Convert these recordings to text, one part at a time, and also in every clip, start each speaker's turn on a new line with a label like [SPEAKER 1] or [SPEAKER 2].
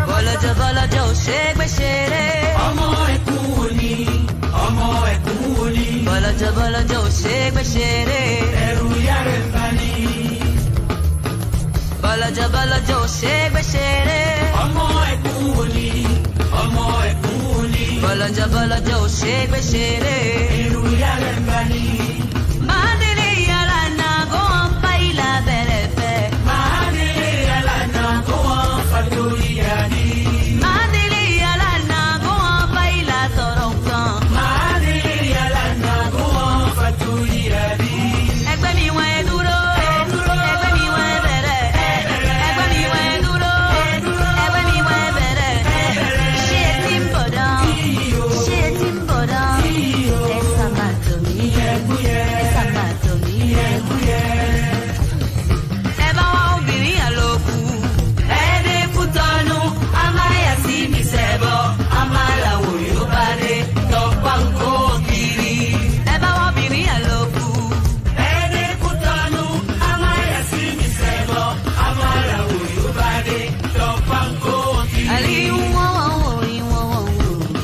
[SPEAKER 1] bọ́lọ́jọ́ ṣégbé ṣeré. ọmọ ẹkún òní bọ́lọ́jọ́ ṣégbé ṣeré. ẹrù yára ń bá ní. bọ́lọ́jọ́ ṣégbé ṣeré. ọmọ ẹkún òní bọ́lọ́jọ́ ṣégbé ṣeré. ẹrù yára ń bá ní. Mandele yàrá náà kó wọn bá ilà bẹ̀rẹ̀ fẹ́. Mandele yàrá náà kó wọn fàtórí àdí. Mandele yàrá náà kó wọn bá ilà tọrọ kan. Mandele yàrá náà kó wọn fàtórí àdí. Ẹgbẹ́ mi wọ́n ẹ dúró. Ẹgbẹ́ mi wọ́n ẹ bẹ̀rẹ̀. Ẹgbẹ́ mi wọ́n ẹ dúró. Ẹgbẹ́ mi wọ́n ẹ bẹ̀rẹ̀. Ṣé ẹ ti ń bọ̀ dán? Ṣé ẹ ti ń bọ̀ dán? Ẹ sábà tó mi. Ẹ bá wá obìnrin àlòkù. Ẹ̀ẹ́dẹ́ Kútọ́nù, a máa yà sí mi sẹ́bọ̀. A máa làwọ̀ yóò bá dé tọ́pá ńkó kiri. Ẹ bá wá obìnrin àlòkù. Ẹ̀ẹ́dẹ́ Kútọ́nù, a máa yà sí mi sẹ́bọ̀. A máa làwọ̀ yóò bá dé tọ́pá ńkó kiri. Àlè ìwọ̀n wò ìwọ̀n wò.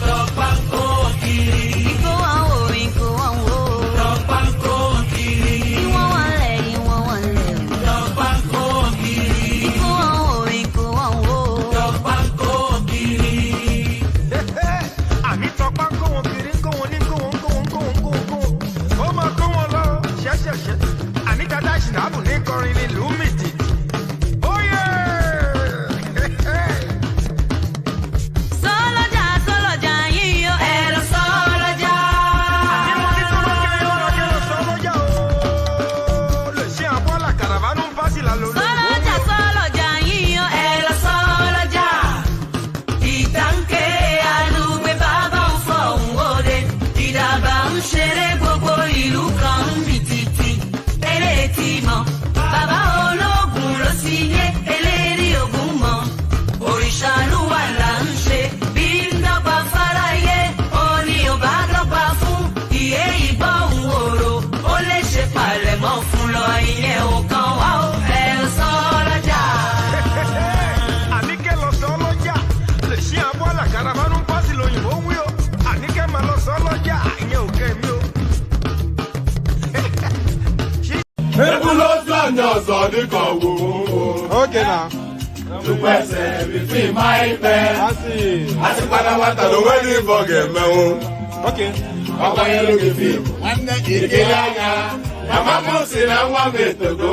[SPEAKER 1] Tọ́pá ńkó kiri. Ìkó wọ́n wò ìkó wọ́n wò. Tọ́pá ńkó kiri. Ìwọ̀n wọ́n lẹ̀ ìwọ̀n wọ́n lẹ̀. Tọ́pá ńkó kiri. Ìkó wọ́n wò ìkó wọ́n wò. Tọ́pá ńkó kiri.
[SPEAKER 2] Àní tọpá ń kó wọn kiri ń kó wọn ní kó wọn ń kó wọn ń kó wọn ń kó wọn ń kó wọn. Ó máa kó wọn lọ ṣẹ́ṣẹ̀ṣẹ́. Àní dada ìṣìnàbù ní kọrin ní lùmìtì. Óyè!
[SPEAKER 1] Sọ́lọ́jà yíyọ ẹ lọ sọ́lọ́jà.
[SPEAKER 2] Àní mo ní sọ́lọ́jà yóò lọ kí lọ sọ́lọ́jà o. Lè ṣe àbọ́là kàràbánú ń bá sí lálọ́ lóyún.
[SPEAKER 1] Sọ́lọ́jà yíyọ ẹ lọ sọ́lọ́jà. Ìtànkè àlùgbé bàbá ń fọ òun òde. Ìdàbà ń ṣeré gbogbo ìlú kan ń bì títì. Eléètì mọ̀, bàbá ológun ló sì yé eléèrí ògún mọ̀. Òrìṣà lúwà là ń ṣe bí ń dọ́gba fáráyé. Ó ní ò bá dọ́gba fún ìyé ìbọn òwòrò. Ó lè ṣe pàlẹ́mọ́ fún lọ ìyẹn ò kan wá ó ẹ lọ sọ́lọ́jà.
[SPEAKER 2] Àníkẹ́ lọ sọ́lọ́jà. Lè ṣe àbọ́là kàràbánú ń bá sí lóyìnbó wí o. Àníkẹ́ máa lọ sọ́lọ́jà. Ìyẹn ò kẹ́ mi o.
[SPEAKER 3] Ebu ló sọ̀nà ọ̀sán ní kan wò ó.
[SPEAKER 2] Okay now.
[SPEAKER 3] Tupẹ̀sẹ̀ fífi máa ń pẹ́. Àti pátápátá ló wé ní bọ̀gẹ̀ mẹ́wọ́n.
[SPEAKER 2] Okay.
[SPEAKER 3] Ọkọ yẹn ló fi fi ìdílé anya. Màmá mú sí na nwa m etogo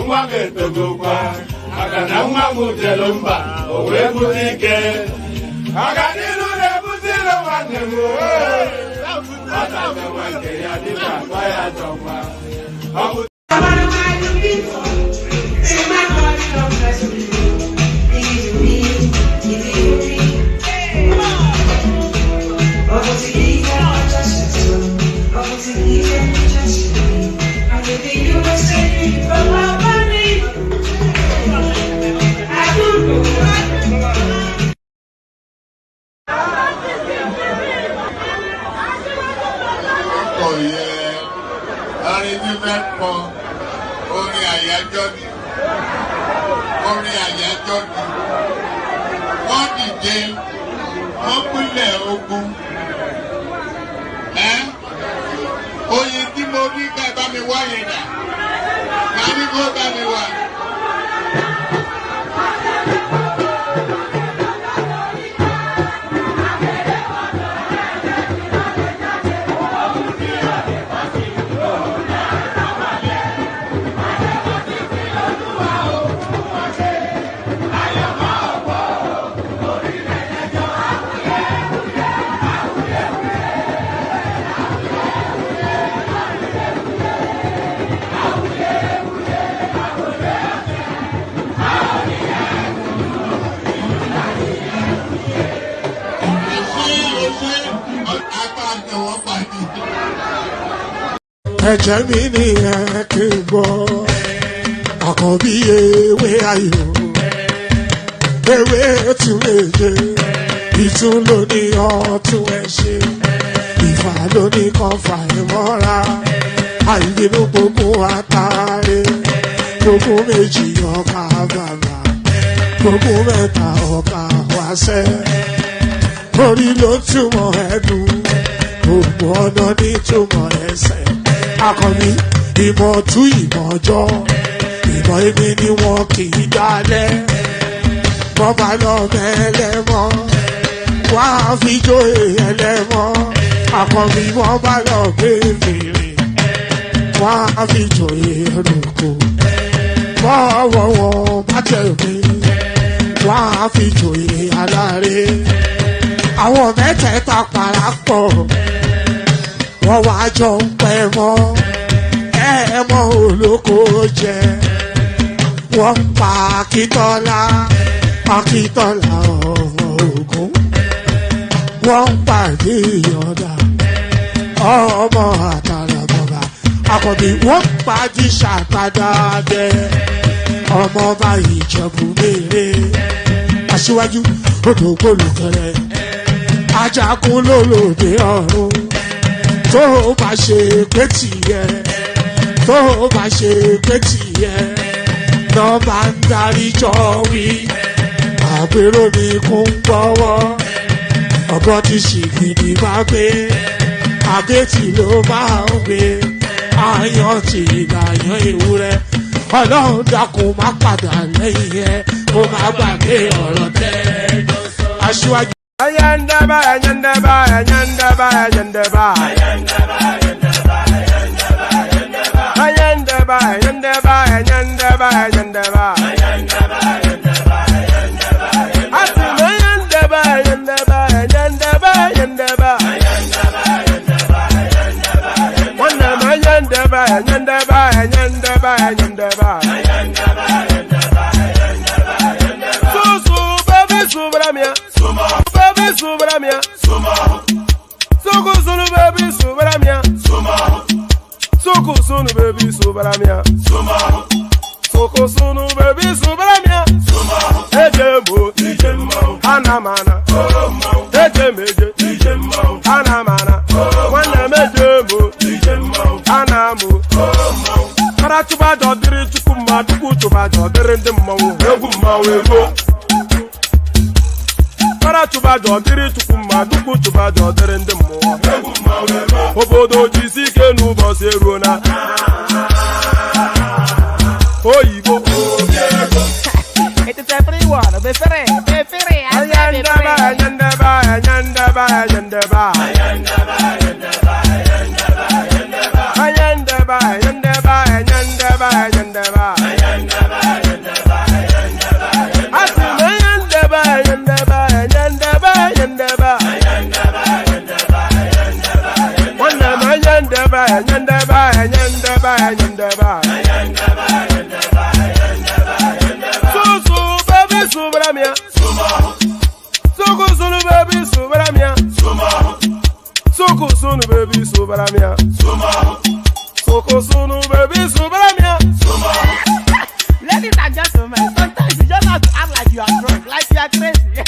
[SPEAKER 3] kwa. Maka na nwa m jẹ ló ń bà, òwe bute ike. Ọganilu na-ebute ilo nwanne m o. Ọta mewa nke ya dịka agba ya jọkwa. Orin àyájọ́ ni. Wọ́n dìde, wọ́n pínlẹ̀ ogun. Oyin tí mo rí ká bá mi wá yẹn dà. Ká ní kó bá mi wá.
[SPEAKER 4] Ẹ̀jẹ̀ mi ni ẹ kí n gbọ́, àkànbí ewé ayò, ewé tún méje, ìtún ló ní ọtún ẹ ṣe, ìfà ló ní kan fà ẹ mọ́ra, àìbínú gbogbo àtàrẹ, gbogbo méjì ọkà bàbà, Ogun mẹ́ta ọba wá sẹ́. Orí ló túmọ̀ ẹ̀dùn. Gbogbo ọ̀nà ní túmọ̀ ẹsẹ̀. Akọni ìmọ̀ tú ìmọ̀ jọ. Ìmọ̀ èmi ni wọn kì í dálẹ̀. Bọ́ba lọ mẹ́lẹ́mọ́. Wá fi jóye ẹlẹ́mọ́. Akọni wọn bá lọ gbé fèrè. Wá fi jóye olùkọ́. Bọ́wọ́ wọn bá tẹ̀ mí. Wá fi jóye aláre. Àwọn mẹ́tẹ̀ẹ̀ta parapọ̀. Wọ́n wá jọ ń pẹ́ mọ́. Ẹ̀ẹ́mọ́ olóko jẹ. Wọ́n pa Akíntọ́lá. Akíntọ́lá ọmọ Ògún. Wọ́n pàdé Ìyọ̀dà. Ọmọ Àtàlàbọ̀bà. Àkọ́bí wọ́n pàdé Ṣàtàdá dẹ. Ọmọ bá Ìjẹ̀bú mèrè. Aṣíwájú odò gbólùkẹrẹ. Ajagun lólòdì ọ̀run. Tó bá ṣe pé tìyẹ. Tó bá ṣe pé tìyẹ. Lọ́ bá ń darí jọ wí. Àpérò mi kún gbọ́wọ́. Ọ̀gọ́ ti ṣìgìdì máa gbé. Àgétì ló máa ń gbé. Àyàn ti ìlàyàn ewúrẹ́. Ọlọ́run dákun má padà lẹ́yìn ẹ̀. Kó má gbàgbé ọ̀rọ̀ tẹ́. Aṣíwájú.
[SPEAKER 2] Ayandaba, ayandaba, ayandaba, ayandaba. Ayandaba, ayandaba, ayandaba, ayandaba, ayandaba. Ayandaba, ayandaba, ayandaba. Ati ayandaba, ayandaba, ayandaba, ayandaba. Ayandaba, ayandaba, ayandaba. Wana ayandaba, ayandaba, ayandaba, ayandaba. Ayandaba, ayandaba, ayandaba. Susu, baby, subramia. Baby, subramia. Suku sunu baby, subramia. Suku sunu baby, subramia. Suku sunu baby, subramia. Ejemo, ejemo, anamana. Ejemeje, ejemo, anamana. Wana mejemo, ejemo, anamu. Karatuba jodiri chukuma, duku chuba jodiri ndimo, egu mawego. Karatuba jodiri chukuma, duku chuba jodiri ndimo, egu mawego. Obodo jisike n'ụbọchị eruona. Oyibo.
[SPEAKER 5] It is a free one. Be free.
[SPEAKER 2] Ayandaba, ayandaba, ayandaba, ayandaba. Ayandaba, ayandaba, ayandaba, ayandaba. Ayandaba, ayandaba, ayandaba, ayandaba. Ayandaba, ayandaba, ayandaba. Ati ayandaba, ayandaba, ayandaba, ayandaba. Ayandaba, ayandaba, ayandaba. Wana ayandaba, ayandaba, ayandaba, ayandaba. Ayandaba, ayandaba, ayandaba. Susu baby subramia. Suku sunu baby subramia. Suku sunu baby subramia. Suku sunu baby subramia.
[SPEAKER 5] Ladies and gentlemen, sometimes you just have to act like you are drunk, like you are crazy.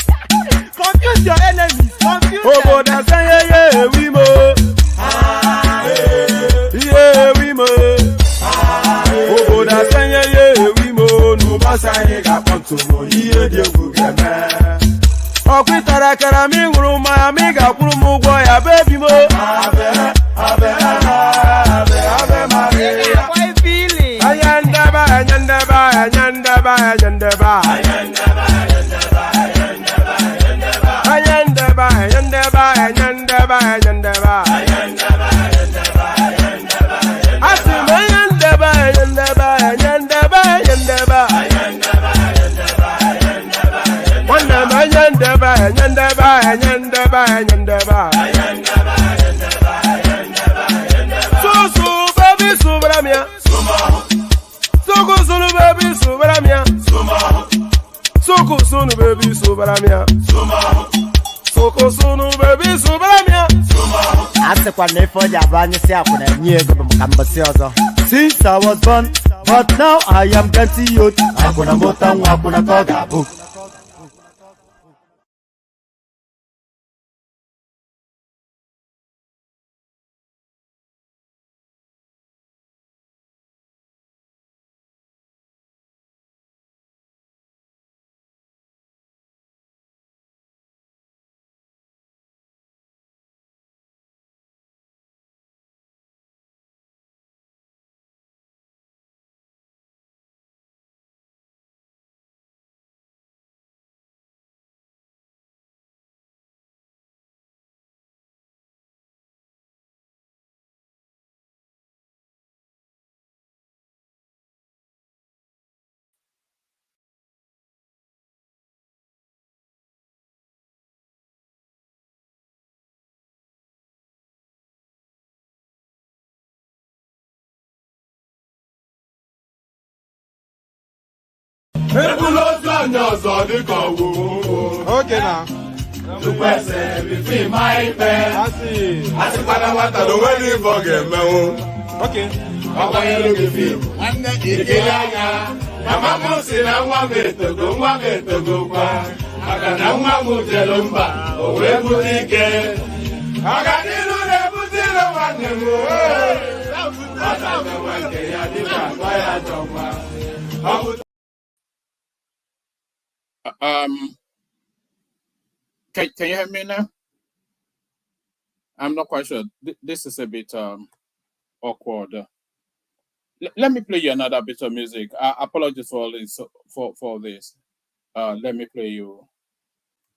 [SPEAKER 5] Confuse your enemies. Confuse them.
[SPEAKER 2] Oboda say yeah we mo. Yeah we mo. Oboda say yeah we mo. Nuba say ga ponto mo. Iye de gugeme. Okwitara kara mi nguru ma mi ga kwuru mu gwo ya baby mo. Abe Maria.
[SPEAKER 5] Boy feeling.
[SPEAKER 2] Ayandaba, ayandaba, ayandaba, ayandaba. Ayandaba, ayandaba, ayandaba, ayandaba. Ayandaba, ayandaba, ayandaba, ayandaba. Ayandaba, ayandaba, ayandaba. Ati ayandaba, ayandaba, ayandaba, ayandaba. Ayandaba, ayandaba, ayandaba. Wana ayandaba, ayandaba, ayandaba, ayandaba. Ayandaba, ayandaba, ayandaba. Susu baby subramia. Suku sunu baby subramia. Suku sunu baby subramia. Suku sunu baby subramia.
[SPEAKER 5] Asekwa nefo jabanye si akuna nyego bamkambasi ozo.
[SPEAKER 6] Since I was born, but now I am getting youth. Hakuna mota, hakuna koga.
[SPEAKER 3] ebulu otu onye ọzọ dịka ọgwụgwụ.
[SPEAKER 2] Okay now.
[SPEAKER 3] Tupu ese bifi ma ikpe.
[SPEAKER 2] I see.
[SPEAKER 3] Asịkwana nwata na onwere ife ọ ga-emenwu.
[SPEAKER 2] Okay.
[SPEAKER 3] Ọgbanyelu gị fim nwanne ikiri anya. Mama m si na nwa m etogo kwa. Maka na nwa m jelu mba o wee bute ike. Ọganiru na-ebute ilo nwanne m. Ọ na-emewe nke ya dịka akpa ya chọkwa.
[SPEAKER 7] Can you hear me now? I'm not quite sure. This is a bit awkward. Let me play you another bit of music. Apologies for all this, for this. Let me play you.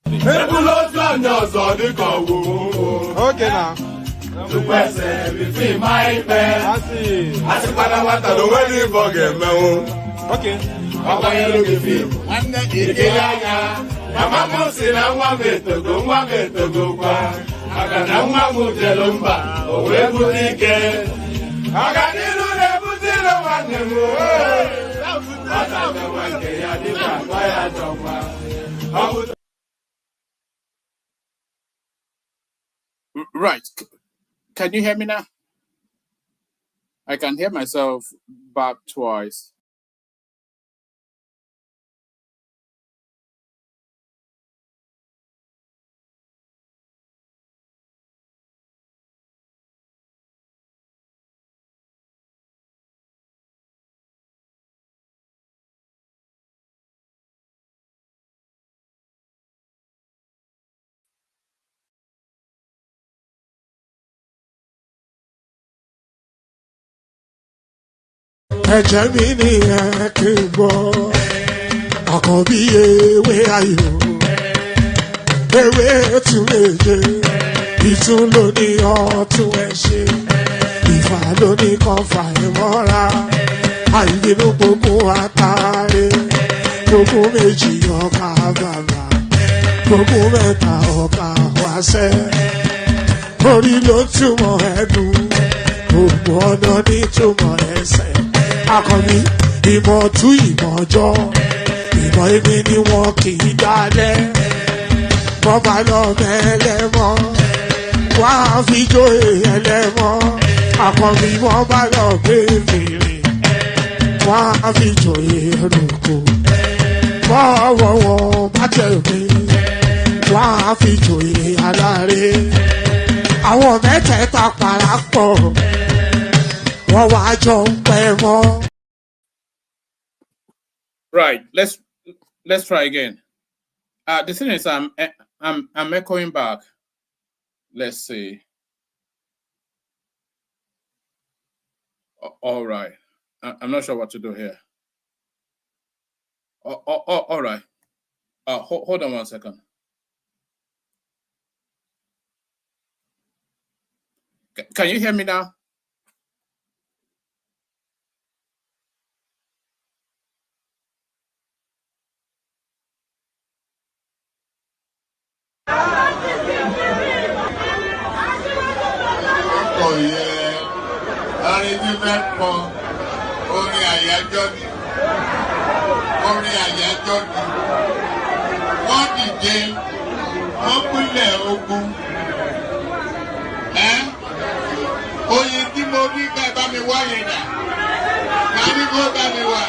[SPEAKER 3] Ebulu otu onye ọzọ dịka ọgwụgwụ.
[SPEAKER 2] Okay now.
[SPEAKER 3] Tupu ese bifi ma ikpe.
[SPEAKER 2] I see.
[SPEAKER 3] Asịkwana nwata na onwere ife ọ ga-emenwu.
[SPEAKER 2] Okay.
[SPEAKER 3] Ọgbanyelu gị fim nwanne ikiri anya. Mama m si na nwa m etogo kwa. Maka na nwa m jelu mba o wee bute ike. Ọganiru na-ebute ilo nwanne m. Ọ na-emewe nke ya dịka akpa ya chọkwa.
[SPEAKER 7] Right. Can you hear me now? I can hear myself back twice.
[SPEAKER 4] ẹ̀jẹ̀ mi nìyẹn kí n gbọ́ àkànbí ewé ayò ewé tún méje ìtún ló ní ọtún ẹ ṣe ìfà ló ní kan fà ẹ mọ́ra àìbínú gbogbo àtàrẹ gbogbo méjì ọkà bàbà gbogbo mẹ́ta ọkà wáṣẹ́ orí ló túmọ̀ ẹ̀dùn gbogbo ọ̀nà ní túmọ̀ ẹsẹ̀. Akọni ìmọ̀ tú ìmọ̀ ọjọ́ ìmọ̀ èmi ni wọn kì í dálẹ̀ wọ́n bá lọ mẹ́lẹ́mọ́ wá fi jóye ẹlẹ́mọ́ akọni wọ́n bá lọ gbé fèrè wá fi jóye ẹlòkò wọ́wọ́ wọn bá tẹ̀lé wá fi jóye aláre àwọn mẹ́tẹ̀ẹ̀ta parapọ̀ wọ́n wá jọ ń pẹ́ mọ́.
[SPEAKER 7] Right. Let's try again. The thing is, I'm echoing back. Let's see. All right. I'm not sure what to do here. All right. Hold on 1 second. Can you hear me now?
[SPEAKER 3] Orin àyájọ́ ni wọ́n dìde wọ́n pínlẹ̀ ogun oyin tí mo rí ká bá mi wá yẹn dà ká ní kó bá mi wá.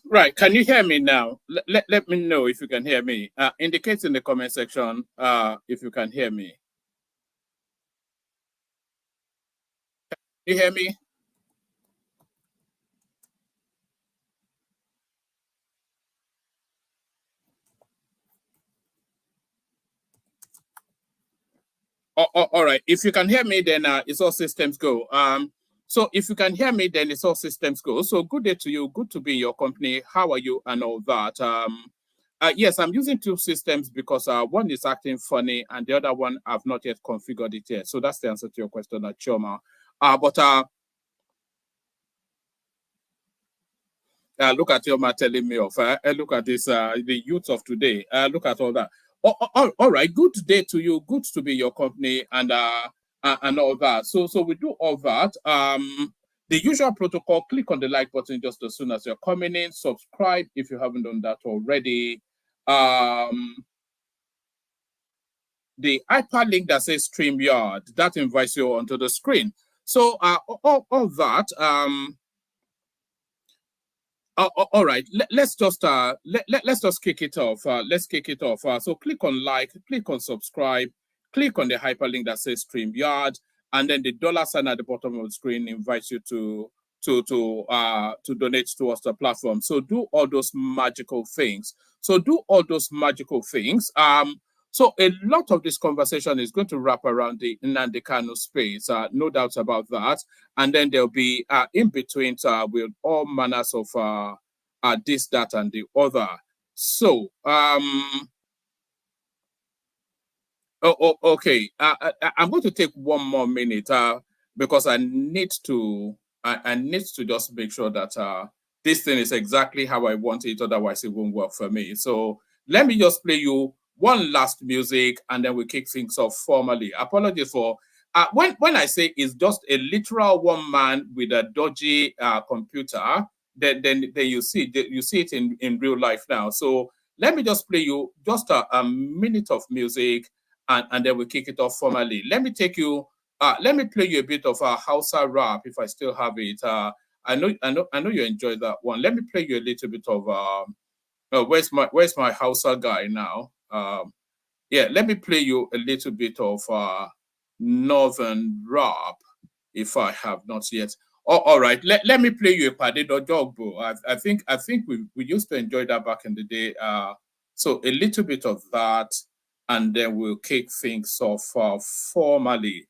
[SPEAKER 7] Right. Can you hear me now? Let me know if you can hear me. Indicate in the comment section if you can hear me. Can you hear me? All right. If you can hear me, then it's all systems go. So if you can hear me, then it's all systems go. So good day to you. Good to be in your company. How are you and all that? Yes, I'm using two systems because one is acting funny and the other one I've not yet configured it yet. So that's the answer to your question, Choma. But look at your telling me off. Look at this, the youth of today. Look at all that. All right, good day to you. Good to be your company and all that. So we do all that. The usual protocol: click on the like button just as soon as you're coming in. Subscribe if you haven't done that already. The hyperlink that says StreamYard that invites you onto the screen. So all that. All right. Let's just let's just kick it off. Let's kick it off. So click on like, click on subscribe, click on the hyperlink that says StreamYard, and then the dollar sign at the bottom of the screen invites you to donate towards the platform. So do all those magical things. So do all those magical things. So a lot of this conversation is going to wrap around the Nnamdi Kanu space. No doubt about that. And then there'll be in between with all manners of this, that, and the other. So okay. I'm going to take one more minute because I need to just make sure that this thing is exactly how I want it. Otherwise, it won't work for me. So let me just play you one last music, and then we kick things off formally. Apologies for when I say it's just a literal one man with a dodgy computer. Then you see it in real life now. So let me just play you just a minute of music, and then we kick it off formally. Let me take you. Let me play you a bit of a Hausa rap if I still have it. I know you enjoyed that one. Let me play you a little bit of. Where's my Hausa guy now? Yeah, let me play you a little bit of Northern rap if I have not yet. Oh, all right, let me play you a Padedo Dogbo. I think we used to enjoy that back in the day. So a little bit of that, and then we'll kick things off formally.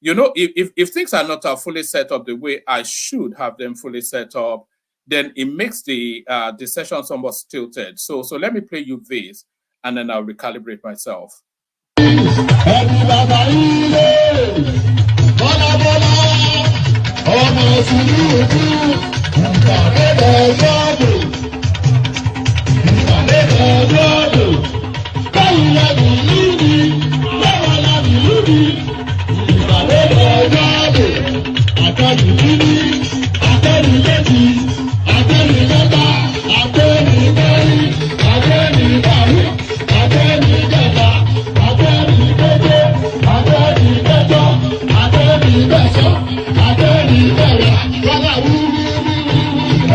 [SPEAKER 7] You know, if things are not fully set up the way I should have them fully set up, then it makes the session somewhat tilted. So let me play you this, and then I'll recalibrate myself.
[SPEAKER 3] Ẹni bàbá ilé, bọ́lábọ́lá, ọmọ sùúrù, ìgbàlódé yọ̀dù, ìgbàlódé yọ̀dù, báyìí lẹ́nu lùdì, báwa lẹ́nu lùdì, ìgbàlódé yọ̀dù, àtẹ̀lù lùdì, àtẹ̀lù létí, àtẹ̀lù lẹ́ta, àtẹ̀lù bẹ́rí, àtẹ̀lù bàrí, àtẹ̀lù jẹta.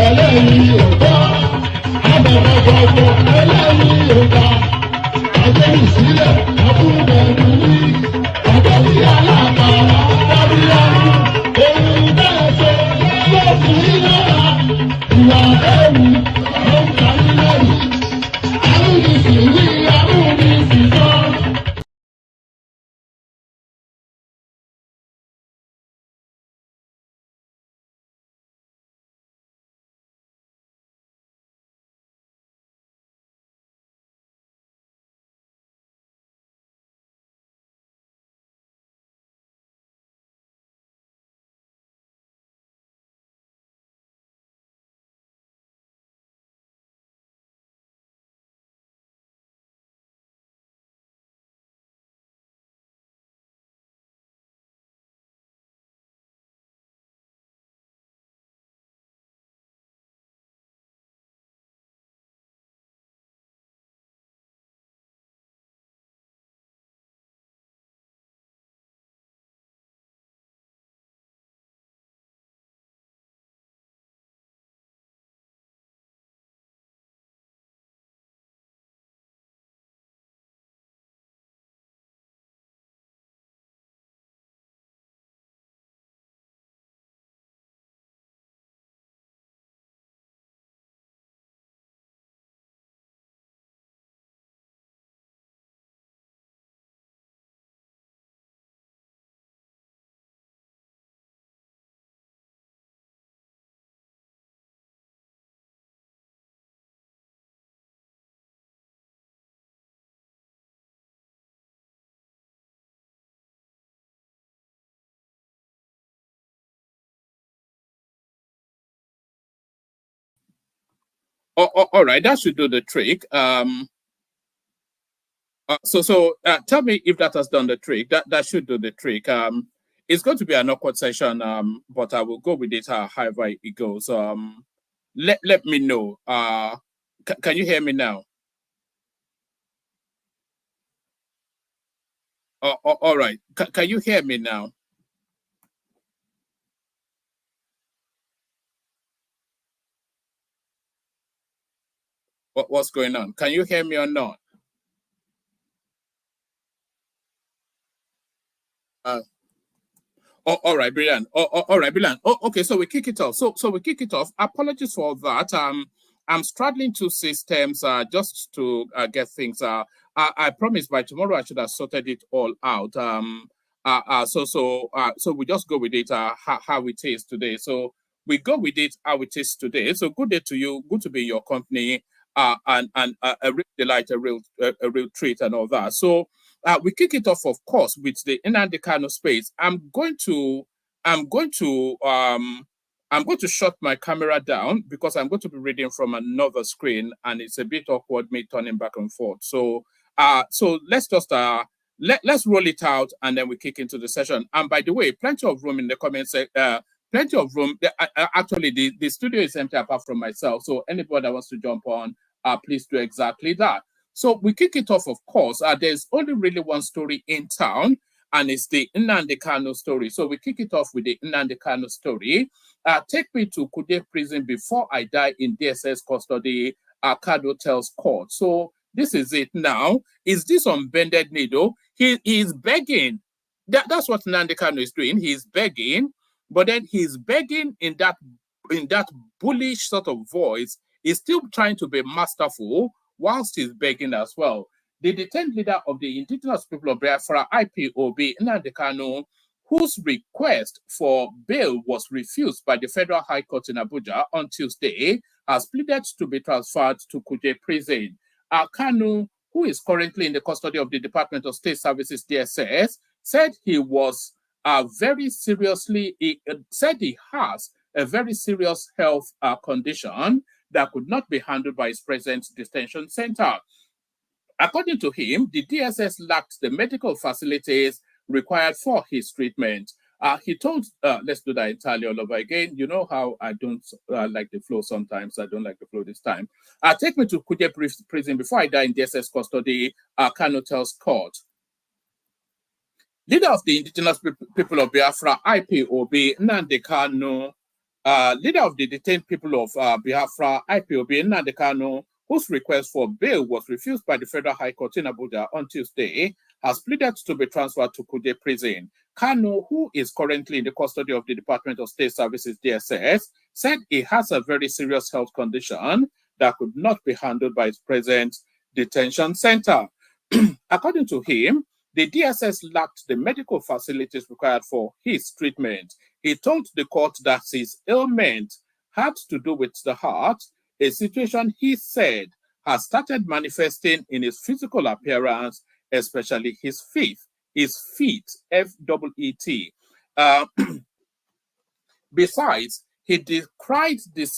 [SPEAKER 3] Eléyìí ò gbọ́, àbẹ̀mọ̀gbọ̀gbọ̀ eléyìí ò gbà, àjẹyìn sílẹ̀ àbúrò ní àjẹyìn aláàbàrà dábìlárì, ohun bẹ́ẹ̀ ṣe yóò fún yín lára, ìwà ẹ̀rù ló ń ta yín lẹ́yìn, àrùn ìsìn
[SPEAKER 7] All right, that should do the trick. Tell me if that has done the trick. That should do the trick. It's going to be an awkward session. But I will go with it however it goes. Let me know. Can you hear me now? All right. Can you hear me now? What's going on? Can you hear me or not? Uh, all right, brilliant. All right, brilliant. Okay, so we kick it off. So we kick it off. Apologies for that. I'm straddling two systems just to get things. I promise by tomorrow I should have sorted it all out. So we just go with it how it is today. So we go with it how it is today. So good day to you. Good to be in your company. And a real delight, a real treat, and all that. So we kick it off, of course, with the Nnamdi Kanu space. I'm going to, I'm going to shut my camera down because I'm going to be reading from another screen, and it's a bit awkward me turning back and forth. So let's just let's roll it out, and then we kick into the session. And by the way, plenty of room in the comments. Plenty of room. Actually, the studio is empty apart from myself. So anybody that wants to jump on, please do exactly that. So we kick it off, of course. There's only really one story in town, and it's the Nnamdi Kanu story. So we kick it off with the Nnamdi Kanu story. Take me to Kuje prison before I die in DSS custody, Kanu tells court. So this is it now. Is this on bended needle? He is begging. That's what Nnamdi Kanu is doing. He's begging, but then he's begging in that bullish sort of voice. He's still trying to be masterful whilst he's begging as well. The detained leader of the indigenous people of Biafra, IPOB, Nnamdi Kanu, whose request for bail was refused by the Federal High Court in Abuja on Tuesday, has pleaded to be transferred to Kuje prison. Kanu, who is currently in the custody of the Department of State Services, DSS, said he was very seriously, said he has a very serious health condition that could not be handled by his present detention center. According to him, the DSS lacked the medical facilities required for his treatment. He told, let's do that entirely all over again. You know how I don't like the flow sometimes. I don't like the flow this time. Take me to Kuje prison before I die in DSS custody, Kanu tells court. Leader of the indigenous people of Biafra, IPOB, Nnamdi Kanu, leader of the detained people of Biafra, IPOB, Nnamdi Kanu, whose request for bail was refused by the Federal High Court in Abuja on Tuesday, has pleaded to be transferred to Kuje prison. Kanu, who is currently in the custody of the Department of State Services, DSS, said he has a very serious health condition that could not be handled by his present detention center. According to him, the DSS lacked the medical facilities required for his treatment. He told the court that his ailment had to do with the heart, a situation he said has started manifesting in his physical appearance, especially his feet, F-E-E-T. Besides, he decried that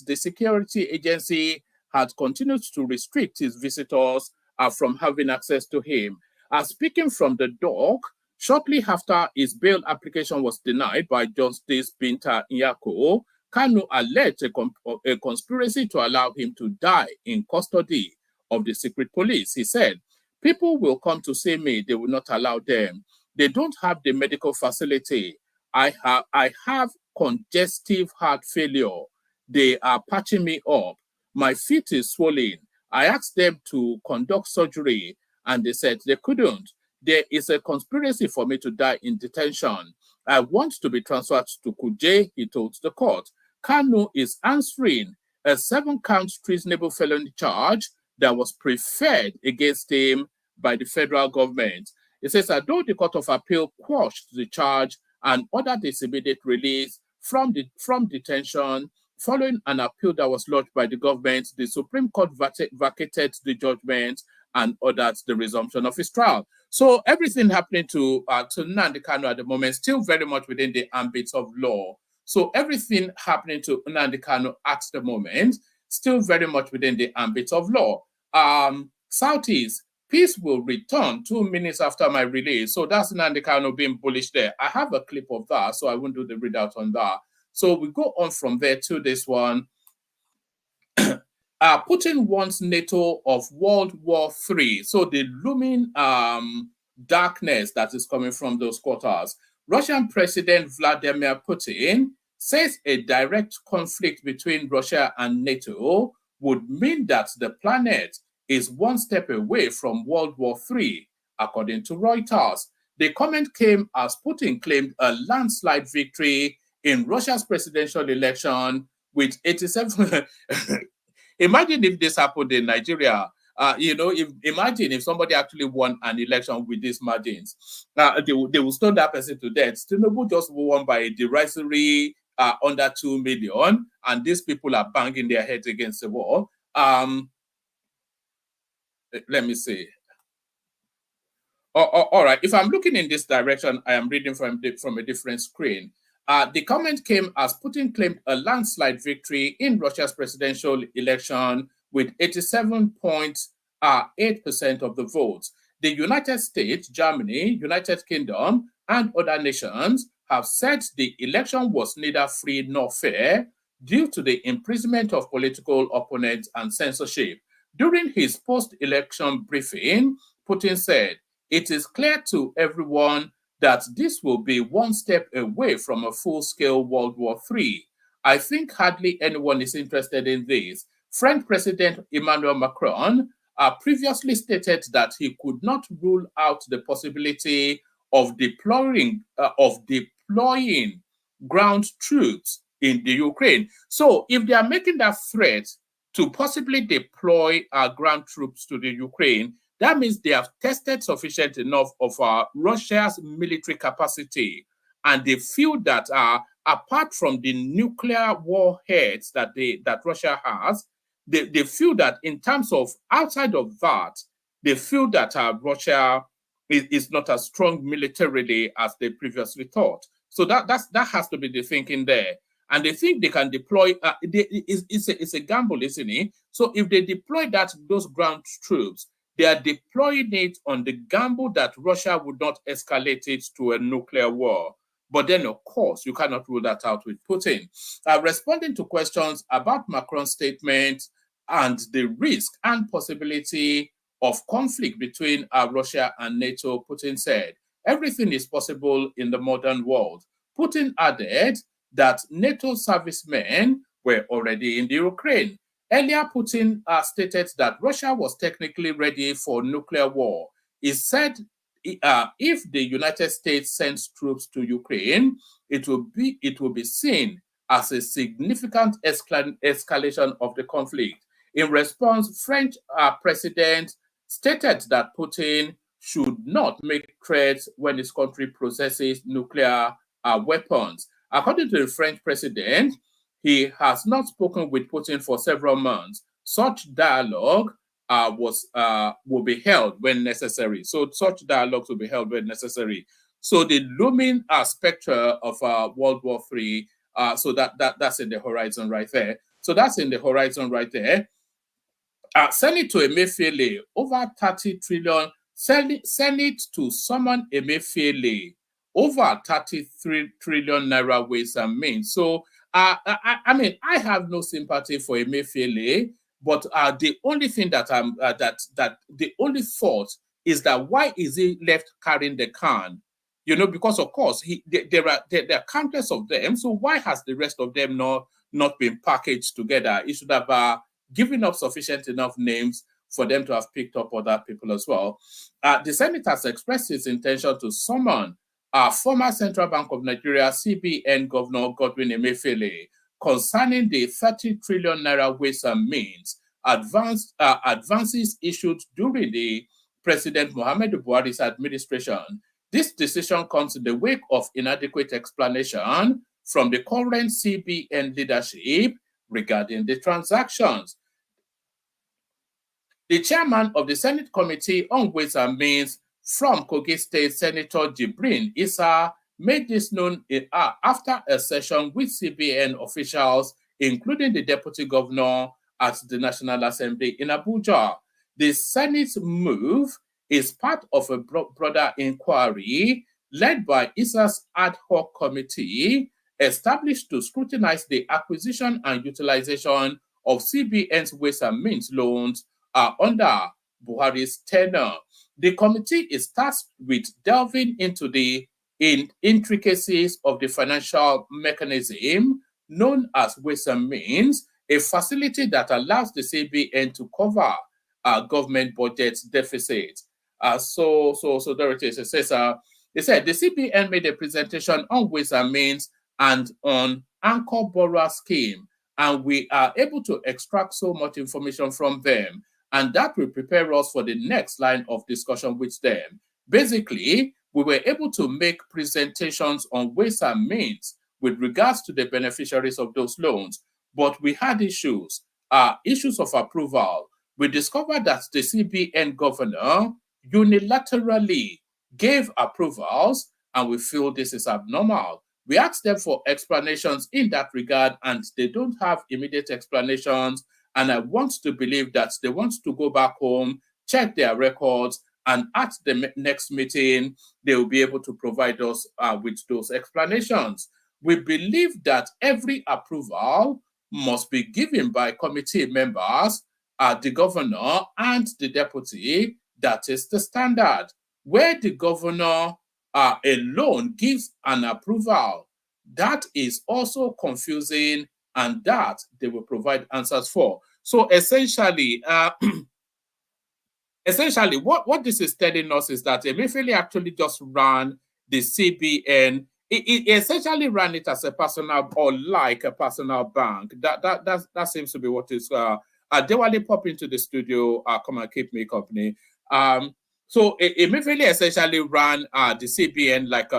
[SPEAKER 7] the security agency had continued to restrict his visitors from having access to him. Speaking from the dock, shortly after his bail application was denied by Justice Binta Nyako, Kanu alleged a conspiracy to allow him to die in custody of the secret police. He said, "People will come to see me, they will not allow them. They don't have the medical facility. I have congestive heart failure. They are patching me up. My feet is swollen. I asked them to conduct surgery and they said they couldn't. There is a conspiracy for me to die in detention. I want to be transferred to Kuje," he told the court. Kanu is answering a 7-count treasonable felony charge that was preferred against him by the federal government. It says that though the Court of Appeal quashed the charge and ordered his immediate release from detention, following an appeal that was lodged by the government, the Supreme Court vacated the judgment and ordered the resumption of his trial. So everything happening to Nnamdi Kanu at the moment, still very much within the ambit of law. So everything happening to Nnamdi Kanu at the moment, still very much within the ambit of law. Southeast, peace will return 2 minutes after my release. So that's Nnamdi Kanu being bullish there. I have a clip of that, so I won't do the readout on that. So we go on from there to this one. Putin wants NATO of World War III. So the looming darkness that is coming from those quarters. Russian President Vladimir Putin says a direct conflict between Russia and NATO would mean that the planet is one step away from World War III, according to Reuters. The comment came as Putin claimed a landslide victory in Russia's presidential election with 87. Imagine if this happened in Nigeria. Imagine if somebody actually won an election with these margins. They will stone that person to death. Tinubu just won by a derisory under 2 million, and these people are banging their heads against the wall. Let me see. All right. If I'm looking in this direction, I am reading from a different screen. The comment came as Putin claimed a landslide victory in Russia's presidential election with 87.8% of the votes. The United States, Germany, United Kingdom, and other nations have said the election was neither free nor fair due to the imprisonment of political opponents and censorship. During his post-election briefing, Putin said, "It is clear to everyone that this will be one step away from a full-scale World War III. I think hardly anyone is interested in this." French President Emmanuel Macron previously stated that he could not rule out the possibility of deploying ground troops in the Ukraine. So if they are making that threat to possibly deploy ground troops to the Ukraine, that means they have tested sufficient enough of Russia's military capacity. And they feel that apart from the nuclear warheads that Russia has, they feel that in terms of outside of that, they feel that Russia is not as strong militarily as they previously thought. So that has to be the thinking there. And they think they can deploy, it's a gamble, isn't it? So if they deploy those ground troops, they are deploying it on the gamble that Russia would not escalate it to a nuclear war. But then, of course, you cannot rule that out with Putin. Responding to questions about Macron's statement and the risk and possibility of conflict between Russia and NATO, Putin said, "Everything is possible in the modern world." Putin added that NATO servicemen were already in the Ukraine. Earlier, Putin stated that Russia was technically ready for nuclear war. He said if the United States sends troops to Ukraine, it will be seen as a significant escalation of the conflict. In response, French president stated that Putin should not make threats when his country possesses nuclear weapons. According to the French president, he has not spoken with Putin for several months. Such dialogue will be held when necessary. So such dialogues will be held when necessary. So the looming spectre of World War III, so that's in the horizon right there. So that's in the horizon right there. Senator Emefiele, over 30 trillion, Senate to summon Emefiele, over 33 trillion naira ways and means. So, I mean, I have no sympathy for Emefiele, but the only thing that the only thought is that why is he left carrying the can? You know, because of course there are countless of them. So why has the rest of them not been packaged together? He should have given up sufficient enough names for them to have picked up other people as well. The Senate has expressed its intention to summon former Central Bank of Nigeria CBN Governor Godwin Emefiele concerning the 30 trillion naira ways and means advances issued during the President Muhammadu Buhari's administration. This decision comes in the wake of inadequate explanation from the current CBN leadership regarding the transactions. The chairman of the Senate Committee on Ways and Means from Kogi State, Senator Jibrin Issa, made this known after a session with CBN officials, including the deputy governor at the National Assembly in Abuja. The Senate's move is part of a broader inquiry led by ISA's ad hoc committee established to scrutinize the acquisition and utilization of CBN's Ways and Means loans under Buhari's tenure. The committee is tasked with delving into the intricacies of the financial mechanism known as Ways and Means, a facility that allows the CBN to cover government budget deficits. So there it is. It says, they said the CBN made a presentation on Ways and Means and on Anchor Borrower Scheme, and we are able to extract so much information from them, and that will prepare us for the next line of discussion with them. Basically, we were able to make presentations on Ways and Means with regards to the beneficiaries of those loans, but we had issues of approval. We discovered that the CBN governor unilaterally gave approvals, and we feel this is abnormal. We asked them for explanations in that regard, and they don't have immediate explanations. And I want to believe that they want to go back home, check their records, and at the next meeting, they will be able to provide us with those explanations. We believe that every approval must be given by committee members, the governor and the deputy. That is the standard. Where the governor alone gives an approval, that is also confusing, and that they will provide answers for. So essentially, what this is telling us is that Emefiele actually just ran the CBN. It essentially ran it as a personal, or like a personal bank. That seems to be what is. Dewale pop into the studio. Come and keep me company. So Emefiele essentially ran the CBN like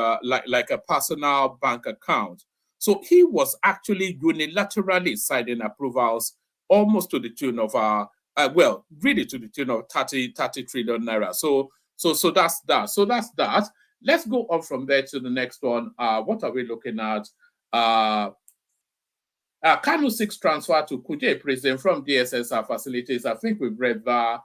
[SPEAKER 7] a personal bank account. So he was actually unilaterally signing approvals almost to the tune of really to the tune of 30 trillion naira. So that's that. So that's that. Let's go on from there to the next one. What are we looking at? Kanu 6 transfer to Kuje prison from DSSR facilities. I think we've read that.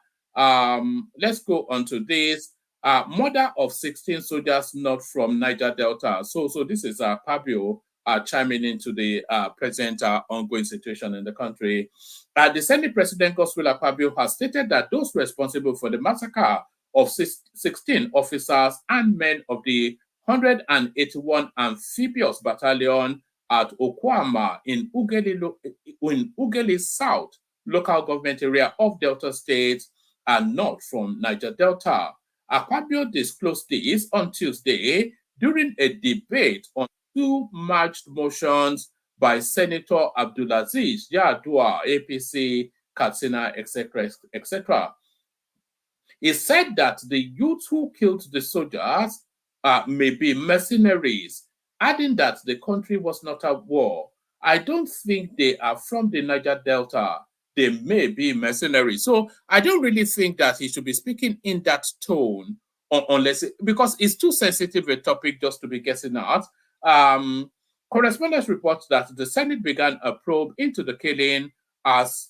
[SPEAKER 7] Let's go on to this. Murder of 16 soldiers not from Niger Delta. So this is Pabio chiming into the present ongoing situation in the country. The Senate President Godswill Akpabio has stated that those responsible for the massacre of 16 officers and men of the 181 Amphibious Battalion at Okwama in Ugeli South local government area of Delta State are not from Niger Delta. Akpabio disclosed this on Tuesday during a debate on 2 merged motions by Senator Abdulaziz Yadua, APC, Katsina, etc. He said that the youth who killed the soldiers may be mercenaries, adding that the country was not at war. I don't think they are from the Niger Delta. They may be mercenaries. So I don't really think that he should be speaking in that tone, because it's too sensitive a topic just to be guessing at. Correspondence reports that the Senate began a probe into the killing as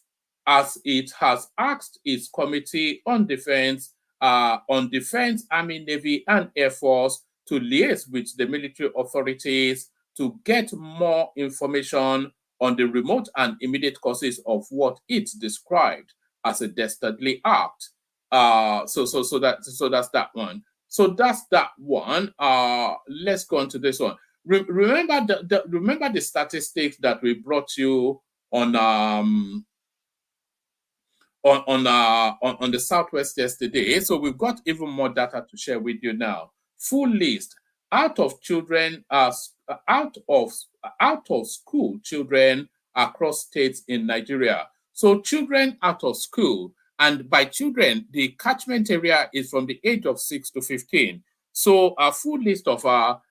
[SPEAKER 7] it has asked its Committee on Defense, Army, Navy, and Air Force to liaise with the military authorities to get more information on the remote and immediate causes of what it described as a dastardly act. So that's that one. So that's that one. Let's go on to this one. Remember the statistics that we brought you on the Southwest yesterday. So we've got even more data to share with you now. Full list out of school children across states in Nigeria. So children out of school, and by children, the catchment area is from the age of 6 to 15. So a full list of out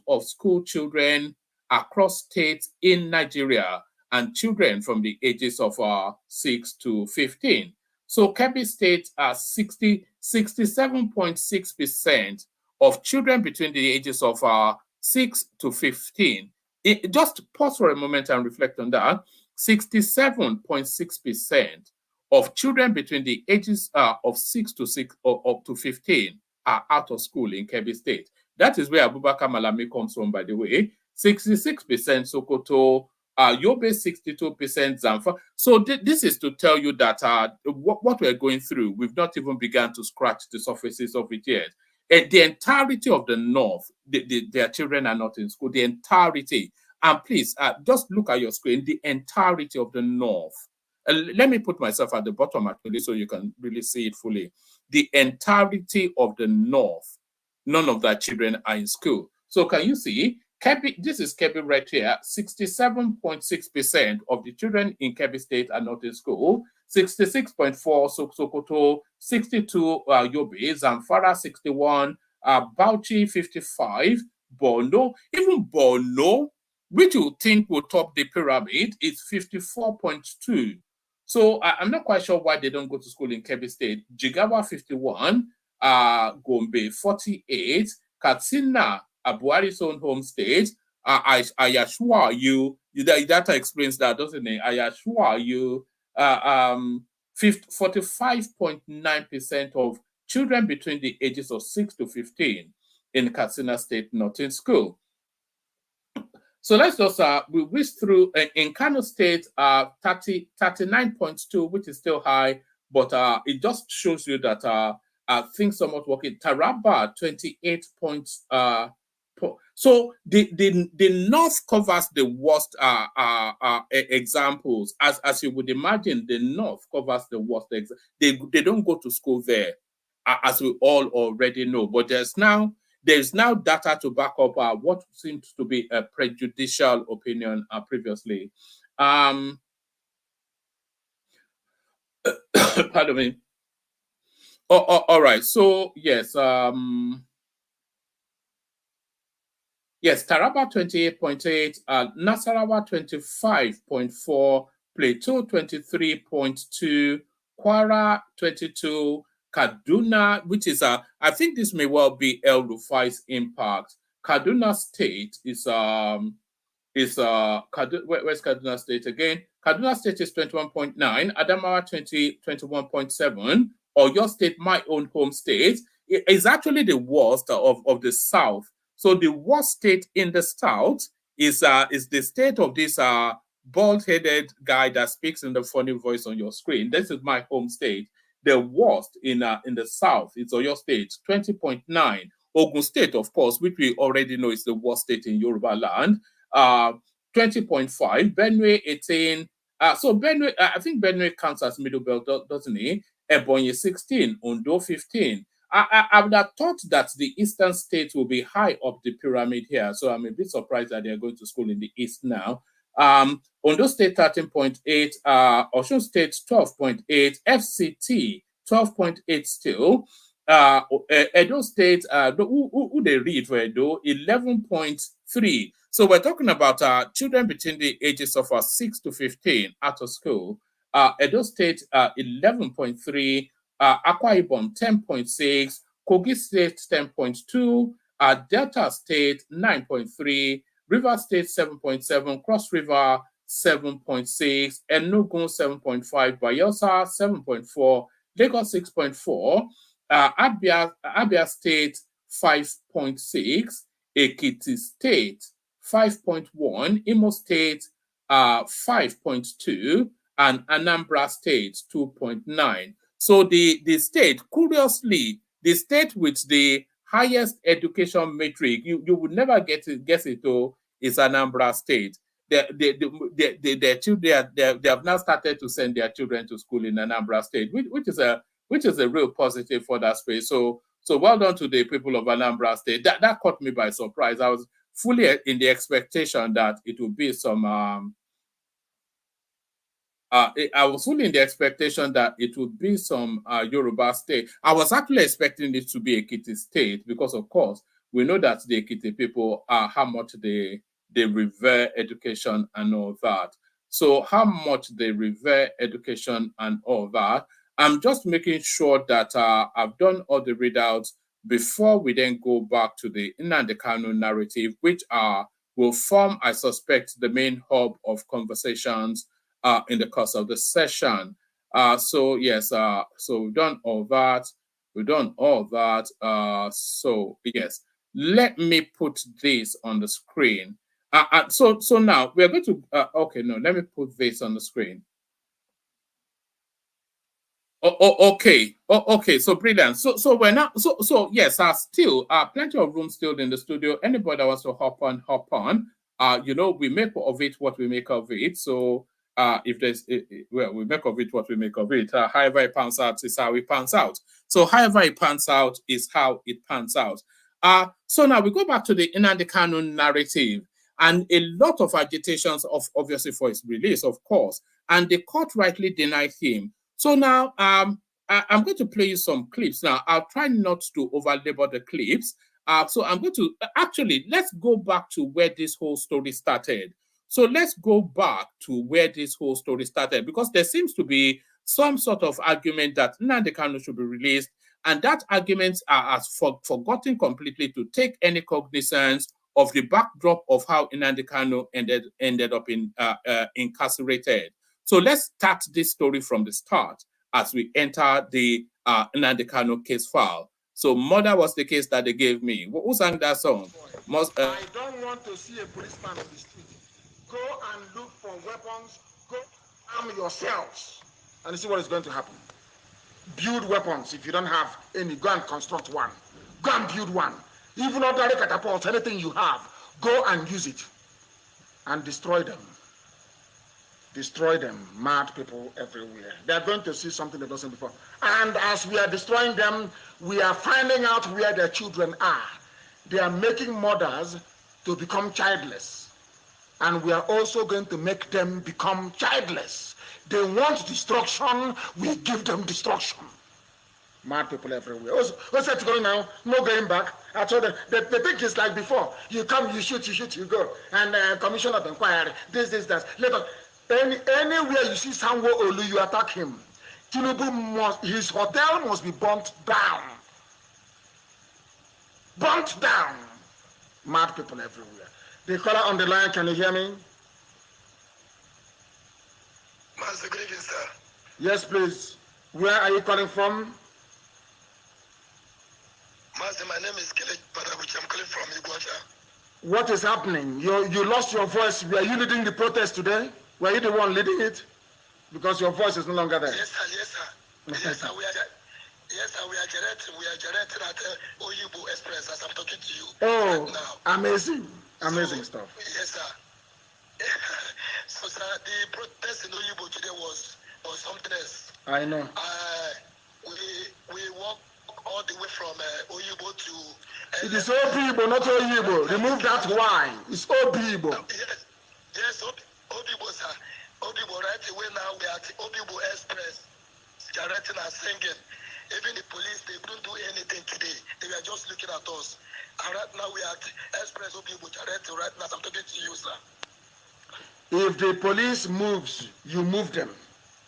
[SPEAKER 7] of school children across states in Nigeria, and children from the ages of 6 to 15. So Kebbi State 67.6% of children between the ages of 6 to 15. Just pause for a moment and reflect on that. 67.6% of children between the ages of 6 to 6 or up to 15 are out of school in Kebbi State. That is where Abubakar Malami comes from, by the way. 66% Sokoto, Yobe 62%, Zamfara. So this is to tell you that what we're going through, we've not even begun to scratch the surfaces of it yet. The entirety of the North, their children are not in school, the entirety. And please, just look at your screen, the entirety of the North. Let me put myself at the bottom actually so you can really see it fully. The entirety of the North, none of their children are in school. So can you see, Kebbi, this is Kebbi right here, 67.6% of the children in Kebbi State are not in school, 66.4 Sokoto, 62 Yobe, Zamfara 61, Bauchi 55, Borno, even Borno, which you think will top the pyramid, is 54.2. So I'm not quite sure why they don't go to school in Kebbi State. Jigawa 51, Gombe 48, Katsina, Buhari's own home state. I assure you, that data explains that, doesn't it? I assure you, 45.9% of children between the ages of 6 to 15 in Katsina State not in school. So let's just we whisk through in Kano State 39.2, which is still high, but it just shows you that things somewhat working. Taraba 28 points. So the North covers the worst examples, as you would imagine. The North covers the worst. They don't go to school there, as we all already know. But there's now data to back up what seems to be a prejudicial opinion previously. Pardon me. All right. So yes. Yes, Taraba 28.8, Nasarawa 25.4, Plateau 23.2, Kwara 22, Kaduna, which is I think this may well be El Rufai's impact. Kaduna State is where's Kaduna State again? Kaduna State is 21.9, Adamawa 21.7, Oyo State, my own home state, is actually the worst of the South. So the worst state in the South is the state of this bald-headed guy that speaks in the funny voice on your screen. This is my home state. The worst in the South is Oyo State, 20.9. Ogun State, of course, which we already know is the worst state in Yoruba land, 20.5. Benue 18. So Benue, I think Benue counts as middle belt, doesn't it? Ebonyi 16, Ondo 15. I would have thought that the eastern states will be high up the pyramid here, so I'm a bit surprised that they're going to school in the east now. Ondo State 13.8, Osun State 12.8, FCT 12.8 still. Edo State, who they read for Edo, 11.3. So we're talking about children between the ages of 6 to 15 out of school. Edo State 11.3. Akwa Ibom 10.6, Kogi State 10.2, Delta State 9.3, River State 7.7, Cross River 7.6, Enugu 7.5, Bayelsa 7.4, Lagos 6.4, Abia State 5.6, Ekiti State 5.1, Imo State 5.2, and Anambra State 2.9. So the state, curiously, the state with the highest education metric, you would never guess it though, is Anambra State. Their children, they have now started to send their children to school in Anambra State, which is a real positive for that space. So well done to the people of Anambra State. That caught me by surprise. I was fully in the expectation that it would be some I was fully in the expectation that it would be some Yoruba state. I was actually expecting it to be Ekiti State because, of course, we know that the Ekiti people how much they revere education and all that. So how much they revere education and all that. I'm just making sure that I've done all the readouts before we then go back to the Nnamdi Kanu narrative, which will form, I suspect, the main hub of conversations in the course of the session. So yes, so we've done all that. So yes, let me put this on the screen. So now we are going to. Okay, no, let me put this on the screen. Okay. So brilliant. So we're not. So yes, still plenty of room still in the studio. Anybody that wants to hop on. We make of it what we make of it. So if there's well, we make of it what we make of it. However it pans out is how it pans out. So however it pans out is how it pans out. So now we go back to the Nnamdi Kanu narrative, and a lot of agitations obviously for his release, of course, and the court rightly denied him. So now I'm going to play you some clips. Now I'll try not to overlabor the clips. So I'm going to let's go back to where this whole story started. So let's go back to where this whole story started, because there seems to be some sort of argument that Nnamdi Kanu should be released, and that arguments are forgotten completely to take any cognizance of the backdrop of how Nnamdi Kanu ended up incarcerated. So let's start this story from the start as we enter the Nnamdi Kanu case file. So Mother was the case that they gave me. Who sang that song?
[SPEAKER 4] I don't want to see a policeman on the street. Go and look for weapons. Go arm yourselves. And you see what is going to happen. Build weapons. If you don't have any, go and construct one. Go and build one. Even ordinary catapults, anything you have, go and use it. And destroy them. Destroy them, mad people everywhere. They're going to see something they've not seen before. And as we are destroying them, we are finding out where their children are. They are making mothers to become childless. And we are also going to make them become childless. They want destruction, we give them destruction. Mad people everywhere. What's that going now? No going back. I told them, they think it's like before. You come, you shoot, you go. And commission of inquiry, this, that. Later, anywhere you see Sanwo Olu, you attack him. Tinubu his hotel must be burnt down. Burnt down. Mad people everywhere. The caller on the line, can you hear me?
[SPEAKER 8] Master, good evening, sir.
[SPEAKER 4] Yes, please. Where are you calling from?
[SPEAKER 8] Master, my name is Kele Padabuchi. I'm calling from Iguacha.
[SPEAKER 4] What is happening? You lost your voice. Were you leading the protest today? Were you the one leading it? Because your voice is no longer there.
[SPEAKER 8] Yes, sir. Yes, sir. We are generating at Oyibo Express as I'm talking to you right now.
[SPEAKER 4] Amazing stuff.
[SPEAKER 8] Yes, sir. So, sir, the protest in Oyibo today was something else.
[SPEAKER 4] I know.
[SPEAKER 8] We walked all the way from Oyibo to...
[SPEAKER 4] It is Obibo, not Oyibo. Remove that Y. It's Obibo.
[SPEAKER 8] Yes, Obibo, sir. Obibo, right away now we are at Obibo Express, generating and singing. Even the police, they couldn't do anything today. They were just looking at us. And right now we are at Express Obibo, generating right now. I'm talking to you, sir.
[SPEAKER 4] If the police moves, you move them.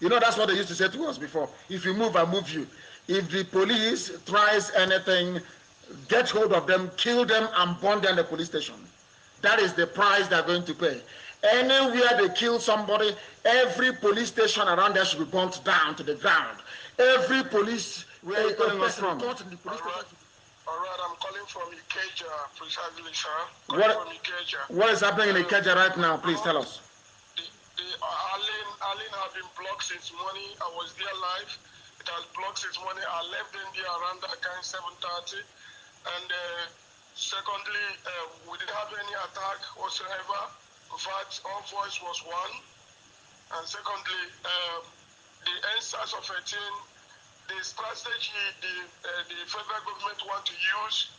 [SPEAKER 4] You know, that's what they used to say to us before. If you move, I move you. If the police tries anything, get hold of them, kill them, and burn down the police station. That is the price they're going to pay. Anywhere they kill somebody, every police station around there should be burnt down to the ground. Every police... Where are you calling us from?
[SPEAKER 8] All right, I'm calling from Ikeja, precisely, sir.
[SPEAKER 4] What is happening in Ikeja right now? Please tell us.
[SPEAKER 8] The Allen have been blocked since morning. I was there live. It has blocked since morning. I left them there around that kind 7:30. And secondly, we didn't have any attack whatsoever. In fact, our voice was one. And secondly, the NSAS of 18, the strategy the federal government want to use,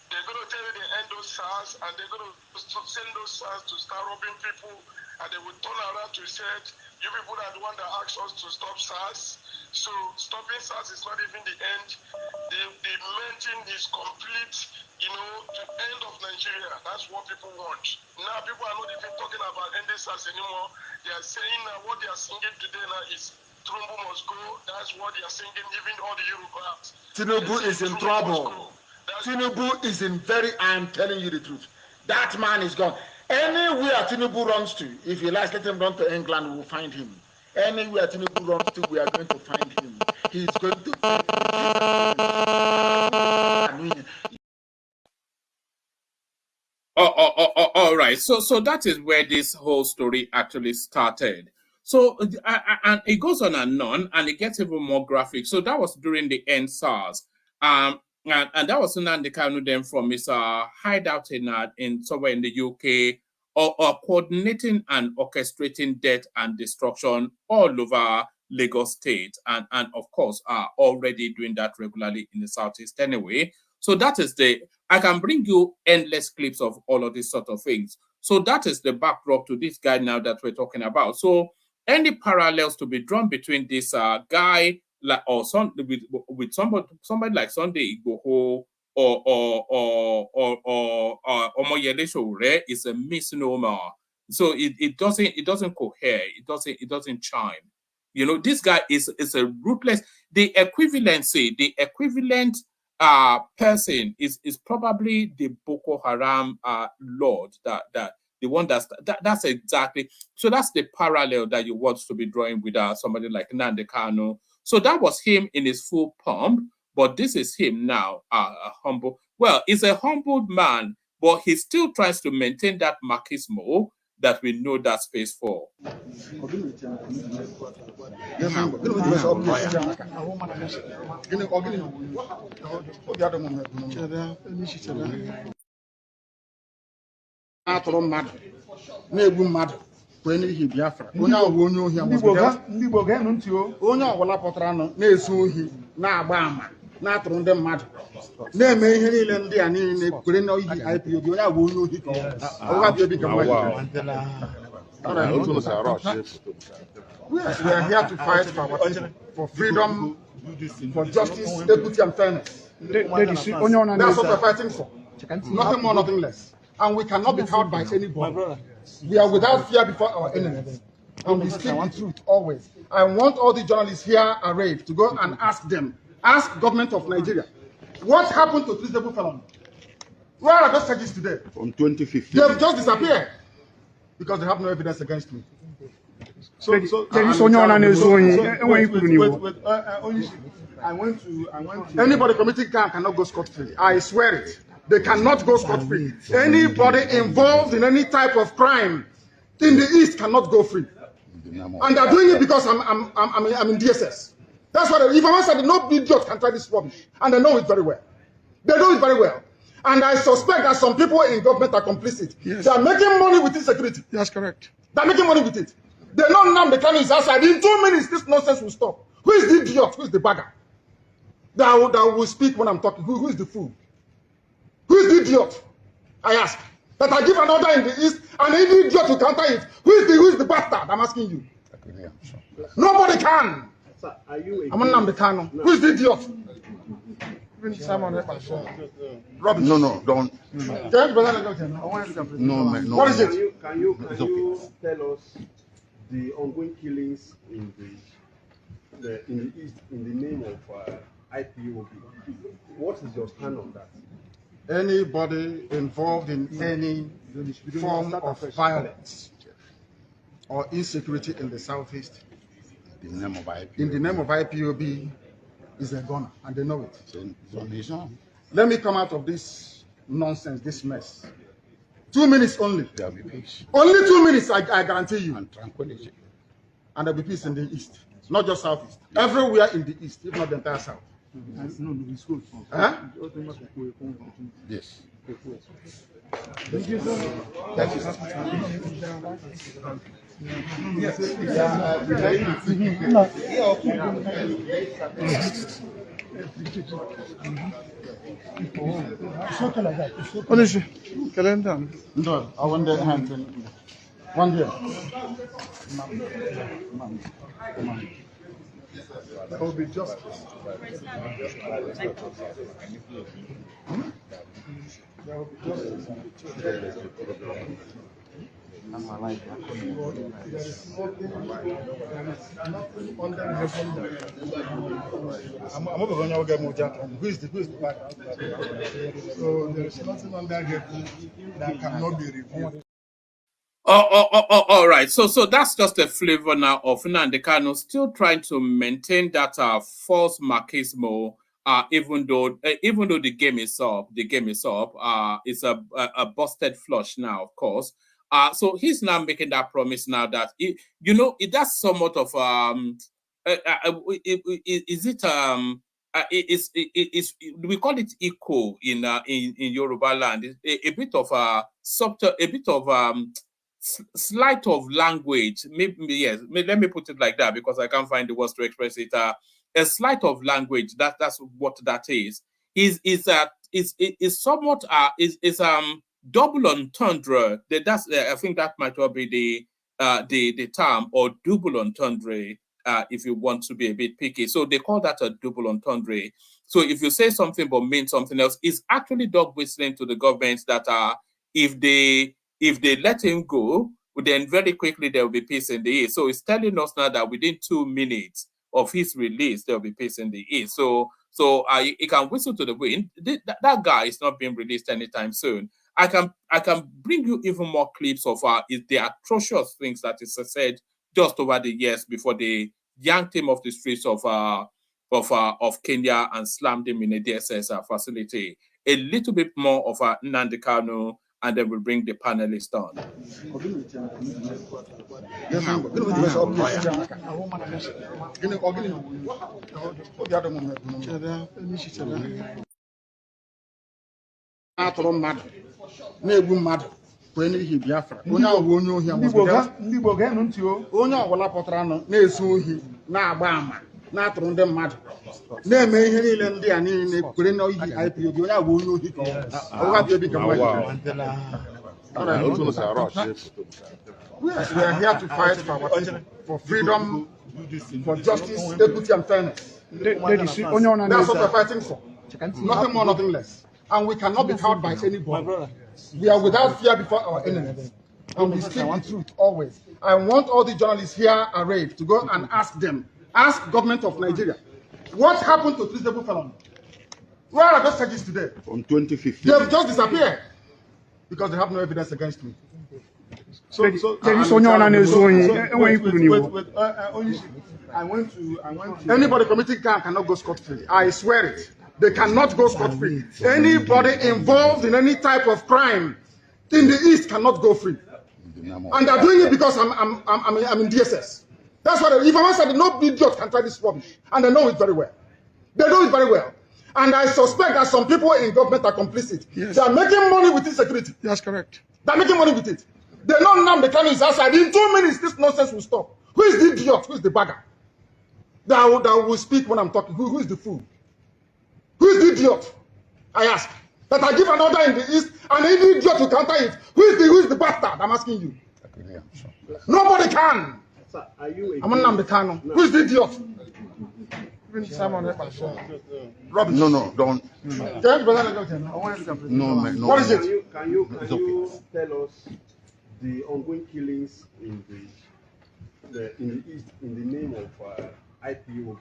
[SPEAKER 8] they're going to tell you they end those SARS, and they're going to send those SARS to start robbing people, and they will turn around to say, you people are the one that asked us to stop SARS. So stopping SARS is not even the end. The main thing is complete, the end of Nigeria. That's what people want. Now people are not even talking about ending SARS anymore. They are saying now what they are singing today now is Tinubu must go. That's what they are singing, even all the Yorubas.
[SPEAKER 4] Tinubu is in trouble.
[SPEAKER 9] Tinubu is in very, I'm telling you the truth. That man is gone. Anywhere Tinubu runs to, if he likes, let him run to England, we will find him. Anywhere Tinubu runs to, we are going to find him. He's going to.
[SPEAKER 7] All right. So that is where this whole story actually started. So and it goes on and on, and it gets even more graphic. So that was during the NSARS, and that was Nnamdi Kanu then from his hideout in somewhere in the UK, or coordinating and orchestrating death and destruction all over Lagos State, and of course are already doing that regularly in the Southeast anyway. So that is I can bring you endless clips of all of these sort of things. So that is the backdrop to this guy now that we're talking about. So any parallels to be drawn between this guy or with somebody like Sunday Igboho or Omoyele Sowore is a misnomer. So it doesn't cohere. It doesn't chime. You know, this guy is a ruthless. The equivalent person is probably the Boko Haram lord that the one that's exactly. So that's the parallel that you want to be drawing with somebody like Nnamdi Kanu. So that was him in his full pomp, but this is him now, a humble. Well, he's a humbled man, but he still tries to maintain that machismo that we know that space for.
[SPEAKER 9] na-egbu mmadụ kwee n'ihi Biafra onye ahụ onye ohi onye ọbụla pụtara na-ezu ohi na-agba ama na-atụrụ ndị mmadụ na-eme ihe niile ndị a niile kwere na ohi IPOB onye ahụ onye ohi ka we are here to fight for freedom, for justice, equity, and fairness. That's what we're fighting for. Nothing more, nothing less. And we cannot be cowed by anybody. We are without fear before our enemies. And we speak the truth always. I want all the journalists here arrayed to go and ask government of Nigeria, what happened to treasonable felony? Where are those charges today?
[SPEAKER 3] From 2015.
[SPEAKER 9] They have just disappeared because they have no evidence against me. Anybody committing crime cannot go scot-free. I swear it. They cannot go scot-free. Anybody involved in any type of crime in the East cannot go free. And they're doing it because I'm in DSS. That's what if I said no idiot can try this rubbish, and they know it very well. They know it very well. And I suspect that some people in government are complicit. Yes. They are making money with insecurity.
[SPEAKER 4] That's correct.
[SPEAKER 9] They're making money with it. They know Nnamdi Kanu is outside. In 2 minutes, this nonsense will stop. Who is the idiot? Who is the bagger? That will speak when I'm talking. Who is the fool? Who is the idiot? I ask. That I give an order in the East, and any idiot will counter it. Who is the bastard? I'm asking you. Nobody can.
[SPEAKER 10] Sir, are you
[SPEAKER 9] I'm Nnamdi Kanu. Who is the idiot?
[SPEAKER 3] No, don't. No, man.
[SPEAKER 9] What is it?
[SPEAKER 10] Can you tell us the ongoing killings in the East in the name of IPOB? What is your stand on that?
[SPEAKER 9] Anybody involved in any form of violence or insecurity in the Southeast,
[SPEAKER 3] In the name of IPOB.
[SPEAKER 9] in the name of IPOB, is a gunner, and they know it. Let me come out of this nonsense, this mess. 2 minutes only.
[SPEAKER 3] There will be peace
[SPEAKER 9] Only 2 minutes, I guarantee you.
[SPEAKER 3] and tranquility.
[SPEAKER 9] And there will be peace in the East, not just Southeast. Everywhere in the East, if not the entire South. Huh?
[SPEAKER 3] Yes.
[SPEAKER 4] What is it? Calendar.
[SPEAKER 9] No, I want the hand in one here. There will be justice. There will be justice. nothing on them happened. I'm over going to get more jacket. Who is the back? So there is nothing on that that cannot be reviewed.
[SPEAKER 7] All right. So that's just a flavor now of Nnamdi Kanu still trying to maintain that false machismo. Even though the game is up, it's a busted flush now, of course. So he's now making that promise now that it does somewhat of we call it echo in Yoruba land. A bit of subtle, a bit of slight of language. Yes. Let me put it like that because I can't find the words to express it. A slight of language. That's what that is. Is somewhat is double entendre. That's I think that might well be the term, or double entendre. If you want to be a bit picky. So they call that a double entendre. So if you say something but mean something else, it's actually dog whistling to the government that if they let him go, then very quickly there will be peace in the east. So it's telling us now that within 2 minutes of his release, there will be peace in the east. So he can whistle to the wind. That guy is not being released anytime soon. I can bring you even more clips of the atrocious things that is said just over the years before they yanked him off the streets of Kenya and slammed him in a DSS facility. A little bit more of Nnamdi Kanu, and then we'll bring the panelists on.
[SPEAKER 9] Onye ọbụla pụtara na-ezu ohi na-agba ama na-atụrụ ndị mmadụ na-eme ihe niile ndị a niile kwere na oyi IPOB onye abụ onye ohi ka we are here to fight for freedom, for justice, equity and fairness. That's what we're fighting for. Nothing more, nothing less. And we cannot be cowed by anybody. We are without fear before our enemies. And we speak the truth always. I want all the journalists here arrayed to go and ask government of Nigeria, what happened to treasonable felons? Where are those charges today?
[SPEAKER 10] From 2015.
[SPEAKER 9] They have just disappeared because they have no evidence against me. Anybody committing crime cannot go scot-free. I swear it. They cannot go scot-free. Anybody involved in any type of crime in the East cannot go free. And they're doing it because I'm in DSS. That's what if I said no idiot can try this rubbish. And they know it very well. They know it very well. And I suspect that some people in government are complicit. Yes. They are making money with insecurity.
[SPEAKER 4] That's correct.
[SPEAKER 9] They're making money with it. They know Nnamdi Kanu is outside. In 2 minutes, this nonsense will stop. Who is the idiot? Who is the bagger? That will speak when I'm talking. Who is the fool? Who is the idiot? I ask. That I give an order in the East, and any idiot will counter it. Who is the bastard? I'm asking you. Nobody can.
[SPEAKER 10] Sir, are you
[SPEAKER 9] I'm Nnamdi Kanu. Who is the idiot?
[SPEAKER 10] No, don't. No, man. No.
[SPEAKER 9] What is it?
[SPEAKER 10] Can you tell us the ongoing killings in the East in the name of IPOB?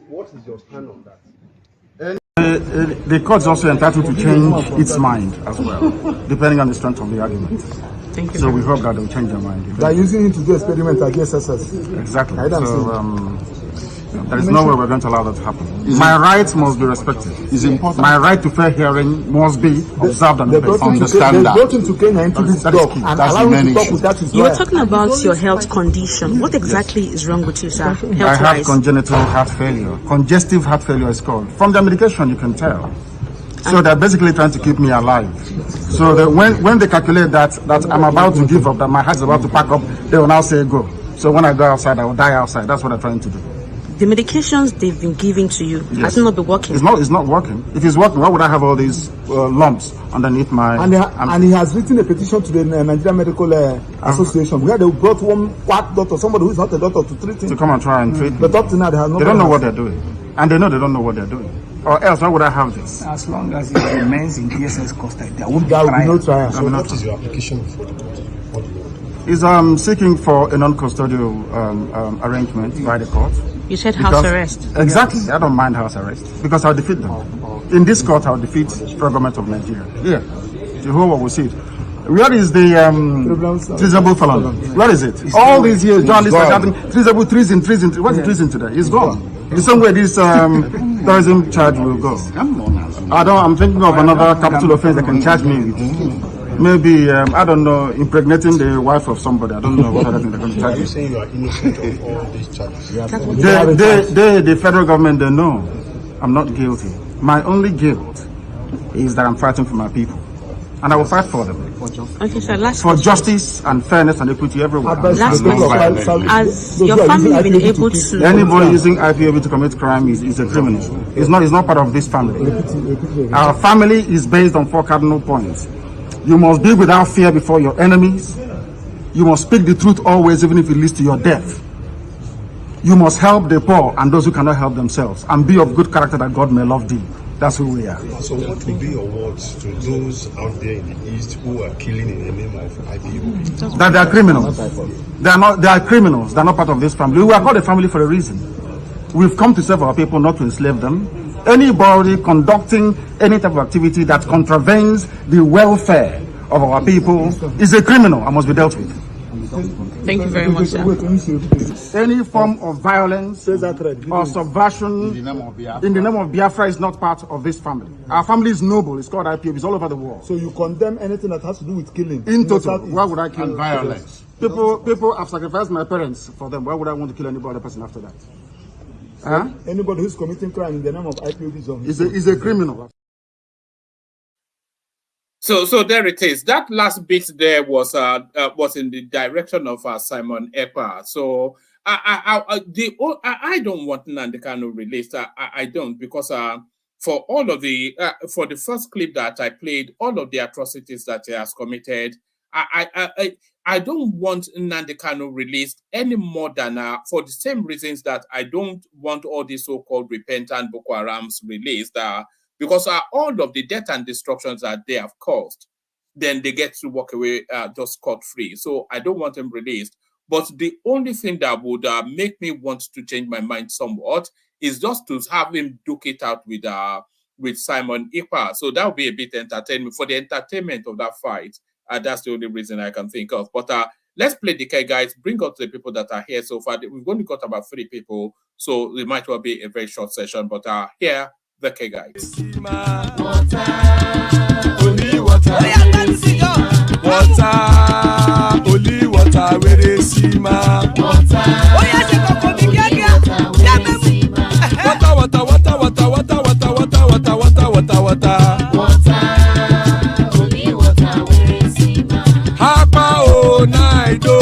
[SPEAKER 10] What is your stand on that?
[SPEAKER 11] The court is also entitled to change its mind as well, depending on the strength of the argument.
[SPEAKER 5] Thank you.
[SPEAKER 11] So we hope that they'll change their mind.
[SPEAKER 9] They are using it to do experiment against us.
[SPEAKER 11] Exactly. So there is no way we're going to allow that to happen. My rights must be respected.
[SPEAKER 10] It's important.
[SPEAKER 11] My right to fair hearing must be observed and obeyed.
[SPEAKER 9] Understand that. They brought him to Kenya into this dock and allowed him to talk with that.
[SPEAKER 5] You were talking about your health condition. What exactly is wrong with you, sir?
[SPEAKER 11] I have congenital heart failure. Congestive heart failure is called. From the medication, you can tell. So they're basically trying to keep me alive. So that when they calculate that I'm about to give up, that my heart is about to pack up, they will now say go. So when I go outside, I will die outside. That's what they're trying to do.
[SPEAKER 5] The medications they've been giving to you has not been working.
[SPEAKER 11] It's not working. If it's working, why would I have all these lumps underneath my?
[SPEAKER 9] And he has written a petition to the Nigerian Medical Association where they brought one quack doctor, somebody who is not a doctor, to treat him.
[SPEAKER 11] To come and try and treat.
[SPEAKER 9] But up to now, they have not.
[SPEAKER 11] They don't know what they're doing, and they know they don't know what they're doing. Or else, why would I have this?
[SPEAKER 12] As long as it remains in DSS custody, there won't be
[SPEAKER 9] no trial.
[SPEAKER 12] So what is your application?
[SPEAKER 11] is seeking for a non-custodial arrangement by the court.
[SPEAKER 12] You said house arrest.
[SPEAKER 11] Exactly. I don't mind house arrest because I'll defeat them. In this court, I'll defeat the government of Nigeria. Here, Jehovah will see it. Where is the treasonable felon? Where is it? All these years, journalists are shouting treasonable, treason. What's the treason today? It's gone. The same way this terrorism charge will go. I'm thinking of another capital offense that can charge me with. Maybe, I don't know, impregnating the wife of somebody. I don't know what other thing they're going to charge me.
[SPEAKER 10] Are you saying you are innocent of all these charges?
[SPEAKER 11] The federal government, they know I'm not guilty. My only guilt is that I'm fighting for my people. And I will fight for them.
[SPEAKER 12] Okay, so last
[SPEAKER 11] for justice and fairness and equity everywhere.
[SPEAKER 12] Last question. Has your family been able to...
[SPEAKER 11] Anybody using IPOB to commit crime is a criminal. It's not part of this family. Our family is based on 4 cardinal points. You must be without fear before your enemies. You must speak the truth always, even if it leads to your death. You must help the poor and those who cannot help themselves, and be of good character that God may love thee. That's who we are.
[SPEAKER 10] So what will be your words to those out there in the East who are killing in the name of IPOB?
[SPEAKER 11] That they are criminals. They are criminals. They are not part of this family. We are called a family for a reason. We've come to serve our people, not to enslave them. Anybody conducting any type of activity that contravenes the welfare of our people is a criminal and must be dealt with.
[SPEAKER 12] Thank you very much, sir.
[SPEAKER 11] Any form of violence or subversion in the name of Biafra is not part of this family. Our family is noble. It's called IPOB. It's all over the world.
[SPEAKER 13] So you condemn anything that has to do with killing?
[SPEAKER 11] In total, why would I kill?
[SPEAKER 10] And violence.
[SPEAKER 11] People have sacrificed my parents for them. Why would I want to kill any other person after that?
[SPEAKER 13] Anybody who's committing crime in the name of IPOB
[SPEAKER 11] is a criminal.
[SPEAKER 7] So there it is. That last bit there was in the direction of Simon Ekpa. So I don't want Nnamdi Kanu released. I don't, because for all of the for the first clip that I played, all of the atrocities that he has committed, I don't want Nnamdi Kanu released any more than for the same reasons that I don't want all these so-called repentant Boko Harams released. Because all of the death and destructions that they have caused, then they get to walk away just scot-free. So I don't want them released. But the only thing that would make me want to change my mind somewhat is just to have him duke it out with Simon Ekpa. So that would be a bit entertainment. For the entertainment of that fight, that's the only reason I can think of. But let's play the case, guys. Bring up the people that are here so far. We've only got about 3 people, so it might well be a very short session. But here, the K guys.
[SPEAKER 2] Water, only water, only water, where they see ma. Water, only water, where they see ma. Hapa o naido.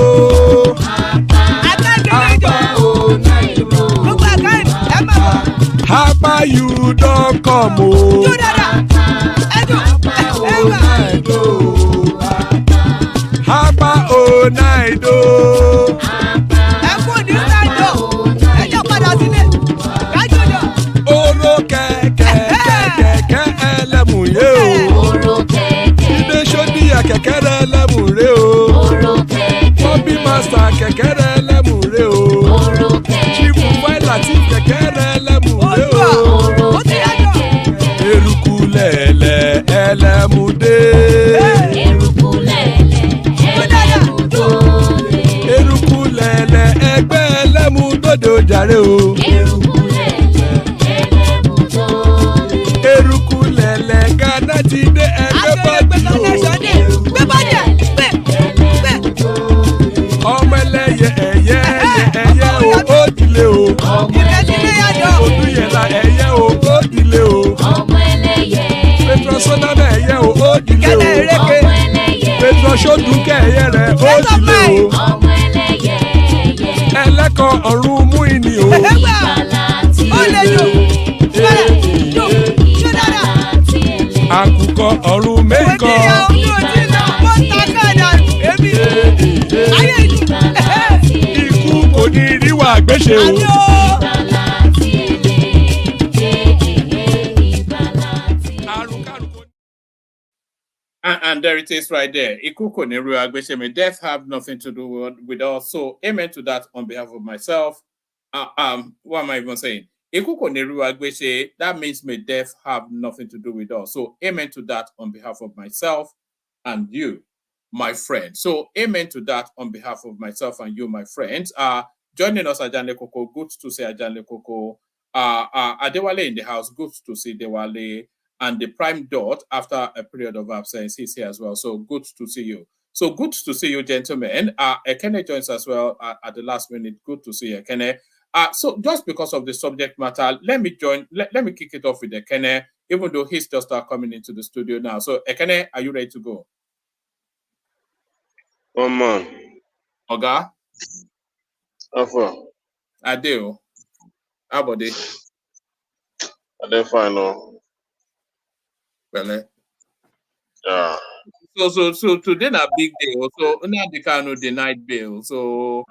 [SPEAKER 2] Hapa you don't come o. Hapa o naido. Oro kẹ̀kẹ́ ẹlẹ́mù yé o. Ibe sodi ya kẹ̀kẹ́ ẹlẹ́mù re o. Bobby master kẹ̀kẹ́ ẹlẹ́mù re o. Chief Waila ti kẹ̀kẹ́ ẹlẹ́mù re o. Eruku lẹ̀lẹ̀ ẹlẹ́mù dé. Eruku lẹ̀lẹ̀ ẹgbẹ́ ẹlẹ́mù dòde ojàre o. Eruku lẹ̀lẹ̀ Ghana ti dé ẹgbẹ́ bọ́dì o. Ọmọ ẹlẹ́yẹ ẹ̀yẹ o ó dilé o. Odúyẹ̀lá ẹ̀yẹ o ó dilé o. Petro Sọ́nàmẹ̀ ẹ̀yẹ o ó dilé o. Petro Sọ́dúnkẹ́ ẹ̀yẹ rẹ̀ ó dilé o. Ẹlẹ́kọ̀ ọ̀run mú ìní o. Àkùkọ ọ̀run mẹ́kọ̀. Ikú kò ní ríwà gbéṣe o.
[SPEAKER 7] And there it is right there. Ikuko Neru Agbesheme, death have nothing to do with us. So amen to that on behalf of myself. What am I even saying? Ikuko Neru Agbeshe, that means may death have nothing to do with us. So amen to that on behalf of myself and you, my friend. So amen to that on behalf of myself and you, my friends. Joining us, Ajanle Koko. Good to see Ajanle Koko. Adewale in the house. Good to see Dewale. And the prime dot, after a period of absence, he's here as well. So good to see you. So good to see you, gentlemen. Ekene joins as well at the last minute. Good to see you, Ekene. So just because of the subject matter, let me kick it off with Ekene, even though he's just coming into the studio now. So Ekene, are you ready to go?
[SPEAKER 8] Oh man.
[SPEAKER 7] Oga?
[SPEAKER 8] Alpha.
[SPEAKER 7] Adeo. How about it?
[SPEAKER 8] I don't find no.
[SPEAKER 7] Well,
[SPEAKER 8] yeah.
[SPEAKER 7] So today a big day. So Nnamdi Kanu denied bail. So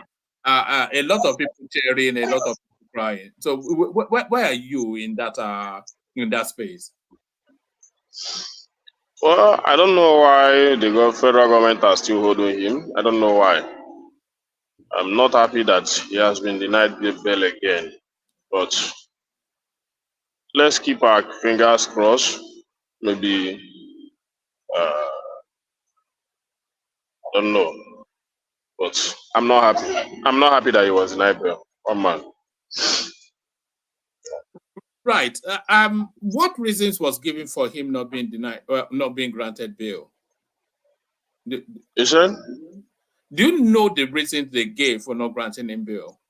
[SPEAKER 7] a lot of people cheering, a lot of people crying. So where are you in that space?
[SPEAKER 8] Well, I don't know why the federal government are still holding him. I don't know why. I'm not happy that he has been denied the bail again. But let's keep our fingers crossed. Maybe I don't know. But I'm not happy. I'm not happy that he was denied bail. Oh man.
[SPEAKER 7] Right. What reasons was given for him not being denied, not being granted bail?
[SPEAKER 8] You said?
[SPEAKER 7] Do you know the reasons they gave for not granting him bail?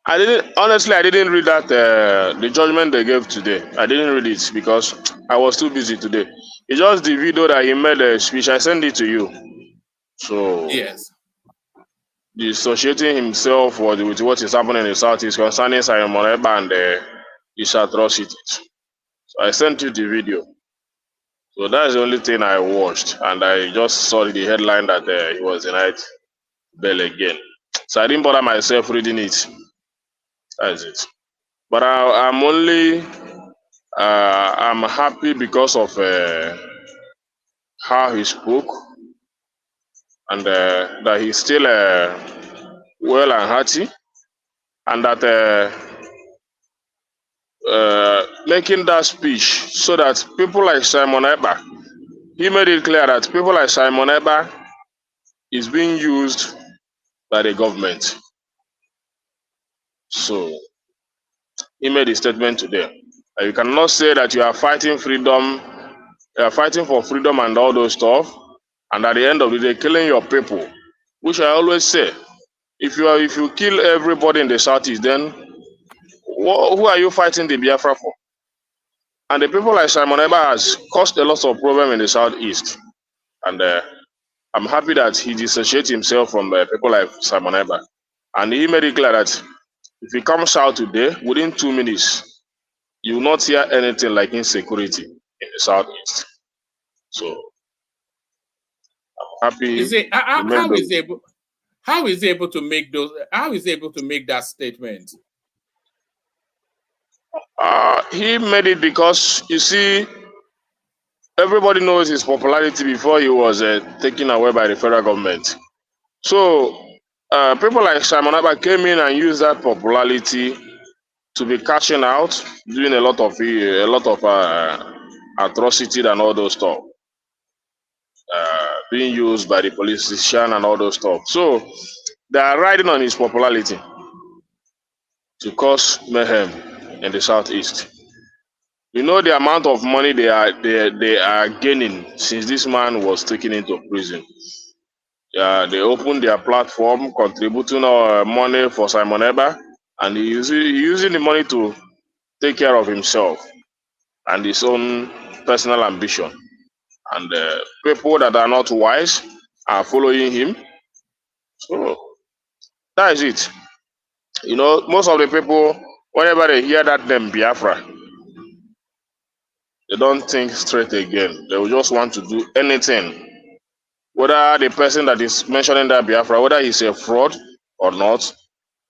[SPEAKER 8] I didn't read that the judgment they gave today. I didn't read it because I was too busy today. It's just the video that he made a speech. I sent it to you. So
[SPEAKER 7] yes,
[SPEAKER 8] dissociating himself with what is happening in the southeast concerning Simon Eba and his atrocities. So I sent you the video. So that's the only thing I watched, and I just saw the headline that he was denied bail again. So I didn't bother myself reading it. That's it. But I'm only I'm happy because of how he spoke, and that he's still well and hearty, and that making that speech so that people like Simon Eba, he made it clear that people like Simon Eba is being used by the government. So he made a statement today. You cannot say that you are fighting freedom, you are fighting for freedom and all those stuff, and at the end of the day, killing your people. Which I always say, if you kill everybody in the southeast, then who are you fighting the Biafra for? And the people like Simon Eba has caused a lot of problem in the southeast, and I'm happy that he dissociates himself from people like Simon Eba, and he made it clear that if he comes out today, within 2 minutes, you will not hear anything like insecurity in the southeast. So I'm happy.
[SPEAKER 7] How is he able to make those? How is he able to make that statement?
[SPEAKER 8] He made it because you see, everybody knows his popularity before he was taken away by the federal government. So people like Simon Eba came in and used that popularity to be cashing out, doing a lot of atrocity and all those stuff, being used by the politician and all those stuff. So they are riding on his popularity to cause mayhem in the southeast. You know the amount of money they are gaining since this man was taken into prison. Yeah, they opened their platform, contributing money for Simon Eba, and he using the money to take care of himself and his own personal ambition. And people that are not wise are following him. So that is it. You know, most of the people, whenever they hear that name Biafra, they don't think straight again. They will just want to do anything. Whether the person that is mentioning that Biafra, whether he's a fraud or not,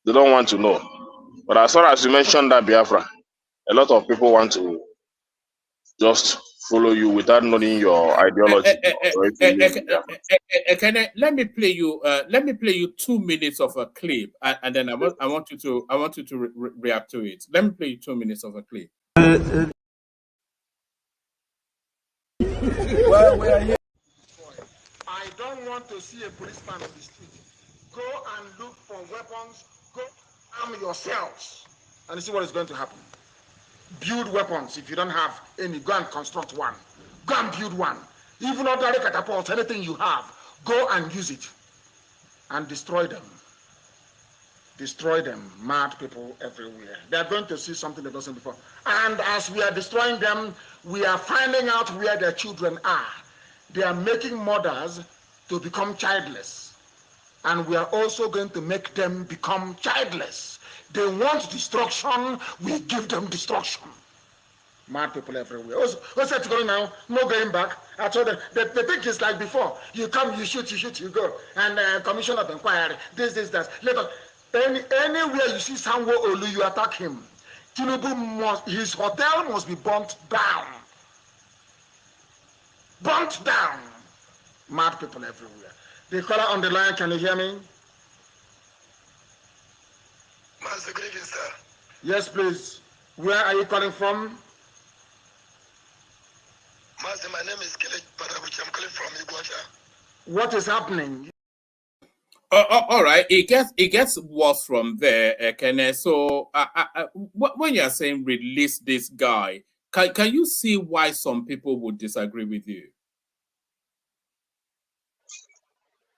[SPEAKER 8] they don't want to know. But as far as you mention that Biafra, a lot of people want to just
[SPEAKER 14] follow you without knowing your ideology.
[SPEAKER 7] Let me play you. Let me play you 2 minutes of a clip, and then I want you to react to it. Let me play you 2 minutes of a clip.
[SPEAKER 9] Well, we are here. I don't want to see a policeman on the street. Go and look for weapons. Go arm yourselves. And you see what is going to happen. Build weapons. If you don't have any, go and construct one. Go and build one. Even ordinary catapults, anything you have, go and use it. And destroy them. Destroy them. Mad people everywhere. They are going to see something they've not seen before. And as we are destroying them, we are finding out where their children are. They are making mothers to become childless. And we are also going to make them become childless. They want destruction, we give them destruction. Mad people everywhere. What's that going now? No going back. I told them, the thing is like before. You come, you shoot, you go. And commission of inquiry, this, that. Later, anywhere you see Sanwo Olu, you attack him. Tinubu his hotel must be burnt down. Burnt down. Mad people everywhere. The caller on the line, can you hear me?
[SPEAKER 8] Master, good evening, sir.
[SPEAKER 9] Yes, please. Where are you calling from?
[SPEAKER 8] Master, my name is Kelly Padabuchi. I'm calling from Iguacha.
[SPEAKER 9] What is happening?
[SPEAKER 7] All right, it gets worse from there, Kenneth. So when you are saying release this guy, can you see why some people would disagree with you?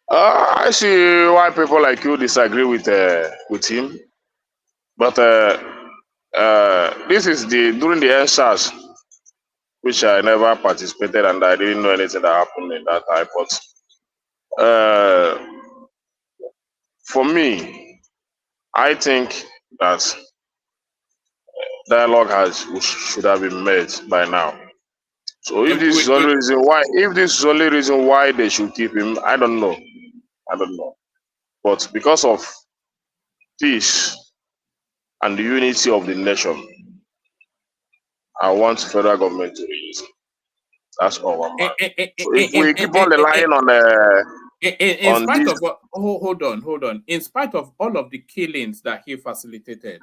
[SPEAKER 14] I see why people like you disagree with him, but this is during the NSAS, which I never participated and I didn't know anything that happened in that time. But for me, I think that dialogue should have been made by now. So if this is the only reason why they should keep him, I don't know. But because of peace and the unity of the nation, I want federal government to release him. That's all I'm at. So if we keep on relying on
[SPEAKER 7] spite of what, hold on. In spite of all of the killings that he facilitated.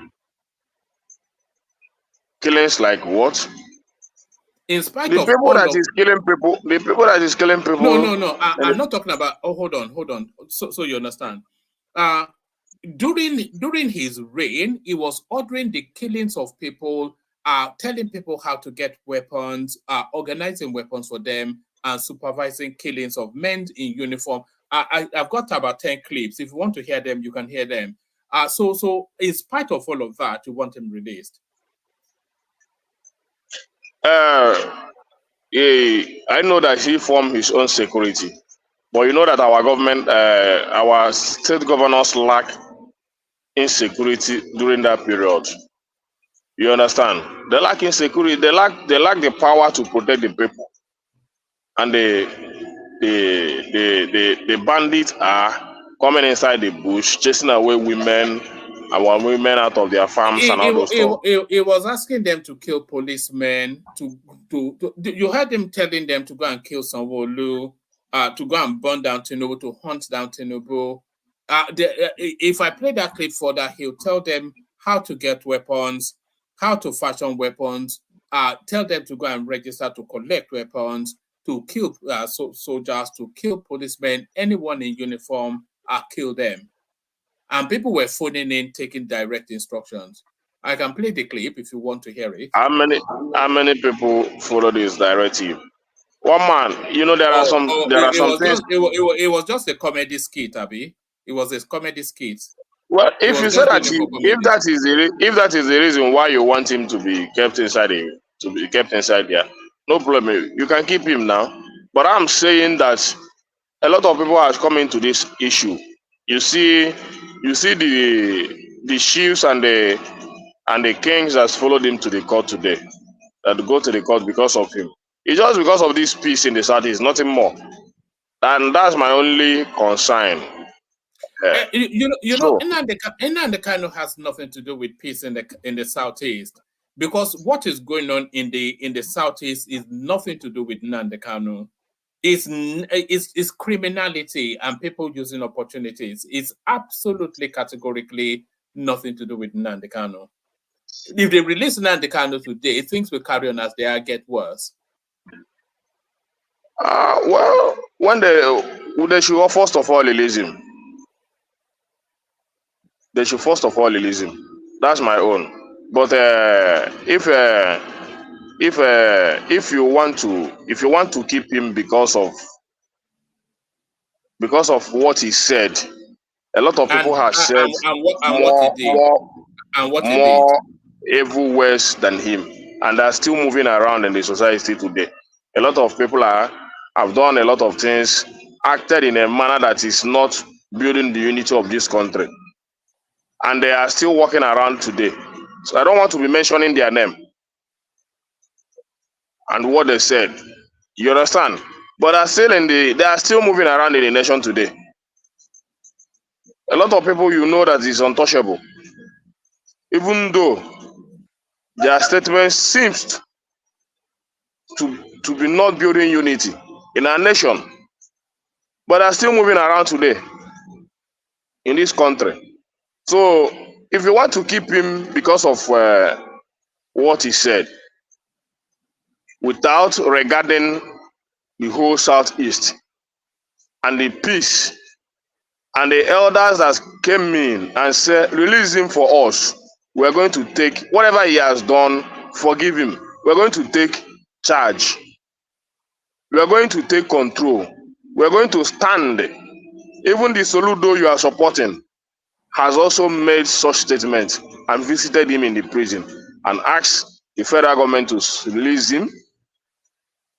[SPEAKER 14] Killings like what?
[SPEAKER 7] In spite
[SPEAKER 14] the
[SPEAKER 7] of
[SPEAKER 14] people
[SPEAKER 7] all
[SPEAKER 14] that
[SPEAKER 7] of
[SPEAKER 14] is killing people, the people that is killing people.
[SPEAKER 7] No. I'm not talking about. Oh, hold on. So you understand? During his reign, he was ordering the killings of people, telling people how to get weapons, organizing weapons for them, and supervising killings of men in uniform. I've got about 10 clips. If you want to hear them, you can hear them. So in spite of all of that, you want him released.
[SPEAKER 14] I know that he formed his own security, but you know that our government, our state governors lack insecurity during that period. You understand? They lack insecurity. They lack the power to protect the people, and the bandits are coming inside the bush, chasing away women, our women out of their farms and all those stuff.
[SPEAKER 7] He was asking them to kill policemen. You heard him telling them to go and kill Sanwo-Olu, to go and burn down Tinubu, to hunt down Tinubu. If I play that clip further, he'll tell them how to get weapons, how to fashion weapons, tell them to go and register to collect weapons, to kill soldiers, to kill policemen, anyone in uniform, kill them. And people were phoning in, taking direct instructions. I can play the clip if you want to hear it.
[SPEAKER 14] How many people follow this directive? One man, you know, there are some things.
[SPEAKER 7] It was just a comedy skit, Abi. It was a comedy skit.
[SPEAKER 14] Well, if you say that if that is the reason why you want him to be kept inside there, no problem. You can keep him now. But I'm saying that a lot of people are coming to this issue. You see the chiefs and the kings that followed him to the court today, that go to the court because of him. It's just because of this peace in the southeast, nothing more. And that's my only concern.
[SPEAKER 7] Nnamdi Kanu has nothing to do with peace in the southeast. because what is going on in the southeast is nothing to do with Nnamdi Kanu. It's criminality and people using opportunities. It's absolutely categorically nothing to do with Nnamdi Kanu. If they release Nnamdi Kanu today, things will carry on as they are, get worse.
[SPEAKER 14] Well, when they should first of all release him. They should first of all release him. That's my own. But if you want to keep him because of what he said, a lot of people have said more evil words than him, and are still moving around in the society today. A lot of people have done a lot of things, acted in a manner that is not building the unity of this country, and they are still walking around today. So I don't want to be mentioning their name and what they said. You understand? But they are still moving around in the nation today. A lot of people that is untouchable, even though their statement seems to be not building unity in our nation, but are still moving around today in this country. So if you want to keep him because of what he said, without regarding the whole Southeast and the peace and the elders that came in and said, release him for us, we're going to take whatever he has done, forgive him. We're going to take charge. We're going to take control. We're going to stand. Even the Soludo you are supporting has also made such statements and visited him in the prison and asked the federal government to release him,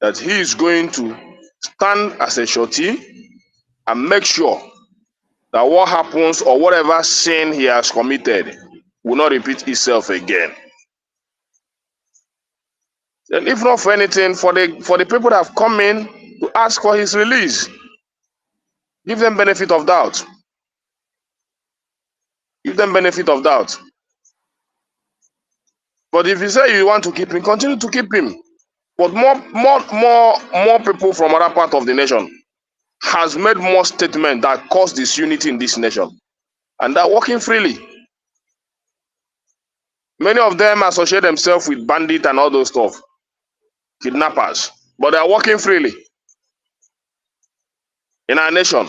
[SPEAKER 14] that he is going to stand as a shorty and make sure that what happens or whatever sin he has committed will not repeat itself again. And if not for anything, for the people that have come in to ask for his release, give them benefit of doubt. Give them benefit of doubt. But if you say you want to keep him, continue to keep him. But more people from other part of the nation has made more statements that cause disunity in this nation, and they're working freely. Many of them associate themselves with bandits and all those stuff, kidnappers, but they're working freely in our nation.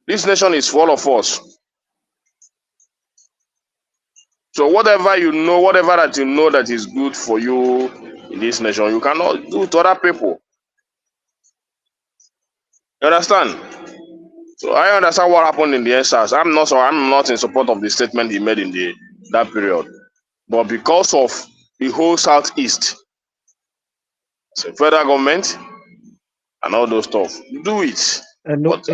[SPEAKER 14] This nation is full of us. So whatever that you know that is good for you in this nation, you cannot do to other people. You understand? So I understand what happened in the SARS. I'm not in support of the statement he made in that period. But because of the whole Southeast, the federal government and all those stuff, do it.
[SPEAKER 15] But,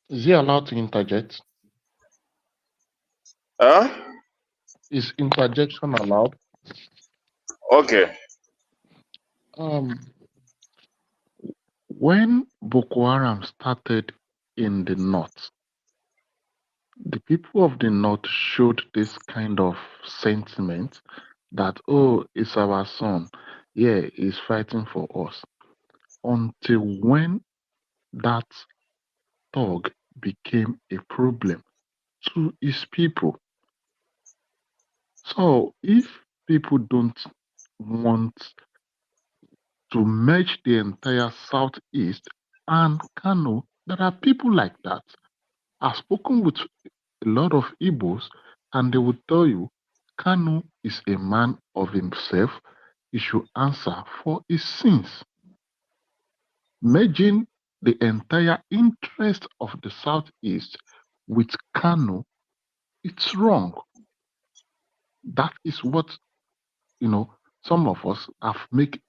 [SPEAKER 15] is he allowed to interject? Is interjection allowed?
[SPEAKER 14] Okay.
[SPEAKER 15] When Boko Haram started in the north, the people of the north showed this kind of sentiment that, oh, it's our son. Yeah, he's fighting for us. Until when that thug became a problem to his people. So if people don't want to merge the entire Southeast and Kano, there are people like that. I've spoken with a lot of Igbos and they will tell you Kanu is a man of himself. He should answer for his sins. Merging the entire interest of the Southeast with Kanu, it's wrong. That is what, some of us have made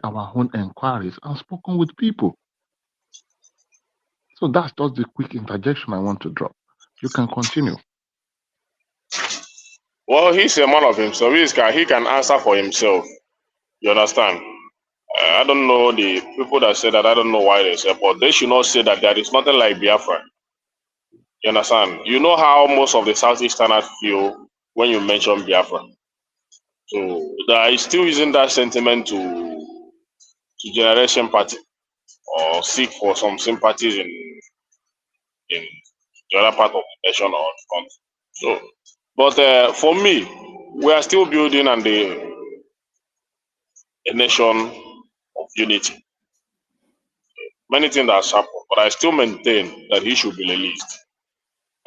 [SPEAKER 15] our own inquiries and spoken with people. So that's just the quick interjection I want to drop. You can continue.
[SPEAKER 14] Well, he's a man of himself. He can answer for himself. You understand? I don't know the people that say that. I don't know why they say, but they should not say that there is nothing like Biafra. You understand? You know how most of the Southeasterners feel when you mention Biafra. So that is still using that sentiment to generate sympathy or seek for some sympathies in the other part of the nation or the country. So, but for me, we are still building a nation of unity. Many things have happened, but I still maintain that he should be released.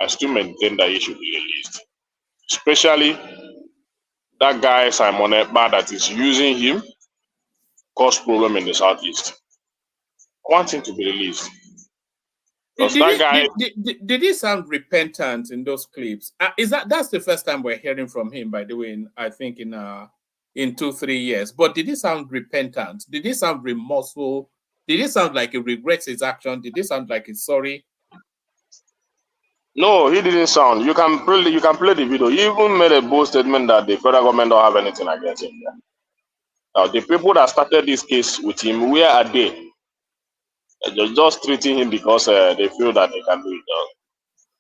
[SPEAKER 14] I still maintain that he should be released. Especially that guy Simon Ekpa that is using him cause problem in the southeast. I want him to be released. Because that guy
[SPEAKER 7] Did he sound repentant in those clips? That's the first time we're hearing from him, by the way, I think in 2-3 years. But did he sound repentant? Did he sound remorseful? Did he sound like he regrets his action? Did he sound like he's sorry?
[SPEAKER 14] No, he didn't sound. You can play the video. He even made a bold statement that the federal government don't have anything against him. Now the people that started this case with him, where are they? They're just treating him because they feel that they can do it.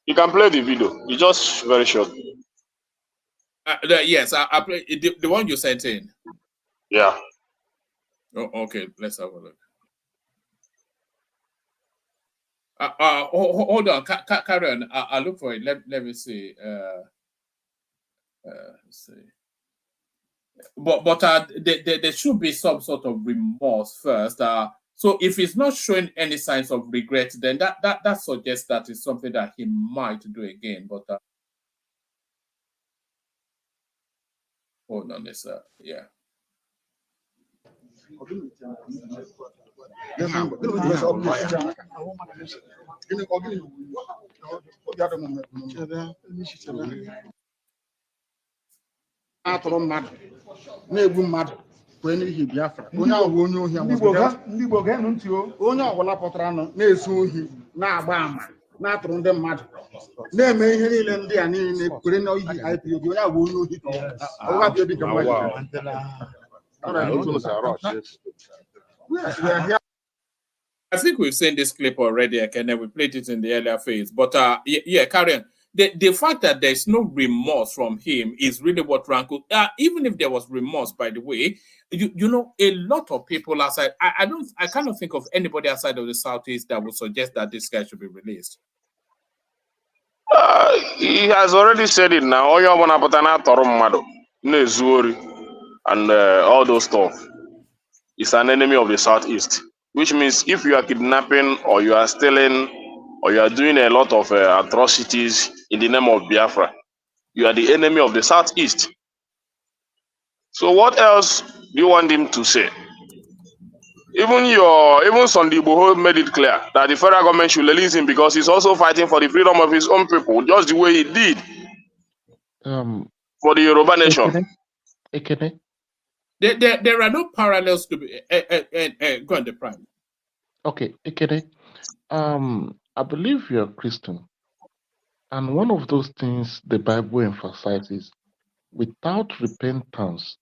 [SPEAKER 14] You can play the video. It's just very short.
[SPEAKER 7] Yes, I play the one you sent in.
[SPEAKER 14] Yeah.
[SPEAKER 7] Oh, okay. Let's have a look. Hold on, carry on. I'll look for it. Let me see. Let's see. But there should be some sort of remorse first. So if he's not showing any signs of regret, then that suggests that it's something that he might do again. But hold on, this yeah.
[SPEAKER 9] atụrụ mmadụ na-egbu mmadụ kwee n'ihi Biafra onye ahụ onye ohi
[SPEAKER 13] ndị Igbo ga-enụ ntị o
[SPEAKER 9] onye ọbụla pụtara na-ezu ohi na-agba ama na-atụrụ ndị mmadụ na-eme ihe niile ndị a niile kwere na oyi IPOB onye ahụ onye ohi
[SPEAKER 7] I think we've seen this clip already, and we played it in the earlier phase. But yeah, Karen, the fact that there's no remorse from him is really what rankled. Even if there was remorse, by the way, you know, a lot of people outside. I cannot think of anybody outside of the Southeast that would suggest that this guy should be released.
[SPEAKER 14] He has already said it now. And all those stuff. Is an enemy of the Southeast. Which means if you are kidnapping or you are stealing or you are doing a lot of atrocities in the name of Biafra, you are the enemy of the Southeast. So what else do you want him to say? Even Sunday Boho made it clear that the federal government should release him because he's also fighting for the freedom of his own people, just the way he did for the Yoruba nation.
[SPEAKER 7] There are no parallels to be go on the prime.
[SPEAKER 15] Okay, Ekene. I believe you're a Christian. And one of those things the Bible emphasizes, without repentance,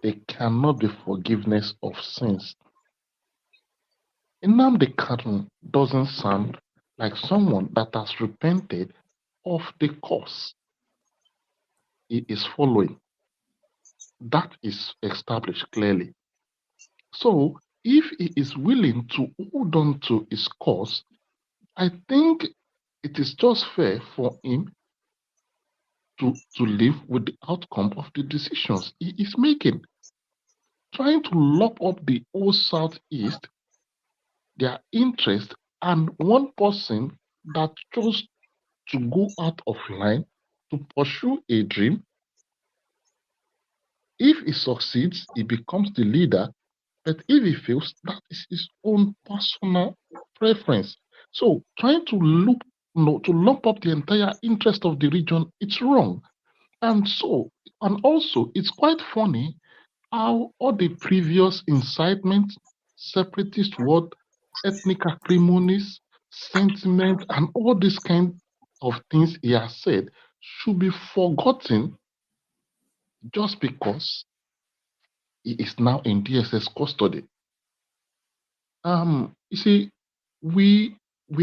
[SPEAKER 15] there cannot be forgiveness of sins. Nnamdi Kanu doesn't sound like someone that has repented of the course he is following. That is established clearly. So, if he is willing to hold on to his course, I think it is just fair for him to live with the outcome of the decisions he is making. Trying to lock up the whole Southeast, their interest, and one person that chose to go out of line to pursue a dream. If he succeeds, he becomes the leader. But if he fails, that is his own personal preference. So trying to lump up the entire interest of the region, it's wrong. And also, it's quite funny how all the previous incitement, separatist word, ethnic acrimonies, sentiment, and all these kind of things he has said should be forgotten just because he is now in DSS custody. You see, we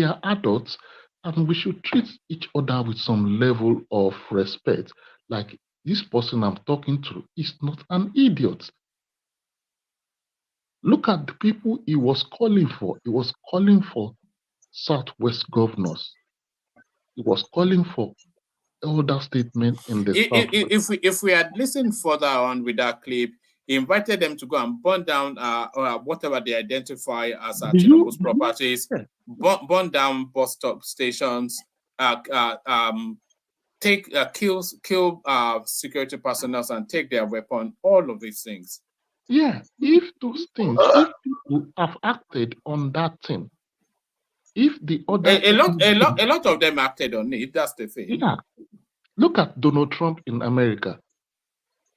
[SPEAKER 15] are adults and we should treat each other with some level of respect. Like this person I'm talking to is not an idiot. Look at the people he was calling for. He was calling for Southwest governors. He was calling for elder statesmen in the Southwest.
[SPEAKER 7] If we had listened further on with that clip, he invited them to go and burn down whatever they identify as Tinubu's properties, burn down bus stop stations, kill security personnel and take their weapon, all of these things.
[SPEAKER 15] Yeah, if those things, if people have acted on that thing, if the other
[SPEAKER 7] a lot of them acted on it, that's the thing.
[SPEAKER 15] Yeah, look at Donald Trump in America.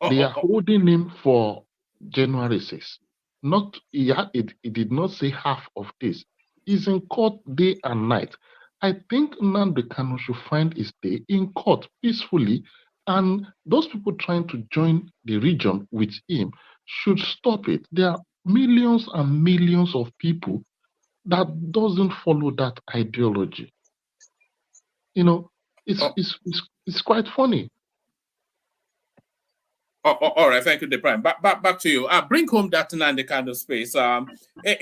[SPEAKER 15] They are holding him for January 6th. He did not say half of this. He's in court day and night. I think Nnamdi Kanu should find his day in court peacefully, and those people trying to join the region with him should stop it. There are millions and millions of people that doesn't follow that ideology. You know, it's quite funny.
[SPEAKER 7] All right, thank you, The Prime. Back to you. Bring home that Nnamdi Kanu space. A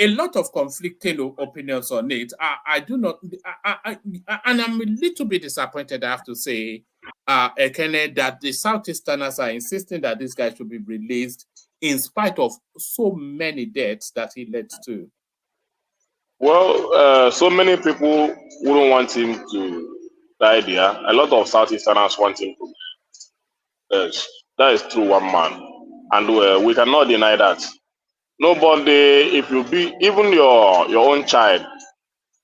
[SPEAKER 7] lot of conflicting opinions on it. I do not, and I'm a little bit disappointed, I have to say, Ekene, that the Southeasterners are insisting that this guy should be released in spite of so many deaths that he led to.
[SPEAKER 14] Well, so many people wouldn't want him to die there. A lot of Southeasterners want him to. Yes, that is true, one man. And we cannot deny that. Nobody, if you beat, even your own child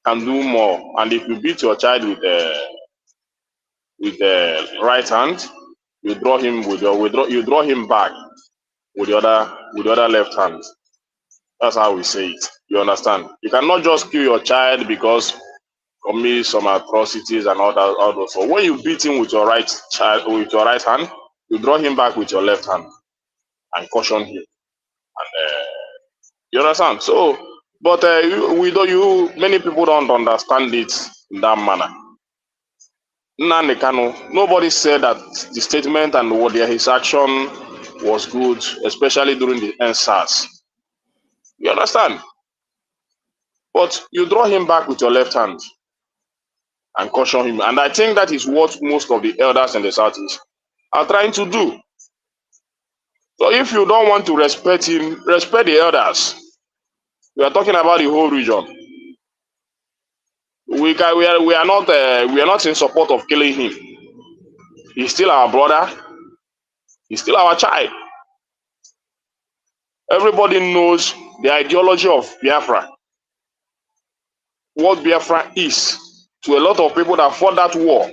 [SPEAKER 14] can do more. And if you beat your child with the right hand, you draw him you draw him back with the other left hand. That's how we say it. You understand? You cannot just kill your child because commit some atrocities and all those. So when you beat him with your right hand, you draw him back with your left hand and caution him. And you understand? So, but many people don't understand it in that manner. Nnamdi Kanu, nobody said that the statement and his action was good, especially during the NSAS. You understand? But you draw him back with your left hand and caution him. And I think that is what most of the elders in the Southeast are trying to do. So if you don't want to respect him, respect the elders. We are talking about the whole region. We are not in support of killing him. He's still our brother. He's still our child. Everybody knows the ideology of Biafra. What Biafra is to a lot of people that fought that war.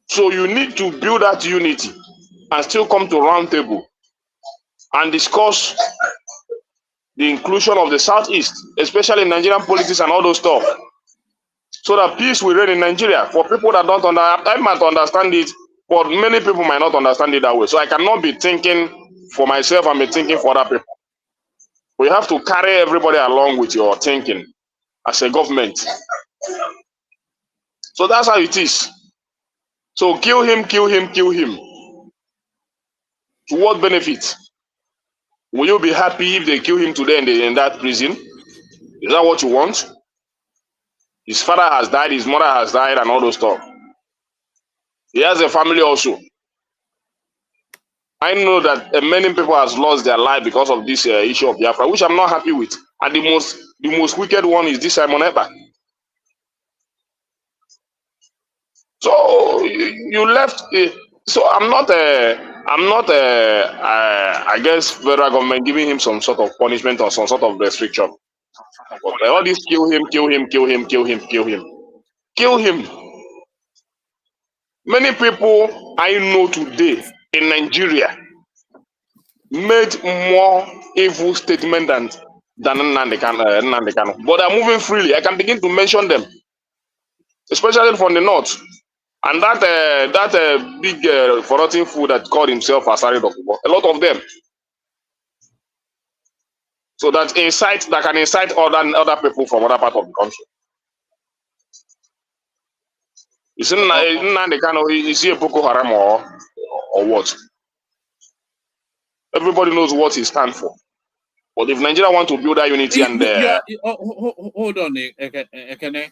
[SPEAKER 14] So you need to build that unity and still come to round table and discuss the inclusion of the Southeast, especially in Nigerian politics and all those stuff, so that peace will reign in Nigeria. For people that don't understand, I might understand it, but many people might not understand it that way. So I cannot be thinking for myself and be thinking for other people. We have to carry everybody along with your thinking as a government. So that's how it is. So kill him, kill him, kill him. To what benefit? Will you be happy if they kill him today in that prison? Is that what you want? His father has died, his mother has died, and all those stuff. He has a family also. I know that many people has lost their life because of this issue of Biafra, which I'm not happy with. And the most wicked one is this Simon Ekpa. So you left. So I'm not against federal government giving him some sort of punishment or some sort of restriction. But all this kill him, kill him, kill him, kill him, kill him, kill him. Many people I know today in Nigeria made more evil statement than Nnamdi Kanu. But they're moving freely. I can begin to mention them, especially from the north. And that big forgotten fool that called himself Asari Dokubo, a lot of them. So that can incite other people from other part of the country. You see, Nnamdi Kanu, you see a Boko Haram or or what? Everybody knows what he stands for. But if Nigeria want to build that unity and
[SPEAKER 7] hold on, Ekene.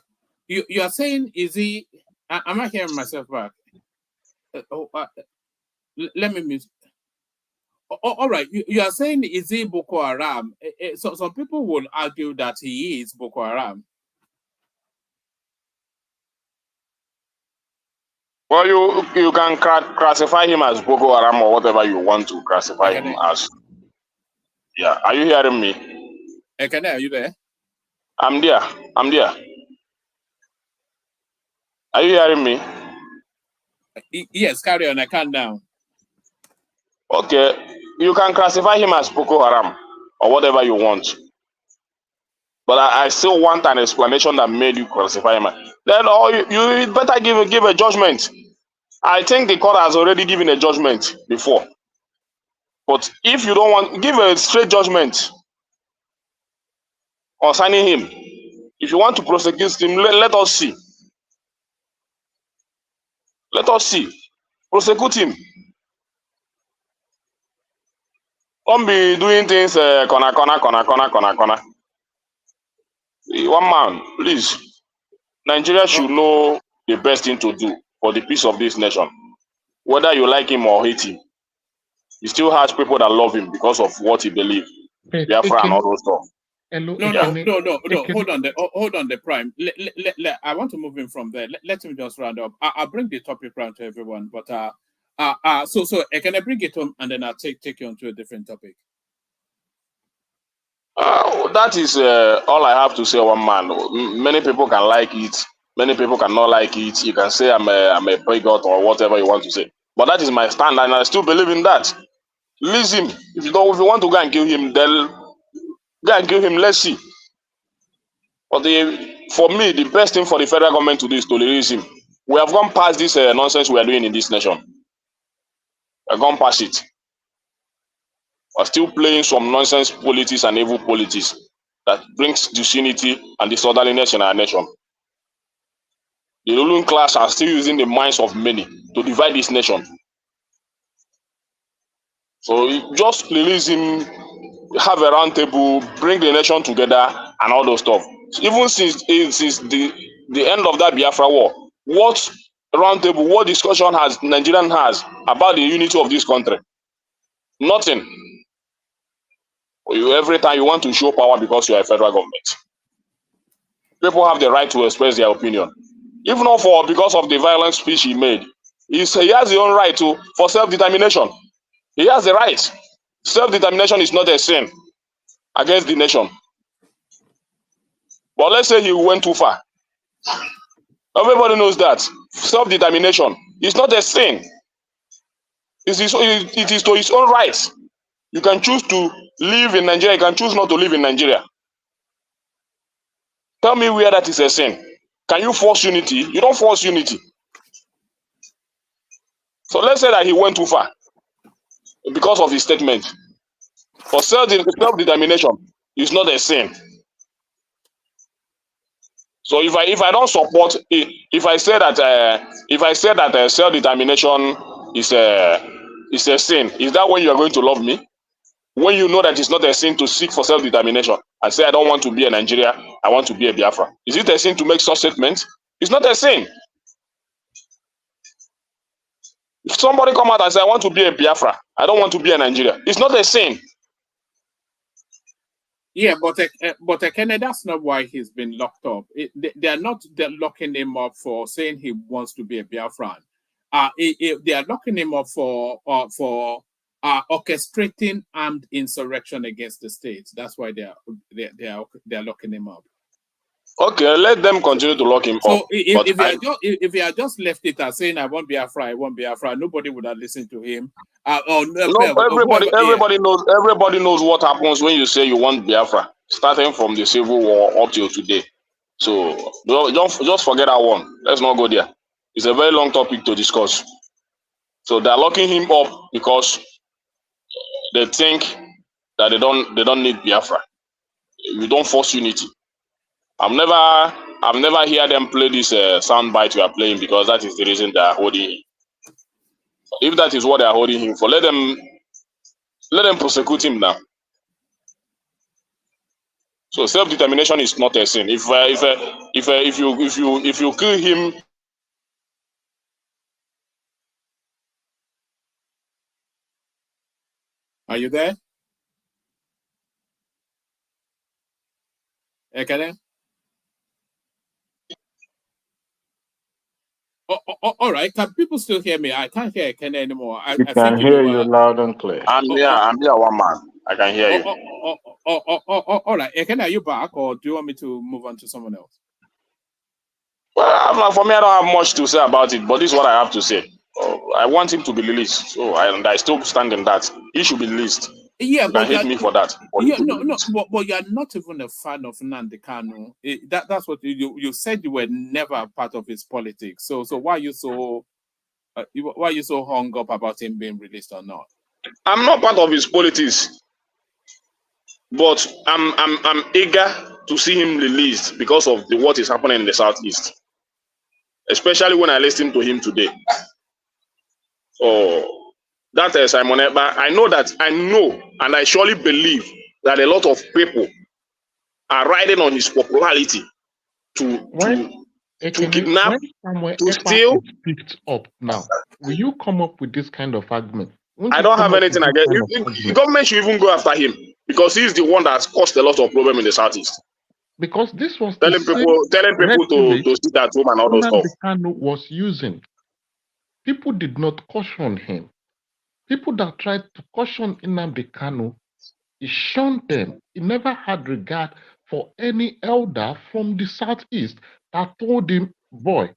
[SPEAKER 7] You are saying, is he? Am I hearing myself back? Let me miss. All right, you are saying, is he Boko Haram? So some people will argue that he is Boko Haram.
[SPEAKER 14] Well, you can classify him as Boko Haram or whatever you want to classify him as. Yeah, are you hearing me?
[SPEAKER 7] Ekene, are you there?
[SPEAKER 14] I'm there. Are you hearing me?
[SPEAKER 7] Yes, carry on. I can now.
[SPEAKER 14] Okay, you can classify him as Boko Haram or whatever you want. But I still want an explanation that made you classify him. Then you better give a judgment. I think the court has already given a judgment before. But if you don't want, give a straight judgment concerning him. If you want to prosecute him, let us see. Let us see. Prosecute him. Don't be doing things corner. One man, please. Nigeria should know the best thing to do for the peace of this nation. Whether you like him or hate him, he still has people that love him because of what he believes. Biafra and all those stuff.
[SPEAKER 7] No. Hold on, the Prime. I want to move him from there. Let him just round up. I'll bring the topic round to everyone, but so can I bring it home and then I'll take you on to a different topic.
[SPEAKER 14] That is all I have to say. One man. Many people can like it. Many people cannot like it. You can say I'm a bigot or whatever you want to say. But that is my stand, and I still believe in that. Release him. If you want to go and kill him, then go and kill him. Let's see. But for me, the best thing for the federal government to do is to release him. We have gone past this nonsense we are doing in this nation. We have gone past it. We are still playing some nonsense politics and evil politics that brings disunity and disorderliness in our nation. The ruling class are still using the minds of many to divide this nation. So just release him, have a round table, bring the nation together and all those stuff. Even since the end of that Biafra war, what round table, what discussion has Nigerian has about the unity of this country? Nothing. Every time you want to show power because you are a federal government. People have the right to express their opinion. If not because of the violent speech he made, he has the own right for self-determination. He has the right. Self-determination is not a sin against the nation. But let's say he went too far. Everybody knows that. Self-determination is not a sin. It is to his own rights. You can choose to live in Nigeria. You can choose not to live in Nigeria. Tell me where that is a sin. Can you force unity? You don't force unity. So let's say that he went too far because of his statement. For self-determination is not a sin. So if I don't support it, if I say that self-determination is a sin, is that when you are going to love me? When you know that it's not a sin to seek for self-determination and say I don't want to be a Nigeria, I want to be a Biafra. Is it a sin to make such statements? It's not a sin. If somebody come out and say I want to be a Biafra, I don't want to be a Nigeria, it's not a sin.
[SPEAKER 7] Yeah, but Kennedy, that's not why he's been locked up. They're locking him up for saying he wants to be a Biafran. They are locking him up for orchestrating armed insurrection against the state. That's why they are locking him up.
[SPEAKER 14] Okay, let them continue to lock him up.
[SPEAKER 7] So if he had just left it as saying I won't be Biafra, nobody would have listened to him.
[SPEAKER 14] Everybody knows what happens when you say you want Biafra, starting from the Civil War up till today. So don't just forget that one. Let's not go there. It's a very long topic to discuss. So they're locking him up because they think that they don't need Biafra. You don't force unity. I've never heard them play this sound bite you are playing because that is the reason they are holding him. If that is what they are holding him for, let them prosecute him now. So self-determination is not a sin. If you kill him,
[SPEAKER 7] Are you there? Ekene? All right. Can people still hear me? I can't hear Ekene anymore. I
[SPEAKER 15] can
[SPEAKER 7] think
[SPEAKER 15] hear you loud and clear.
[SPEAKER 14] I'm here, one man. I can hear you.
[SPEAKER 7] All right. Ekene, are you back, or do you want me to move on to someone else?
[SPEAKER 14] Well, for me, I don't have much to say about it, but this is what I have to say. I want him to be released, so I still stand in that. He should be released.
[SPEAKER 7] Yeah,
[SPEAKER 14] you can hate me for that.
[SPEAKER 7] Yeah, but you're not even a fan of Nnamdi Kanu. That's what you said. You were never a part of his politics. So why are you so hung up about him being released or not?
[SPEAKER 14] I'm not part of his politics, but I'm eager to see him released because of what is happening in the southeast, especially when I listened to him today. So that is Simon Ekpa. I know, and I surely believe that a lot of people are riding on his popularity to kidnap, to steal.
[SPEAKER 15] Picked up now. Will you come up with this kind of argument?
[SPEAKER 14] I don't have anything against the government. Should even go after him because he's the one that's caused a lot of problem in the southeast.
[SPEAKER 15] Because this was
[SPEAKER 14] telling people to sit at home and all those stuff.
[SPEAKER 15] Kanu was using. People did not caution him. People that tried to caution Nnamdi Kanu, he shunned them. He never had regard for any elder from the southeast that told him, boy,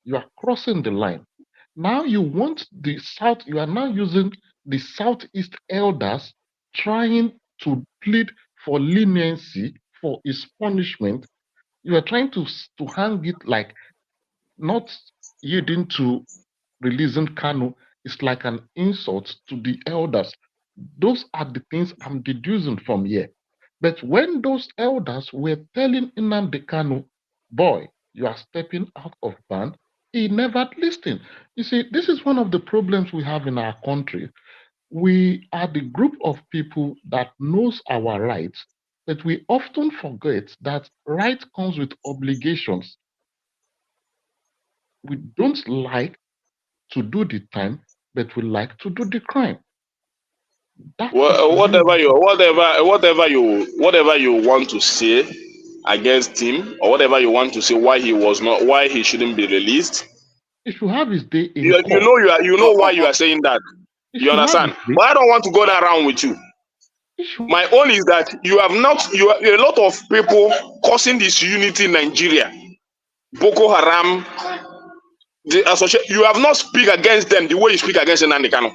[SPEAKER 15] you are crossing the line. Now you want the south, you are now using the southeast elders trying to plead for leniency for his punishment. You are trying to hang it like not yielding to releasing Kanu is like an insult to the elders. Those are the things I'm deducing from here. But when those elders were telling Nnamdi Kanu, boy, you are stepping out of band, he never listened. You see, this is one of the problems we have in our country. We are the group of people that knows our rights, but we often forget that right comes with obligations. We don't like to do the time, but we like to do the crime.
[SPEAKER 14] Whatever you want to say against him, or whatever you want to say why he shouldn't be released.
[SPEAKER 15] If you have his day in
[SPEAKER 14] you know why you are saying that. You understand? But I don't want to go around with you. My own is that you are a lot of people causing this unity in Nigeria. Boko Haram, you have not speak against them the way you speak against Nnamdi Kanu.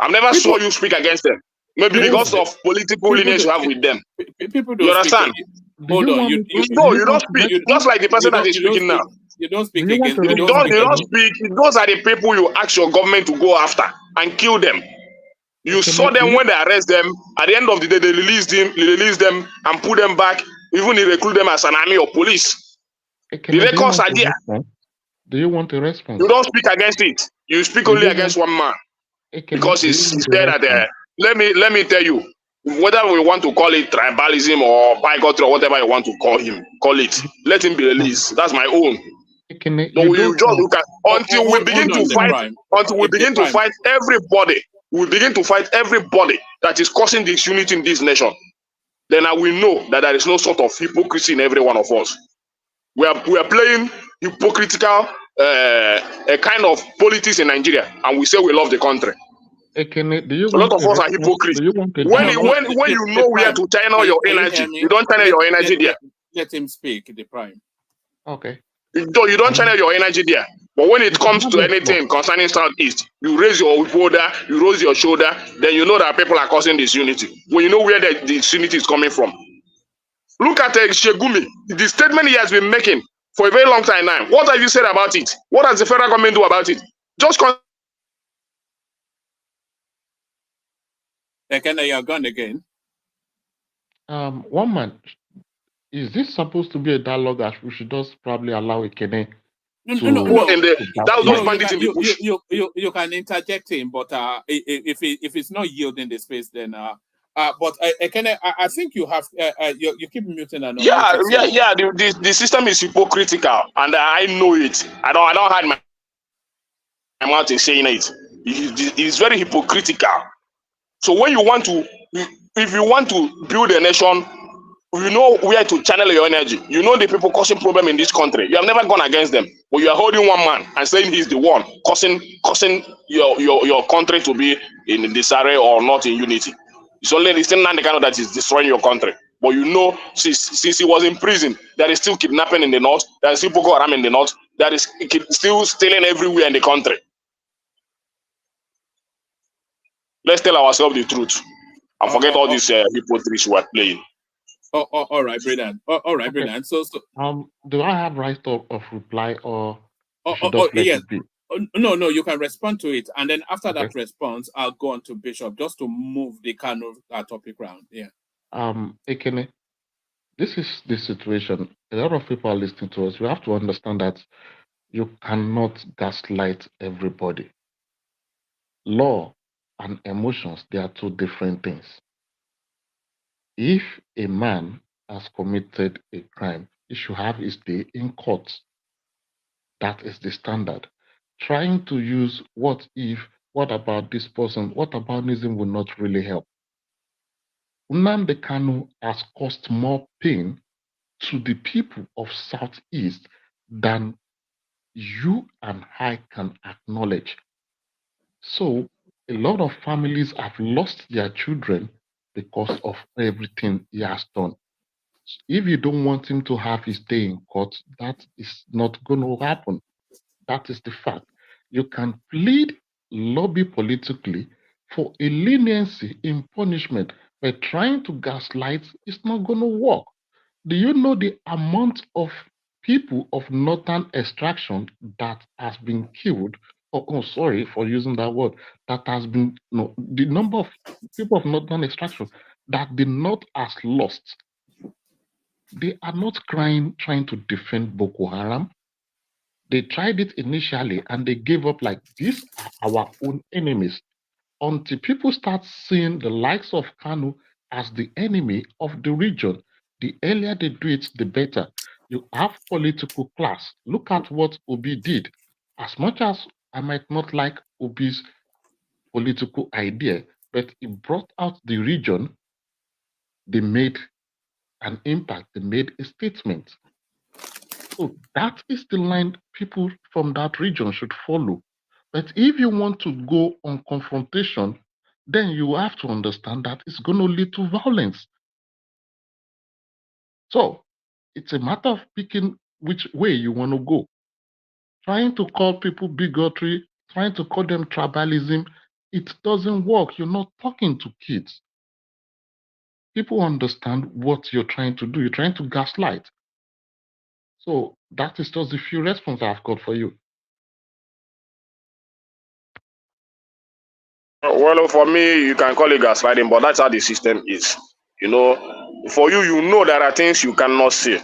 [SPEAKER 14] I've never saw you speak against them. Maybe because of political lineage you have with them. You understand?
[SPEAKER 7] Hold on.
[SPEAKER 14] You don't speak. Just like the person that is speaking now.
[SPEAKER 7] You don't speak against them.
[SPEAKER 14] You don't speak. Those are the people you ask your government to go after and kill them. You saw them when they arrest them. At the end of the day, they release them and put them back. Even if they recruit them as an army or police. The records are there.
[SPEAKER 15] Do you want a response?
[SPEAKER 14] You don't speak against it. You speak only against one man. Because he's there at there. Let me tell you, whether we want to call it tribalism or bigotry or whatever you want to call it, let him be released. That's my own. Until we begin to fight everybody, we begin to fight everybody that is causing disunity in this nation. Then I will know that there is no sort of hypocrisy in every one of us. We are playing hypocritical a kind of politics in Nigeria, and we say we love the country.
[SPEAKER 15] A
[SPEAKER 14] lot of us are hypocrites. When you know where to channel your energy, you don't channel your energy there.
[SPEAKER 7] Let him speak, the prime.
[SPEAKER 15] Okay.
[SPEAKER 14] You don't channel your energy there. But when it comes to anything concerning Southeast, you raise your shoulder, then you know that people are causing disunity. When you know where the disunity is coming from. Look at Shegumi, the statement he has been making for a very long time now. What have you said about it? What does the federal government do about it? Just
[SPEAKER 7] Ekene, you're gone again.
[SPEAKER 15] One man, is this supposed to be a dialogue that we should just probably allow Ekene?
[SPEAKER 14] that was those bandits in the bush.
[SPEAKER 7] You can interject him, but if it's not yielding the space, then but I think you have you keep muting and
[SPEAKER 14] The system is hypocritical, and I know it. I don't hide my mouth in saying it. It's very hypocritical. So when you want to, if you want to build a nation, you know where to channel your energy. You know the people causing problem in this country. You have never gone against them, but you are holding one man and saying he's the one causing your country to be in disarray or not in unity. It's only the same Nnamdi Kanu that is destroying your country. But you know, since he was in prison, there is still kidnapping in the north. There is still Boko Haram in the north. There is still stealing everywhere in the country. Let's tell ourselves the truth and forget all these hypocrites we are playing.
[SPEAKER 7] All right, brilliant. All right, brilliant. So
[SPEAKER 15] do I have right of reply or?
[SPEAKER 7] Yes. No, you can respond to it, and then after that response, I'll go on to Bishop just to move the Kanu topic round. Yeah.
[SPEAKER 15] Ekene, this is the situation. A lot of people are listening to us. You have to understand that you cannot gaslight everybody. Law and emotions, they are two different things. If a man has committed a crime, he should have his day in court. That is the standard. Trying to use what if, what about this person, what about this will not really help. Nnamdi Kanu has caused more pain to the people of Southeast than you and I can acknowledge. So a lot of families have lost their children because of everything he has done. If you don't want him to have his day in court, that is not going to happen. That is the fact. You can plead, lobby politically for a leniency in punishment, but trying to gaslight is not going to work. Do you know the amount of people of northern extraction that has been killed? Oh, sorry for using that word. That has been the number of people of northern extraction that the North has lost. They are not trying to defend Boko Haram. They tried it initially and they gave up like these are our own enemies. Until people start seeing the likes of Kanu as the enemy of the region, the earlier they do it, the better. You have political class. Look at what Obi did. As much as I might not like Obi's political idea, but it brought out the region. They made an impact. They made a statement. So that is the line people from that region should follow. But if you want to go on confrontation, then you have to understand that it's going to lead to violence. So it's a matter of picking which way you want to go. Trying to call people bigotry, trying to call them tribalism, it doesn't work. You're not talking to kids. People understand what you're trying to do. You're trying to gaslight. So that is just the few response I've got for you.
[SPEAKER 14] Well, for me, you can call it gaslighting, but that's how the system is. You know, for you, you know there are things you cannot say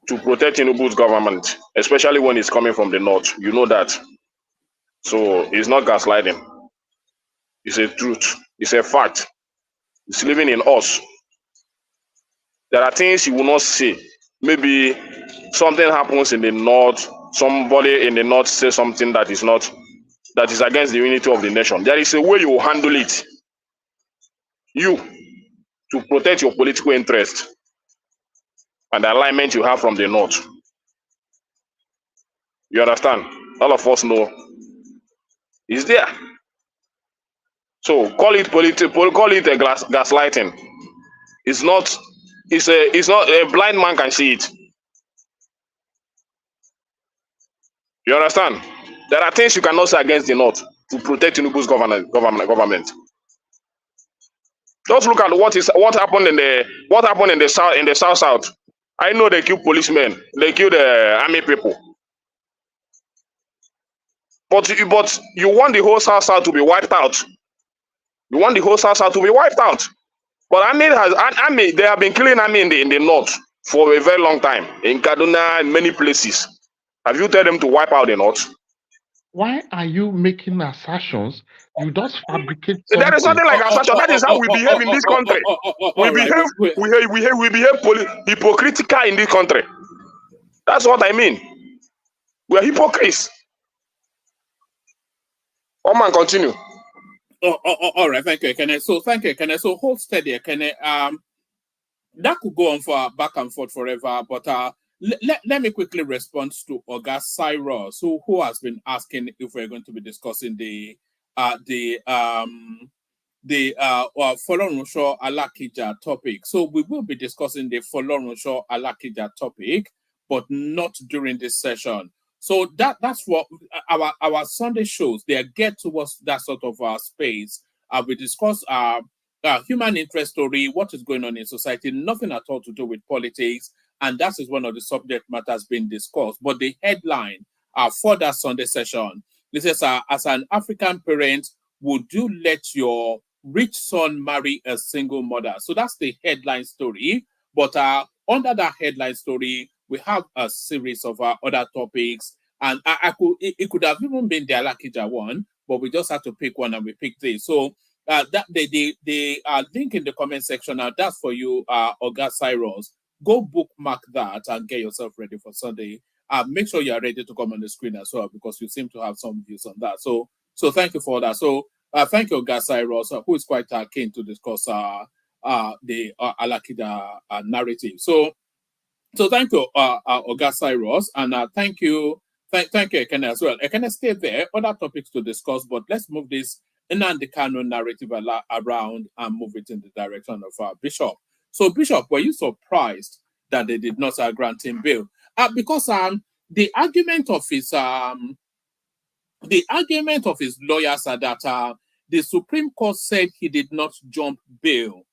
[SPEAKER 14] to protect Tinubu's government, especially when it's coming from the north. You know that. So it's not gaslighting. It's a truth. It's a fact. It's living in us. There are things you will not say. Maybe something happens in the north, somebody in the north says something that is against the unity of the nation. There is a way you will handle it. You, to protect your political interest and the alignment you have from the north. You understand? All of us know it's there. So call it political, call it a gaslighting. It's not a blind man can see it. You understand? There are things you cannot say against the north to protect Tinubu's government. Just look at what happened in the south. I know they kill policemen, they kill the army people. But you want the whole south to be wiped out. You want the whole south to be wiped out. But army they have been killing army in the north for a very long time. In Kaduna and many places. Have you told them to wipe out the North?
[SPEAKER 15] Why are you making assertions? You just fabricate something.
[SPEAKER 14] There is nothing like assertion. That is how we behave in this country. We behave hypocritical in this country. That's what I mean. We are hypocrites. Man, continue.
[SPEAKER 7] All right, thank you, Ekene. So thank you, Ekene. So hold steady, Ekene. That could go on for back and forth forever, but let me quickly respond to Oga Cyrus, who has been asking if we're going to be discussing the Folorunso Alakija topic. So we will be discussing the Folorunso Alakija topic, but not during this session. So that's what our Sunday shows, they get towards that sort of space. We discuss human interest story, what is going on in society, nothing at all to do with politics, and that is one of the subject matters being discussed. But the headline for that Sunday session, this is as an African parent, would you let your rich son marry a single mother? So that's the headline story. But under that headline story, we have a series of other topics, and it could have even been the Alakija one, but we just had to pick one, and we picked this. So that the link in the comment section, that's for you, Oga Cyrus. Go bookmark that and get yourself ready for Sunday. Make sure you are ready to come on the screen as well, because you seem to have some views on that. So thank you for that. So thank you, Oga Cyrus, who is quite keen to discuss the Alakida narrative. So thank you, Oga Cyrus, and thank you, Ekene as well. Ekene, stay there. Other topics to discuss, but let's move this Nnamdi Kanu narrative around and move it in the direction of Bishop. So, Bishop, were you surprised that they did not grant him bail? Because the argument of his lawyers are that the Supreme Court said he did not jump bail.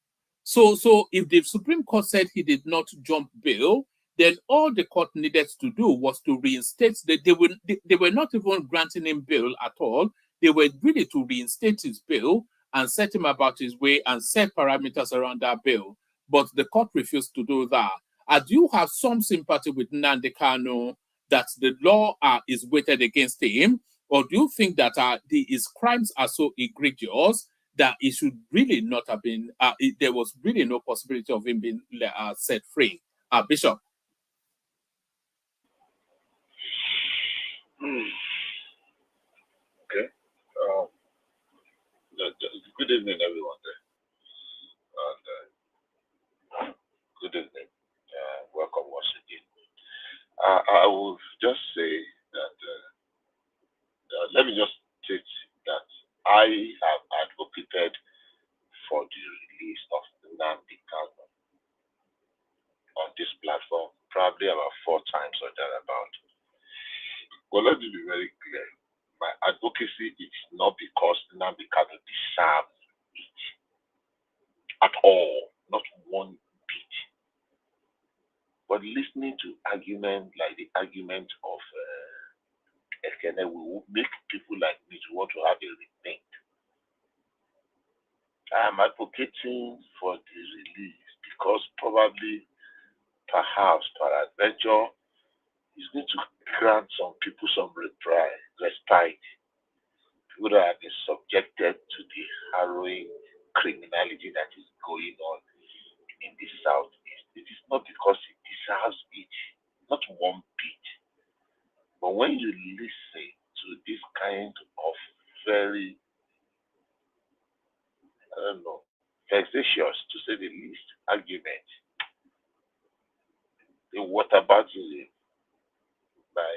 [SPEAKER 7] So if the Supreme Court said he did not jump bail, then all the court needed to do was to reinstate they were not even granting him bail at all. They were really to reinstate his bail and set him about his way and set parameters around that bail. But the court refused to do that. Do you have some sympathy with Nnamdi Kanu that the law is weighted against him? Or do you think that his crimes are so egregious that it should really not have been, there was really no possibility of him being set free? Bishop?
[SPEAKER 16] Okay. Good evening, everyone there. And, good evening. Welcome once again. I will just say that, let me just state that I have advocated for the release of Nnamdi Kanu on this platform, probably about 4 times or thereabout. Well, let me be very clear. My advocacy is not because Nnamdi Kanu deserves it at all, not one bit. But listening to arguments like the argument of Ekene will make people like me to want to have a rethink. I am advocating for the release because perhaps, peradventure, is going to grant some people some respite. People that have been subjected to the harrowing criminality that is going on in the Southeast. It is not because he deserves it, not one bit. But when you listen to this kind of very, vexatious, to say the least, argument, the whataboutism by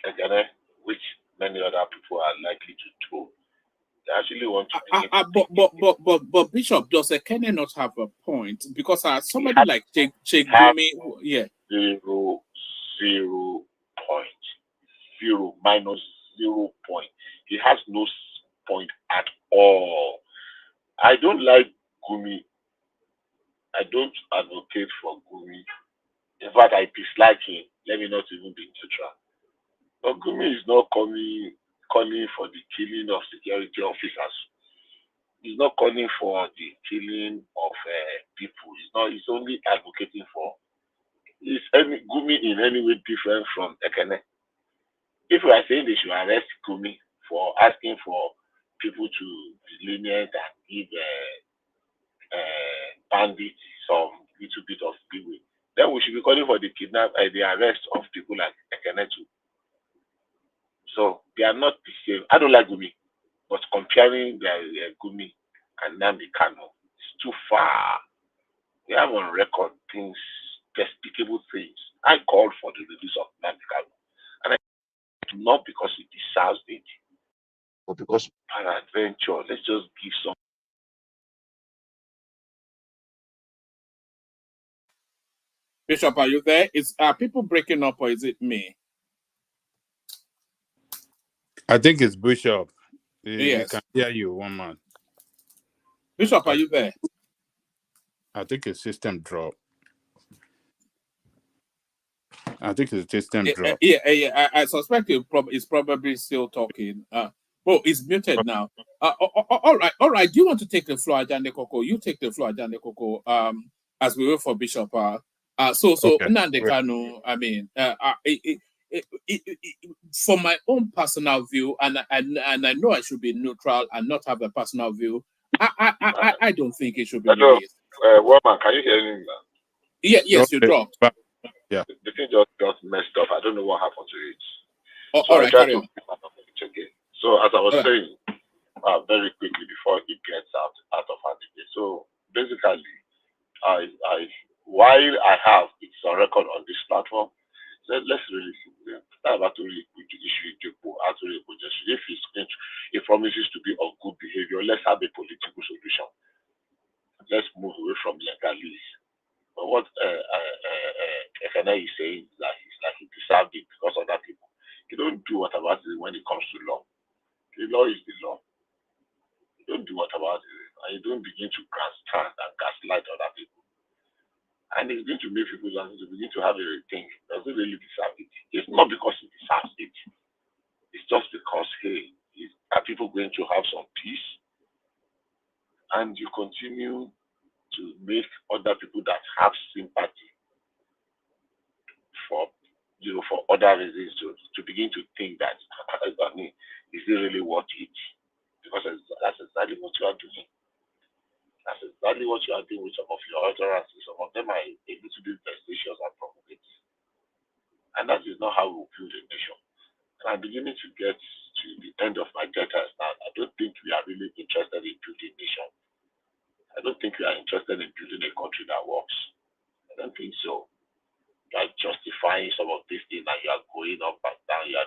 [SPEAKER 16] Ekene, which many other people are likely to do. They actually want to.
[SPEAKER 7] But Bishop, does Ekene not have a point? Because somebody like Sheikh Gumi, yeah,
[SPEAKER 16] 0 point, 0 minus 0 point. He has no point at all. I don't like Gumi. I don't advocate for Gumi. In fact, I dislike him. Let me not even be neutral. But Gumi is not calling for the killing of security officers. He's not calling for the killing of people. He's only advocating for is any Gumi in any way different from Ekene? If we are saying they should arrest Gumi for asking for people to be lenient and give bandits some little bit of leeway, then we should be calling for the the arrest of people like Ekene too. So they are not the same. I don't like Gumi, but comparing Gumi and Nnamdi Kanu is too far. We have on record things, despicable things. I called for the release of Nnamdi Kanu, and I not because he deserves it, but because peradventure, let's just give some.
[SPEAKER 7] Bishop, are you there? Are people breaking up or is it me?
[SPEAKER 3] I think it's Bishop. He
[SPEAKER 7] Yes.
[SPEAKER 3] can hear you, one man.
[SPEAKER 7] Bishop, are you there?
[SPEAKER 3] I think his system dropped. I think his system dropped.
[SPEAKER 7] Yeah. I suspect he's probably still talking. He's muted now. All right. Do you want to take the floor, Ajande Koko? You take the floor, Ajande Koko. As we wait for Bishop. So
[SPEAKER 3] Okay.
[SPEAKER 7] Nnamdi Kanu. I mean, from my own personal view, and I know I should be neutral and not have a personal view. I don't think it should be released.
[SPEAKER 16] Woman, can you hear me now?
[SPEAKER 7] Yeah, yes, you dropped.
[SPEAKER 3] Yeah.
[SPEAKER 16] The thing just messed up. I don't know what happened to it. So
[SPEAKER 7] all right, carry on.
[SPEAKER 16] Again. So as I was saying, very quickly before it gets out of hand again. So basically, while I have it's on record on this platform, so let's really start about to really issue if it promises to be of good behavior, let's have a political solution. Let's move away from legalese. But what Ekene is saying is that he deserved it because of other people. You don't do what about it when it comes to law. The law is the law. You don't do what about it, and you don't begin to grandstand and gaslight other people. And it's going to make people begin to have a rethink. Does it really deserve it? It's not because it deserves it. It's just because, hey, are people going to have some peace? And you continue to make other people that have sympathy for other reasons to begin to think that, I mean, is it really worth it? Because that's exactly what you are doing. That's exactly what you are doing with some of your utterances. Some of them are a little bit vexatious and provocative. And that is not how we build a nation. And I'm beginning to get to the end of my letters now. I don't think we are really interested in building a nation. I don't think we are interested in building a country that works. I don't think so. You are justifying some of these things and you are going up and down, you are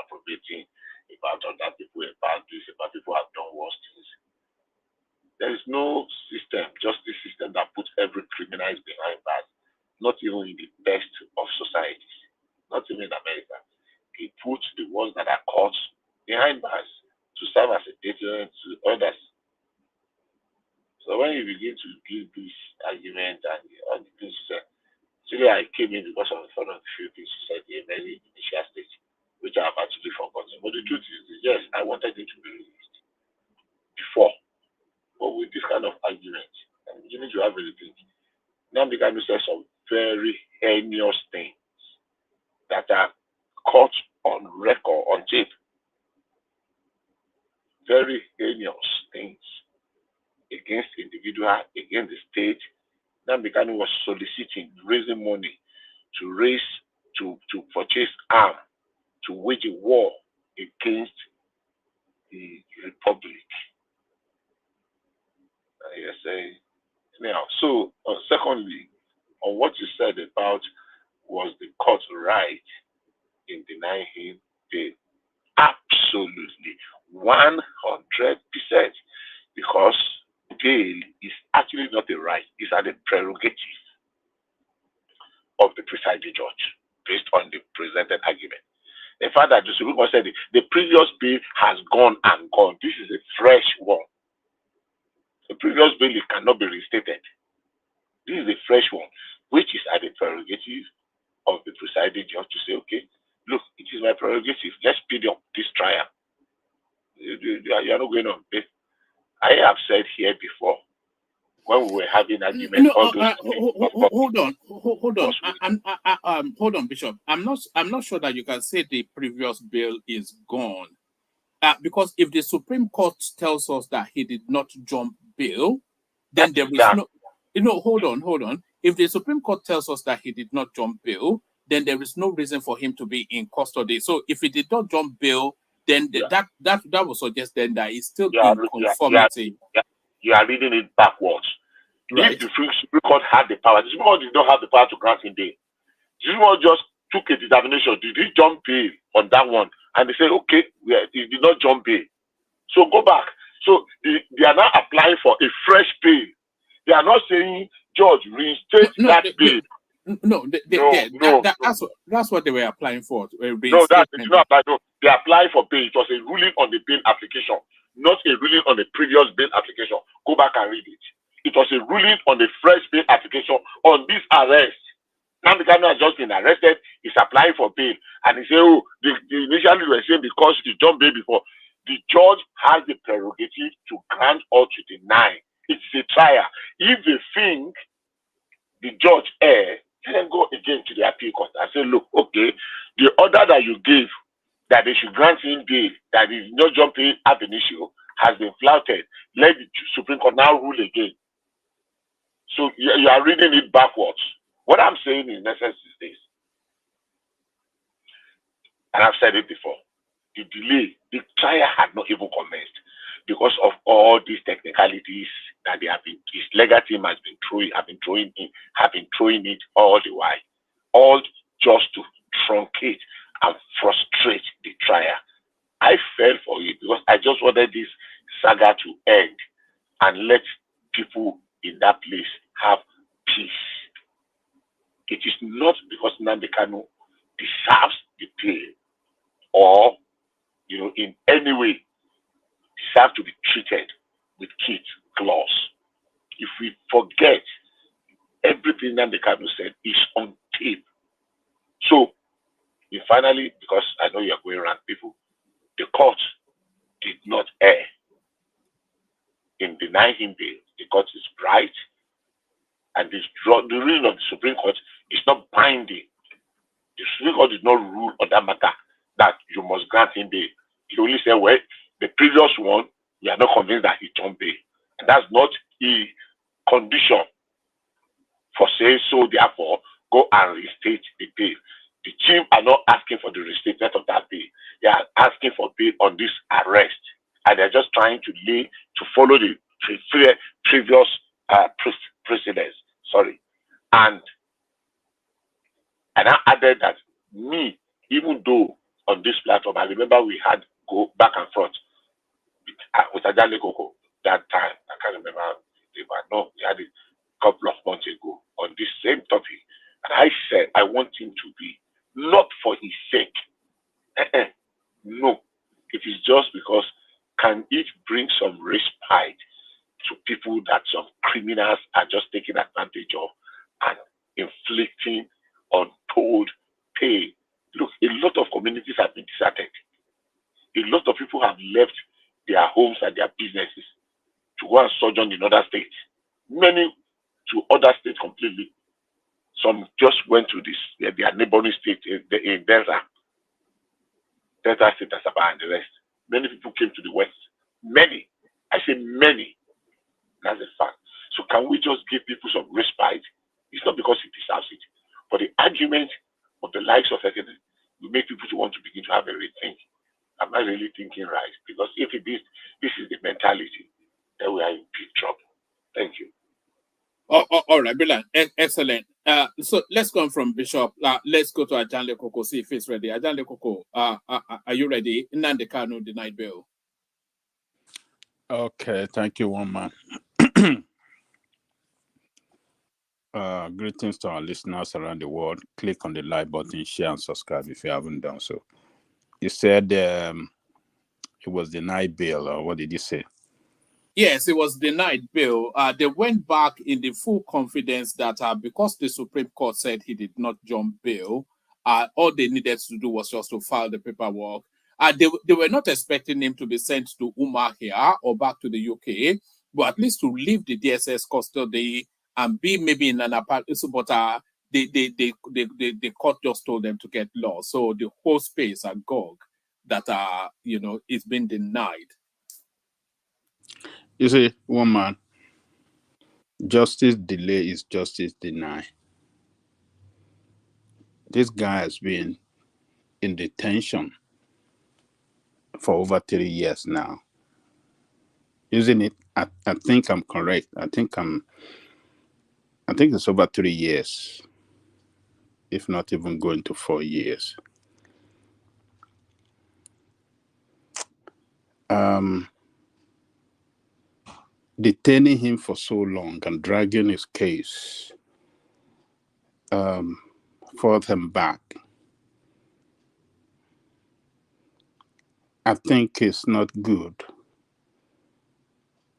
[SPEAKER 16] appropriating about other people, about this, about people who have done worse things. There is no system, justice system that puts every criminal behind bars, not even in the best of societies, not even in America. He puts the ones that are caught behind bars to serve as a deterrent to others. So when you begin to give this argument and all the things you said, actually I came in because of one of the few things you said in very initial stage, which I have actually forgotten. But the truth is, yes, I wanted it to be released before. But with this kind of argument, I'm beginning to have a rethink. Nnamdi Kanu said some very heinous things that are caught on record, on tape. Very heinous things against individual, against the state. Nnamdi Kanu was raising money to purchase arms, to wage a war against the republic. Yes, anyhow. So, secondly, on what you said about was the court right in denying him bail? Absolutely, 100%, because bail is actually not a right; it's a prerogative of the presiding judge based on the presented argument. The fact that the Supreme Court said the previous bail has gone and gone. This is a fresh one. The previous bail cannot be restated. This is a fresh one, which is at the prerogative of the presiding judge to say, okay, look, it is my prerogative. Let's speed up this trial. You are not going on bail. I have said here before when we were having arguments, all those
[SPEAKER 7] hold on. Hold on, Bishop. I'm not sure that you can say the previous bill is gone. Because if the Supreme Court tells us that he did not jump bail, then there is no. Hold on. If the Supreme Court tells us that he did not jump bail, then there is no reason for him to be in custody. So if he did not jump bail, then that would suggest then that he's still in conformity.
[SPEAKER 16] You are reading it backwards.
[SPEAKER 7] Right.
[SPEAKER 16] If the Supreme Court had the power, the Supreme Court did not have the power to grant him bail. The Supreme Court just took a determination. Did he jump bail on that one? And they said, okay, he did not jump bail. So go back. So they are now applying for a fresh bail. They are not saying, Judge, reinstate that bail.
[SPEAKER 7] That's what they were applying for.
[SPEAKER 16] No, they did not apply. No, they applied for bail. It was a ruling on the bail application, not a ruling on the previous bail application. Go back and read it. It was a ruling on the fresh bail application on this arrest. Nnamdi Kanu has just been arrested. He's applying for bail. And he said, initially we were saying because he jumped bail before. The judge has the prerogative to grant or to deny. It's a trial. If they think the judge let them go again to the appeal court and say, look, okay, the order that you gave that they should grant him bail, that is not jumping ab initio, has been flouted. Let the Supreme Court now rule again. So you are reading it backwards. What I'm saying in essence is this, and I've said it before, the delay, the trial had not even commenced because of all these technicalities that they have been, his legal team has been throwing it all the while, all just to truncate and frustrate the trial. I fell for it because I just wanted this saga to end and let people in that place have peace. It is not because Nnamdi Kanu deserves the bail or, in any way deserves to be treated with kid claws. If we forget, everything Nnamdi Kanu said is on tape. So, finally, because I know you're going around people, the court did not err in denying him bail. The court is right, and the ruling of the Supreme Court is not binding. The Supreme Court did not rule on that matter that you must grant him bail. He only said, well, the previous one, we are not convinced that he jumped bail. And that's not a condition for saying so, therefore, go and restate the bail. The team are not asking for the restatement of that bail. They are asking for bail on this arrest. And they're just trying to follow the previous precedents. Sorry. And I added that even though on this platform, I remember we had go back and forth with Ajale Koko that time. I can't remember, but no, we had it a couple of months ago on this same topic. And I said, I want him to be, not for his sake. No. It is just because can it bring some respite to people that some criminals are just taking advantage of and inflicting untold pain. Look, a lot of communities have been deserted. A lot of people have left their homes and their businesses to go and sojourn in other states. Many to other states completely. Some just went to their neighboring state in Delta State, Asaba, and the rest. Many people came to the West. Many. I say many. That's a fact. So can we just give people some respite? It's not because it deserves it. But the argument of the likes of it will make people to want to begin to have a rethink. Am I really thinking right? Because if this is the mentality, then we are in big trouble. Thank you.
[SPEAKER 7] All right, brilliant. Excellent. So let's go from Bishop. Let's go to Ajale Koko, see if he's ready. Ajale Koko, are you ready? Nnamdi Kanu denied bail.
[SPEAKER 17] Okay, thank you, one man. Greetings to our listeners around the world. Click on the like button, share, and subscribe if you haven't done so. You said it was denied bail, or what did you say?
[SPEAKER 7] Yes, it was denied bail. They went back in the full confidence that because the Supreme Court said he did not jump bail, all they needed to do was just to file the paperwork. They were not expecting him to be sent to Umahia or back to the UK. but at least to leave the DSS custody and be maybe in an apartment. So, but the court just told them to get lost. So the whole space at GOG that is being denied.
[SPEAKER 17] You see, one man, justice delay is justice denied. This guy has been in detention for over 3 years now. Isn't it? I think I'm correct. I think it's over 3 years, if not even going to 4 years. Detaining him for so long and dragging his case forth and back, I think it's not good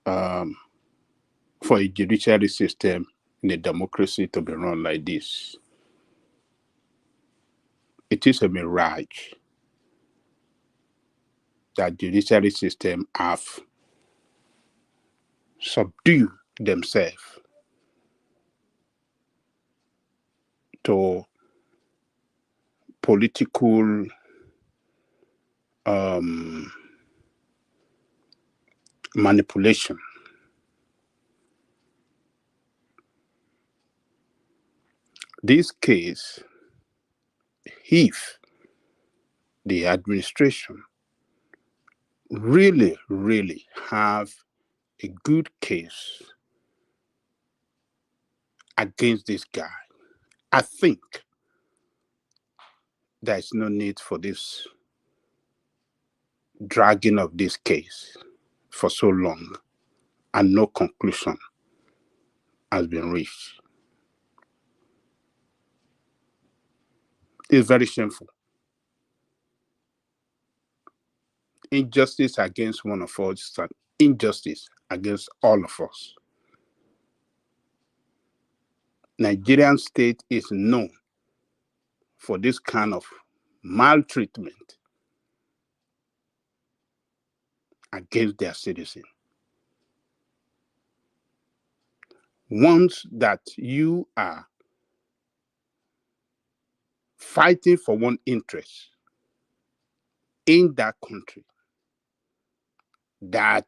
[SPEAKER 17] for a judiciary system in a democracy to be run like this. It is a mirage that judiciary system have subdued themselves to political manipulation. This case, if the administration really, really have a good case against this guy, I think there's no need for this dragging of this case for so long and no conclusion has been reached. It's very shameful. Injustice against one of us is an injustice against all of us. Nigerian state is known for this kind of maltreatment against their citizens. Once that you are fighting for one interest in that country that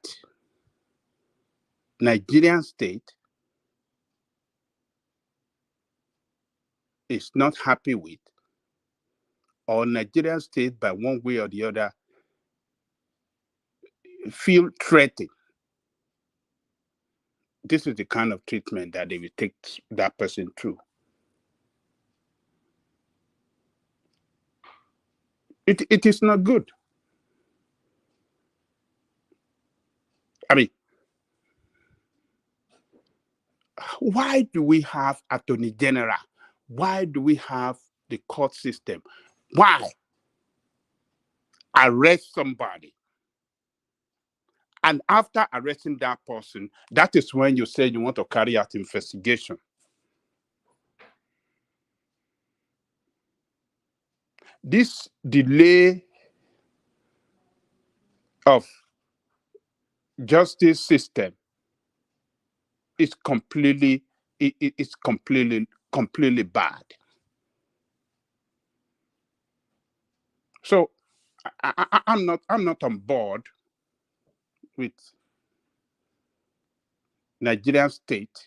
[SPEAKER 17] Nigerian state is not happy with, or Nigerian state by one way or the other feel threatened, this is the kind of treatment that they will take that person through. It is not good. I mean, why do we have attorney general? Why do we have the court system? Why arrest somebody? And after arresting that person, that is when you say you want to carry out investigation. This delay of justice system is completely bad. So I'm not on board with Nigerian state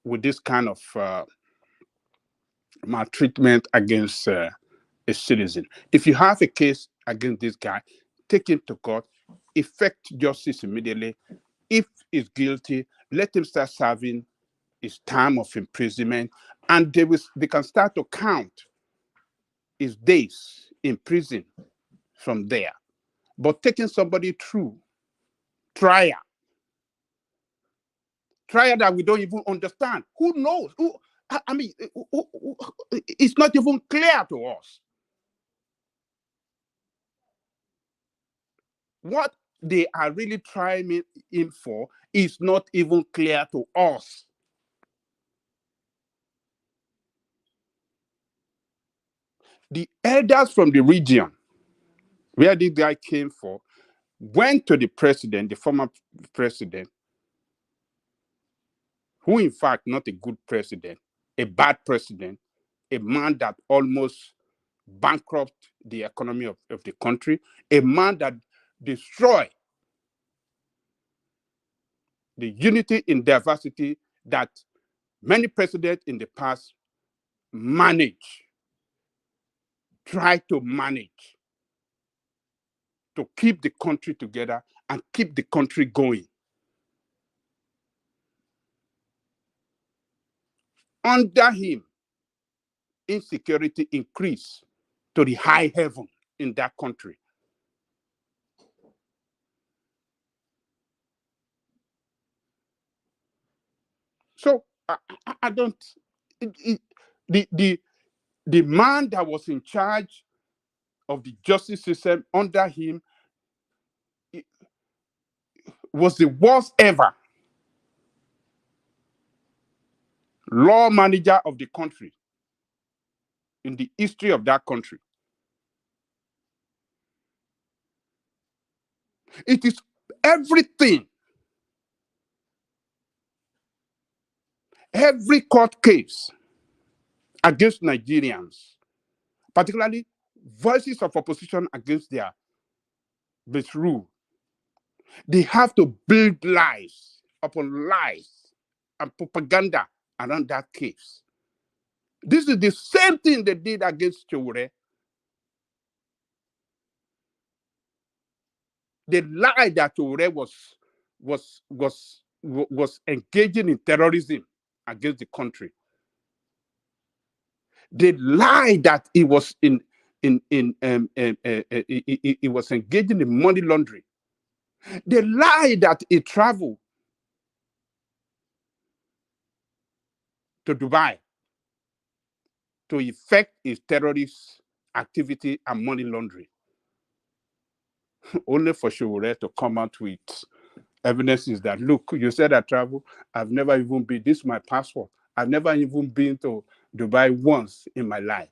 [SPEAKER 17] with this kind of maltreatment against a citizen. If you have a case against this guy, take him to court, effect justice immediately. If he's guilty, let him start serving his time of imprisonment, and they can start to count his days in prison from there. But taking somebody through trial that we don't even understand. Who knows? It's not even clear to us. What they are really trying him for is not even clear to us. The elders from the region where this guy came from, went to the president, the former president, who in fact not a good president, a bad president, a man that almost bankrupt the economy of the country, a man that destroyed the unity in diversity that many presidents in the past try to manage to keep the country together and keep the country going. Under him, insecurity increased to the high heaven in that country. So I don't. The man that was in charge of the justice system under him was the worst ever law manager of the country in the history of that country. It is everything. Every court case against Nigerians, particularly voices of opposition against their misrule, they have to build lies upon lies and propaganda around that case. This is the same thing they did against Chowore. They lied that Chowore was engaging in terrorism against the country. They lied that he was he was engaging in money laundering. They lied that he traveled to Dubai to effect his terrorist activity and money laundering. Only for Chowore to come out with evidences that, look, you said I travel. I've never even been, this is my passport. I've never even been to Dubai once in my life.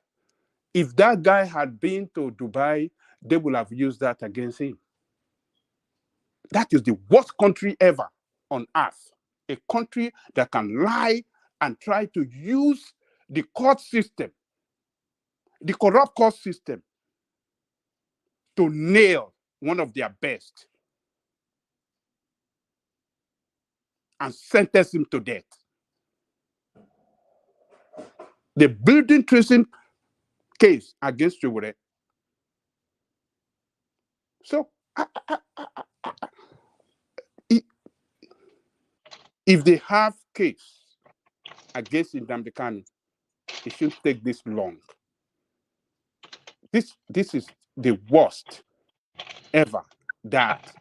[SPEAKER 17] If that guy had been to Dubai, they would have used that against him. That is the worst country ever on earth. A country that can lie and try to use the court system, the corrupt court system, to nail one of their best and sentence him to death. The building treason case against Chowore. So, if they have case against Nnamdi Kanu, it shouldn't take this long. This is the worst ever that.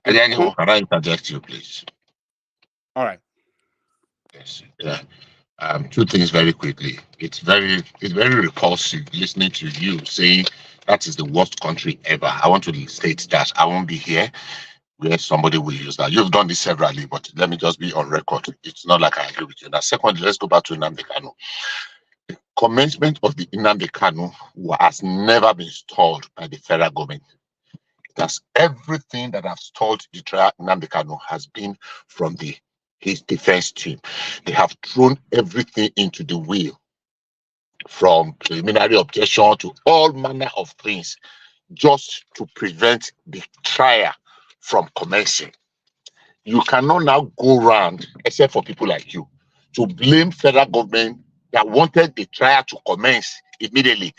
[SPEAKER 16] Can I interject you, please?
[SPEAKER 17] All right.
[SPEAKER 16] Yes. Yeah. Two things very quickly. It's very repulsive listening to you saying that is the worst country ever. I want to state that I won't be here where somebody will use that. You've done this severally, but let me just be on record. It's not like I agree with you. Now, secondly, let's go back to Nnamdi Kanu. The commencement of the Nnamdi Kanu has never been stalled by the federal government. That's everything that has stalled the trial Nnamdi Kanu has been from his defense team. They have thrown everything into the wheel, from preliminary objection to all manner of things, just to prevent the trial from commencing. You cannot now go around, except for people like you, to blame federal government that wanted the trial to commence immediately.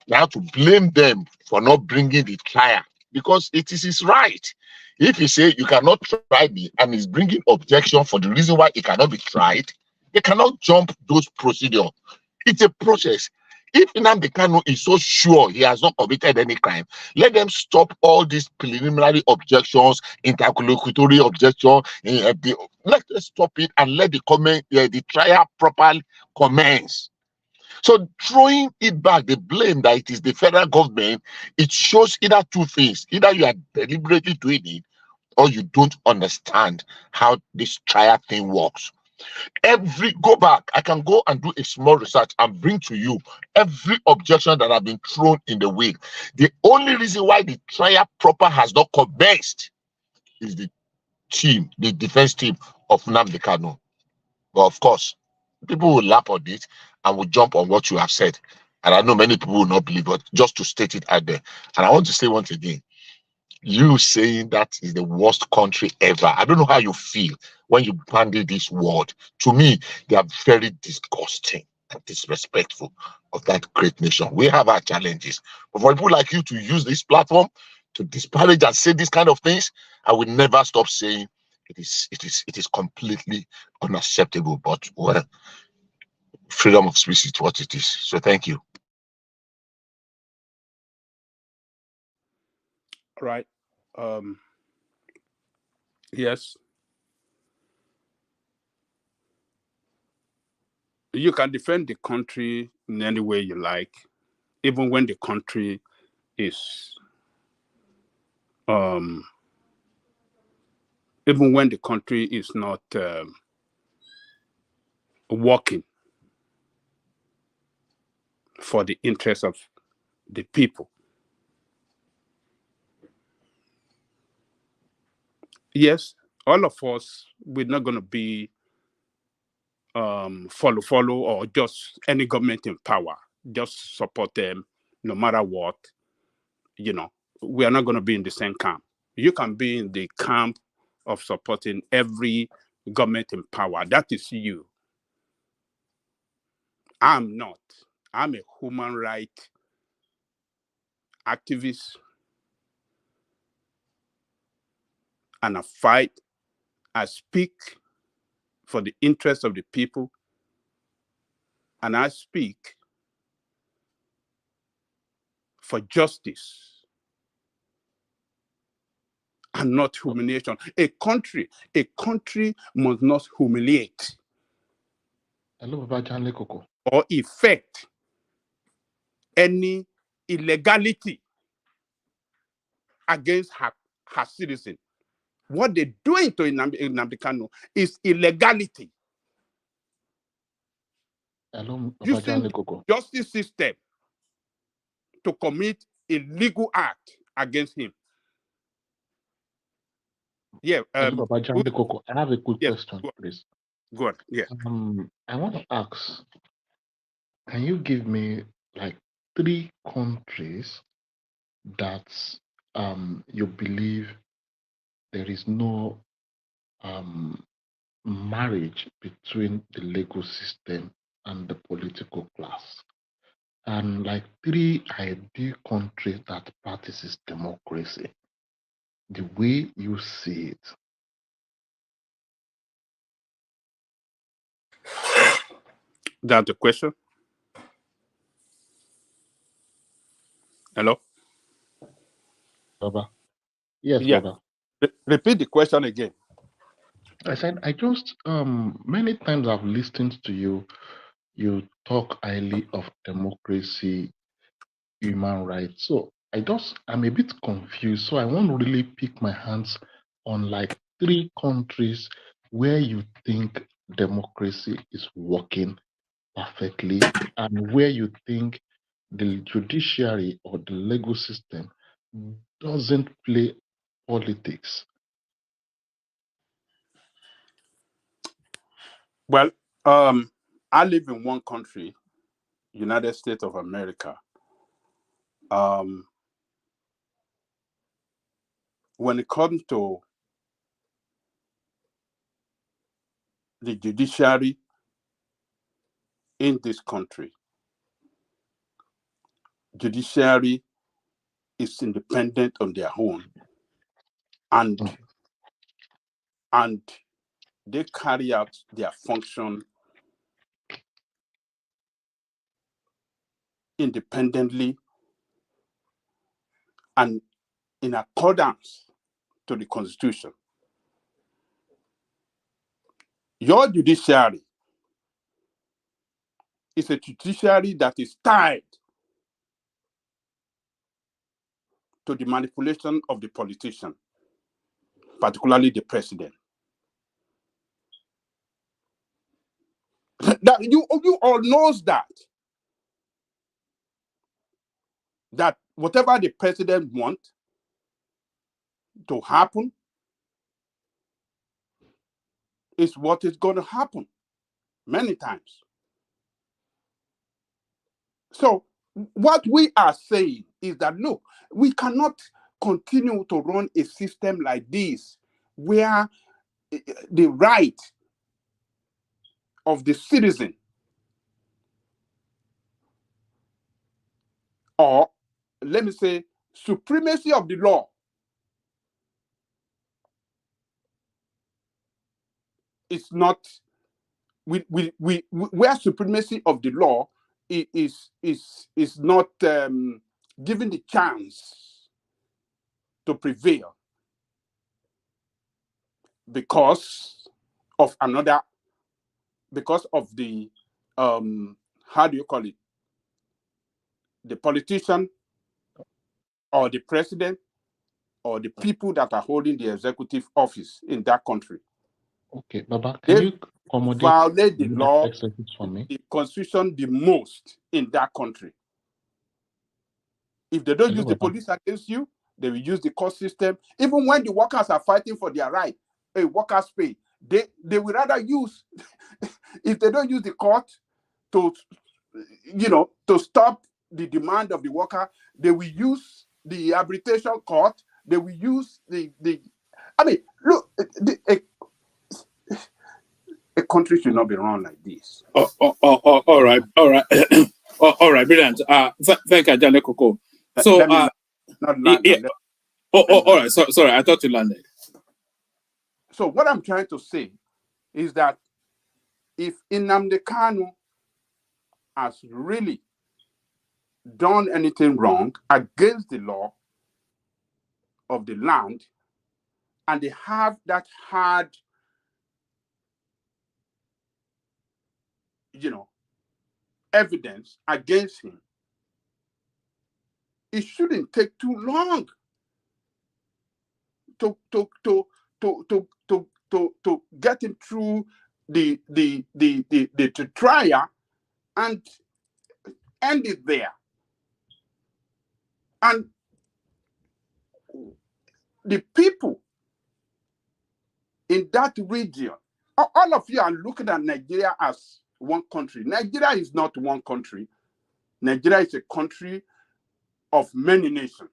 [SPEAKER 16] Now to blame them for not bringing the trial, because it is his right. If he say you cannot try me and is bringing objection for the reason why it cannot be tried, they cannot jump those procedures. It's a process. If Nnamdi Kanu is so sure he has not committed any crime, let them stop all these preliminary objections, interlocutory objection. Let us stop it and let the trial properly commence. So throwing it back, the blame that it is the federal government, it shows either two things. Either you are deliberately doing it or you don't understand how this trial thing works.
[SPEAKER 18] Go back. I can go and do a small research and bring to you every objection that have been thrown in the way. The only reason why the trial proper has not commenced is the defense team of Nnamdi Kanu. But of course, people will laugh on it and will jump on what you have said. And I know many people will not believe, but just to state it out there. And I want to say once again, you saying that is the worst country ever. I don't know how you feel when you bandy this word. To me, they are very disgusting and disrespectful of that great nation. We have our challenges. But for people like you to use this platform to disparage and say these kind of things, I will never stop saying it is completely unacceptable. But well, freedom of speech is what it is. So thank you.
[SPEAKER 17] Right. Yes. You can defend the country in any way you like, even when the country is not working for the interests of the people. Yes, all of us, we're not going to be follow or just any government in power, just support them no matter what. We are not going to be in the same camp. You can be in the camp of supporting every government in power. That is you. I'm not. I'm a human rights activist, and I speak for the interests of the people, and I speak for justice and not humiliation. A country must not humiliate or effect any illegality against her citizen. What they're doing to Nnamdi Kanu is illegality. Using the justice system to commit a legal act against him. Yeah.
[SPEAKER 15] I have a quick question, please.
[SPEAKER 17] Good. Yeah.
[SPEAKER 15] I want to ask, can you give me like 3 countries that you believe there is no marriage between the legal system and the political class? And like 3 ideal countries that practices democracy the way you see it.
[SPEAKER 17] That's the question. Hello?
[SPEAKER 15] Baba. Yes,
[SPEAKER 17] Yeah.
[SPEAKER 15] Baba.
[SPEAKER 17] Repeat the question again.
[SPEAKER 15] I said I just many times I've listened to you. You talk highly of democracy, human rights. So I'm a bit confused. So I want to really pick my hands on like 3 countries where you think democracy is working perfectly and where you think the judiciary or the legal system doesn't play politics.
[SPEAKER 17] Well, I live in one country, United States of America. When it comes to the judiciary in this country, judiciary is independent on their own, and they carry out their function independently and in accordance to the Constitution. Your judiciary is a judiciary that is tied to the manipulation of the politician, particularly the president. That you all knows that whatever the president wants to happen is what is going to happen many times. So what we are saying is that, look, we cannot continue to run a system like this where the right of the citizen, or let me say supremacy of the law, is not where supremacy of the law is not given the chance to prevail because of the how do you call it, the politician or the president or the people that are holding the executive office in that country.
[SPEAKER 15] Okay, Baba, can you accommodate
[SPEAKER 17] violate the law,
[SPEAKER 15] for me?
[SPEAKER 17] the constitution the most in that country. If they don't use the police against you, they will use the court system. Even when the workers are fighting for their right, a workers' pay, they will rather use, if they don't use the court to stop the demand of the worker, they will use the arbitration court. They will use I mean, look, a country should not be run like this.
[SPEAKER 7] All right. All right, brilliant. Thank you, Ajane Koko. So,
[SPEAKER 17] not land.
[SPEAKER 7] Yeah. All right. Sorry, I thought you landed.
[SPEAKER 17] So what I'm trying to say is that if Nnamdi Kanu has really done anything wrong against the law of the land, and they have that hard, evidence against him, it shouldn't take too long to get him through the trial and end it there. And the people in that region, all of you are looking at Nigeria as one country. Nigeria is not one country. Nigeria is a country of many nations.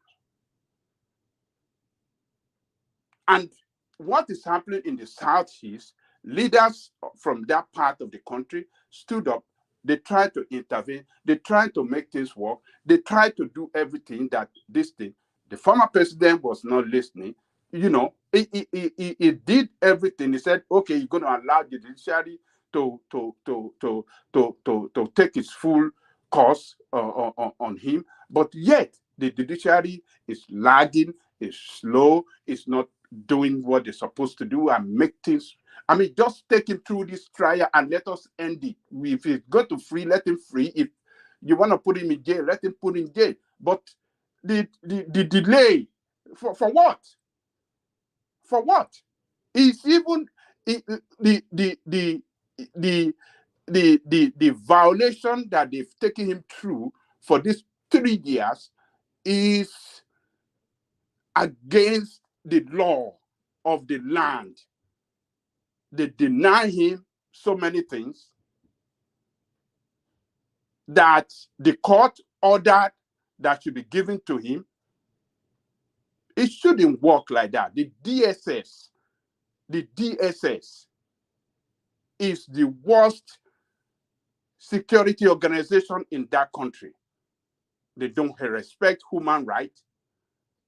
[SPEAKER 17] And what is happening in the Southeast, leaders from that part of the country stood up. They tried to intervene. They tried to make things work. They tried to do everything that this thing. The former president was not listening. He did everything. He said, okay, you're going to allow the judiciary to take its full course on him. But yet, the judiciary is lagging, is slow, is not doing what they're supposed to do and make things. I mean, just take him through this trial and let us end it. If he's got to free, let him free. If you want to put him in jail, let him put him in jail. But the delay, for what? For what? It's even the violation that they've taken him through for these 3 years is against the law of the land. They deny him so many things that the court ordered that should be given to him. It shouldn't work like that. The DSS is the worst security organization in that country. They don't respect human rights.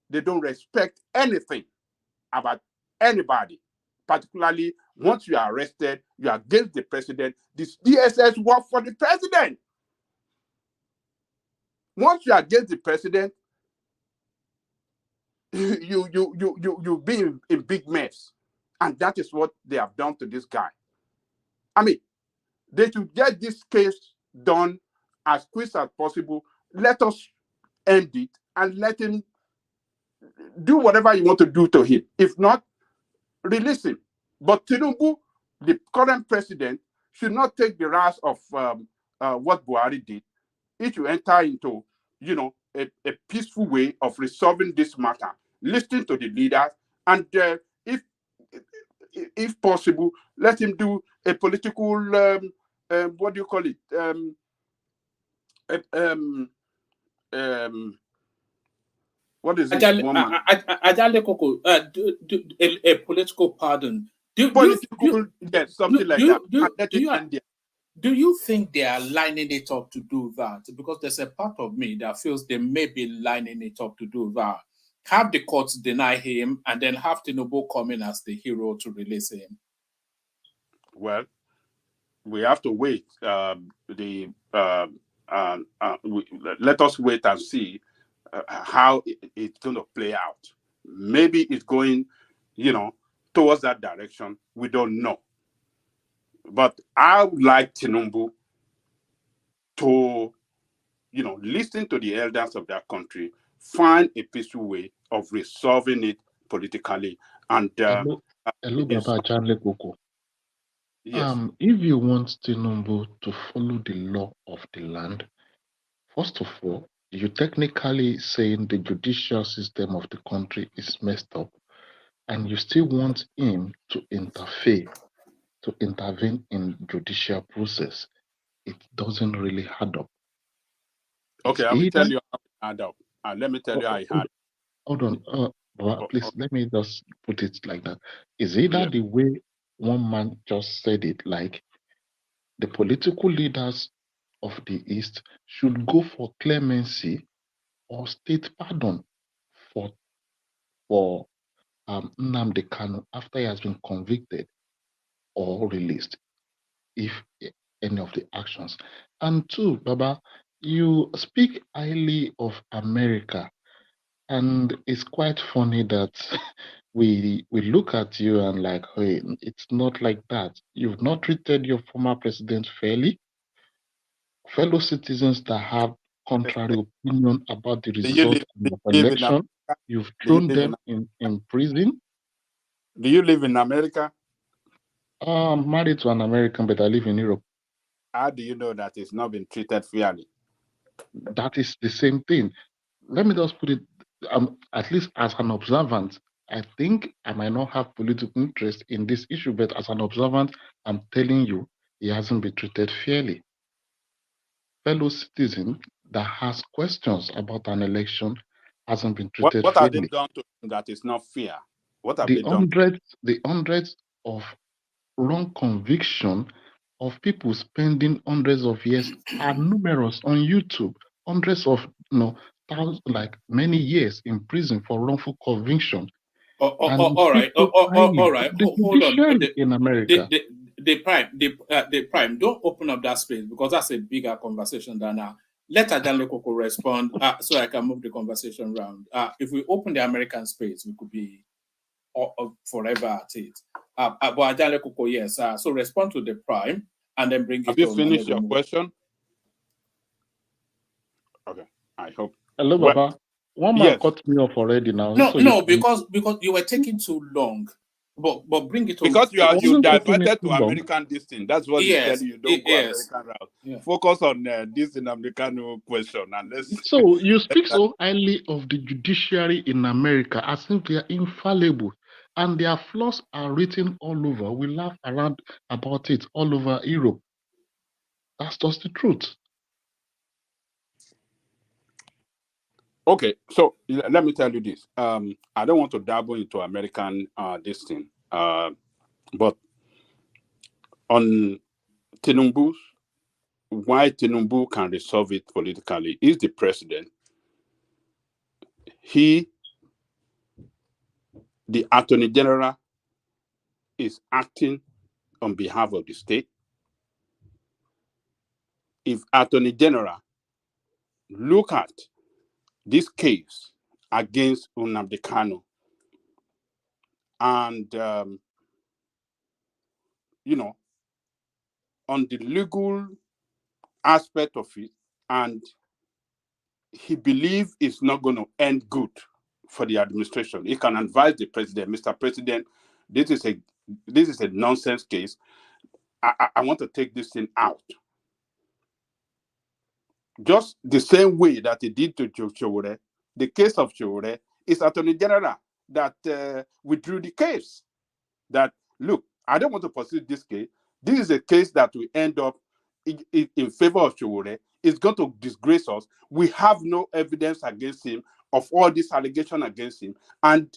[SPEAKER 17] They don't respect anything about anybody. Particularly, once you are arrested, you are against the president. This DSS work for the president. Once you are against the president, you'll be in big mess. And that is what they have done to this guy. I mean, they should get this case done as quick as possible. Let us end it and let him do whatever you want to do to him. If not, release him. But Tinubu, the current president, should not take the route of what Buhari did. It should enter into, a peaceful way of resolving this matter, listening to the leaders, and if possible, let him do a political, what do you call it? What is it?
[SPEAKER 7] Ajale Koko, a political pardon.
[SPEAKER 17] Yes, something like that.
[SPEAKER 7] Do you think they are lining it up to do that? Because there's a part of me that feels they may be lining it up to do that. Have the courts deny him and then have Tinubu come in as the hero to release him.
[SPEAKER 17] Well, we have to wait. Let us wait and see how it's going to play out. Maybe it's going, towards that direction. We don't know. But I would like Tinubu to, listen to the elders of that country, find a peaceful way of resolving it politically. And
[SPEAKER 15] Hello, Baba Janle Koko.
[SPEAKER 17] Yes.
[SPEAKER 15] If you want Tinubu to follow the law of the land, first of all, you technically saying the judicial system of the country is messed up, and you still want him to intervene in judicial process. It doesn't really add up.
[SPEAKER 17] Okay, I will tell you how it add up. Let me tell you how it had.
[SPEAKER 15] Hold on, please let me just put it like that. Is either the way one man just said it, like the political leaders of the East should go for clemency or state pardon for Nnamdi Kanu after he has been convicted or released, if any of the actions. And two, Baba, you speak highly of America, and it's quite funny that we look at you and like, hey, it's not like that. You've not treated your former president fairly. Fellow citizens that have contrary opinion about the result of election, you've thrown them in prison.
[SPEAKER 17] Do you live in America?
[SPEAKER 15] I'm married to an American, but I live in Europe.
[SPEAKER 17] How do you know that it's not been treated fairly?
[SPEAKER 15] That is the same thing. Let me just put it, at least as an observant, I think I might not have political interest in this issue, but as an observant, I'm telling you, he hasn't been treated fairly. Fellow citizen that has questions about an election hasn't been treated
[SPEAKER 17] what
[SPEAKER 15] fairly.
[SPEAKER 17] What have they done to him that is not fair? What have
[SPEAKER 15] the
[SPEAKER 17] they done?
[SPEAKER 15] The hundreds of wrong conviction of people spending hundreds of years are numerous on YouTube. Hundreds of, thousands, like many years in prison for wrongful conviction.
[SPEAKER 7] All right.
[SPEAKER 15] The judiciary in America.
[SPEAKER 7] The prime. Don't open up that space because that's a bigger conversation than now. Let Ajanle Koko respond so I can move the conversation around. If we open the American space, we could be forever at it. But Ajanle Koko, yes. So respond to the prime and then bring
[SPEAKER 17] Have
[SPEAKER 7] it.
[SPEAKER 17] Have you finished your question? Okay, I hope.
[SPEAKER 15] Hello, Baba. One man cut me off already now.
[SPEAKER 7] No, because you were taking too long. But bring it
[SPEAKER 17] because
[SPEAKER 7] over.
[SPEAKER 17] you diverted to American this thing. That's what he's telling you. Don't go
[SPEAKER 7] yes.
[SPEAKER 17] American route. Yeah. Focus on this in American question. And let's...
[SPEAKER 15] So you speak so highly of the judiciary in America as if they are infallible, and their flaws are written all over. We laugh around about it all over Europe. That's just the truth.
[SPEAKER 17] Okay, so let me tell you this. I don't want to dabble into American this thing, but on Tinubu, why Tinubu can resolve it politically is the president. The Attorney General, is acting on behalf of the state. If Attorney General look at this case against Nnamdi Kanu and, on the legal aspect of it, and he believes it's not going to end good for the administration, he can advise the president, Mr. President, this is a nonsense case. I want to take this thing out. Just the same way that he did to Chowore. The case of Chowore is Attorney General that withdrew the case. That, look, I don't want to pursue this case. This is a case that will end up in favor of Chowore. It's going to disgrace us. We have no evidence against him of all these allegations against him. And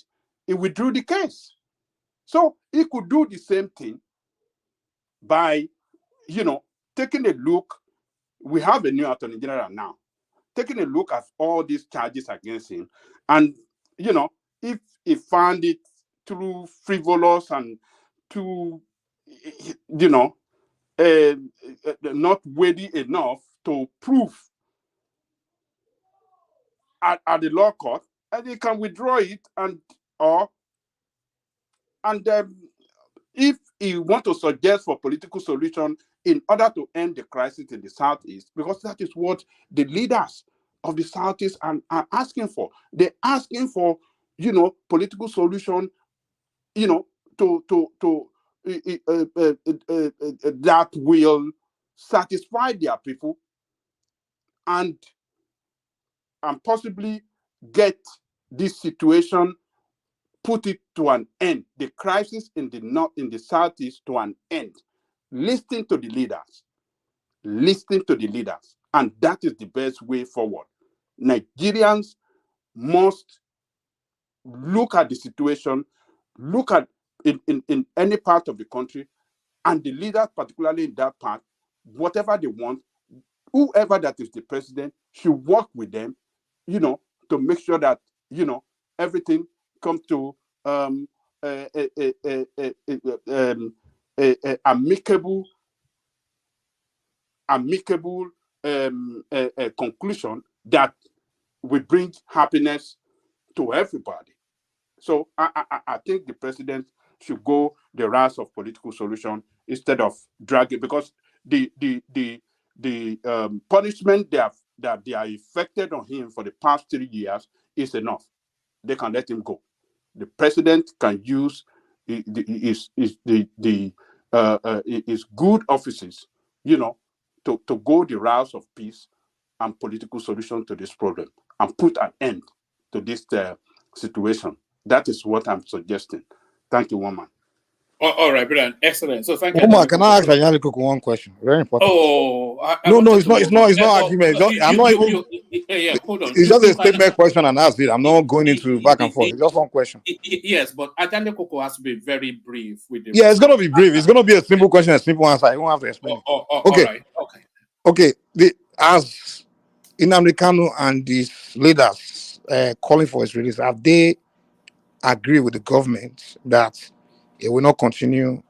[SPEAKER 17] he withdrew the case. So he could do the same thing by, taking a look. We have a new Attorney General now, taking a look at all these charges against him. And, if he found it too frivolous and too, not worthy enough to prove at the law court, and he can withdraw it, and if he want to suggest for political solution in order to end the crisis in the Southeast, because that is what the leaders of the Southeast are asking for. They're asking for, political solution, that will satisfy their people and possibly get this situation, put it to an end, the crisis in the north, in the Southeast, to an end. Listen to the leaders. Listen to the leaders. And that is the best way forward. Nigerians must look at the situation, look at in any part of the country, and the leaders, particularly in that part, whatever they want, whoever that is the president should work with them, to make sure that, everything comes to amicable conclusion that will bring happiness to everybody. So I think the president should go the route of political solution instead of dragging, because the punishment that they are effected on him for the past 3 years is enough. They can let him go. The president can use his good offices, to go the route of peace and political solution to this problem and put an end to this situation. That is what I'm suggesting. Thank you, woman.
[SPEAKER 7] All right, brilliant, excellent. So thank you.
[SPEAKER 4] Omar, can I ask Anyali Kuku one question? Very important. No, it's not argument. I'm not even.
[SPEAKER 7] Hold on.
[SPEAKER 4] It's just a statement question and that's it. I'm not going into back and forth. It's just one question.
[SPEAKER 7] Yes, but Ajane Koko has to be very brief with the.
[SPEAKER 4] Yeah, it's gonna be brief. It's gonna be a simple question, a simple answer. I won't have to explain it. Okay.
[SPEAKER 7] All right.
[SPEAKER 4] Okay. As Nnamdi Kanu and these leaders calling for his release, have they agreed with the government that it will not continue?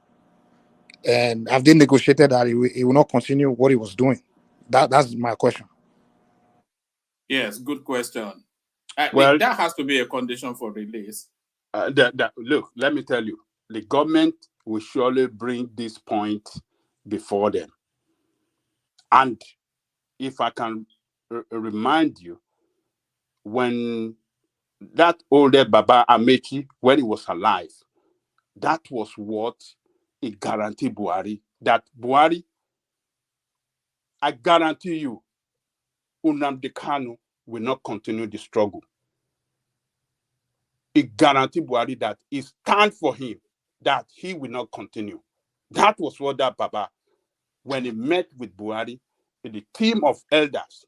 [SPEAKER 4] And have they negotiated that he will not continue what he was doing? That's my question.
[SPEAKER 7] Yes, good question.
[SPEAKER 17] Well,
[SPEAKER 7] that has to be a condition for release.
[SPEAKER 17] Look, let me tell you, the government will surely bring this point before them. And if I can remind you, when that older Baba Amechi, when he was alive, that was what he guaranteed Buhari. That Buhari, I guarantee you, Nnamdi Kanu will not continue the struggle. He guaranteed Buhari that he stand for him, that he will not continue. That was what that Baba, when he met with Buhari, with the team of elders.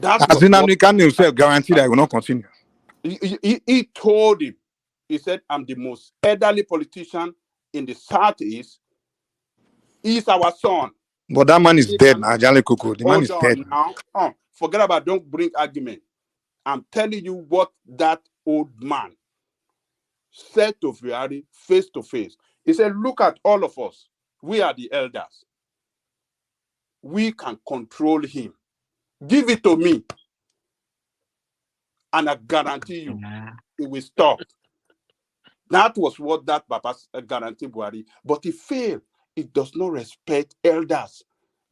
[SPEAKER 4] As Nnamdi Kanu himself guaranteed that he will not continue.
[SPEAKER 17] He told him, he said, I'm the most elderly politician in the Southeast. He's our son.
[SPEAKER 4] But that man is dead now, Ajale Koko. The man is dead
[SPEAKER 17] now. Forget about, don't bring argument. I'm telling you what that old man said to Buhari face to face. He said, look at all of us. We are the elders. We can control him. Give it to me. And I guarantee you, it will stop. That was what that Baba guaranteed Buhari. But he failed. He does not respect elders.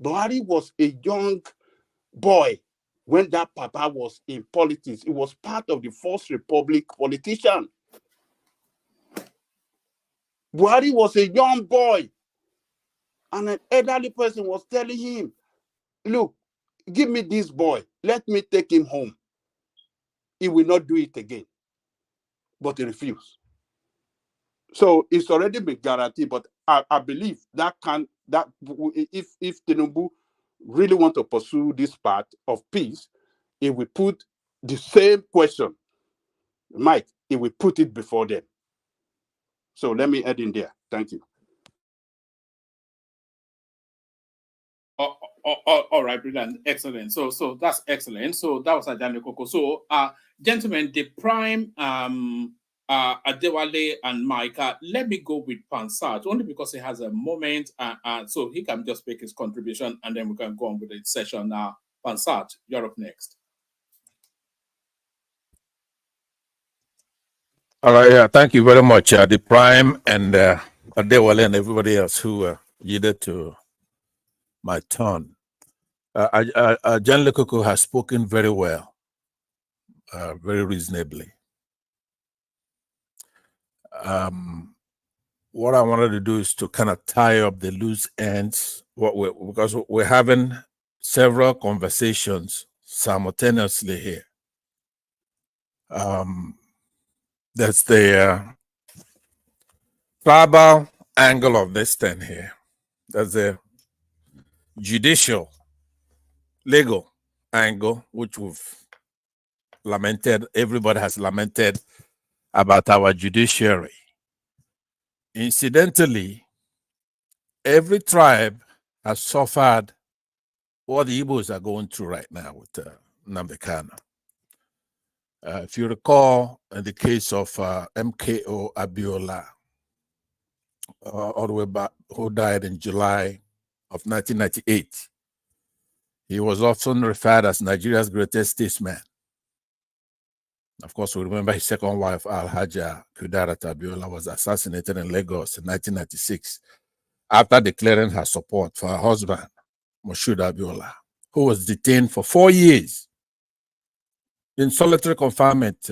[SPEAKER 17] Buhari was a young boy when that Papa was in politics. He was part of the First Republic politician. Buhari was a young boy, and an elderly person was telling him, look, give me this boy. Let me take him home. He will not do it again. But he refused. So it's already been guaranteed, but I believe if Tinubu really want to pursue this path of peace, he will put the same question, Mike, he will put it before them. So let me add in there. Thank you. All right, brilliant, excellent. So that's excellent. So that was Ajani Koko. So, gentlemen, the prime, Adewale and Micah. Let me go with Pansat only because he has a moment, so he can just make his contribution, and then we can go on with the session. Now, Pansat, you're up next.
[SPEAKER 19] All right, yeah, thank you very much, the prime and Adewale and everybody else who yielded to my turn. John Lekoko has spoken very well, very reasonably. What I wanted to do is to kind of tie up the loose ends, because we're having several conversations simultaneously here. There's the tribal angle of this thing here. There's the judicial, legal angle, which we've lamented. Everybody has lamented about our judiciary. Incidentally, every tribe has suffered what the Igbos are going through right now with Nnamdi Kanu. If you recall, in the case of MKO Abiola, all the way back, who died in July of 1998, he was often referred as Nigeria's greatest statesman. Of course, we remember his second wife, Alhaja Kudarat Abiola, was assassinated in Lagos in 1996 after declaring her support for her husband, Moshood Abiola, who was detained for 4 years in solitary confinement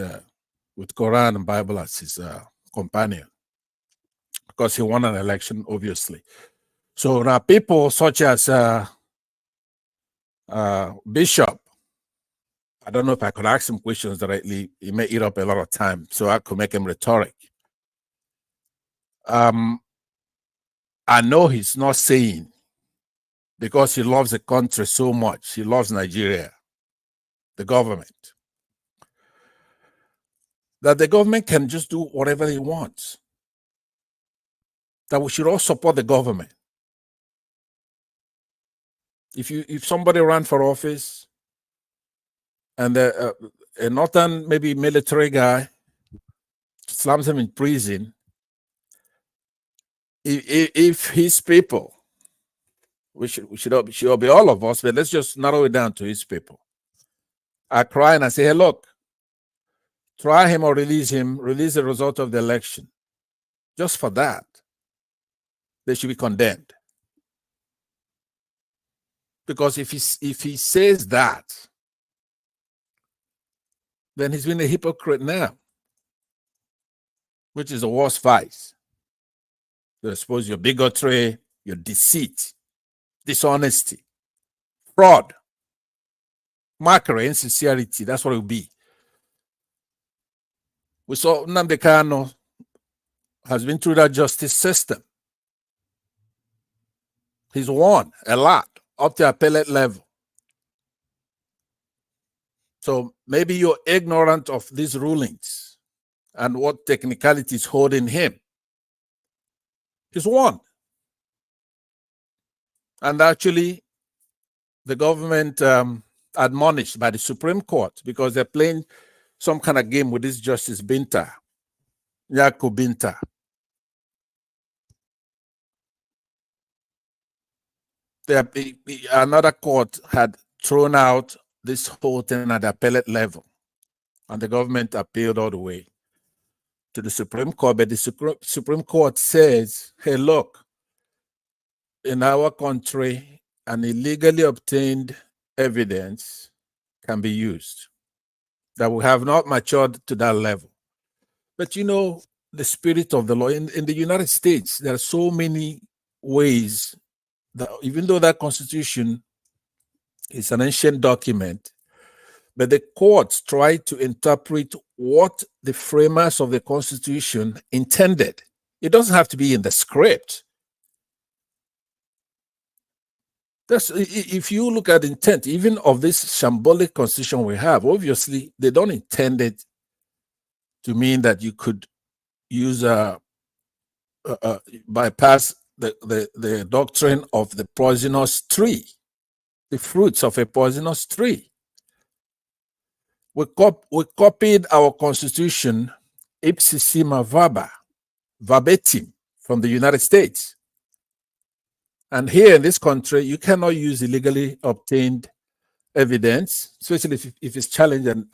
[SPEAKER 19] with Quran and Bible as his companion, because he won an election, obviously. So now people such as Bishop, I don't know if I could ask him questions directly. He may eat up a lot of time, so I could make him rhetoric. I know he's not saying, because he loves the country so much, he loves Nigeria, the government, that the government can just do whatever he wants, that we should all support the government. If somebody ran for office and a northern, maybe military guy, slams him in prison, if his people, we should all be all of us, but let's just narrow it down to his people. I cry and I say, hey, look, try him or release him, release the result of the election. Just for that, they should be condemned. Because if he says that, then he's been a hypocrite now, which is the worst vice. So I suppose your bigotry, your deceit, dishonesty, fraud, mockery, insincerity, that's what it will be. We saw Nnamdi Kanu has been through that justice system. He's won a lot up to appellate level. So maybe you're ignorant of these rulings and what technicality is holding him. He's won. And actually, the government admonished by the Supreme Court, because they're playing some kind of game with this Justice Binta, Yaku Binta. Another court had thrown out this whole thing at the appellate level, and the government appealed all the way to the Supreme Court. But the Supreme Court says, hey, look, in our country, an illegally obtained evidence can be used, that we have not matured to that level. But you know, the spirit of the law. In the United States, there are so many ways that, even though that Constitution is an ancient document, but the courts try to interpret what the framers of the Constitution intended. It doesn't have to be in the script. If you look at intent, even of this shambolic constitution we have, obviously they don't intend it to mean that you could use bypass the doctrine of the poisonous tree, the fruits of a poisonous tree. We copied our constitution ipsissima verbatim from the United States. And here in this country, you cannot use illegally obtained evidence, especially if it's challenged and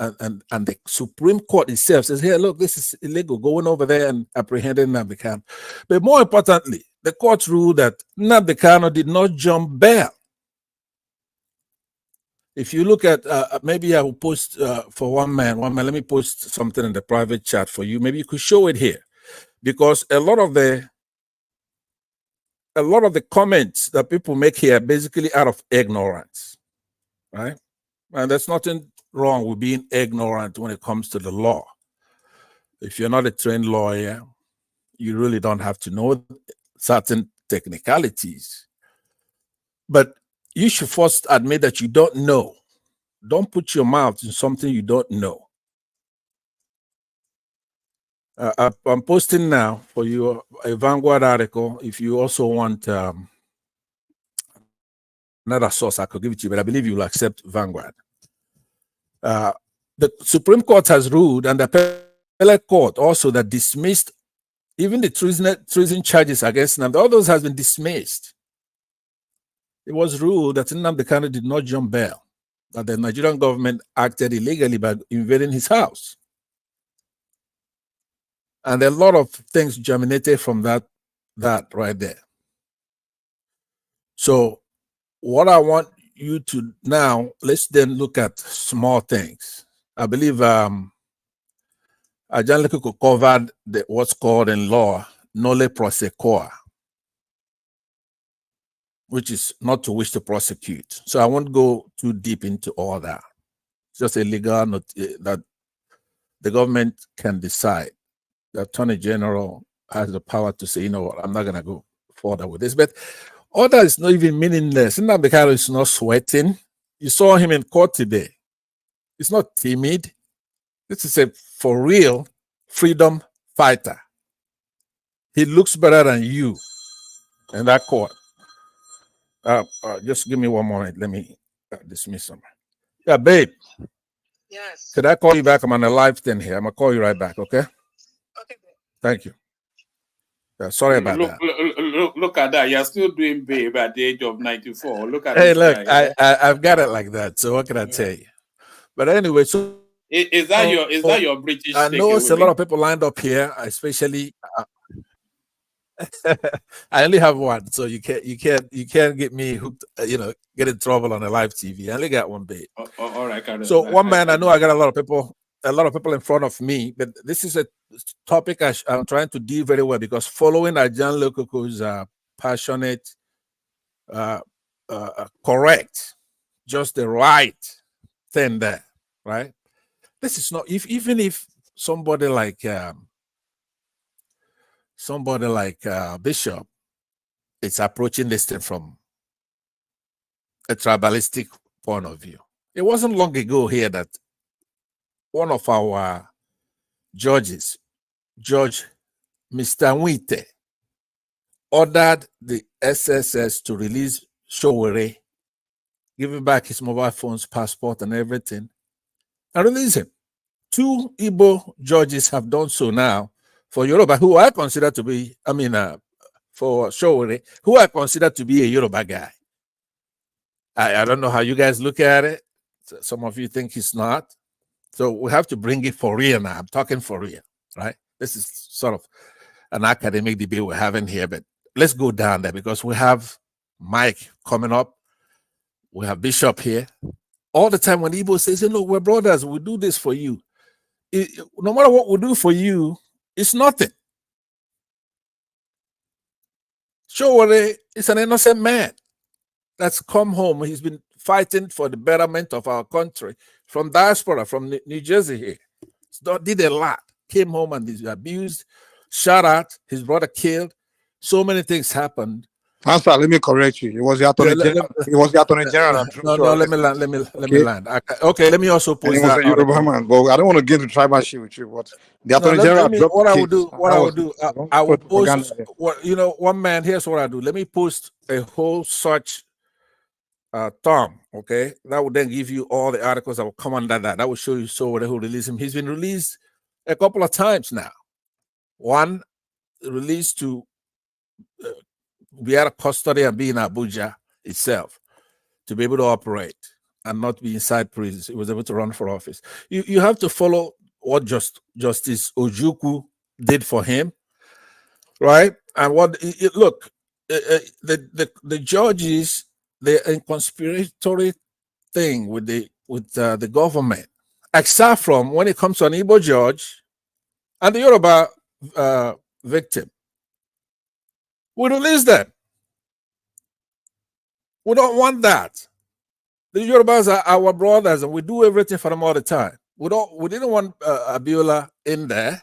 [SPEAKER 19] the Supreme Court itself says, hey, look, this is illegal, going over there and apprehending Nnamdi Kanu. But more importantly, the court ruled that Nnamdi Kanu did not jump bail. If you look at, maybe I will post for one man, let me post something in the private chat for you. Maybe you could show it here, because a lot of the comments that people make here are basically out of ignorance, right? And there's nothing wrong with being ignorant when it comes to the law. If you're not a trained lawyer, you really don't have to know certain technicalities. But you should first admit that you don't know. Don't put your mouth in something you don't know. I'm posting now for you a Vanguard article. If you also want another source, I could give it to you, but I believe you will accept Vanguard. The Supreme Court has ruled, and the appellate court also, that dismissed even the treason charges against Nnamdi. All those has been dismissed. It was ruled that Nnamdi Kanu did not jump bail, that the Nigerian government acted illegally by invading his house. And a lot of things germinated from that right there. So what I want you to now, let's then look at small things. I believe Ajan Lekoko covered what's called in law nolle prosequa, which is not to wish to prosecute. So I won't go too deep into all that. It's just a legal note that the government can decide. The Attorney General has the power to say, you know what, I'm not going to go further with this. But all that is not even meaningless. Nnamdi Kanu is not sweating. You saw him in court today. He's not timid. This is a for real freedom fighter. He looks better than you in that court. Just give me one moment. Let me dismiss him. Yeah, babe. Yes. Could I call you back? I'm on a live thing here. I'm going to call you right back, okay? Okay. Thank you. Sorry about that.
[SPEAKER 7] Look at that. You're still doing babe at the age of 94. Look at
[SPEAKER 19] hey, look, guy, I've got it like that. So what can I tell you? But anyway, so
[SPEAKER 7] is that your British?
[SPEAKER 19] I know it's a lot of people lined up here, especially. I only have one, so you can't get me hooked. Get in trouble on a live TV. I only got one babe.
[SPEAKER 7] All right,
[SPEAKER 19] so one man, I know I got a lot of people in front of me, but this is a topic I'm trying to deal very well, because following Ajan Lekoko's passionate, correct, just the right thing there, right? This is not even if somebody like Bishop is approaching this thing from a tribalistic point of view. It wasn't long ago here that one of our judges, Judge Mr. Nwite, ordered the SSS to release Showore, give him back his mobile phones, passport, and everything, and release him. 2 Igbo judges have done so now for Yoruba, who I consider to be, for Showore, who I consider to be a Yoruba guy. I don't know how you guys look at it. Some of you think he's not. So we have to bring it for real now. I'm talking for real, right? This is sort of an academic debate we're having here, but let's go down there, because we have Mike coming up. We have Bishop here. All the time when Igbo says, we're brothers, we do this for you. No matter what we do for you, it's nothing. Showore is an innocent man that's come home. He's been fighting for the betterment of our country from diaspora, from New Jersey here. Did a lot. Came home and he's abused, shot at, his brother killed. So many things happened.
[SPEAKER 20] Pastor, let me correct you. It was the attorney general. It was the attorney general that drew
[SPEAKER 19] No,
[SPEAKER 20] to
[SPEAKER 19] no,
[SPEAKER 20] our
[SPEAKER 19] let me land. Let me land. Okay, let me also
[SPEAKER 20] and he
[SPEAKER 19] post
[SPEAKER 20] was
[SPEAKER 19] that
[SPEAKER 20] a Yoruba
[SPEAKER 19] article.
[SPEAKER 20] man. But I don't want to get into tribal shit with you. But the
[SPEAKER 19] No,
[SPEAKER 20] attorney general
[SPEAKER 19] let me.
[SPEAKER 20] dropped
[SPEAKER 19] What
[SPEAKER 20] the
[SPEAKER 19] I
[SPEAKER 20] case.
[SPEAKER 19] will do. What
[SPEAKER 20] That
[SPEAKER 19] I will
[SPEAKER 20] was
[SPEAKER 19] do.
[SPEAKER 20] wrong
[SPEAKER 19] I will
[SPEAKER 20] propaganda
[SPEAKER 19] post.
[SPEAKER 20] there.
[SPEAKER 19] What you know, one man. Here's what I do. Let me post a whole such Tom. Okay, that would then give you all the articles that will come under that. That will show you who released him. He's been released a couple of times now. One released to be out of custody and be in Abuja itself to be able to operate and not be inside prisons. He was able to run for office. You have to follow what Justice Ojukwu did for him, right? And what look, the judges, they're in conspiratory thing with the government, except from when it comes to an Igbo judge and the Yoruba victim. We release them. We don't want that. The Yorubas are our brothers, and we do everything for them all the time. We didn't want Abiola in there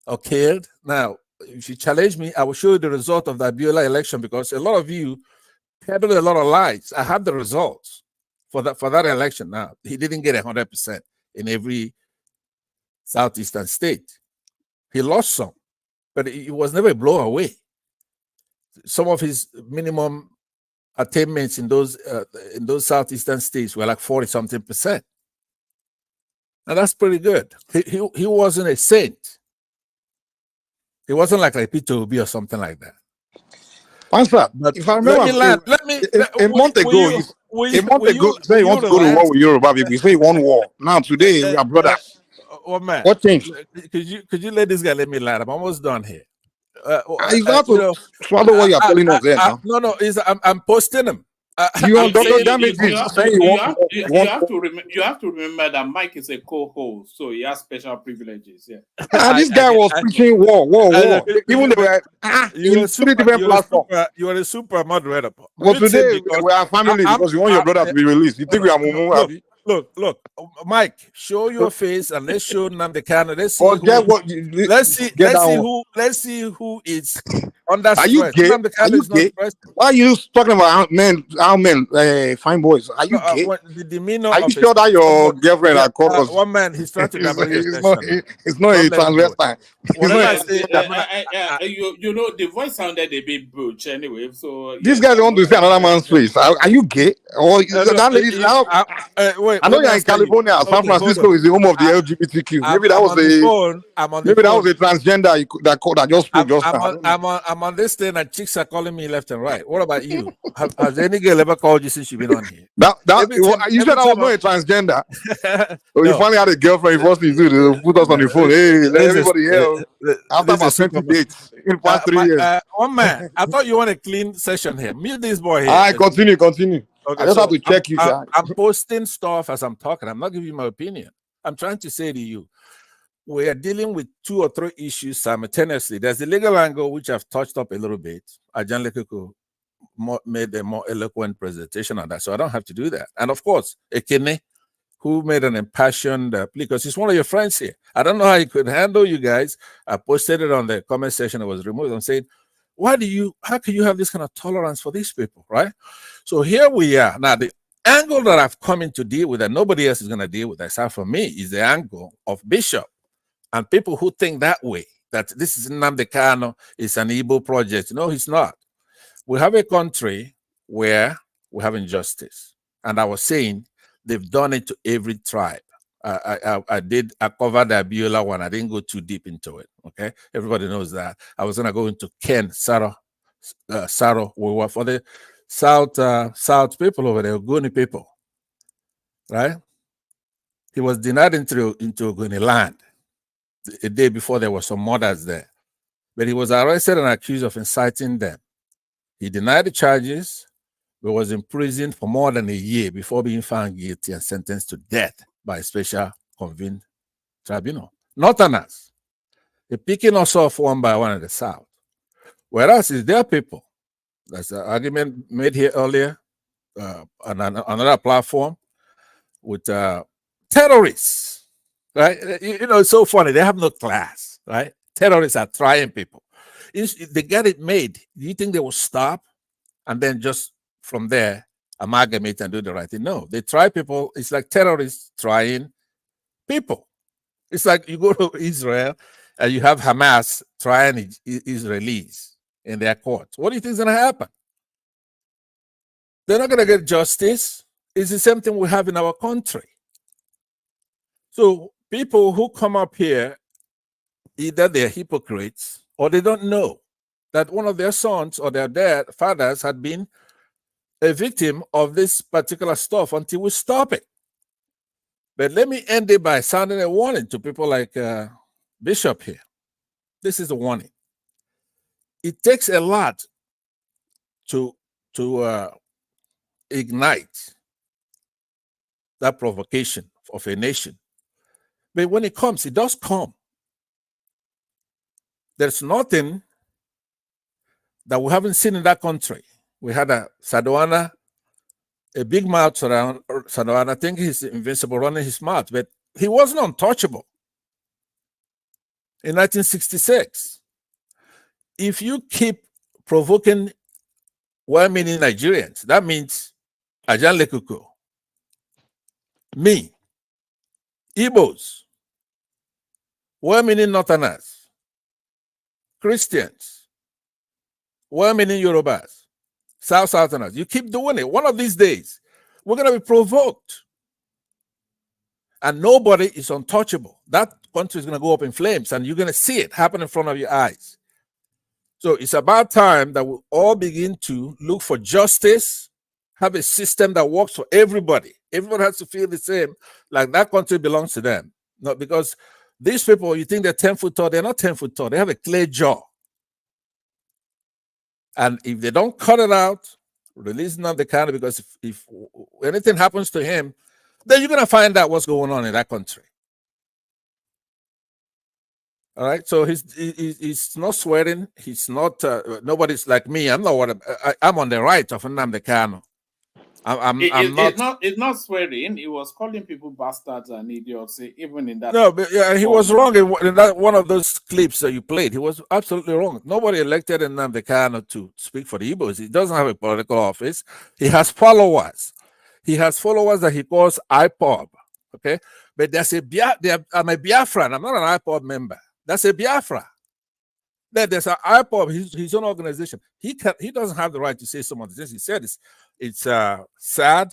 [SPEAKER 19] or killed. Now, if you challenge me, I will show you the result of the Abiola election because a lot of you peddle a lot of lies. I have the results for that election. Now, he didn't get 100% in every southeastern state. He lost some, but it was never a blow away. Some of his minimum attainments in those southeastern states were like 40-something%. And that's pretty good. He wasn't a saint. He wasn't like a Peter Obi or something like that.
[SPEAKER 20] Pastor,
[SPEAKER 19] But
[SPEAKER 20] if I remember, a month ago, he said he wants to go to war with Yoruba people. He said he won war. Now today we are brothers.
[SPEAKER 19] Oh man,
[SPEAKER 20] what changed?
[SPEAKER 19] Could you let this guy let me land? I'm almost done here.
[SPEAKER 20] You have to swallow what you're telling us there now.
[SPEAKER 19] No, I'm posting him.
[SPEAKER 7] You have to remember that Mike is a co-host, so he has special privileges. Yeah.
[SPEAKER 20] This guy was preaching war. Even they were in 3 different platforms.
[SPEAKER 19] You are a super moderator.
[SPEAKER 20] But today we are family because you want your brother to be released. You think we are mumu?
[SPEAKER 19] Look, Mike, show your face and let's show Nnamdi Kanu. Let's see who is under stress.
[SPEAKER 20] Are you gay? Are you gay? Why are you talking about how men fine boys? Are you gay? Are you sure that your girlfriend are called us?
[SPEAKER 19] One man, he's trying to
[SPEAKER 20] it's not a transvestite.
[SPEAKER 7] You know, the voice sounded a bit butch anyway. So
[SPEAKER 20] this guy want to see another man's face. Are you gay? Or that lady now? I know you're in California. San Francisco is the home of the LGBTQ. Maybe that was a transgender that just spoke just now.
[SPEAKER 19] I'm on this thing and chicks are calling me left and right. What about you? Has any girl ever called you since you've been on here?
[SPEAKER 20] You said I was not a transgender. So you finally had a girlfriend. You first thing to do put us on the phone. Hey, let everybody hear. After about 20 dates in the past 3 years.
[SPEAKER 19] One man, I thought you want a clean session here. Mute this boy here.
[SPEAKER 20] All right, continue.
[SPEAKER 19] Okay,
[SPEAKER 20] I just have to check you.
[SPEAKER 19] I'm posting stuff as I'm talking. I'm not giving you my opinion. I'm trying to say to you, we are dealing with 2 or 3 issues simultaneously. There's the legal angle, which I've touched up a little bit. Ajan Lekoko made a more eloquent presentation on that, so I don't have to do that. And of course, Ekene, who made an impassioned plea, because he's one of your friends here. I don't know how he could handle you guys. I posted it on the comment section. It was removed. I'm saying, how can you have this kind of tolerance for these people, right? So here we are. Now, the angle that I've come in to deal with that nobody else is going to deal with, except for me, is the angle of Bishop and people who think that way, that this is Nnamdi Kanu, it's an Igbo project. No, it's not. We have a country where we have injustice. And I was saying, they've done it to every tribe. I covered the Abiola one. I didn't go too deep into it. Okay, everybody knows that. I was gonna go into Ken Saro. We were for the South people over there, Ogoni people, right? He was denied into Ogoni land a day before. There were some murders there, but he was arrested and accused of inciting them. He denied the charges, but was imprisoned for more than a year before being found guilty and sentenced to death by a special convened tribunal. Northerners, they're picking us off one by one in the South. Whereas it's their people That's an argument made here earlier on another platform with terrorists, right? You know, it's so funny. They have no class, right? Terrorists are trying people. They get it made. Do you think they will stop and then just from there amalgamate and do the right thing? No, they try people. It's like terrorists trying people. It's like you go to Israel and you have Hamas trying Israelis in their courts. What do you think is going to happen? They're not going to get justice. It's the same thing we have in our country. So people who come up here, either they're hypocrites or they don't know that one of their sons or their fathers had been a victim of this particular stuff until we stop it. But let me end it by sounding a warning to people like Bishop here. This is a warning. It takes a lot to ignite that provocation of a nation. But when it comes, it does come. There's nothing that we haven't seen in that country. We had a Sadoana, a big mouth around Sadoana. I think he's invincible running his mouth, but he wasn't untouchable in 1966. If you keep provoking well-meaning Nigerians, that means Ajan Lekuko, me, Igbos, well-meaning Northerners, Christians, well-meaning Yorubas, Southerners. You keep doing it. One of these days, we're going to be provoked. And nobody is untouchable. That country is going to go up in flames, and you're going to see it happen in front of your eyes. So it's about time that we all begin to look for justice, have a system that works for everybody. Everyone has to feel the same, like that country belongs to them. Not because these people, you think they're 10 foot tall, they're not 10 foot tall. They have a clear jaw. And if they don't cut it out, release Nnamdi Kanu, because if anything happens to him, then you're going to find out what's going on in that country. All right, so he's not swearing. He's not. Nobody's like me. I'm not what I'm on the right of Nnamdi Kanu. I'm not.
[SPEAKER 7] It's not swearing. He was calling people bastards and idiots, even in that.
[SPEAKER 19] No, but yeah, he was wrong in that one of those clips that you played. He was absolutely wrong. Nobody elected Nnamdi Kanu to speak for the Igbos. He doesn't have a political office. He has followers. He has followers that he calls IPOB. Okay, but there's I'm a Biafran. I'm not an IPOB member. That's a Biafra. Then there's an IPOB, his own organization. He doesn't have the right to say some of the things he said. It's sad,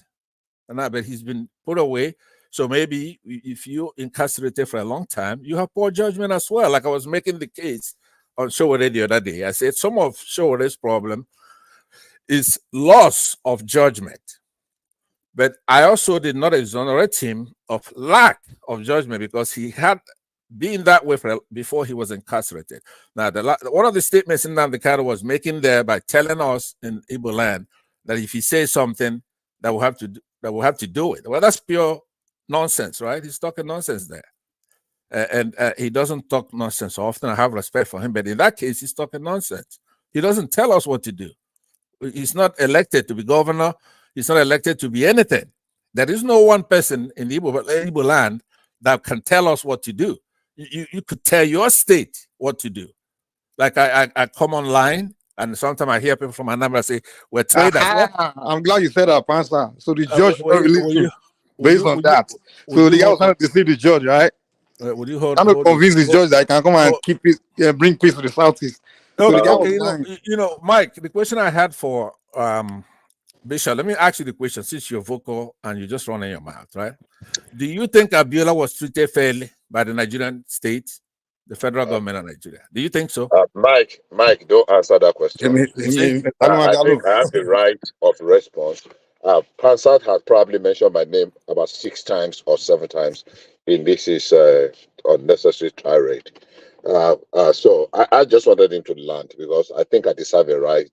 [SPEAKER 19] but he's been put away. So maybe if you incarcerated for a long time, you have poor judgment as well. Like I was making the case on Showore the other day. I said some of Showore's problem is loss of judgment. But I also did not exonerate him of lack of judgment because he had been that way before he was incarcerated. Now, one of the statements Nnamdi Kanu was making there by telling us in Igbo land that if he says something, that we'll have to do it. Well, that's pure nonsense, right? He's talking nonsense there, and he doesn't talk nonsense often. I have respect for him, but in that case, he's talking nonsense. He doesn't tell us what to do. He's not elected to be governor. He's not elected to be anything. There is no one person in Igbo land that can tell us what to do. You could tell your state what to do. Like I come online and sometimes I hear people from Anambra say, we're traders.
[SPEAKER 20] I'm glad you said that, Pastor. So the judge released him based on that. So the guy was trying to deceive the judge, right?
[SPEAKER 19] Would you hold?
[SPEAKER 20] I'm not convinced the judge that I can come and keep peace, bring peace to the Southeast. So the guy was
[SPEAKER 19] Mike, the question I had for Bishop, let me ask you the question since you're vocal and you're just running your mouth, right? Do you think Abiola was treated fairly by the Nigerian state, the federal government of Nigeria? Do you think so?
[SPEAKER 18] Mike, don't answer that question.
[SPEAKER 20] I
[SPEAKER 18] think I have the right of response. Pansat has probably mentioned my name about 6 times or 7 times in this is unnecessary tirade. So I just wanted him to land because I think I deserve a right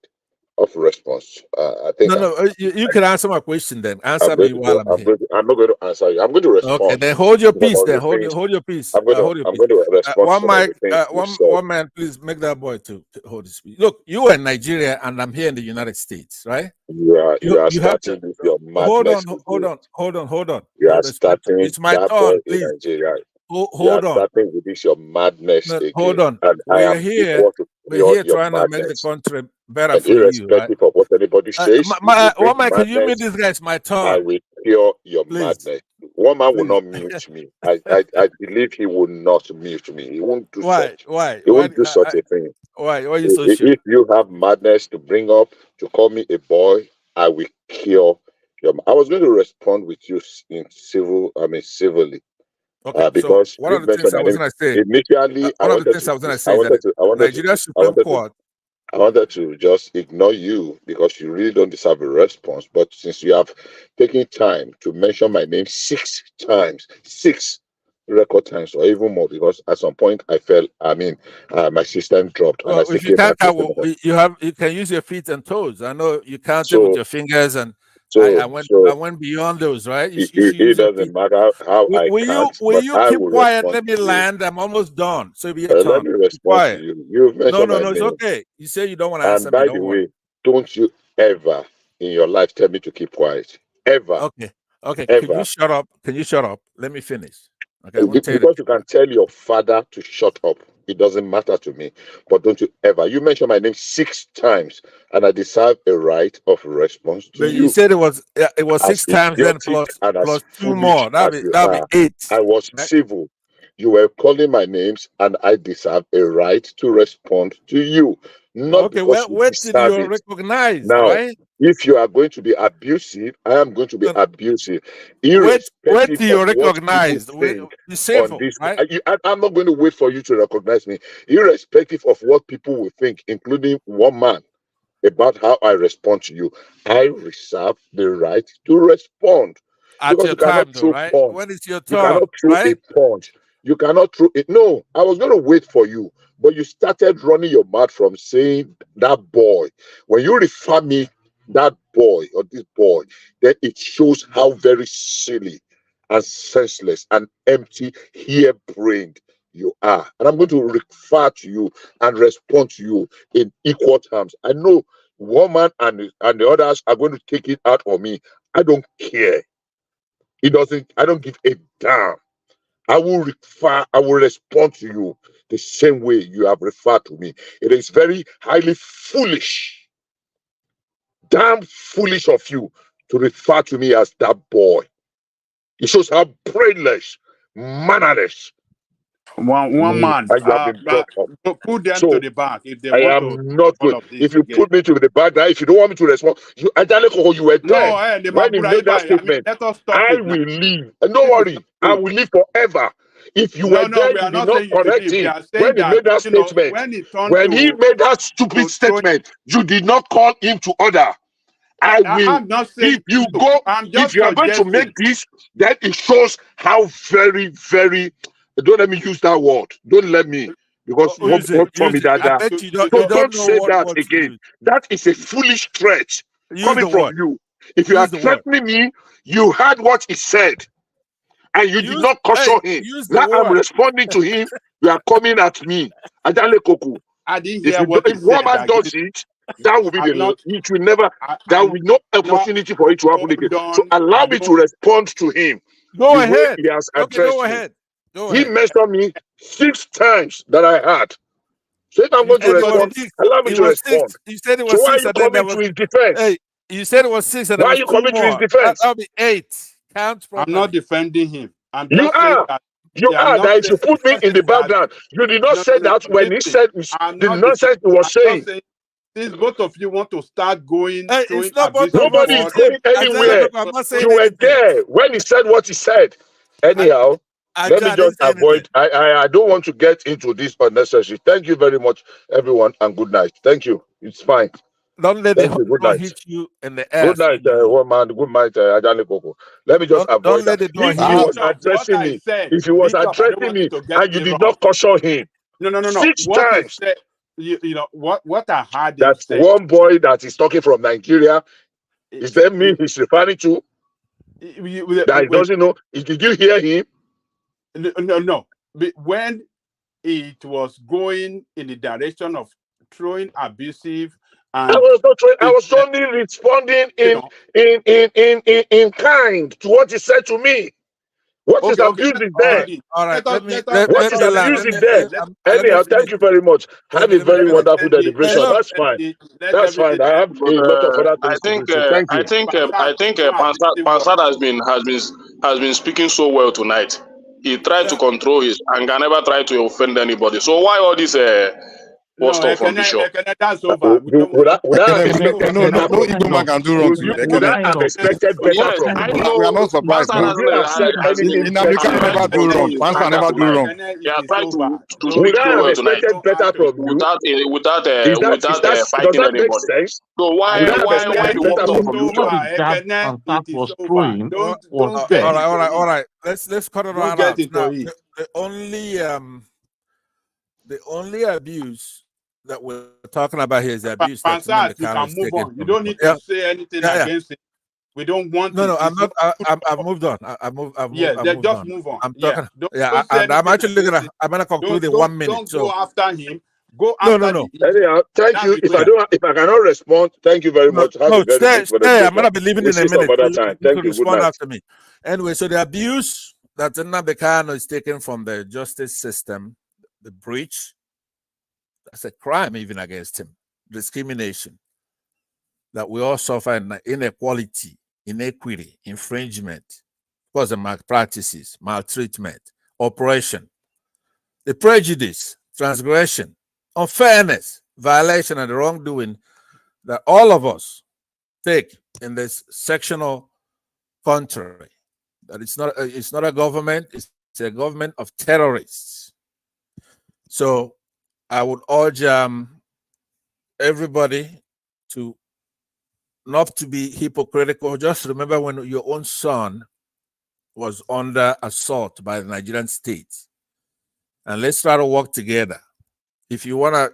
[SPEAKER 18] of response. I think
[SPEAKER 19] No. You can answer my question then. Answer me while I'm here.
[SPEAKER 18] I'm not going to answer you. I'm going to respond.
[SPEAKER 19] Okay, then hold your peace. Then hold your peace.
[SPEAKER 18] I'm going to respond to
[SPEAKER 19] One
[SPEAKER 18] some of
[SPEAKER 19] mic.
[SPEAKER 18] the things you said.
[SPEAKER 19] One man, please make that boy to hold his speech. Look, you are in Nigeria and I'm here in the United States, right?
[SPEAKER 18] You are starting with your madness.
[SPEAKER 19] Hold on.
[SPEAKER 18] You are starting.
[SPEAKER 19] It's my
[SPEAKER 18] that
[SPEAKER 19] turn,
[SPEAKER 18] boy
[SPEAKER 19] please.
[SPEAKER 18] in Nigeria.
[SPEAKER 19] Hold on.
[SPEAKER 18] Starting with this your madness
[SPEAKER 19] No,
[SPEAKER 18] again.
[SPEAKER 19] hold on.
[SPEAKER 18] And
[SPEAKER 19] We're here trying to make the country better for you, right?
[SPEAKER 18] Irrespective of what anybody says,
[SPEAKER 19] one man, can you mute this guy? It's my turn.
[SPEAKER 18] I will cure your madness. One man will not mute me. I believe he will not mute me. He won't do such.
[SPEAKER 19] Why?
[SPEAKER 18] He won't do such a thing.
[SPEAKER 19] Why are you so sure?
[SPEAKER 18] If you have madness to bring up, to call me a boy, I will cure your. I was going to respond with you in civilly.
[SPEAKER 19] Okay,
[SPEAKER 18] because
[SPEAKER 19] so one of the things I was going to say.
[SPEAKER 18] Initially,
[SPEAKER 19] one of the things I was going to say is that Nigeria Supreme Court.
[SPEAKER 18] I wanted to just ignore you because you really don't deserve a response. But since you have taken time to mention my name 6 times, 6 record times or even more, because at some point I felt, my system dropped.
[SPEAKER 19] Well,
[SPEAKER 18] and I
[SPEAKER 19] if you can't count, you can use your feet and toes. I know you counted with your fingers, and I went beyond those, right?
[SPEAKER 18] It doesn't matter how I count.
[SPEAKER 19] Will you keep quiet? Let me land. I'm almost done. So be your turn.
[SPEAKER 18] Let me respond to you. You've mentioned my name.
[SPEAKER 19] It's okay. You say you don't want to answer
[SPEAKER 18] me. And by the way, don't you ever in your life tell me to keep quiet. Ever.
[SPEAKER 19] Okay.
[SPEAKER 18] Ever.
[SPEAKER 19] Can you shut up? Let me finish. Okay.
[SPEAKER 18] Because you can tell your father to shut up. It doesn't matter to me. But don't you ever. You mentioned my name 6 times, and I deserve a right of response to you.
[SPEAKER 19] You said it was 6 times then plus 2 more. That'd be 8.
[SPEAKER 18] I was civil. You were calling my names, and I deserve a right to respond to you. Not because
[SPEAKER 19] where did you recognize?
[SPEAKER 18] Now,
[SPEAKER 19] right?
[SPEAKER 18] If you are going to be abusive, I am going to be abusive.
[SPEAKER 19] Where do you recognize?
[SPEAKER 18] Right? I'm not going to wait for you to recognize me, irrespective of what people will think, including one man, about how I respond to you. I reserve the right to respond.
[SPEAKER 19] At your time, though, right? When it's your turn,
[SPEAKER 18] you cannot throw a punch. You cannot throw it. No, I was going to wait for you, but you started running your mouth from saying that boy. When you refer me that boy or this boy, then it shows how very silly and senseless and empty, harebrained you are. And I'm going to refer to you and respond to you in equal terms. I know one man and the others are going to take it out on me. I don't care. I don't give a damn. I will respond to you the same way you have referred to me. It is very highly foolish, damn foolish of you to refer to me as that boy. It shows how brainless, mannerless.
[SPEAKER 17] One man. Put them to the back if they want to.
[SPEAKER 18] Not good. If you put me to the back, if you don't want me to respond, you were dead. When you made that statement, I will leave. And don't worry, I will leave forever. If you were there, you did not correct him when he made that statement. When he made that stupid statement, you did not call him to order. I will. If you are going to make this, then it shows how very, very. Don't let me use that word. Don't let me, because don't say that again. That is a foolish threat coming from you. If you are threatening me, you heard what he said, and you did not caution him. Now I'm responding to him. You are coming at me. Adale Koku.
[SPEAKER 17] I didn't hear what
[SPEAKER 18] if one man does it, that will be it will never. There will be no opportunity for it to happen again. So allow me to respond to him.
[SPEAKER 19] Go ahead.
[SPEAKER 18] He has addressed
[SPEAKER 19] go ahead.
[SPEAKER 18] He mentioned me 6 times that I had. So if I'm going to respond, allow me to respond.
[SPEAKER 19] You said it was 6.
[SPEAKER 18] Why are you coming to his defense?
[SPEAKER 19] Hey, you said it was 6 and
[SPEAKER 18] why are you coming to his defense?
[SPEAKER 19] That'll be 8. Count properly.
[SPEAKER 17] I'm not defending him.
[SPEAKER 18] You are. That if you put me in the background, you did not say that when he said the nonsense he was saying.
[SPEAKER 17] Since both of you want to start going,
[SPEAKER 18] nobody is going anywhere. You were there when he said what he said. Anyhow, let me just avoid. I don't want to get into this unnecessary. Thank you very much, everyone, and good night. Thank you. It's fine.
[SPEAKER 19] Don't let the door hit you in the ass.
[SPEAKER 18] Good night, one man. Good night, Ajani Koko. Let me just avoid that. If he was addressing me, and you did not caution him,
[SPEAKER 17] No.
[SPEAKER 18] 6 times.
[SPEAKER 17] you know what I heard him
[SPEAKER 18] That
[SPEAKER 17] say.
[SPEAKER 18] one boy that is talking from Nigeria, is that me he's referring to? That he doesn't know. Did you hear him?
[SPEAKER 17] No. When it was going in the direction of throwing abusive and
[SPEAKER 18] I was not trying. I was only responding in kind to what he said to me. What is abuse is there?
[SPEAKER 2] All right, let me
[SPEAKER 18] What is abuse is there?
[SPEAKER 2] let
[SPEAKER 18] Anyhow,
[SPEAKER 2] me
[SPEAKER 18] thank you very much. Have a very wonderful deliberation.
[SPEAKER 2] no,
[SPEAKER 18] That's fine. That's fine. I have a lot of other
[SPEAKER 14] I
[SPEAKER 18] things to do.
[SPEAKER 14] think
[SPEAKER 18] So thank you.
[SPEAKER 14] Pansat has been speaking so well tonight. He tried to control his anger, never tried to offend anybody. So why all this stuff from Bishop?
[SPEAKER 17] That's over.
[SPEAKER 18] Would I have expected
[SPEAKER 20] No,
[SPEAKER 18] better from
[SPEAKER 20] Igbo man can do wrong too.
[SPEAKER 18] Would I have expected better
[SPEAKER 14] Yes,
[SPEAKER 18] from
[SPEAKER 14] I
[SPEAKER 18] you?
[SPEAKER 14] know.
[SPEAKER 20] We are not surprised.
[SPEAKER 18] Would you have said anything
[SPEAKER 20] Nnamdi
[SPEAKER 18] better
[SPEAKER 20] Kanu never do wrong. Pansa never do wrong.
[SPEAKER 14] He has tried to
[SPEAKER 18] Would
[SPEAKER 14] speak
[SPEAKER 18] I
[SPEAKER 14] so
[SPEAKER 18] have
[SPEAKER 14] well tonight
[SPEAKER 18] expected better from you?
[SPEAKER 14] without
[SPEAKER 18] Does
[SPEAKER 14] fighting
[SPEAKER 18] that make
[SPEAKER 14] anybody.
[SPEAKER 18] sense?
[SPEAKER 14] So
[SPEAKER 18] Would I have
[SPEAKER 14] why
[SPEAKER 18] expected
[SPEAKER 14] the
[SPEAKER 18] better
[SPEAKER 14] war
[SPEAKER 18] from
[SPEAKER 14] from
[SPEAKER 18] you?
[SPEAKER 14] Bishop?
[SPEAKER 2] All right. Let's cut it right out. Now, the only abuse that we're talking about here is the abuse that
[SPEAKER 17] Pansat,
[SPEAKER 2] Nnamdi
[SPEAKER 17] you
[SPEAKER 2] Kanu
[SPEAKER 17] can
[SPEAKER 2] is
[SPEAKER 17] move
[SPEAKER 2] taking
[SPEAKER 17] on. You
[SPEAKER 2] from
[SPEAKER 17] don't
[SPEAKER 2] the
[SPEAKER 17] need
[SPEAKER 2] court.
[SPEAKER 17] to say anything
[SPEAKER 2] Yeah.
[SPEAKER 17] against it. We don't want
[SPEAKER 2] No,
[SPEAKER 17] it.
[SPEAKER 2] no, I'm
[SPEAKER 17] It's
[SPEAKER 2] not. I've moved on. I've moved
[SPEAKER 17] just
[SPEAKER 2] on.
[SPEAKER 17] move on.
[SPEAKER 2] I'm talking.
[SPEAKER 17] Don't say
[SPEAKER 2] And I'm
[SPEAKER 17] anything
[SPEAKER 2] actually
[SPEAKER 17] against it.
[SPEAKER 2] I'm gonna conclude in 1 minute.
[SPEAKER 17] Don't
[SPEAKER 2] So
[SPEAKER 17] go after him. Go
[SPEAKER 2] no.
[SPEAKER 17] after the
[SPEAKER 18] Anyhow, thank you. If I cannot respond, thank you very much. Have a very good
[SPEAKER 2] stay. I'm
[SPEAKER 18] celebration.
[SPEAKER 2] gonna be leaving
[SPEAKER 18] We'll
[SPEAKER 2] in a
[SPEAKER 18] see some
[SPEAKER 2] minute.
[SPEAKER 18] other
[SPEAKER 2] You
[SPEAKER 18] time.
[SPEAKER 2] you
[SPEAKER 18] Thank
[SPEAKER 2] could
[SPEAKER 18] you. Good
[SPEAKER 2] respond
[SPEAKER 18] night.
[SPEAKER 2] after me. Anyway, so the abuse that Nnamdi Kanu is taken from the justice system, the breach, that's a crime even against him. Discrimination that we all suffer, inequality, inequity, infringement, because of malpractices, maltreatment, oppression, the prejudice, transgression, unfairness, violation, and the wrongdoing that all of us take in this sectional country. That it's not a government, it's a government of terrorists. So I would urge everybody to not to be hypocritical. Just remember when your own son was under assault by the Nigerian state, and let's try to work together. If you wanna,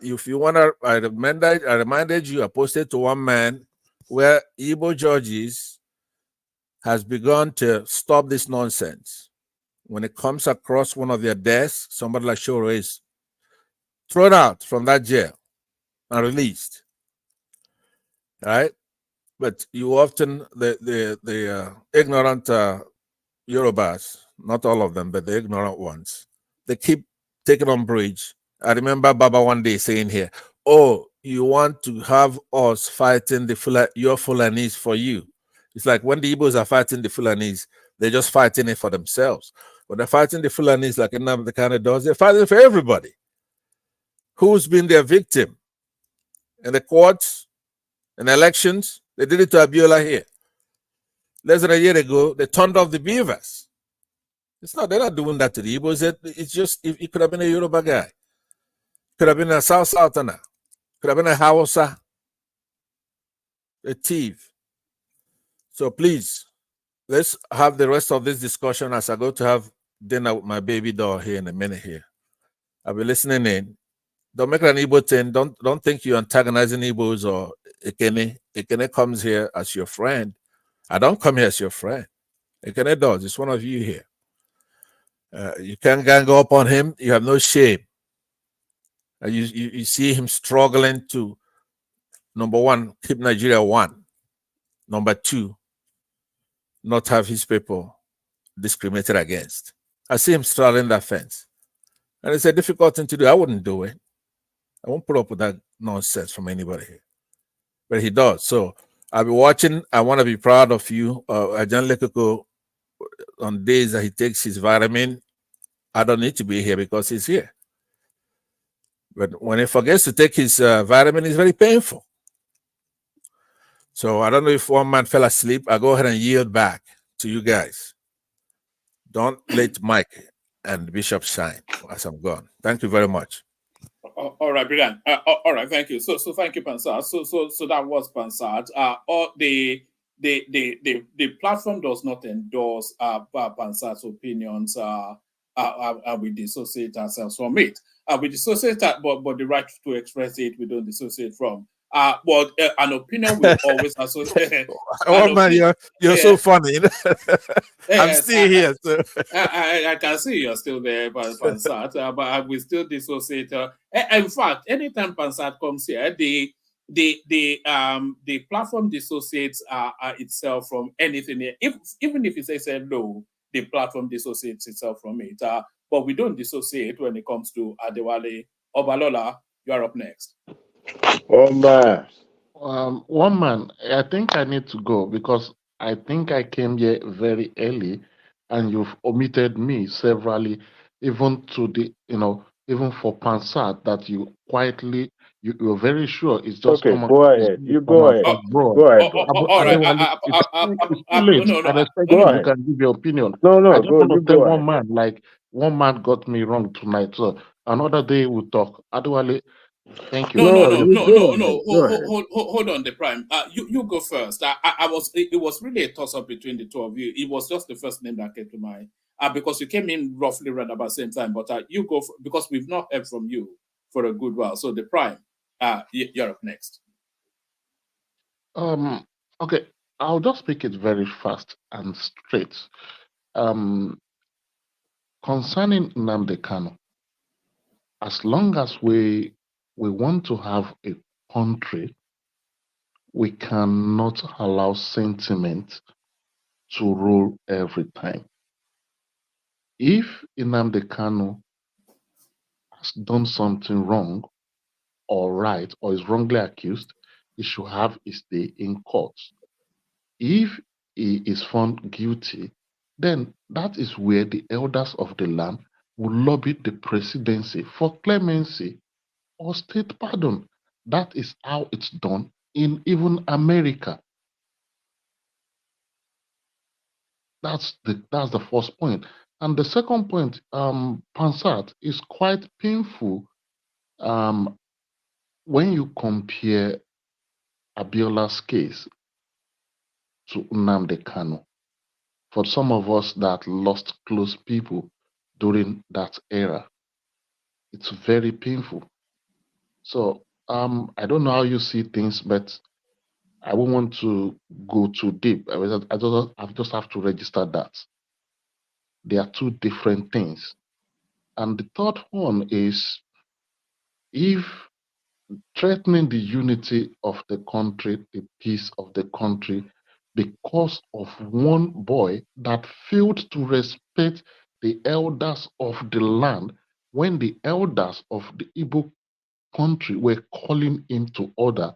[SPEAKER 2] I reminded you, I posted to one man where Igbo judges has begun to stop this nonsense. When it comes across one of their desks, somebody like Shoro is thrown out from that jail and released. Right? But you often the ignorant Yorubas, not all of them, but the ignorant ones, they keep taking umbrage. I remember Baba one day saying here, "Oh, you want to have us fighting your Fulanese for you?" It's like when the Igbos are fighting the Fulanese, they're just fighting it for themselves. When they're fighting the Fulanese, like Nnamdi Kanu does, they're fighting for everybody. Who's been their victim in the courts, in elections? They did it to Abiola here. Less than a year ago, they turned off the beavers. They're not doing that to the Igbos. It's just, it could have been a Yoruba guy. Could have been a South Southerner. Could have been a Hausa. A thief. So please, let's have the rest of this discussion as I go to have dinner with my baby doll here in a minute here. I'll be listening in. Don't make it an Igbo thing. Don't think you're antagonizing Igbos or Ekene. Ekene comes here as your friend. I don't come here as your friend. Ekene does. It's one of you here. You can't gang up on him. You have no shame. You see him struggling to, number one, keep Nigeria one. Number two, not have his people discriminated against. I see him straddling that fence. And it's a difficult thing to do. I wouldn't do it. I won't put up with that nonsense from anybody here. But he does. So I'll be watching. I want to be proud of you. Ajan Lekoko, on days that he takes his vitamin, I don't need to be here because he's here. But when he forgets to take his vitamin, it's very painful. So I don't know if one man fell asleep. I go ahead and yield back to you guys. Don't let Mike and Bishop shine as I'm gone. Thank you very much.
[SPEAKER 7] All right, brilliant. All right, thank you. So thank you, Pansat. So that was Pansat. The platform does not endorse Pansat's opinions. We dissociate ourselves from it. We dissociate, but the right to express it, we don't dissociate from. But an opinion will always associate.
[SPEAKER 19] Oh man, you're so funny. I'm
[SPEAKER 7] Yes,
[SPEAKER 19] still here. So.
[SPEAKER 7] I can see you're still there, Pansat, but we still dissociate. In fact, anytime Pansat comes here, the platform dissociates itself from anything. Even if it says no, the platform dissociates itself from it. But we don't dissociate when it comes to Adewale. Obalola, you are up next.
[SPEAKER 14] Oh man.
[SPEAKER 15] One man, I think I need to go because I think I came here very early and you've omitted me severally, even to the, even for Pansat that you quietly, you're very sure it's just
[SPEAKER 14] Okay,
[SPEAKER 15] come
[SPEAKER 14] go
[SPEAKER 15] across
[SPEAKER 14] ahead.
[SPEAKER 15] you
[SPEAKER 14] You
[SPEAKER 15] come
[SPEAKER 14] go
[SPEAKER 15] out
[SPEAKER 14] ahead.
[SPEAKER 15] abroad.
[SPEAKER 14] Go ahead.
[SPEAKER 7] All right.
[SPEAKER 15] Adewale, it's too late.
[SPEAKER 7] No.
[SPEAKER 15] I respect
[SPEAKER 14] Go
[SPEAKER 15] you. You
[SPEAKER 14] ahead.
[SPEAKER 15] can give your opinion.
[SPEAKER 14] No,
[SPEAKER 15] I just
[SPEAKER 14] go.
[SPEAKER 15] want
[SPEAKER 14] You
[SPEAKER 15] to tell
[SPEAKER 14] go ahead.
[SPEAKER 15] one man, like, one man got me wrong tonight. So another day we'll talk. Adewale, thank you.
[SPEAKER 7] No.
[SPEAKER 14] You go ahead. Go ahead.
[SPEAKER 7] Hold on, the prime. You go first. I was. It was really a toss up between the two of you. It was just the first name that came to mind. Because you came in roughly around about the same time. But you go because we've not heard from you for a good while. So the prime. You're up next.
[SPEAKER 15] Okay, I'll just make it very fast and straight. Concerning Nnamdi Kanu, as long as we want to have a country, we cannot allow sentiment to rule every time. If Nnamdi Kanu has done something wrong or right or is wrongly accused, he should have his day in court. If he is found guilty, then that is where the elders of the land will lobby the presidency for clemency or state pardon. That is how it's done in even America. That's the first point. And the second point, Pansat, is quite painful when you compare Abiola's case to Nnamdi Kanu. For some of us that lost close people during that era, it's very painful. So I don't know how you see things, but I won't want to go too deep. I just have to register that they are two different things. And the third one is if threatening the unity of the country, the peace of the country, because of one boy that failed to respect the elders of the land when the elders of the Igbo country were calling him to order,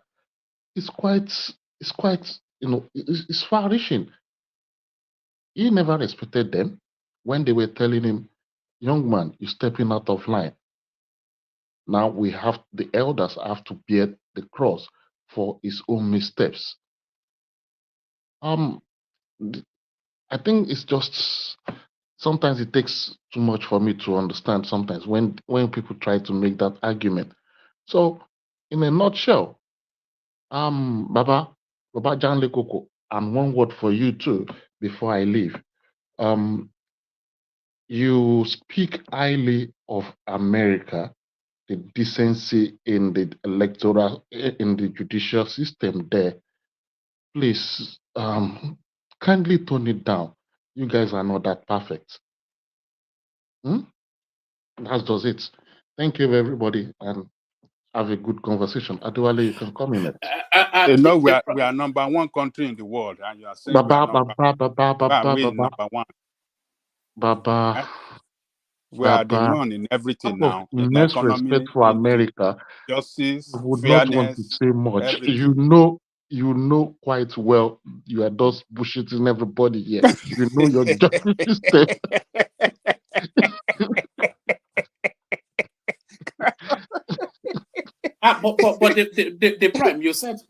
[SPEAKER 15] it's quite, it's far-reaching. He never respected them when they were telling him, young man, you're stepping out of line. Now the elders have to bear the cross for his own missteps. I think it's just sometimes it takes too much for me to understand sometimes when people try to make that argument. So in a nutshell, Baba Jan Lekoko, and one word for you too before I leave. You speak highly of America, the decency in the in the judicial system there. Please, kindly tone it down. You guys are not that perfect. That's just it. Thank you, everybody, and have a good conversation. Adewale, you can come in it.
[SPEAKER 17] We are number one country in the world, and you are saying we are number one.
[SPEAKER 15] Baba,
[SPEAKER 17] we are the one in everything now. In
[SPEAKER 15] Immense
[SPEAKER 17] economy,
[SPEAKER 15] respect for America.
[SPEAKER 17] justice,
[SPEAKER 15] I would not want to
[SPEAKER 17] fairness,
[SPEAKER 15] say much.
[SPEAKER 17] everything.
[SPEAKER 15] You know quite well. You are just bullshitting everybody here. You know your justice system.
[SPEAKER 7] But the prime, you said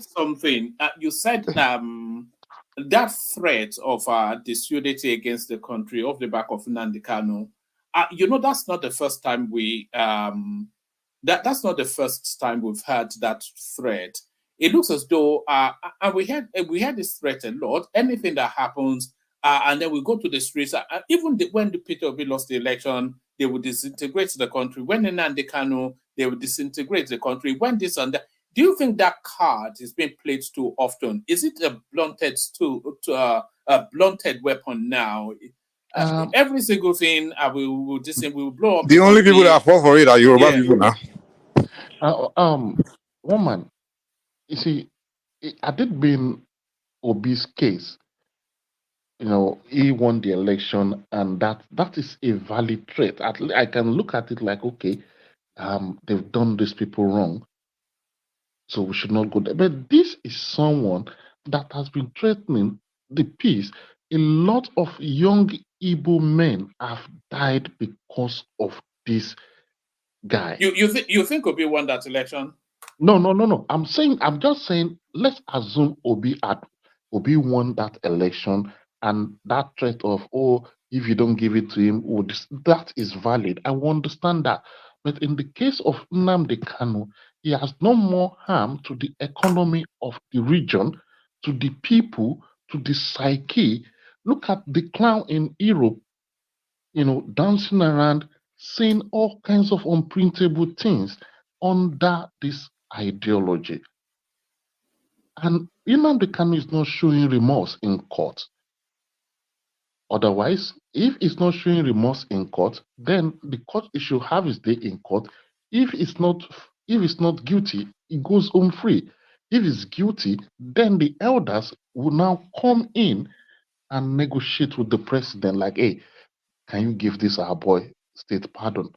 [SPEAKER 7] something. You said that threat of disunity against the country off the back of Nnamdi Kanu. That's not the first time that's not the first time we've had that threat. It looks as though and we had this threat a lot. Anything that happens and then we go to the streets. Even when the Peter Obi lost the election, they would disintegrate the country. When Nnamdi Kanu, they would disintegrate the country. When this and that, do you think that card is being played too often? Is it a blunted weapon now? Every single thing we will blow up
[SPEAKER 20] The only people that fall for it are Yoruba people now.
[SPEAKER 15] Woman, you see, had it been Obi's case, he won the election, and that is a valid threat. I can look at it like, okay, they've done these people wrong, so we should not go there. But this is someone that has been threatening the peace. A lot of young Igbo men have died because of this guy.
[SPEAKER 7] You think Obi won that election?
[SPEAKER 15] No. I'm just saying, let's assume Obi won that election, and that threat of, if you don't give it to him, that is valid. I will understand that. But in the case of Nnamdi Kanu, he has no more harm to the economy of the region, to the people, to the psyche. Look at the clown in Europe, dancing around, saying all kinds of unprintable things under this ideology. And Nnamdi Kanu is not showing remorse in court. Otherwise, if it's not showing remorse in court, then the court should have his day in court. If it's not guilty, he goes home free. If he's guilty, then the elders will now come in and negotiate with the president, like, hey, can you give this our boy state pardon?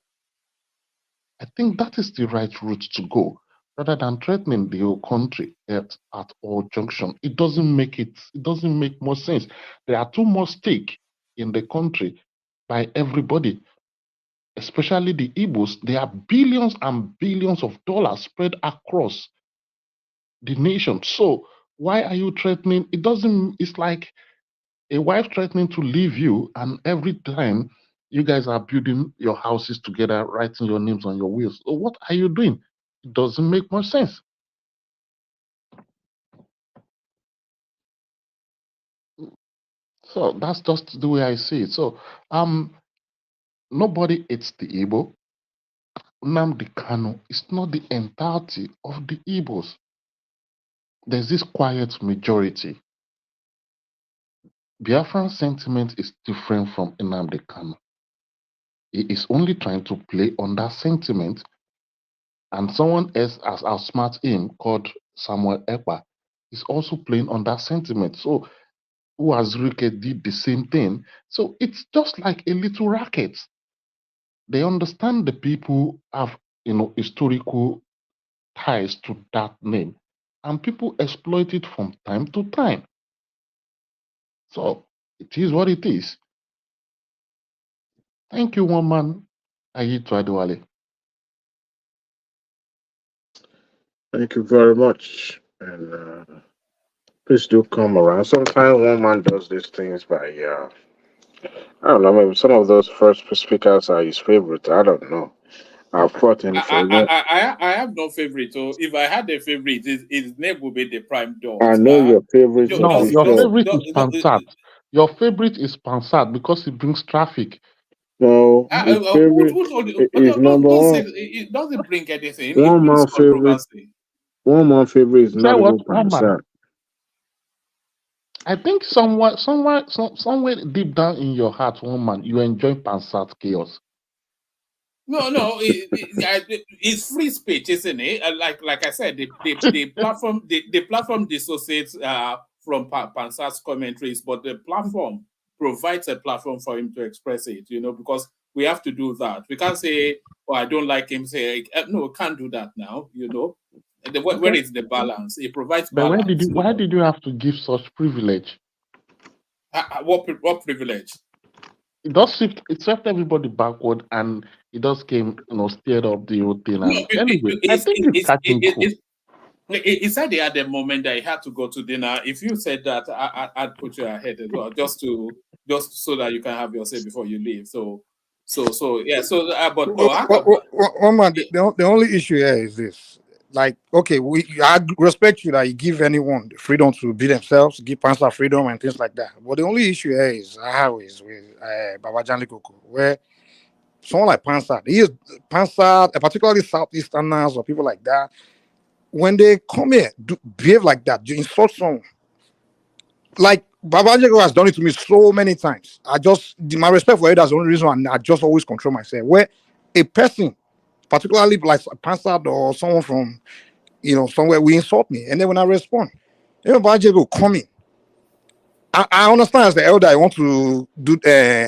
[SPEAKER 15] I think that is the right route to go, rather than threatening the whole country at all junction. It doesn't make more sense. There are too much stake in the country by everybody, especially the Igbos. There are billions and billions of dollars spread across the nation. So why are you threatening? It's like a wife threatening to leave you, and every time you guys are building your houses together, writing your names on your wills. So what are you doing? It doesn't make much sense. So that's just the way I see it. So nobody hates the Igbo. Nnamdi Kanu is not the entirety of the Igbos. There's this quiet majority. Biafran sentiment is different from Nnamdi Kanu. He is only trying to play on that sentiment, and someone else as outsmart him, called Samuel Ekpa, is also playing on that sentiment. So Uwazurike did the same thing. So it's just like a little racket. They understand the people have historical ties to that name, and people exploit it from time to time. So it is what it is. Thank you, one man. Ayitu Adewale.
[SPEAKER 14] Thank you very much. And please do come around. Sometimes one man does these things by, I don't know, maybe some of those first speakers are his favorite. I don't know. I've fought him for
[SPEAKER 7] I have no favorite. So if I had a favorite, his name would be the Prime Dog.
[SPEAKER 14] I know your favorite.
[SPEAKER 15] No, your favorite is Pansat. Your favorite is Pansat because it brings traffic.
[SPEAKER 14] No, his favorite is number one.
[SPEAKER 7] It doesn't bring anything.
[SPEAKER 14] One man favorite is not even Pansat.
[SPEAKER 15] I think somewhere deep down in your heart, one man, you enjoy Pansat chaos.
[SPEAKER 7] No, it's free speech, isn't it? Like I said, the platform dissociates from Pansat's commentaries, but the platform provides a platform for him to express it. Because we have to do that. We can't say, "Oh, I don't like him." Say, "No, we can't do that now." Where is the balance? It provides balance.
[SPEAKER 15] But why did you have to give such privilege?
[SPEAKER 7] What privilege?
[SPEAKER 15] It does it swept everybody backward, and it just came, stirred up the whole thing. And anyway, I think it's catching cool.
[SPEAKER 7] He said he had a moment that he had to go to dinner. If you said that, I'd put you ahead as well, just so that you can have your say before you leave. So yeah. So, but
[SPEAKER 20] one man, the only issue here is this: like, okay, I respect you that you give anyone the freedom to be themselves, give Pansa freedom and things like that. But the only issue here is I have is with Baba Janli Koko, where someone like Pansa, he is Pansa, particularly Southeasterners or people like that, when they come here, behave like that, you insult someone. Like Baba Jago has done it to me so many times. My respect for it, that's the only reason I just always control myself. Where a person, particularly like a pastor or someone from somewhere, will insult me, and then when I respond, Baba Jago coming. I understand as the elder, I want to do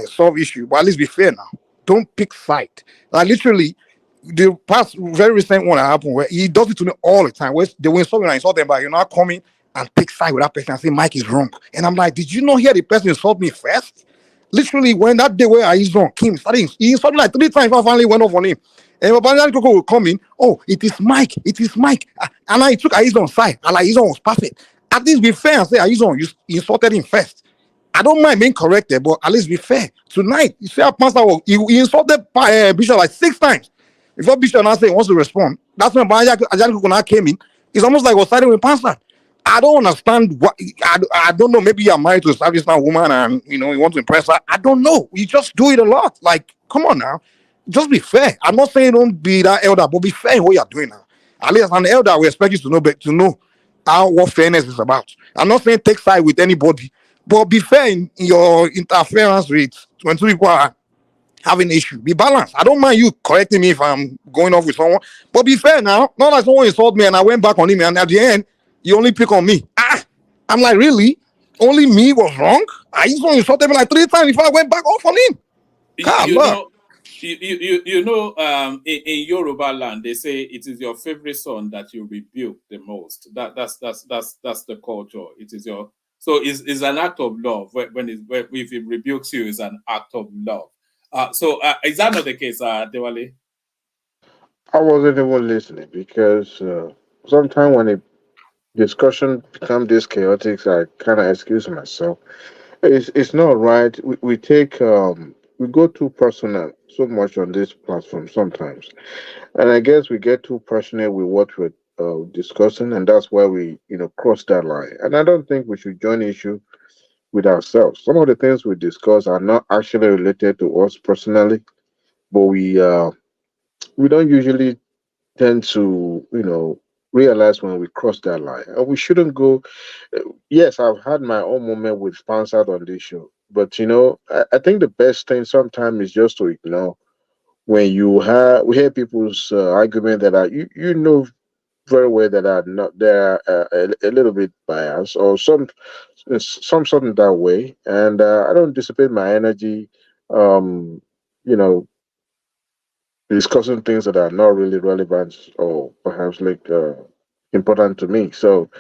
[SPEAKER 20] solve issue, but at least be fair now. Don't pick side. Like literally, the past very recent one that happened where he does it to me all the time. Where they will insult me and insult them, but you're not coming and take side with that person and say Mike is wrong. And I'm like, did you not hear the person insult me first? Literally, when that day where I is wrong, Kim started, he insulted me like 3 times before I finally went off on him. And Babangida Koko will come in, oh, it is Mike, it is Mike. And I took Aizon's side, and like Aizon was perfect. At least be fair and say Aizon, you insulted him first. I don't mind being corrected, but at least be fair. Tonight, you see how Pastor he insulted Bishop like 6 times. Before Bishop now say he wants to respond, that's when Ajani Koko came in. It's almost like we're siding with Pastor. I don't understand what I don't know. Maybe you're married to a service now woman and you want to impress her. I don't know. You just do it a lot. Like, come on now. Just be fair. I'm not saying don't be that elder, but be fair in what you're doing now. At least as an elder, we expect you to know what fairness is about. I'm not saying take side with anybody, but be fair in your interference with when two people are having issue. Be balanced. I don't mind you correcting me if I'm going off with someone, but be fair now. Not like someone insulted me and I went back on him, and at the end, you only pick on me. I'm like, really? Only me was wrong? I just want to insult him like 3 times before I went back off on him. God,
[SPEAKER 7] You
[SPEAKER 20] look.
[SPEAKER 7] know, in Yoruba land, they say it is your favorite son that you rebuke the most. That's the culture. It is your it's an act of love when if it rebukes you, it's an act of love. Is that not the case, Dewale?
[SPEAKER 16] I wasn't even listening because sometimes when a discussion become this chaotic, I kind of excuse myself. It's not right. We take we go too personal so much on this platform sometimes, and I guess we get too passionate with what we're discussing, and that's why we cross that line. And I don't think we should join issue with ourselves. Some of the things we discuss are not actually related to us personally, but we don't usually tend to realize when we cross that line, and we shouldn't go. Yes, I've had my own moment with sponsored on this show, but I think the best thing sometimes is just to ignore when we hear people's argument that are very well that are not they're a little bit biased or some sort of that way, and I don't dissipate my energy, um, you know, discussing things that are not really relevant or perhaps like important to me. So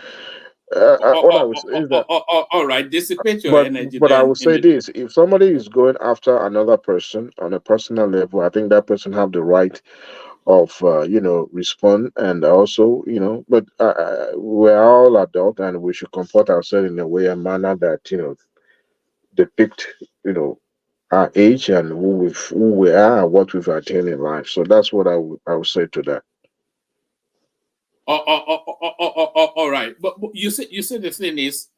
[SPEAKER 16] what I would say is that.
[SPEAKER 7] All right, dissipate your
[SPEAKER 16] But
[SPEAKER 7] energy
[SPEAKER 16] but I
[SPEAKER 7] then
[SPEAKER 16] would
[SPEAKER 7] in
[SPEAKER 16] say
[SPEAKER 7] the
[SPEAKER 16] this: if somebody is going after another person on a personal level, I think that person have the right of respond, and also But we're all adult, and we should comport ourselves in a way and manner that depict our age and who we are and what we've attained in life. So that's what I would say to that.
[SPEAKER 7] all right, but you say the thing is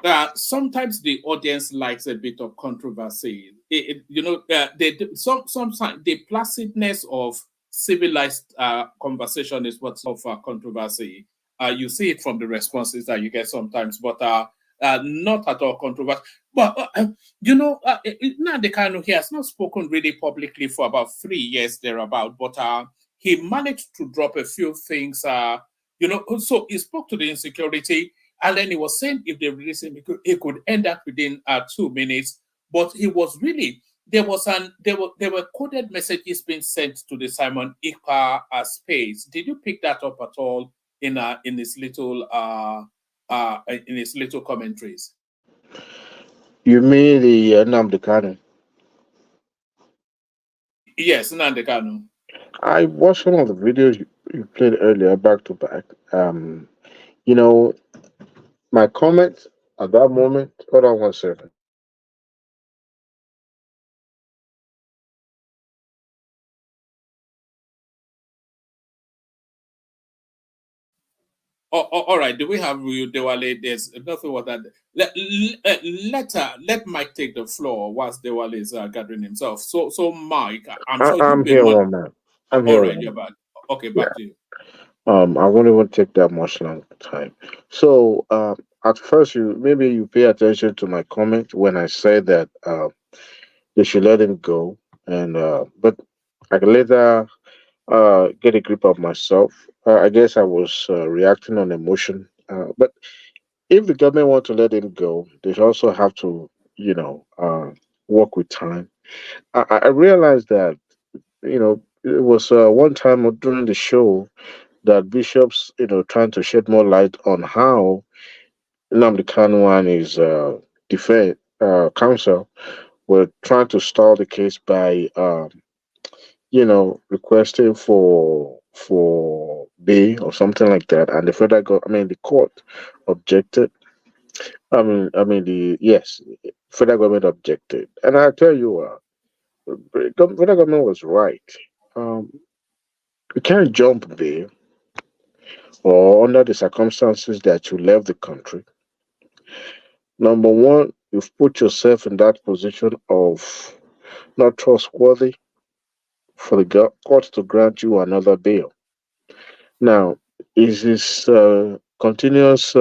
[SPEAKER 7] that sometimes the audience likes a bit of controversy. Sometimes the placidness of civilized conversation is what's of controversy. You see it from the responses that you get sometimes, but not at all controversial. But Nnamdi Kanu, he has not spoken really publicly for about 3 years thereabout, but he managed to drop a few things. So he spoke to the insecurity, and then he was saying if they release him, he could end up within 2 minutes. But he was really there were coded messages being sent to the Simon Ekpa space. Did you pick that up at all in his little commentaries?
[SPEAKER 16] You mean the Nnamdi Kanu?
[SPEAKER 7] Yes, Nnamdi Kanu.
[SPEAKER 16] I watched some of the videos you played earlier back to back. You know, my comment at that moment. Hold on 1 second.
[SPEAKER 7] All right. Do we have you, Dewale? There's nothing what that. Let Mike take the floor whilst Dewale is gathering himself. So Mike, I'm sure you've
[SPEAKER 21] I'm
[SPEAKER 7] been
[SPEAKER 21] here,
[SPEAKER 7] one.
[SPEAKER 21] one man. I'm
[SPEAKER 7] All
[SPEAKER 21] here,
[SPEAKER 7] right,
[SPEAKER 21] one
[SPEAKER 7] you're
[SPEAKER 21] man.
[SPEAKER 7] back. Okay,
[SPEAKER 21] Yeah.
[SPEAKER 7] back to you.
[SPEAKER 21] I won't even take that much long time. So, at first, you pay attention to my comment when I said that they should let him go, and but I can later get a grip of myself. I guess I was reacting on emotion. But if the government want to let him go, they also have to, work with time. I realized that, it was one time during the show that bishops, trying to shed more light on how Nnamdi Kanu and his defense counsel were trying to stall the case by, requesting for bail or something like that, and the the court objected. Federal government objected, and I tell you, federal government was right. Um, you can't jump there, or under the circumstances that you left the country. Number one, you've put yourself in that position of not trustworthy for the court to grant you another bail. Now, is this continuous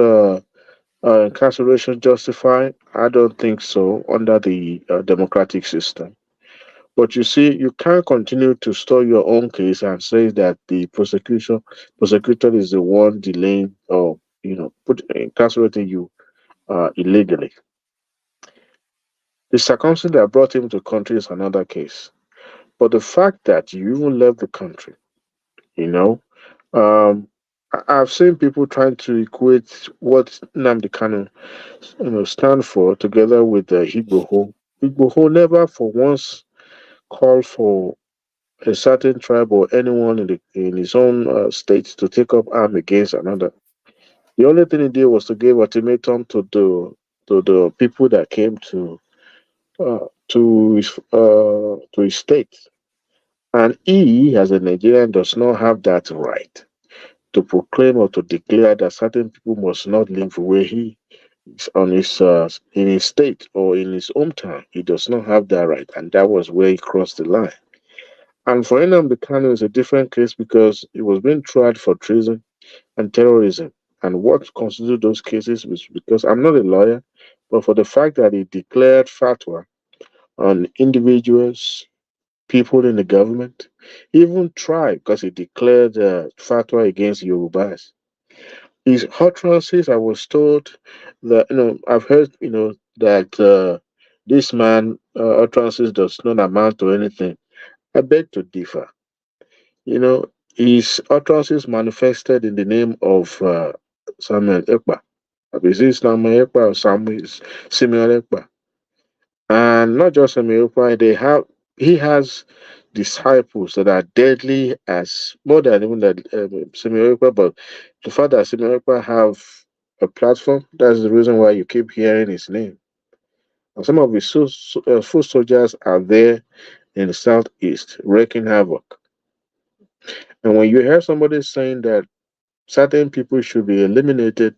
[SPEAKER 21] incarceration justified? I don't think so under the democratic system. But you see, you can't continue to store your own case and say that the prosecutor is the one delaying or incarcerating you illegally. The circumstance that brought him to the country is another case. But the fact that you even left the country, you know, um, I've seen people trying to equate what Nnamdi Kanu, stand for together with the Igboho. Igboho never for once called for a certain tribe or anyone in his own state to take up arm against another. The only thing he did was to give ultimatum to the people that came to his state, and he, as a Nigerian, does not have that right to proclaim or to declare that certain people must not live where he is on his in his state or in his hometown. He does not have that right, and that was where he crossed the line. And for Nnamdi Kanu is a different case because he was being tried for treason and terrorism. And what constituted those cases was because I'm not a lawyer, but for the fact that he declared fatwa on individuals, people in the government, even tried because he declared fatwa against Yorubas. His utterances, I was told that, I've heard, that this man utterances does not amount to anything. I beg to differ. You know, his utterances manifested in the name of Samuel Ekpa. Is it Samuel Ekpa or Samuel Ekpa? And not just Samuel Ekpa, he has disciples that are deadly as more than even that Samuel Ekpa, but the fact that Samuel Ekpa have a platform, that's the reason why you keep hearing his name. And some of his foot soldiers are there in the southeast wreaking havoc. And when you hear somebody saying that certain people should be eliminated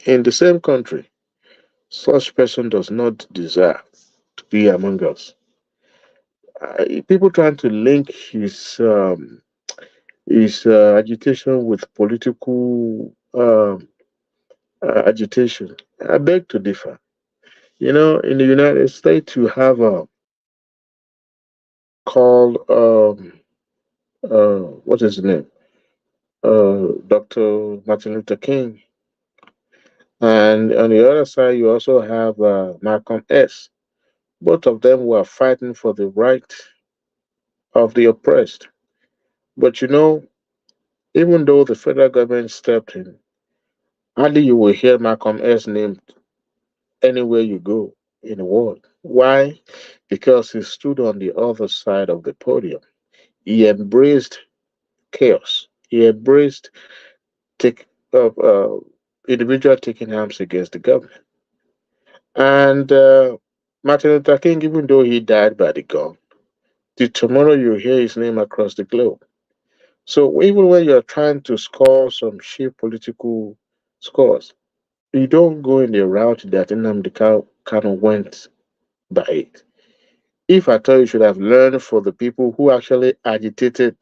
[SPEAKER 21] in the same country, such person does not deserve to be among us. People trying to link his agitation with political agitation. I beg to differ. In the United States, you have a called what is his name? Dr. Martin Luther King, and on the other side, you also have Malcolm X. Both of them were fighting for the right of the oppressed. But even though the federal government stepped in, hardly you will hear Malcolm X named anywhere you go in the world. Why? Because he stood on the other side of the podium. He embraced chaos. He embraced take individual taking arms against the government. And Martin Luther King, even though he died by the gun, till tomorrow you hear his name across the globe. So even when you're trying to score some cheap political scores, you don't go in the route that Nnamdi Kanu went by it. If I tell you should have learned for the people who actually agitated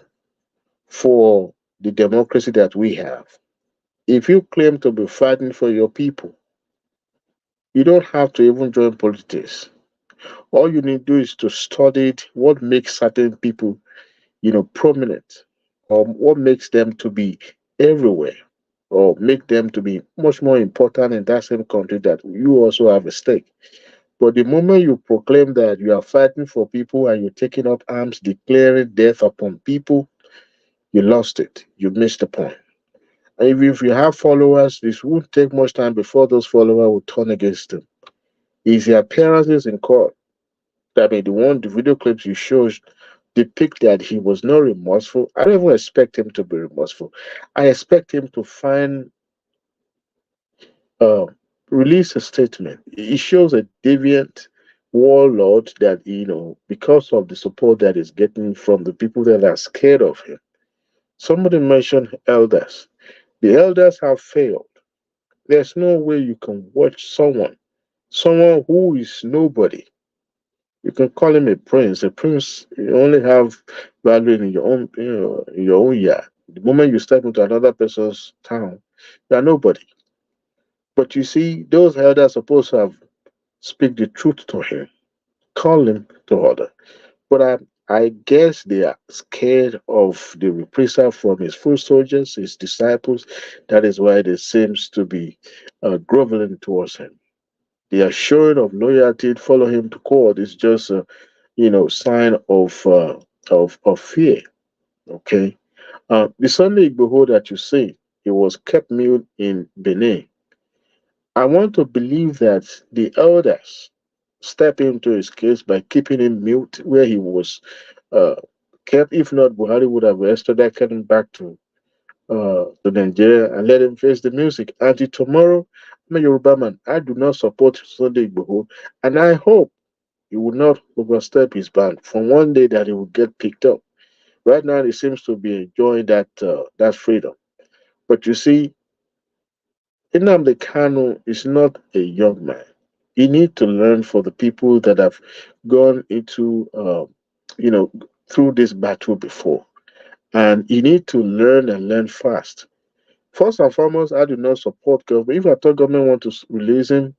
[SPEAKER 21] for the democracy that we have. If you claim to be fighting for your people, you don't have to even join politics. All you need to do is to study what makes certain people, prominent, or what makes them to be everywhere, or make them to be much more important in that same country that you also have a stake. But the moment you proclaim that you are fighting for people and you're taking up arms, declaring death upon people, you lost it. You missed the point. And even if you have followers, this won't take much time before those followers will turn against him. His appearances in court, the video clips you showed depict that he was not remorseful. I don't even expect him to be remorseful. I expect him to uh, release a statement. It shows a deviant warlord that, because of the support that he's getting from the people that are scared of him. Somebody mentioned elders. The elders have failed. There's no way you can watch someone who is nobody. You can call him a prince. A prince, you only have value in your own, in your own yard. The moment you step into another person's town, you are nobody. But you see, those elders are supposed to have speak the truth to him, call him to order. But I guess they are scared of the reprisal from his foot soldiers, his disciples. That is why they seems to be groveling towards him. They are showing of loyalty, follow him to court. It's just a, sign of fear. Okay. The Sunday Igboho that you say, he was kept mute in Benin. I want to believe that the elders step into his case by keeping him mute where he was uh, kept. If not, Buhari would have extradited him back to Nigeria and let him face the music. Until tomorrow, I'm a Yoruba man. I do not support Sunday Igboho, and I hope he will not overstep his band from one day that he will get picked up. Right now, he seems to be enjoying that freedom. But you see, Nnamdi Kanu is not a young man. You need to learn for the people that have gone into, you know, through this battle before. And you need to learn and learn fast. First and foremost, I do not support government. If I thought government want to release him,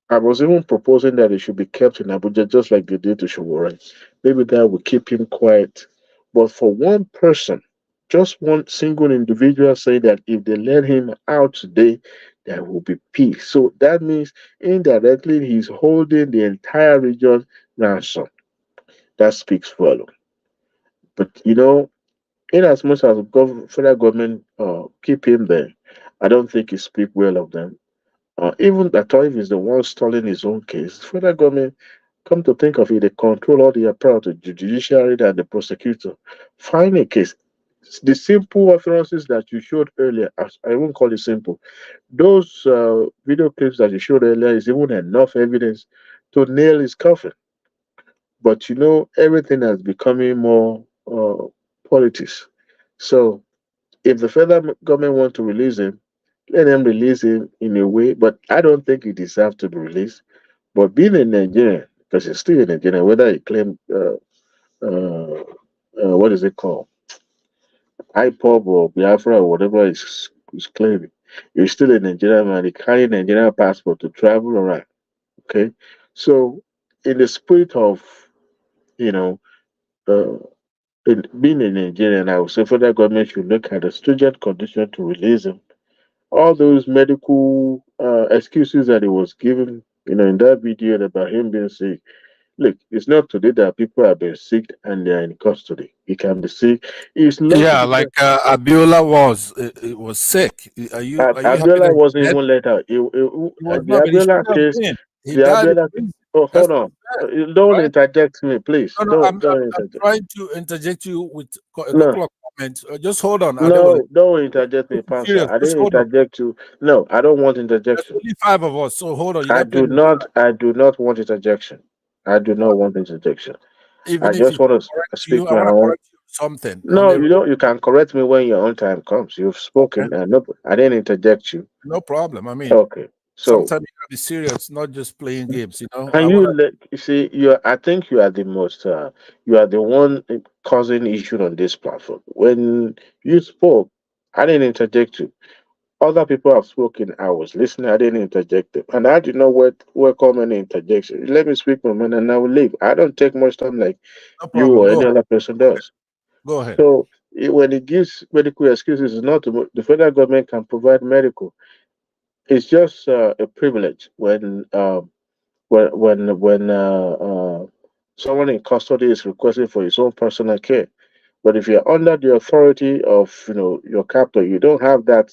[SPEAKER 21] I was even proposing that he should be kept in Abuja just like they did to Showore. Maybe that will keep him quiet. But for one person, just one single individual saying that if they let him out today, there will be peace. So that means indirectly he's holding the entire region ransom. That speaks volume. But in as much as federal government keep him there, I don't think he speak well of them. Even that if he's the one stalling his own case, federal government, come to think of it, they control all the apparatus, the judiciary and the prosecutor. Find a case. The simple utterances that you showed earlier, I won't call it simple. Those video clips that you showed earlier is even enough evidence to nail his coffin. But everything is becoming more politics. So if the federal government want to release him, let them release him in a way. But I don't think he deserves to be released. But being a Nigerian, because he's still a Nigerian, whether he claim what is it called, IPOB or Biafra or whatever he's claiming, he's still a Nigerian man. He carry a Nigerian passport to travel around. Okay, so in the spirit of you know. Uh, being a Nigerian, I would say federal government should look at the stringent condition to release him. All those medical excuses that he was given, in that video about him being sick. Look, it's not today that people have been sick and they are in custody. He can be sick. It's lucky
[SPEAKER 19] Yeah, like
[SPEAKER 21] because
[SPEAKER 19] Abiola was sick. Are you happy
[SPEAKER 21] Abiola
[SPEAKER 19] that
[SPEAKER 21] wasn't
[SPEAKER 19] he died?
[SPEAKER 21] even let out.
[SPEAKER 19] He was
[SPEAKER 21] The
[SPEAKER 19] not, but he should
[SPEAKER 21] Abiola
[SPEAKER 19] have
[SPEAKER 21] case,
[SPEAKER 19] been. He
[SPEAKER 21] the
[SPEAKER 19] died in
[SPEAKER 21] Abiola.
[SPEAKER 19] prison.
[SPEAKER 21] Oh,
[SPEAKER 19] That's
[SPEAKER 21] hold
[SPEAKER 19] not
[SPEAKER 21] on.
[SPEAKER 19] fair,
[SPEAKER 21] Don't
[SPEAKER 19] right?
[SPEAKER 21] interject me, please.
[SPEAKER 19] No, no,
[SPEAKER 21] Don't
[SPEAKER 19] I'm
[SPEAKER 21] interject.
[SPEAKER 19] trying to interject you with a
[SPEAKER 21] No,
[SPEAKER 19] couple of comments. Just hold on, Adewale.
[SPEAKER 21] no, don't interject me, Pansa.
[SPEAKER 19] Serious.
[SPEAKER 21] I
[SPEAKER 19] Just
[SPEAKER 21] didn't
[SPEAKER 19] hold on.
[SPEAKER 21] interject you. No, I don't want
[SPEAKER 19] There's
[SPEAKER 21] interjection.
[SPEAKER 19] only five of us, so hold on. You
[SPEAKER 21] I
[SPEAKER 19] not
[SPEAKER 21] do
[SPEAKER 19] playing with
[SPEAKER 21] not.
[SPEAKER 19] fire.
[SPEAKER 21] I do not want interjection. I do not want interjection. I
[SPEAKER 19] Even if
[SPEAKER 21] just
[SPEAKER 19] it's
[SPEAKER 21] want to
[SPEAKER 19] correct to you,
[SPEAKER 21] speak
[SPEAKER 19] I
[SPEAKER 21] my
[SPEAKER 19] want to
[SPEAKER 21] own.
[SPEAKER 19] correct you. something.
[SPEAKER 21] No, you don't. You can correct me when your own time comes. You've spoken, and no, I didn't interject you.
[SPEAKER 19] No problem. I mean,
[SPEAKER 21] Okay, so
[SPEAKER 19] sometimes you gotta be serious, not just playing games. You know,
[SPEAKER 21] can you let you see? I think you are the most. You are the one causing issue on this platform. When you spoke, I didn't interject you. Other people have spoken. I was listening. I didn't interject them, and I did not welcome any interjection. Let me speak for a minute, and I will leave. I don't take much time like
[SPEAKER 19] no
[SPEAKER 21] you
[SPEAKER 19] problem.
[SPEAKER 21] or
[SPEAKER 19] Go
[SPEAKER 21] any
[SPEAKER 19] ahead.
[SPEAKER 21] other person does.
[SPEAKER 19] Go ahead.
[SPEAKER 21] So when it gives medical excuses, it's not the federal government can provide medical. It's just a privilege when someone in custody is requesting for his own personal care. But if you're under the authority of your captor, you don't have that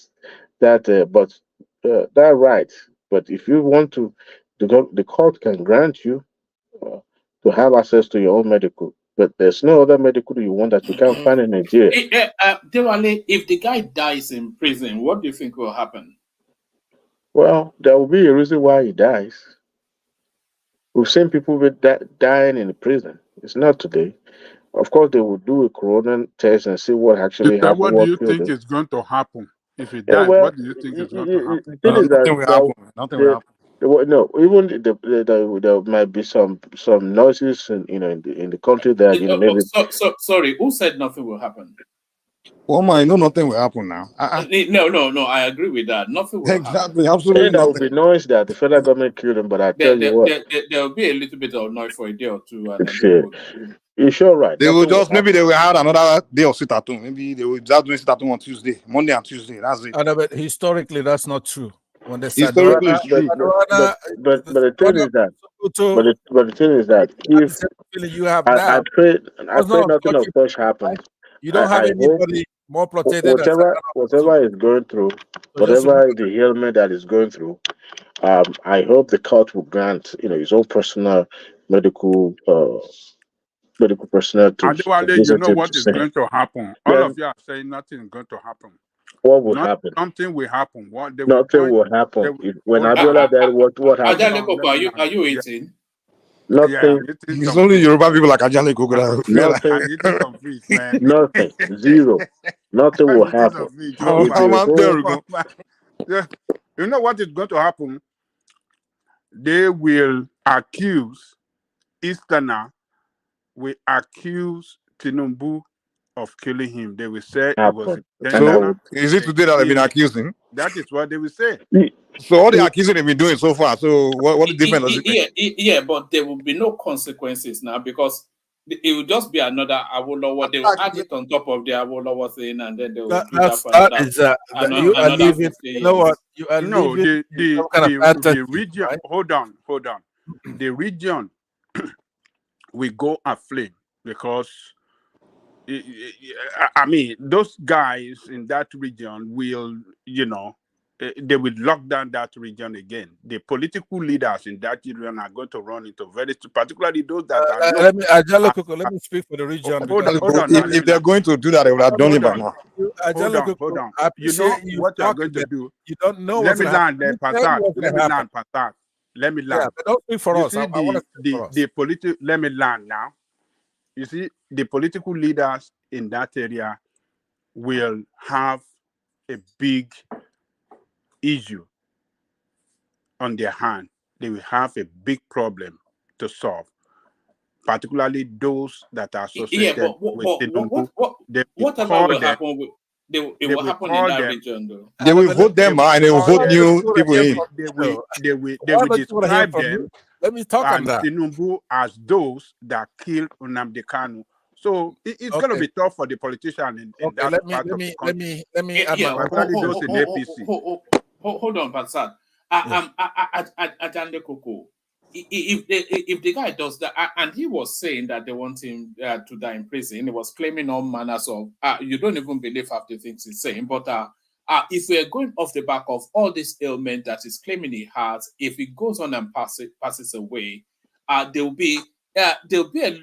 [SPEAKER 21] right. But if you want to, the court can grant you uh, to have access to your own medical. But there's no other medical you want that you can't find in Nigeria.
[SPEAKER 7] Dewale, if the guy dies in prison, what do you think will happen?
[SPEAKER 21] Well, there will be a reason why he dies. We've seen people dying in prison. It's not today. Of course, they will do a corona test and see what actually
[SPEAKER 17] Sister,
[SPEAKER 21] happened,
[SPEAKER 17] what do
[SPEAKER 21] what
[SPEAKER 17] you
[SPEAKER 21] killed
[SPEAKER 17] think
[SPEAKER 21] him.
[SPEAKER 17] is going to happen if he
[SPEAKER 21] Yeah,
[SPEAKER 17] dies?
[SPEAKER 21] well,
[SPEAKER 17] What do you think is going to happen?
[SPEAKER 21] the thing is that
[SPEAKER 20] Nothing will happen. Nothing will happen.
[SPEAKER 21] no, even there might be some noises in the country that maybe
[SPEAKER 7] Sorry, who said nothing will happen?
[SPEAKER 20] Oh my, no, nothing will happen now.
[SPEAKER 7] No, I agree with that. Nothing will happen.
[SPEAKER 20] Exactly, absolutely
[SPEAKER 21] there will
[SPEAKER 20] nothing.
[SPEAKER 21] be noise that the federal government killed him. But I tell you what,
[SPEAKER 7] There will be a little bit of noise for a day or two, and then they
[SPEAKER 21] shit,
[SPEAKER 7] would.
[SPEAKER 21] you're sure right.
[SPEAKER 20] They will
[SPEAKER 21] Nothing will
[SPEAKER 20] maybe
[SPEAKER 21] happen.
[SPEAKER 20] they will have another day of sit at home. Maybe they will just doing sit at home on Tuesday, Monday and Tuesday. That's it.
[SPEAKER 19] But historically, that's not true. When the
[SPEAKER 20] Historically,
[SPEAKER 19] Sadwana,
[SPEAKER 20] it's true.
[SPEAKER 21] But the thing is that
[SPEAKER 19] Sokoto,
[SPEAKER 21] but the thing is that
[SPEAKER 19] had the
[SPEAKER 21] if
[SPEAKER 19] same feeling you have
[SPEAKER 21] I
[SPEAKER 19] now. Was
[SPEAKER 21] pray
[SPEAKER 19] not
[SPEAKER 21] nothing of
[SPEAKER 19] untouchable,
[SPEAKER 21] such
[SPEAKER 19] right?
[SPEAKER 21] happens.
[SPEAKER 19] You don't have
[SPEAKER 21] I hope
[SPEAKER 19] anybody more protected than
[SPEAKER 21] whatever is going through,
[SPEAKER 19] So just remember,
[SPEAKER 21] whatever the ailment that is going through, I hope the court will grant his own personal medical medical personnel to
[SPEAKER 17] Adewale, you
[SPEAKER 21] visit
[SPEAKER 17] know
[SPEAKER 21] him to
[SPEAKER 17] what is
[SPEAKER 21] see him.
[SPEAKER 17] going to happen. All of
[SPEAKER 21] Then
[SPEAKER 17] you are saying nothing is going to happen.
[SPEAKER 21] what would
[SPEAKER 17] Not
[SPEAKER 21] happen?
[SPEAKER 17] something will happen. What they will
[SPEAKER 21] Nothing
[SPEAKER 17] join.
[SPEAKER 21] will
[SPEAKER 17] They
[SPEAKER 21] happen.
[SPEAKER 17] will,
[SPEAKER 21] When
[SPEAKER 17] hold on.
[SPEAKER 21] Abiola died, what happened?
[SPEAKER 7] Ajale
[SPEAKER 17] Hold on.
[SPEAKER 7] Koko,
[SPEAKER 17] Let me
[SPEAKER 7] are
[SPEAKER 17] land.
[SPEAKER 7] you
[SPEAKER 17] Yeah,
[SPEAKER 7] eating?
[SPEAKER 17] yeah.
[SPEAKER 21] Nothing.
[SPEAKER 17] I'm eating
[SPEAKER 20] It's
[SPEAKER 17] some
[SPEAKER 20] only
[SPEAKER 17] fish.
[SPEAKER 20] Yoruba people like Ajale Kugura who feel like.
[SPEAKER 21] Nothing.
[SPEAKER 17] I'm eating some fish, man.
[SPEAKER 21] Nothing. Zero. Nothing
[SPEAKER 17] I'm
[SPEAKER 21] will
[SPEAKER 17] eating
[SPEAKER 21] happen.
[SPEAKER 17] some fish.
[SPEAKER 20] I'm,
[SPEAKER 21] If the whole
[SPEAKER 17] Yeah. You know what is going to happen? They will accuse Easterner, will accuse Tinubu of killing him. They will say it was
[SPEAKER 21] happen, and I
[SPEAKER 17] intentional.
[SPEAKER 20] So
[SPEAKER 21] would.
[SPEAKER 20] is it today that they've been accusing?
[SPEAKER 17] That is what they will say.
[SPEAKER 20] So all the accusing they've been doing so far. So what the difference does it make?
[SPEAKER 7] Yeah, but there will be no consequences now because it will just be another Awolowo. They will add it on top of the Awolowo thing, and then they will do that for
[SPEAKER 19] you are
[SPEAKER 7] another
[SPEAKER 19] living.
[SPEAKER 7] 50
[SPEAKER 19] You know what?
[SPEAKER 7] years.
[SPEAKER 19] You are
[SPEAKER 17] No,
[SPEAKER 19] living in some kind of fantasy,
[SPEAKER 17] the region.
[SPEAKER 19] right?
[SPEAKER 17] Hold on. The region will go aflame because I mean those guys in that region will, they will lock down that region again. The political leaders in that region are going to run into particularly those that are known.
[SPEAKER 19] Ajalo Koko, let me speak for the region
[SPEAKER 17] Hold
[SPEAKER 19] because
[SPEAKER 17] on. Now,
[SPEAKER 20] If they're going to do that, they would have done it
[SPEAKER 17] hold
[SPEAKER 20] by
[SPEAKER 17] on.
[SPEAKER 20] now.
[SPEAKER 17] Hold
[SPEAKER 19] Ajalo
[SPEAKER 17] on.
[SPEAKER 19] Koko, I
[SPEAKER 17] You know
[SPEAKER 19] appreciate you
[SPEAKER 17] what you are
[SPEAKER 19] talking,
[SPEAKER 17] going to
[SPEAKER 19] but
[SPEAKER 17] do.
[SPEAKER 19] you don't know
[SPEAKER 17] Let
[SPEAKER 19] what's
[SPEAKER 17] me
[SPEAKER 19] going to happen.
[SPEAKER 17] land there,
[SPEAKER 19] Let me tell you
[SPEAKER 17] Passat.
[SPEAKER 19] what's going
[SPEAKER 17] Let
[SPEAKER 19] to
[SPEAKER 17] me
[SPEAKER 19] happen.
[SPEAKER 17] land, Passat. Let me
[SPEAKER 19] Yeah,
[SPEAKER 17] land.
[SPEAKER 19] but don't speak for
[SPEAKER 17] You
[SPEAKER 19] us.
[SPEAKER 17] see
[SPEAKER 19] I want to speak for us.
[SPEAKER 17] the political. Let me land now. You see the political leaders in that area will have a big issue on their hand. They will have a big problem to solve, particularly those that are
[SPEAKER 7] Yeah,
[SPEAKER 17] associated
[SPEAKER 7] but
[SPEAKER 17] with Tinubu. They will
[SPEAKER 7] whatever
[SPEAKER 17] call
[SPEAKER 7] will
[SPEAKER 17] them.
[SPEAKER 7] happen, it
[SPEAKER 17] They
[SPEAKER 7] will
[SPEAKER 17] will
[SPEAKER 7] happen in
[SPEAKER 17] call
[SPEAKER 7] that
[SPEAKER 17] them.
[SPEAKER 7] region, though.
[SPEAKER 20] They will vote them and they will vote
[SPEAKER 19] Why don't
[SPEAKER 20] new
[SPEAKER 19] you want to
[SPEAKER 20] people
[SPEAKER 19] hear
[SPEAKER 20] in.
[SPEAKER 19] from me, though?
[SPEAKER 17] They
[SPEAKER 19] Why
[SPEAKER 17] will
[SPEAKER 19] don't you want to hear
[SPEAKER 17] describe
[SPEAKER 19] from me?
[SPEAKER 17] them
[SPEAKER 19] Let me talk on
[SPEAKER 17] and
[SPEAKER 19] that.
[SPEAKER 17] Tinubu as those that killed Nnamdi Kanu. So it's going to
[SPEAKER 19] Okay.
[SPEAKER 17] be tough for the politicians in
[SPEAKER 19] Okay.
[SPEAKER 17] that part of the country.
[SPEAKER 19] Let me add my one.
[SPEAKER 17] Particularly those in APC.
[SPEAKER 7] Hold on, Bansad. Ajande Koko. If the guy does that, and he was saying that they want him to die in prison, he was claiming all manners of. You don't even believe half the things he's saying, but if we're going off the back of all this ailment that he's claiming he has, if it goes on and passes away, there'll be a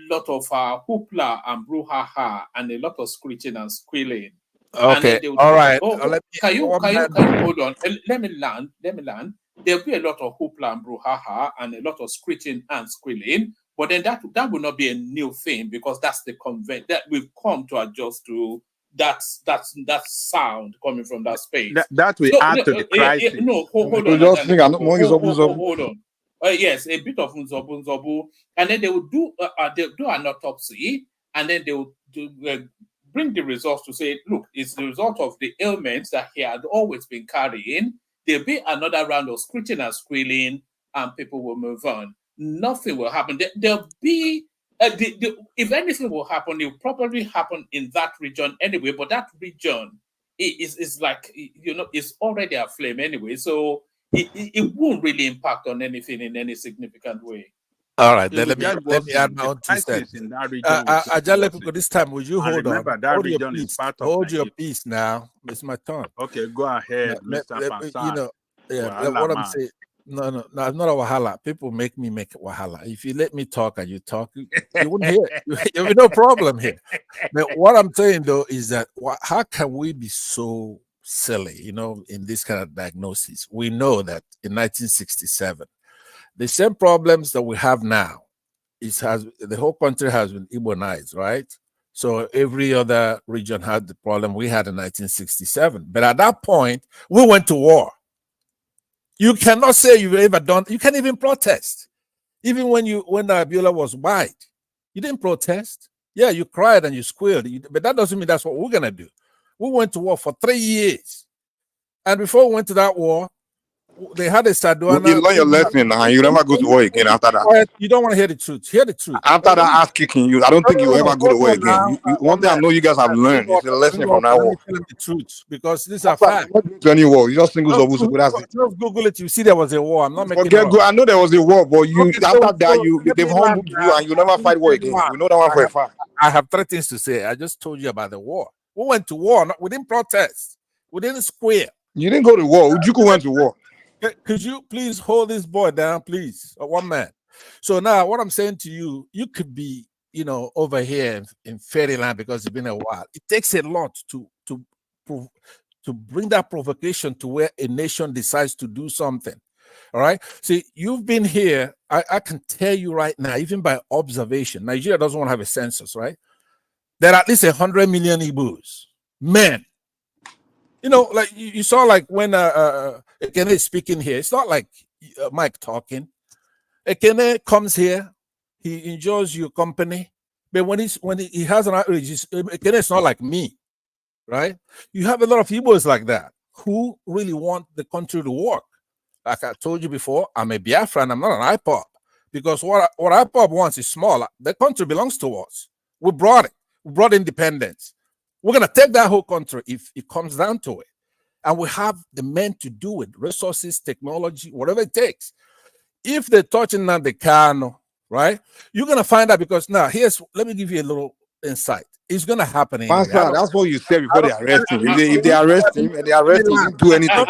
[SPEAKER 7] lot of hoopla and brouhaha and a lot of screeching and squealing. And
[SPEAKER 19] Okay.
[SPEAKER 7] then they would,
[SPEAKER 19] All right.
[SPEAKER 7] can you hold on? Let me land. There'll be a lot of hoopla and brouhaha and a lot of screeching and squealing. But then that will not be a new thing, because that's the convent that we've come to adjust to. That sound coming from that space.
[SPEAKER 17] That will add to the crisis.
[SPEAKER 7] Hold on. Hold on. Yes, a bit of unzobu, and then they will do an autopsy, and then they will bring the results to say, look, it's the result of the ailments that he had always been carrying. There'll be another round of screeching and squealing, and people will move on. Nothing will happen. There'll be if anything will happen, it will probably happen in that region anyway. But that region is like, it's already aflame anyway, so it won't really impact on anything in any significant way.
[SPEAKER 19] All right, then let me add my own 2 cents. Ajalepuko, this time, would you hold on? Hold your peace. Hold your peace now. It's my turn.
[SPEAKER 17] Okay, go ahead, Mr. Pansad.
[SPEAKER 19] What I'm saying. No, it's not a wahala. People make me make wahala. If you let me talk and you talk, you wouldn't hear it. There'll be no problem here. But what I'm saying, though, is that how can we be so silly, in this kind of diagnosis? We know that in 1967, the same problems that we have now, the whole country has been Igbo-nized, right? So every other region had the problem we had in 1967. But at that point, we went to war. You cannot say you've ever done. You can't even protest. Even when Abiola was white, you didn't protest. Yeah, you cried and you squealed, but that doesn't mean that's what we're gonna do. We went to war for 3 years, and before we went to that war, they had a Saduana.
[SPEAKER 20] You learn your lesson now, and you never go to war again after that.
[SPEAKER 19] You don't want to hear the truth. Hear the truth.
[SPEAKER 20] After that ass kicking you, I don't think you ever go to war again. One thing I know you guys have learned is a lesson from that war.
[SPEAKER 19] Tell them the truth, because these are facts.
[SPEAKER 20] Any war, you just single Zobu.
[SPEAKER 19] Just Google it. You see there was a war. I'm not making
[SPEAKER 20] it up. I know there was a war, but after that they've humbled you and you never fight war again. We know that one for a fact.
[SPEAKER 19] I have 3 things to say. I just told you about the war. We went to war. We didn't protest. We didn't square.
[SPEAKER 20] You didn't go to war. Ujuku went to war.
[SPEAKER 19] Could you please hold this boy down, please? One man. So now what I'm saying to you, you could be, over here in fairyland because it's been a while. It takes a lot to bring that provocation to where a nation decides to do something. All right. See, you've been here. I can tell you right now, even by observation, Nigeria doesn't want to have a census, right? There are at least 100 million Igbos, men. Like you saw, like when Ekene is speaking here, it's not like Mike talking. Ekene comes here, he enjoys your company, but when he has an outrage, Ekene is not like me, right? You have a lot of Igbos like that who really want the country to work. Like I told you before, I'm a Biafran, I'm not an IPOP, because what IPOP wants is small. The country belongs to us. We brought it. We brought independence. We're going to take that whole country if it comes down to it. And we have the men to do it, resources, technology, whatever it takes. If they're touching Nnamdi Kanu, right, you're going to find out, because now, let me give you a little insight. It's going to happen.
[SPEAKER 20] That's what you said before they arrest him. If they arrest him and they arrest him, he didn't do anything.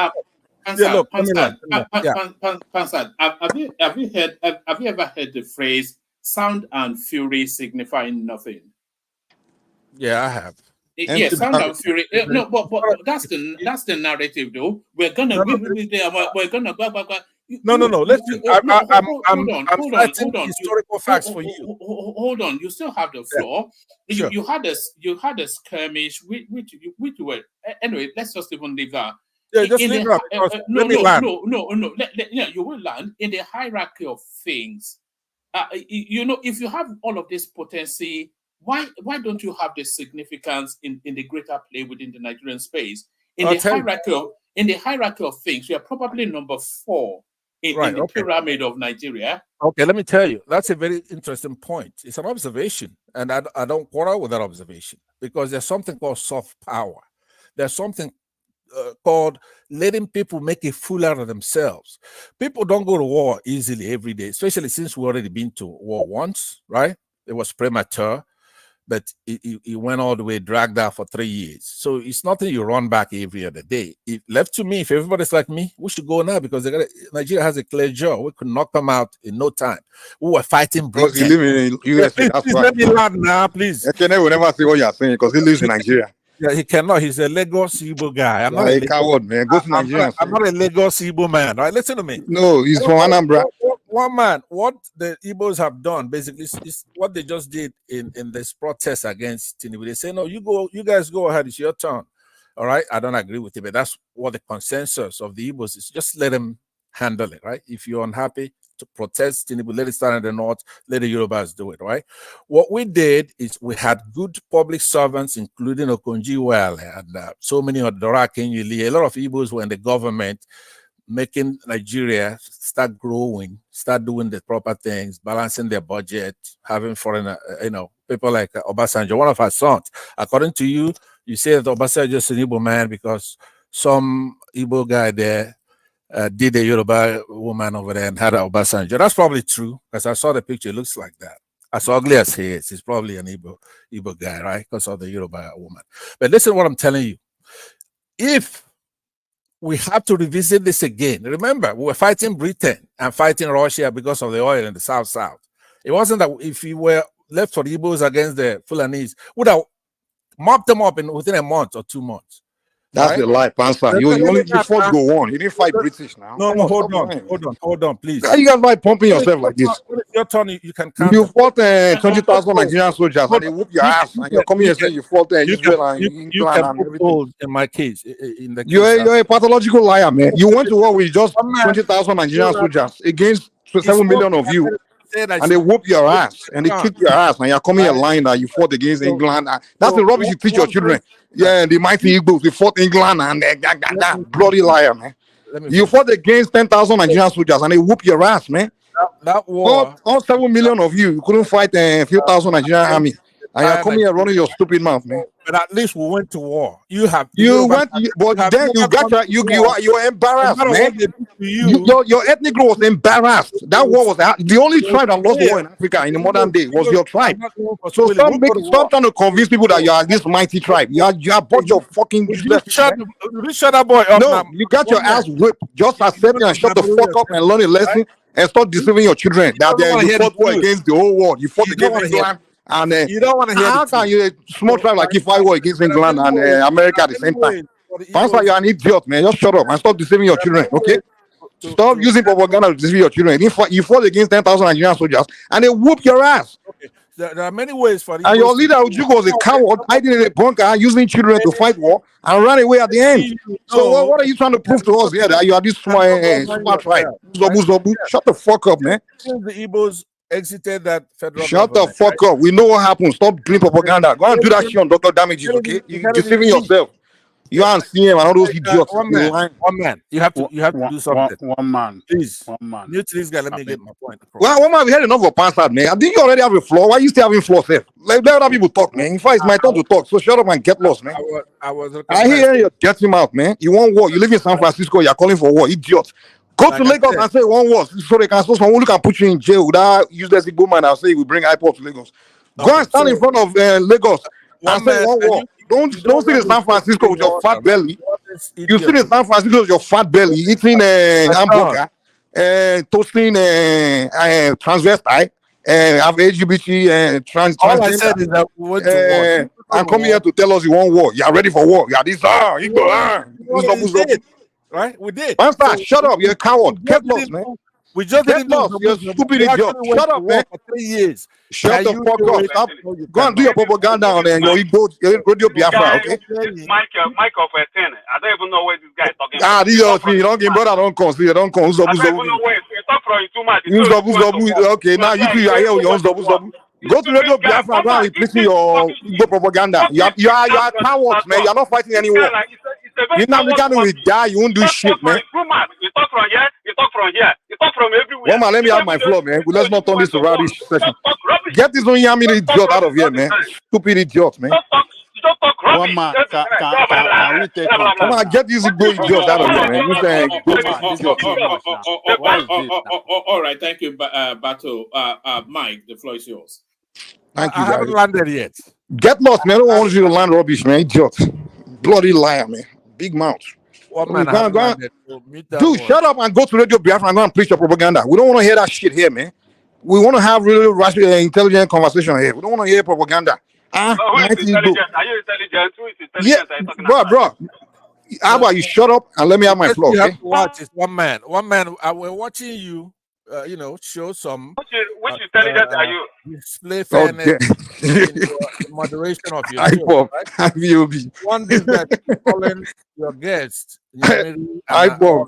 [SPEAKER 7] Pansad, have you ever heard the phrase "sound and fury signifying nothing"?
[SPEAKER 19] Yeah, I have.
[SPEAKER 7] Yes, sound and fury. No, but that's the narrative, though. We're gonna go.
[SPEAKER 19] No. Listen, I'm citing historical facts for you.
[SPEAKER 7] Hold on. You still have the floor. Yeah. You had a skirmish. Which were anyway. Let's just even leave that.
[SPEAKER 19] Yeah, just leave that.
[SPEAKER 7] No. You will land in the hierarchy of things. If you have all of this potency, why don't you have the significance in the greater play within the Nigerian space? In the hierarchy of things, we are probably number 4 in the pyramid of Nigeria.
[SPEAKER 19] Okay, let me tell you, that's a very interesting point. It's an observation, and I don't quarrel with that observation, because there's something called soft power. There's something called letting people make a fool out of themselves. People don't go to war easily every day, especially since we've already been to war once, right? It was premature, but it went all the way, dragged out for 3 years. So it's nothing you run back every other day. If left to me, if everybody's like me, we should go now, because Nigeria has a clear jaw. We could knock them out in no time. We were fighting Britain.
[SPEAKER 20] Because you live in US.
[SPEAKER 19] Please let me land now, please.
[SPEAKER 20] Ekene will never say what you're saying, because he lives in Nigeria.
[SPEAKER 19] Yeah, he cannot. He's a Lagos Igbo guy. I'm not
[SPEAKER 20] a coward, man. Go to Nigeria.
[SPEAKER 19] I'm not a Lagos Igbo man. All right, listen to me.
[SPEAKER 20] No, he's from Anambra.
[SPEAKER 19] one man, what the Igbos have done basically is what they just did in this protest against Tinubu. They say, no, you guys go ahead, it's your turn. All right, I don't agree with it, but that's what the consensus of the Igbos is. Just let them handle it, right? If you're unhappy to protest Tinubu, let it start in the north, let the Yorubas do it, right? What we did is we had good public servants, including Okonjo-Iweala and so many of Dora Akinwumi. A lot of Igbos were in the government, making Nigeria start growing, start doing the proper things, balancing their budget, having foreign, people like Obasanjo, one of our sons. According to you, you say that Obasanjo is just an Igbo man because some Igbo guy there did a Yoruba woman over there and had an Obasanjo. That's probably true, because I saw the picture, it looks like that. As ugly as he is, he's probably an Igbo guy, right? Because of the Yoruba woman. But listen what I'm telling you. If we have to revisit this again. Remember, we were fighting Britain and fighting Russia because of the oil in the South. It wasn't that if we were left for the Igbos against the Fulanese, would have mopped them up within a month or 2 months.
[SPEAKER 20] That's the lie, Pansa. You fought go on. You didn't fight British now.
[SPEAKER 19] No, hold on, please.
[SPEAKER 20] How you guys like pumping yourself like this?
[SPEAKER 19] Your turn, you can count.
[SPEAKER 20] You fought 20,000 Nigerian soldiers and they whoop your ass. And you're coming here saying you fought Israel and England and everything.
[SPEAKER 19] In my case,
[SPEAKER 20] you're a pathological liar, man. You went to war with just 20,000 Nigerian soldiers against 7 million of you. And they whoop your ass and they kick your ass, and you're coming here lying that you fought against England. That's the rubbish you teach your children. Yeah, the mighty Eagles, they fought England and that bloody liar, man. You fought against 10,000 Nigerian soldiers and they whoop your ass, man.
[SPEAKER 19] That war,
[SPEAKER 20] all 7 million of you couldn't fight a few thousand Nigerian army, and you're coming here running your stupid mouth, man.
[SPEAKER 19] But at least we went to war.
[SPEAKER 20] You were embarrassed, man. Your ethnic group was embarrassed. That war was the only tribe that lost war in Africa in the modern day was your tribe. So stop trying to convince people that you are this mighty tribe. You are a bunch of fucking useless.
[SPEAKER 19] Shut that boy up.
[SPEAKER 20] No, you got your ass whipped. Just accept it and shut the fuck up and learn a lesson and stop deceiving your children. That you fought war against the whole world. You fought against England. And
[SPEAKER 19] you don't want to hear
[SPEAKER 20] how can you a small tribe like if I were against England and America at the same time? Pansa, you're an idiot, man. Just shut up and stop deceiving your children, okay? Stop using propaganda to deceive your children. You fought against 10,000 Nigerian soldiers and they whoop your ass.
[SPEAKER 19] Okay. There are many ways for
[SPEAKER 20] and your leader Ojukwu was a coward, hiding in a bunker, using children to fight war and ran away at the end. So what are you trying to prove to us here that you are this smart tribe? Shut the fuck up, man.
[SPEAKER 19] The Igbos exited that federal
[SPEAKER 20] Shut the fuck up. We know what happened. Stop doing propaganda. Go and do that shit on Dr. Damages, okay? You're deceiving yourself. You aren't seeing him and all those idiots.
[SPEAKER 19] One man. You have to do something.
[SPEAKER 17] One man.
[SPEAKER 19] Please.
[SPEAKER 17] One man.
[SPEAKER 19] Mute this guy. Let me get my point across.
[SPEAKER 20] Well, one man, we had enough of Pansa, man. I think you already have a flaw. Why are you still having flaws, sir? Let other people talk, man. In fact, it's my turn to talk. So shut up and get lost, man. I hear you get him out, man. You want war. You live in San Francisco. You're calling for war. Idiot. Go to Lagos and say one word so they can someone who can put you in jail without useless Igbo man. I'll say we bring IPOP to Lagos. Go and stand in front of Lagos and say one word. Don't sit in San Francisco with your fat belly. You sit in San Francisco with your fat belly eating hamburger, toasting transvestite, have LGBT transgender.
[SPEAKER 19] All I said is that we went to war.
[SPEAKER 20] And come here to tell us you want war. You are ready for war. You are this.
[SPEAKER 19] Right? We did.
[SPEAKER 20] Master, shut up. You're a coward. Get lost, man.
[SPEAKER 19] We just
[SPEAKER 20] get lost. You're a stupid idiot. Shut up, man.
[SPEAKER 19] For 3 years.
[SPEAKER 20] Shut the fuck up. Stop. Go and do your propaganda on your radio Biafra, okay?
[SPEAKER 1] Mike of 10. I don't even know where this guy is talking
[SPEAKER 20] about. This is you don't give brother, don't come. You don't come.
[SPEAKER 1] I don't even know where you talk from too much.
[SPEAKER 20] Okay, now you two are here with your own. Go to radio Biafra and go and replace your propaganda. You are cowards, man. You're not fighting anyone. Nnamdi Kanu will die. You won't do shit, man.
[SPEAKER 1] You talk from here. You talk from here. You talk from everywhere.
[SPEAKER 20] One man, let me have my floor, man. Let's not turn this to rowdy session. Get this Onyami idiot out of here, man. Stupid idiot, man.
[SPEAKER 17] One man, can we take control?
[SPEAKER 20] Come on, get these idiots out of here, man.
[SPEAKER 7] All right, thank you, Bato. Mike, the floor is yours.
[SPEAKER 20] Thank you,
[SPEAKER 19] I haven't landed yet.
[SPEAKER 20] Get lost, man. I don't want you to land rubbish, man. Idiot. Bloody liar, man. Big mouth. Dude, shut up and go to Radio Biafra and go and preach your propaganda. We don't want to hear that shit here, man. We want to have really rational, intelligent conversation here. We don't want to hear propaganda.
[SPEAKER 1] Who is intelligent? Are you intelligent? Who is intelligent?
[SPEAKER 20] Yeah, bro. How about you shut up and let me have my floor, okay?
[SPEAKER 19] Watch it. One man. We're watching you show some
[SPEAKER 1] Which intelligent are you?
[SPEAKER 19] display fairness in your moderation of your show, right?
[SPEAKER 20] IPOB.
[SPEAKER 19] Want this guy to be calling your guest,
[SPEAKER 20] IPOB.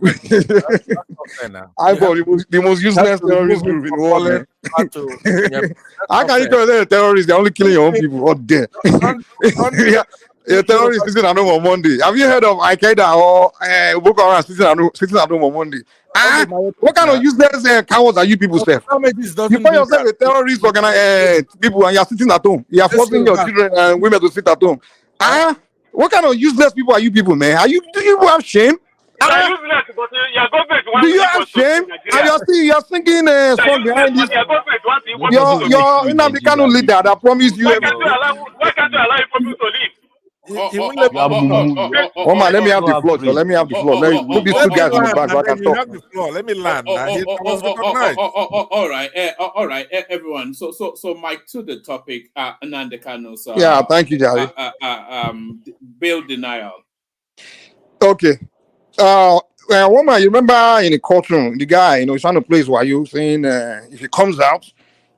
[SPEAKER 20] IPOB, the most useless terrorist group in the world, man. How can you call them a terrorist? They're only killing your own people. What the? A terrorist sitting at home on Monday. Have you heard of Al Qaeda or Boko Haram sitting at home on Monday? What kind of useless cowards are you people, Steph? You call yourself a terrorist people and you're sitting at home. You're forcing your children and women to sit at home. What kind of useless people are you people, man? Do you have shame? Do you have shame? And you're singing a song behind this. Your Nnamdi Kanu leader that promised you everything.
[SPEAKER 1] Why can't you allow people to leave?
[SPEAKER 20] Oh man, let me have the floor. So let me have the floor. Let me put these two guys in the back so I can talk.
[SPEAKER 19] Let me land.
[SPEAKER 7] All right, everyone. So Mike, to the topic, Nnamdi Kanu.
[SPEAKER 20] Yeah, thank you, Jerry.
[SPEAKER 7] Bail denial.
[SPEAKER 20] Okay. Woman, you remember in the courtroom, the guy, he's trying to play his wayo, saying if he comes out,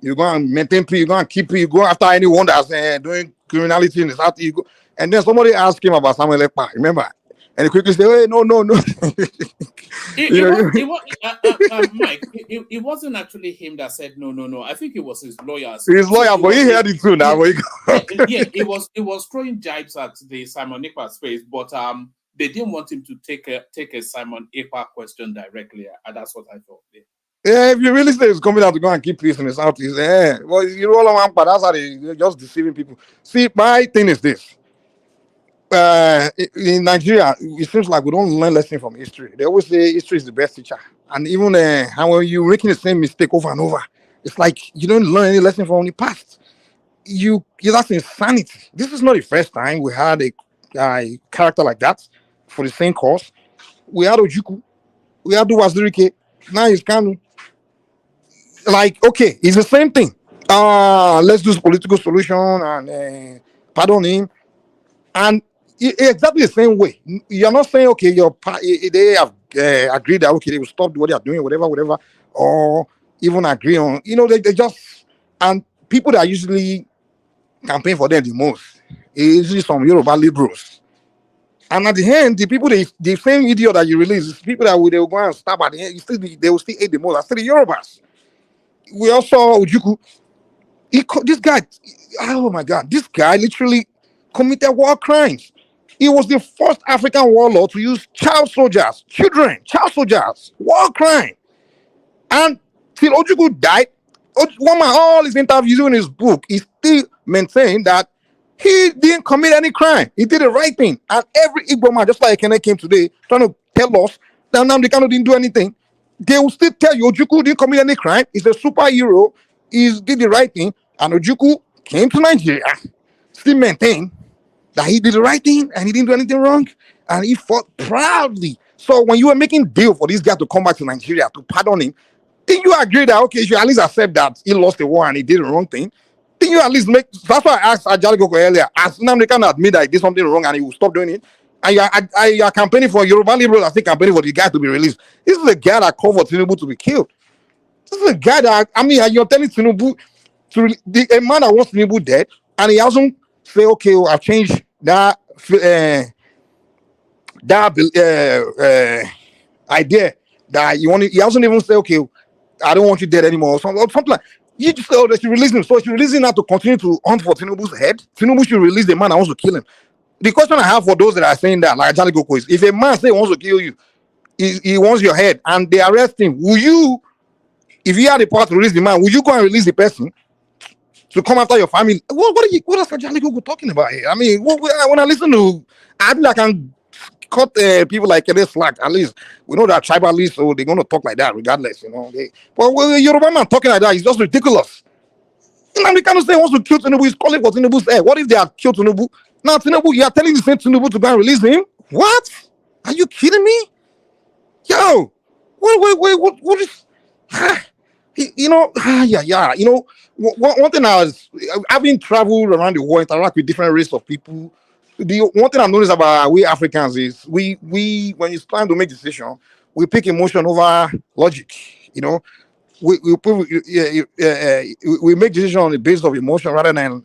[SPEAKER 20] you're going to maintain peace, you're going to keep it, you go after anyone that's doing criminality in the south. And then somebody asked him about Samuel Ekpa, remember? And he quickly said, hey, no.
[SPEAKER 7] Mike, it wasn't actually him that said no. I think it was his lawyers.
[SPEAKER 20] His lawyer, but he heard it too now.
[SPEAKER 7] It was throwing jibes at the Simon Ekpa space, but they didn't want him to take a Simon Ekpa question directly, and that's what I thought.
[SPEAKER 20] Yeah, if you really say it's coming out to go and keep peace in the southeast, well, you roll on, but that's how they're just deceiving people. See, my thing is this. In Nigeria, it seems like we don't learn lessons from history. They always say history is the best teacher. And even when you're making the same mistake over and over, it's like you don't learn any lesson from the past. That's insanity. This is not the first time we had a character like that for the same cause. We had Ojukwu, we had Wazirike, now it's Kanu. Like, okay, it's the same thing. Let's do political solution and pardon him. And exactly the same way. You're not saying, okay, they have agreed that, okay, they will stop what they are doing, whatever, or even agree on, they just, and people that usually campaign for them the most is usually some Yoruba liberals. And at the end, the people, the same idiot that you release, is people that they will go and stab at the end, they will still hate the most. That's still the Yorubas. We also Ojukwu. This guy, oh my God, this guy literally committed war crimes. He was the first African warlord to use child soldiers, war crime. And till Ojukwu died, all his interviews in his book, he still maintained that he didn't commit any crime. He did the right thing. And every Igbo man, just like Kenneth came today, trying to tell us that Nnamdi Kanu didn't do anything, they will still tell you Ojukwu didn't commit any crime. He's a superhero. He did the right thing. And Ojukwu came to Nigeria, still maintained that he did the right thing and he didn't do anything wrong. And he fought proudly. So when you were making deal for this guy to come back to Nigeria to pardon him, did you agree that, okay, you at least accept that he lost the war and he did the wrong thing? Did you at least that's why I asked Ajali Koko earlier, as Nnamdi Kanu admit that he did something wrong and he will stop doing it? And you are campaigning for Yoruba liberals, I think campaigning for the guy to be released. This is a guy that called for Tinubu to be killed. This is a guy that, you're telling Tinubu, a man that wants Tinubu dead, and he hasn't say, okay, I've changed that idea that you want. He hasn't even say, okay, I don't want you dead anymore, or something like. You just say, oh, they should release him. So if you're releasing now to continue to hunt for Tinubu's head, Tinubu should release the man that wants to kill him. The question I have for those that are saying that, like Ajali Koko, is if a man say he wants to kill you, he wants your head, and they arrest him, will you, if you had the power to release the man, will you go and release the person to come after your family? What is Ajali Koko talking about here? I mean, when I listen to, I feel like I can cut people like this slack. At least we know that tribalists, so they're going to talk like that regardless, But when Yoruba man talking like that, it's just ridiculous. Nnamdi Kanu say he wants to kill Tinubu. He's calling for Tinubu's head. What if they have killed Tinubu? Now Tinubu, you are telling the same Tinubu to go and release him? What? Are you kidding me? Yo, what is? One thing I've been traveled around the world, interact with different races of people. The one thing I've noticed about we Africans is we when it's time to make decision, we pick emotion over logic. we make decisions on the basis of emotion rather than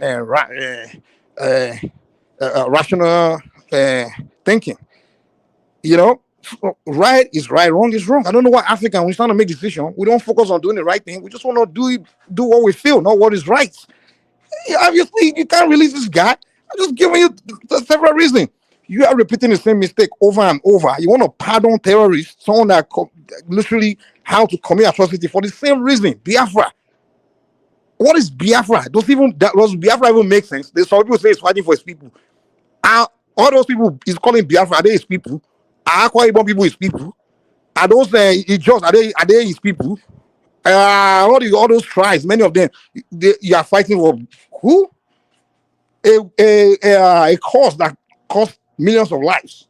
[SPEAKER 20] rational thinking. You know, right is right, wrong is wrong. I don't know why African, when we start to make decisions, we don't focus on doing the right thing. We just want to do what we feel, not what is right. Obviously, you can't release this guy. I'm just giving you several reasons. You are repeating the same mistake over and over. You want to pardon terrorists, someone that literally how to commit atrocity for the same reason. Biafra. What is Biafra? Does Biafra even make sense? There's some people say it's fighting for his people. All those people is calling Biafra, are they his people? Are Akwa Ibom people his people? Are those Ijos, are they his people? All those tribes, many of them, you are fighting for who? A cause that cost millions of lives.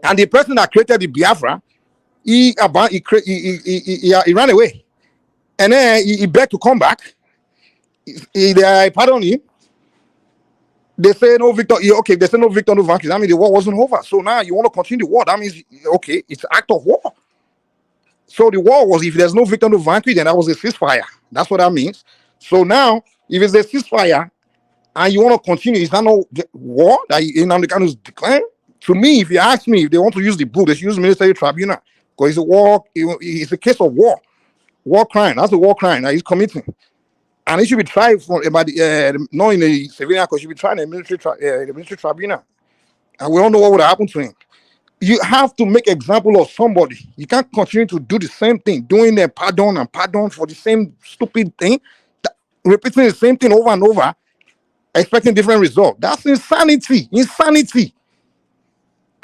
[SPEAKER 20] And the person that created the Biafra, he ran away. And then he begged to come back. They pardon him. They say no victor. Okay, they say no victor, no vanquish. I mean, the war wasn't over. So now you want to continue the war. That means, okay, it's an act of war. So the war was, if there's no victor, no vanquish, then that was a ceasefire. That's what that means. So now, if it's a ceasefire and you want to continue, is that no war that Nnamdi Kanu is declaring? To me, if you ask me, if they want to use the book, they should use military tribunal. Because it's a war, it's a case of war. War crime. That's a war crime that he's committing. And it should be tried for not in a civilian court, it should be tried in a military tribunal. And we don't know what would happen to him. You have to make example of somebody. You can't continue to do the same thing, doing the pardon and pardon for the same stupid thing, repeating the same thing over and over, expecting different results. That's insanity. Insanity.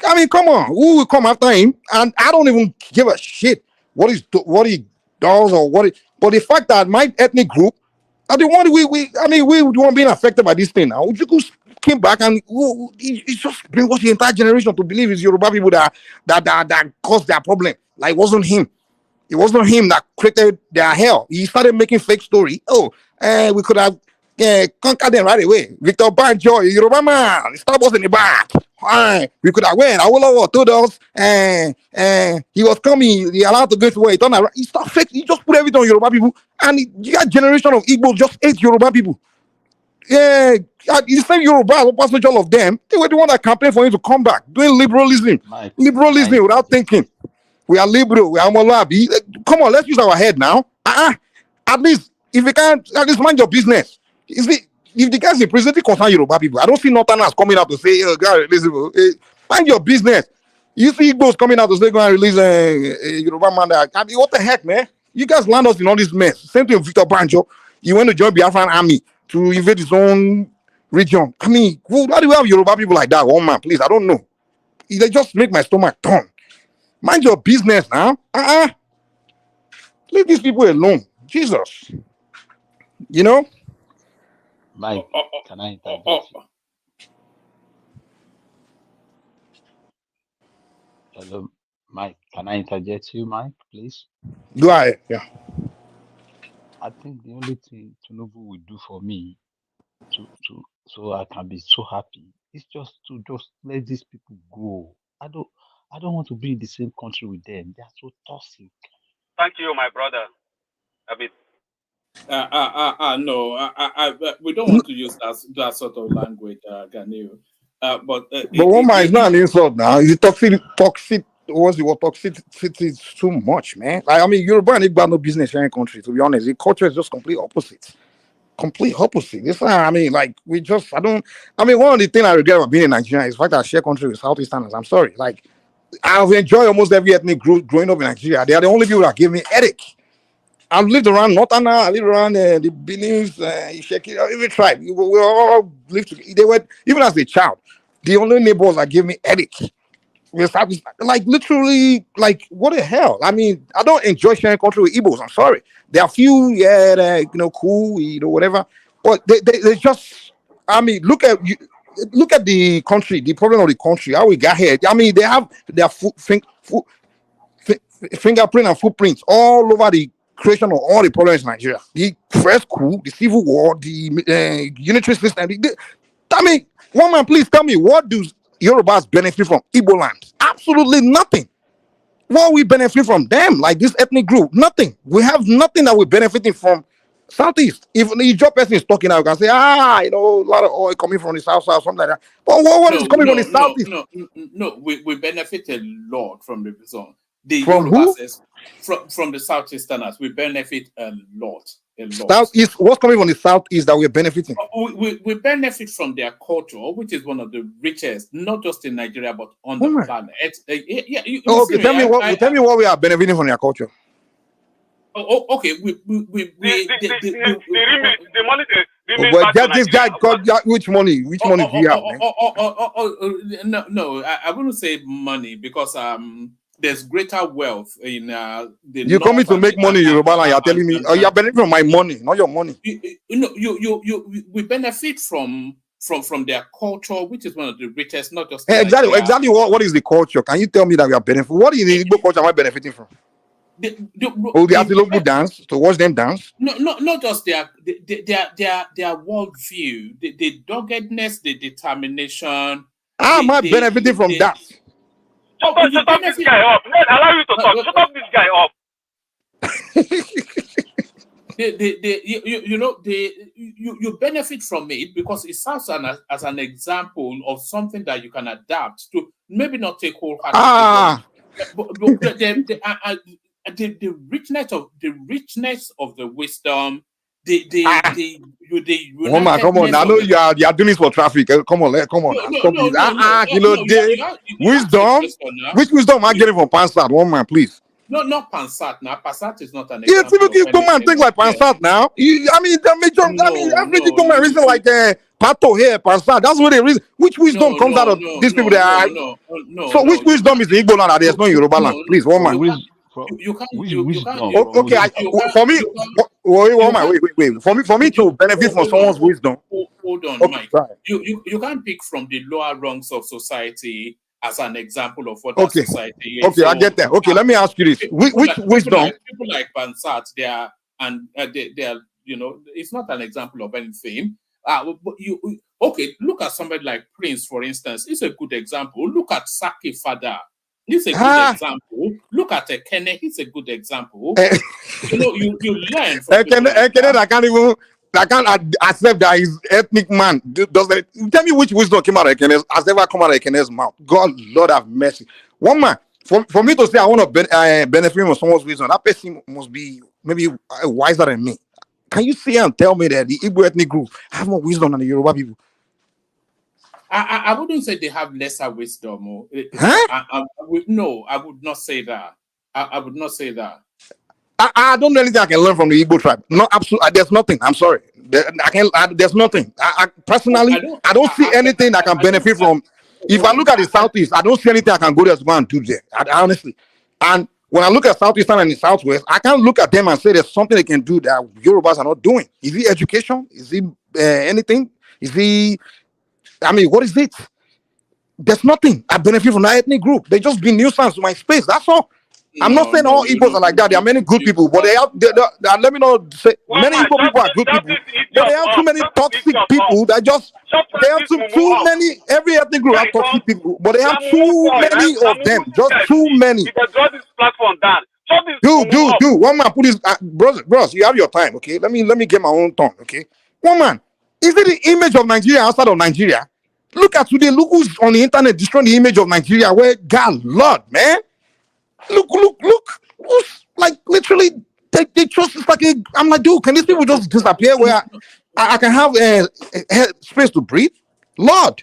[SPEAKER 20] I mean, come on, who will come after him? And I don't even give a shit what he does or what. But the fact that my ethnic group are the one we the one being affected by this thing now. Ujuku came back and he just brainwashed the entire generation to believe it's Yoruba people that caused their problem. Like, it wasn't him. It wasn't him that created their hell. He started making fake story. We could have conquered them right away. Victor Banjo, Yoruba man, stab us in the back. We could have went. Awolowo told us, he was coming. He allowed to go to where he turned around. He started fake. He just put everything on Yoruba people, and you got generation of Igbo just hate Yoruba people. Yeah, the same Yoruba, all of them. They were the one that campaigned for him to come back, doing liberalism, without thinking. We are liberal. We are Molabi. Come on, let's use our head now. At least, if we can't, at least mind your business. You see, if the guys in prison concern Yoruba people, I don't see Northerners coming out to say, God, mind your business. You see Igbos coming out to say, go and release a Yoruba man. I mean, what the heck, man? You guys land us in all this mess. Same thing with Victor Banjo. He went to join Biafran army to invade his own region. I mean, why do we have Yoruba people like that? One man, please, I don't know. They just make my stomach turn. Mind your business now. Leave these people alone. Jesus. You know?
[SPEAKER 6] Mike, can I interject? Hello, Mike. Can I interject you, Mike, please?
[SPEAKER 20] Go ahead. Yeah.
[SPEAKER 6] I think the only thing Tinubu will do for me so I can be so happy is just to let these people go. I don't want to be in the same country with them. They are so toxic.
[SPEAKER 1] Thank you, my brother.
[SPEAKER 7] No, we don't want to use that sort of language, Ganil.
[SPEAKER 20] But one man is not an insult now. It's toxic. Toxicity is too much, man. Like, I mean, Yoruba and Igbo no business in any country, to be honest. The culture is just complete opposite. Complete opposite. This one, I mean, like, one of the things I regret about being in Nigeria is the fact that I share country with Southeasterners. I'm sorry. Like, I've enjoyed almost every ethnic group growing up in Nigeria. They are the only people that give me headache. I've lived around Northern, I lived around the Benin's, every tribe. We all lived together. They were, even as a child, the only neighbors that give me headache. Like, literally, like, what the hell? I mean, I don't enjoy sharing country with Igbos. I'm sorry. There are few, cool, whatever. But they just, I mean, look at the country, the problem of the country, how we got here. I mean, they have their fingerprint and footprints all over the creation of all the problems in Nigeria. The first coup, the civil war, the unitary system. I mean, one man, please tell me, what do Yorubas benefit from Igbo land? Absolutely nothing. What are we benefiting from them? Like this ethnic group? Nothing. We have nothing that we're benefiting from Southeast. If the job person is talking now, you can say, a lot of oil coming from the south, something like that. But what is coming from the Southeast?
[SPEAKER 7] No. We benefit a lot from the zone. The
[SPEAKER 20] From
[SPEAKER 7] Yoruba
[SPEAKER 20] who?
[SPEAKER 7] says from the Southeasterners, we benefit a lot.
[SPEAKER 20] Southeast. What's coming from the Southeast that we're benefiting?
[SPEAKER 7] We benefit from their culture, which is one of the richest, not just in Nigeria but on the planet.
[SPEAKER 20] Okay, tell me what we are benefiting from their culture.
[SPEAKER 7] Okay,
[SPEAKER 1] the money
[SPEAKER 20] But this guy got which money? Which money do you have, man?
[SPEAKER 7] No, I wouldn't say money because there's greater wealth in the.
[SPEAKER 20] You coming to make money, Yoruba, and you're telling me, you're benefiting from my money, not your money.
[SPEAKER 7] We benefit from their culture, which is one of the richest, not just
[SPEAKER 20] exactly. What is the culture? Can you tell me that we are benefiting? What in the Igbo culture am I benefiting from? The Atilobu dance, to watch them dance.
[SPEAKER 7] Not just their worldview, the doggedness, the determination.
[SPEAKER 20] How am I benefiting from that?
[SPEAKER 1] Shut up this guy up. Let allow you to talk. Shut up this guy up.
[SPEAKER 7] You benefit from it because it serves as an example of something that you can adapt to. Maybe not take wholeheartedly, but the richness of the wisdom,
[SPEAKER 20] Woman, come on! I know you are doing this for traffic. Come on. Wisdom. Which wisdom am I getting from Pansat? Woman, please.
[SPEAKER 7] No, not Pansat. Now, Pansat is not an
[SPEAKER 20] example. Yes, if you come and think like Pansat now. Everything come and reason like Pato here, Pansat. That's what they reason. Which wisdom comes out of these people that are? So which wisdom is the Igbo land? There's no Yoruba land. Please, woman.
[SPEAKER 7] You can't.
[SPEAKER 20] Okay, for me, wait. For me to benefit from someone's wisdom.
[SPEAKER 7] Hold on, Mike. You can't pick from the lower rungs of society as an example of what that society is.
[SPEAKER 20] Okay, I get that. Okay, let me ask you this: which wisdom?
[SPEAKER 7] People like Pansat, they are, it's not an example of anything. Look at somebody like Prince, for instance. It's a good example. Look at Saki Fada. He's a good example. Look at Ekene. He's a good example. You learn from
[SPEAKER 20] Ekene. I can't accept that he's ethnic man. Tell me which wisdom came out of Ekene's has ever come out of Ekene's mouth. God, Lord have mercy. One man, for me to say I want to benefit from someone's wisdom, that person must be maybe wiser than me. Can you see and tell me that the Igbo ethnic group have more wisdom than the Yoruba people?
[SPEAKER 7] I wouldn't say they have lesser wisdom. No, I would not say that. I would not say that.
[SPEAKER 20] I don't know anything I can learn from the Igbo tribe. No, absolutely. There's nothing. I'm sorry. There's nothing. Personally, I don't see anything I can benefit from. If I look at the Southeast, I don't see anything I can go there to go and do there. Honestly. And when I look at Southeastern and the Southwest, I can't look at them and say there's something they can do that Yorubas are not doing. Is it education? Is it anything? Is it... what is it? There's nothing. I benefit from that ethnic group. They just bring nuisance to my space. That's all. I'm not saying all Igbos are like that. There are many good people, but let me not say many Igbo people are good people. But there are too many toxic people that just there are too many. Every ethnic group have toxic people, but they have too many of them. Just too many. Do one man put this bros. You have your time, okay? Let me get my own tongue, okay? One man, is it the image of Nigeria outside of Nigeria? Look at today. Look who's on the internet destroying the image of Nigeria. Where God, Lord, man. Look. Who's like literally they just like I'm like, dude, can these people just disappear where I can have space to breathe? Lord,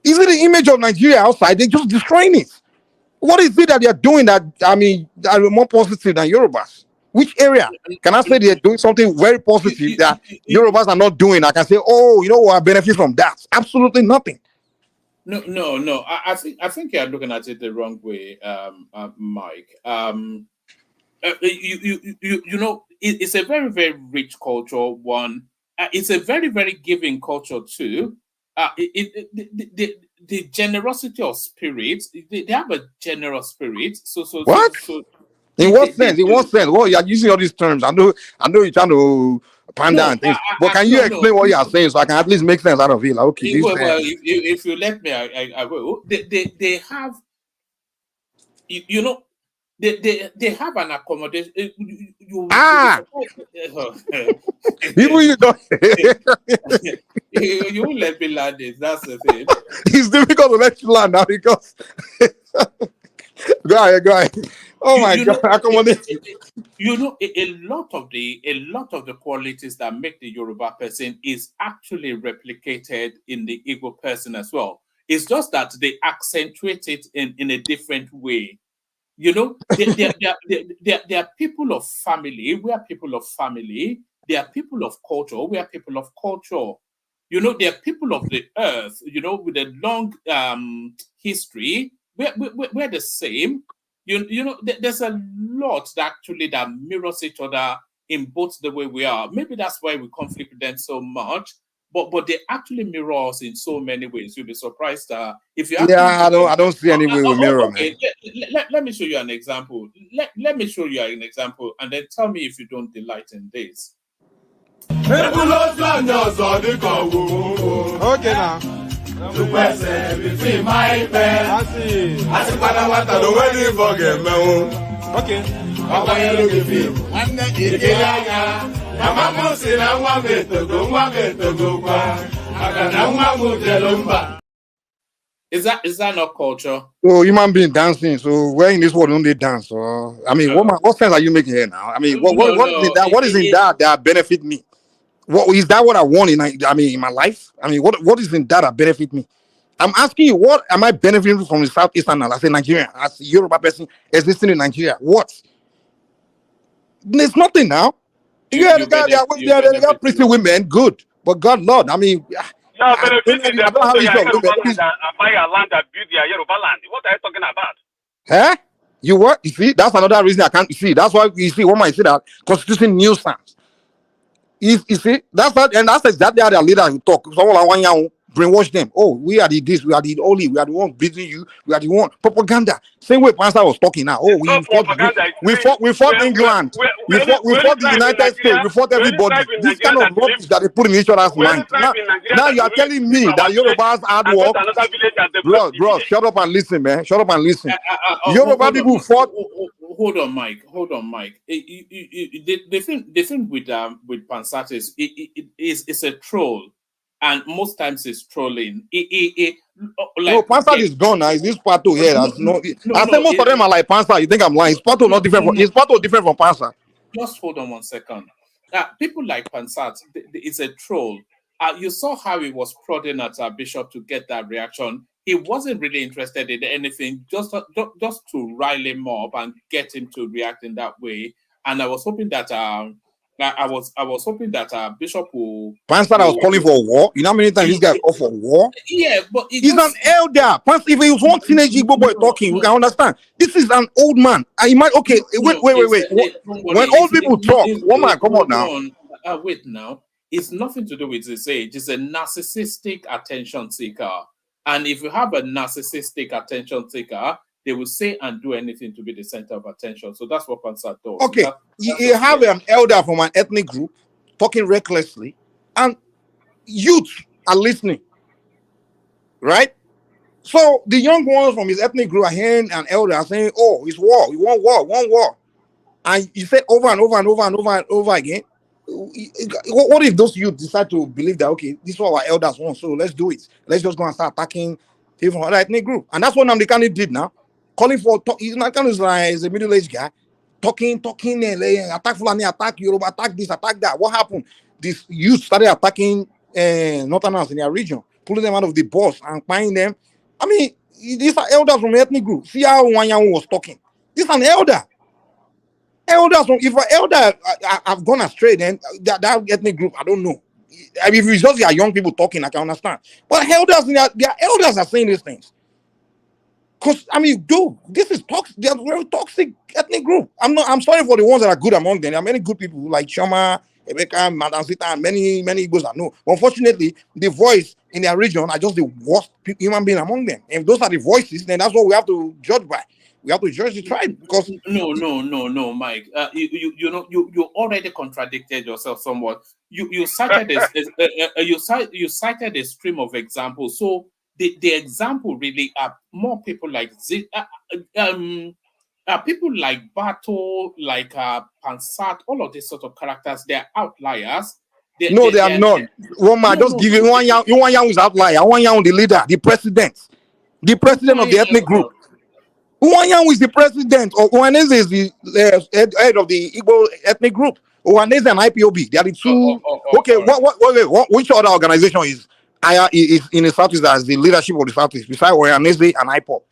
[SPEAKER 20] is it the image of Nigeria outside? They're just destroying it. What is it that they're doing that are more positive than Yorubas? Which area can I say they're doing something very positive that Yorubas are not doing? I can say, oh, you know what, I benefit from that. Absolutely nothing.
[SPEAKER 7] No. I think you're looking at it the wrong way, Mike. It's a very, very rich culture. One, it's a very, very giving culture too. The generosity of spirit. They have a generous spirit.
[SPEAKER 20] What? In what sense? In what sense? Well, you're using all these terms. I know you're trying to panda and things. But can you explain what you are saying so I can at least make sense out of it? Like, okay,
[SPEAKER 7] if you let me, I will. They have, They have an accommodation. You
[SPEAKER 20] you don't.
[SPEAKER 7] you won't let me land it. That's the thing.
[SPEAKER 20] It's difficult to let you land now because go ahead. Oh my God, accommodation.
[SPEAKER 7] A lot of the qualities that make the Yoruba person is actually replicated in the Igbo person as well. It's just that they accentuate it in a different way. They are people of family. We are people of family. They are people of culture. We are people of culture. They are people of the earth. With a long history. We're the same. There's a lot that mirrors each other in both the way we are. Maybe that's why we conflict with them so much. But they actually mirror us in so many ways. You'll be surprised if you actually.
[SPEAKER 20] Yeah, I don't see any way we mirror,
[SPEAKER 7] okay, man. Let me show you an example. Let me show you an example, and then tell me if you don't delight in this.
[SPEAKER 3] Okay, now.
[SPEAKER 7] Is that not culture?
[SPEAKER 20] So human being dancing. So where in this world don't they dance? I mean, what sense are you making here now? I mean, what is in that benefit me? What is that? What I want in my life? I mean, what is in that benefit me? I'm asking you, what am I benefiting from the Southeastern as a Nigerian, as a Yoruba person existing in Nigeria? What? There's nothing now. They got pretty women, good. But God, Lord, I mean,
[SPEAKER 1] I don't have issue of women. Buy a land and build their Yoruba land. What are you talking about?
[SPEAKER 20] Huh? You what? You see, that's another reason I can't see. That's why you see one might say that Constitution nuisance. You see, that's exactly how their leaders will talk. Someone like one brainwash them. Oh, we are the this, we are the only, we are the one beating you, we are the one propaganda. Same way Pansa was talking now. Oh, we fought England, we fought the United States, we fought everybody. This kind of rubbish that they put in each other's mind. Now you are telling me that Yoruba's hard work. Bro, shut up and listen, man. Shut up and listen. Yoruba people fought.
[SPEAKER 7] Hold on, Mike. The thing with Pansat is it's a troll, and most times it's trolling.
[SPEAKER 20] No, Pansat is gone now. Is this Pato here? I say most of them are like Pansat. You think I'm lying? Is Pato not different? Is Pato different from Pansat?
[SPEAKER 7] Just hold on 1 second. People like Pansat, it's a troll. You saw how he was prodding at Bishop to get that reaction. He wasn't really interested in anything, just to rile him up and get him to react in that way. And I was hoping that Bishop will.
[SPEAKER 20] Pansat was calling for war. You know how many times this guy called for war?
[SPEAKER 7] Yeah, but
[SPEAKER 20] he's an elder. If he was one teenage Igbo boy talking, we can understand. This is an old man. Wait. When old people talk, woman, come on now.
[SPEAKER 7] Wait now. It's nothing to do with his age. It's a narcissistic attention seeker. And if you have a narcissistic attention seeker, they will say and do anything to be the center of attention. So that's what Pansat does.
[SPEAKER 20] Okay, you have an elder from an ethnic group talking recklessly, and youth are listening, right? So the young ones from his ethnic group are hearing an elder saying, "Oh, it's war. We want war. One war," and you say over and over and over and over and over again. What if those youth decide to believe that, okay, this is what our elders want, so let's do it. Let's just go and start attacking people from other ethnic group. And that's what Nnamdi Kanu did now. Calling for, Nnamdi Kanu is like, he's a middle-aged guy, talking, attack Fulani, attack Yoruba, attack this, attack that. What happened? This youth started attacking Northerners in their region, pulling them out of the bus and buying them. I mean, these are elders from the ethnic group. See how Wanyan was talking. This is an elder. Elders, if an elder have gone astray, then that ethnic group, I don't know. I mean, if it's just young people talking, I can understand. But elders, their elders are saying these things. Because I mean, dude, this is toxic. They're a very toxic ethnic group. I'm sorry for the ones that are good among them. There are many good people like Choma, Emeka, Madam Sita, and many Igbos I know. Unfortunately, the voice in their region are just the worst human being among them. And if those are the voices, then that's what we have to judge by. We have to judge the tribe because
[SPEAKER 7] no, Mike. You already contradicted yourself somewhat. You cited you cited a stream of examples. So the example really are more people like people like Bato, like Pansat, all of these sort of characters, they're outliers.
[SPEAKER 20] No, they are not. One man, just give you one young who's outlier. One young, the leader, the president of the ethnic group. Uwanyan is the president. Owanese is the head of the Igbo ethnic group. Owanese and IPOB. They are the two. Okay, what, which other organization is in the Southeast as the leadership of the Southeast besides Owanese and IPOB?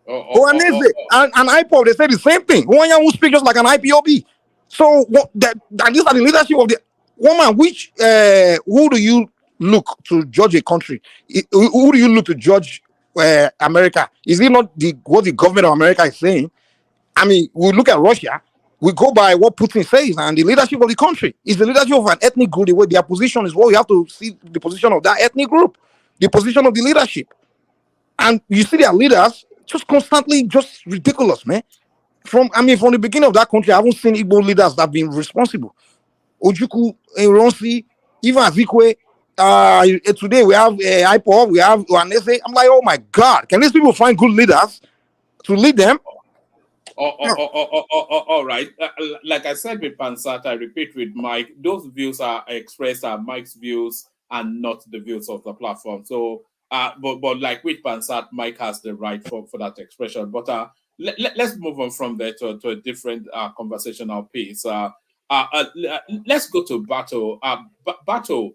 [SPEAKER 20] Owanese and IPOB, they say the same thing. Uwanyan will speak just like an IPOB. So and these are the leadership of the woman. Which who do you look to judge a country? Who do you look to judge America? Is it not what the government of America is saying? I mean, we look at Russia, we go by what Putin says, and the leadership of the country is the leadership of an ethnic group. The way their position is, what we have to see the position of that ethnic group, the position of the leadership, and you see their leaders just constantly just ridiculous, man. From the beginning of that country, I haven't seen Igbo leaders that have been responsible. Ojuku, Ronsi, even Azikwe. Today we have IPOB, we have Owanese. I'm like, oh my God, can these people find good leaders to lead them?
[SPEAKER 7] All right. Like I said with Pansat, I repeat with Mike, those views are expressed are Mike's views and not the views of the platform. So, but like with Pansat, Mike has the right for that expression. But let's move on from there to a different conversational piece. Let's go to Bato. Bato,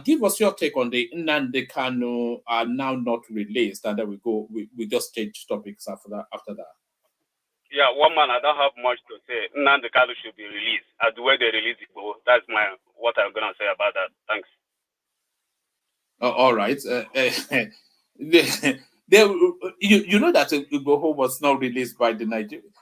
[SPEAKER 7] give us your take on the Nnamdi Kanu now not released, and then we just change topics after that.
[SPEAKER 1] Yeah, one man, I don't have much to say. Nnamdi Kanu should be released. As the way they release it, that's what I'm gonna say about that. Thanks.
[SPEAKER 7] All right. You know that Igboho was not released by the Nigerians.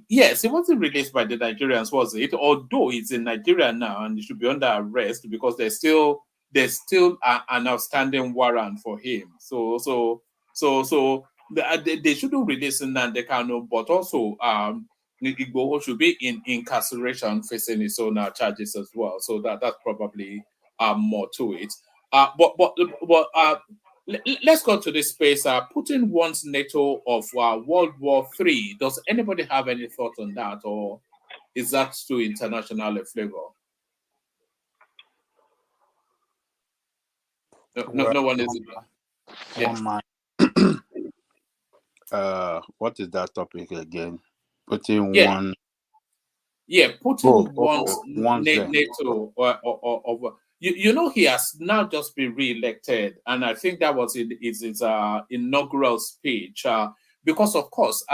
[SPEAKER 7] Yes, it wasn't released by the Nigerians, was it? Although it's in Nigeria now and he should be under arrest because there's still an outstanding warrant for him. So they shouldn't release Nnamdi Kanu, but also Igboho should be in incarceration facing his own charges as well. So that's probably more to it. Let's go to this space. Putin wants NATO of World War III. Does anybody have any thoughts on that, or is that too international a flavor? No one is.
[SPEAKER 17] Yeah. What is that topic again? Putin won.
[SPEAKER 7] Yeah, Putin wants NATO of. You know, he has now just been re-elected, and I think that was his inaugural speech. Because, of course,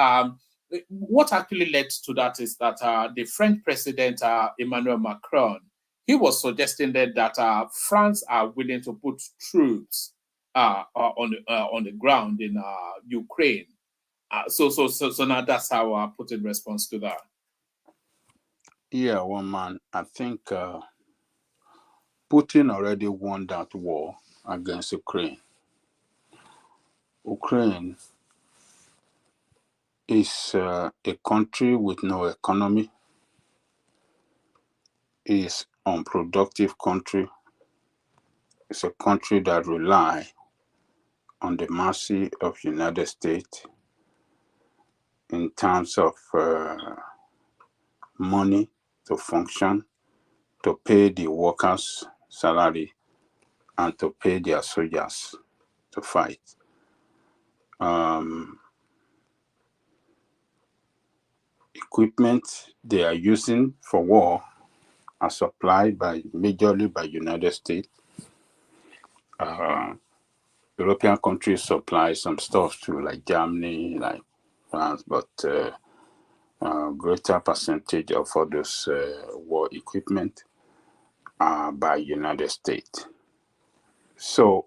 [SPEAKER 7] what actually led to that is that the French president, Emmanuel Macron, he was suggesting that France are willing to put troops on the ground in Ukraine. So now that's how Putin responds to that.
[SPEAKER 17] Yeah, one man. I think Putin already won that war against Ukraine. Ukraine is a country with no economy, is unproductive country. It's a country that relies on the mercy of United States in terms of money to function, to pay the workers' salary, and to pay their soldiers to fight. Equipment they are using for war are supplied majorly by United States. European countries supply some stuff too, like Germany, like France, but greater percentage of all those war equipment are by United States. So,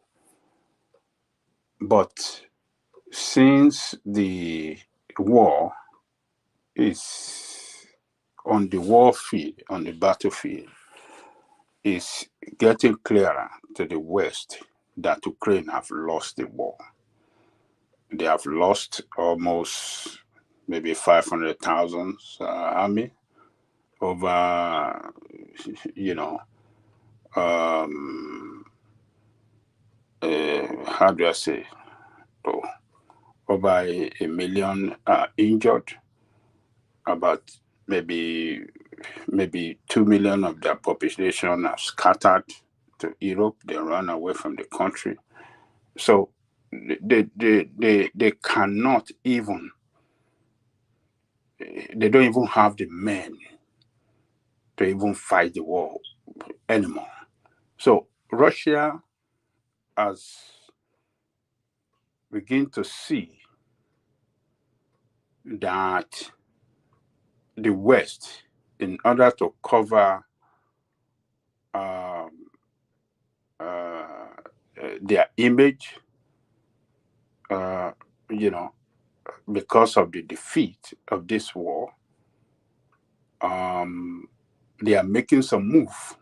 [SPEAKER 17] but since the war is on the war field, on the battlefield, is getting clearer to the West that Ukraine have lost the war. They have lost almost maybe 500,000 army over, how do I say? over a million injured, about maybe 2 million of their population are scattered to Europe. They run away from the country. So they cannot even, they don't even have the men to even fight the war anymore. So Russia has begun to see that the West, in order to cover their image, because of the defeat of this war, they are making some move,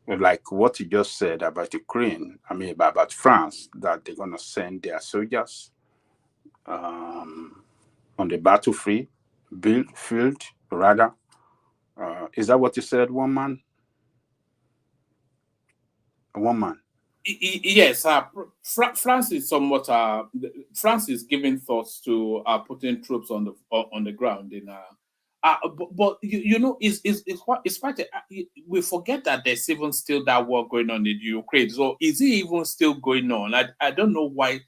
[SPEAKER 17] like what you just said about Ukraine. I mean, about France, that they're going to send their soldiers on the battlefield, rather. Is that what you said, one man? One man.
[SPEAKER 7] Yes, France is somewhat. France is giving thoughts to putting troops on the ground in. But you know, it's quite. We forget that there's even still that war going on in Ukraine. So is it even still going on? I don't know why.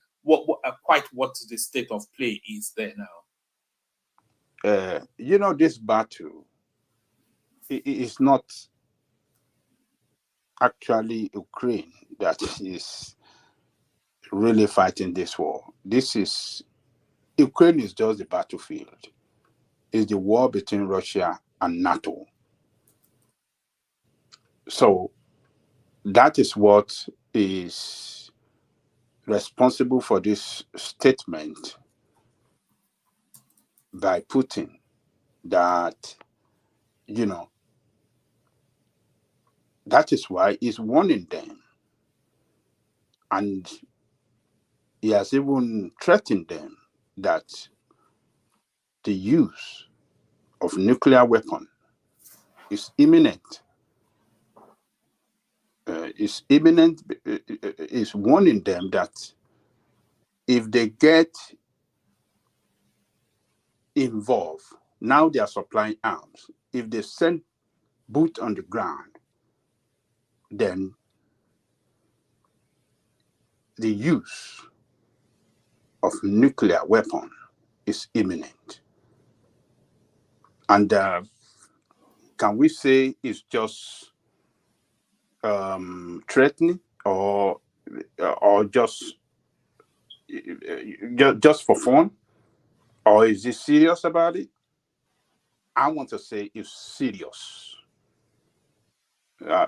[SPEAKER 7] Quite what the state of play is there now.
[SPEAKER 17] This battle is not actually Ukraine that is really fighting this war. Ukraine is just the battlefield. It's the war between Russia and NATO. So that is what is responsible for this statement by Putin, that, that is why he's warning them. And he has even threatened them that the use of nuclear weapon is imminent. Is warning them that if they get involved, now they are supplying arms. If they send boots on the ground, then the use of nuclear weapon is imminent. And can we say it's just threatening, or just for fun, or is he serious about it? I want to say it's serious,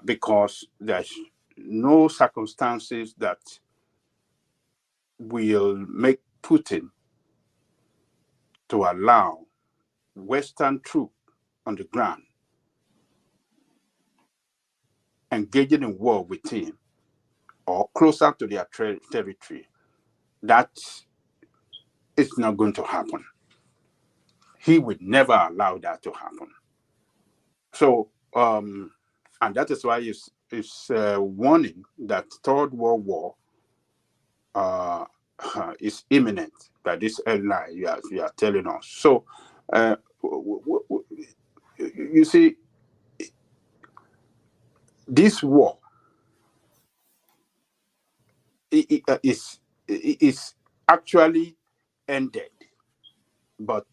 [SPEAKER 17] because there's no circumstances that will make Putin to allow Western troops on the ground engaging in war with him or closer to their territory. That is not going to happen. He would never allow that to happen. So, and that is why it's warning that Third World War is imminent by this lie you are telling us. So, you see, this war is actually ended, but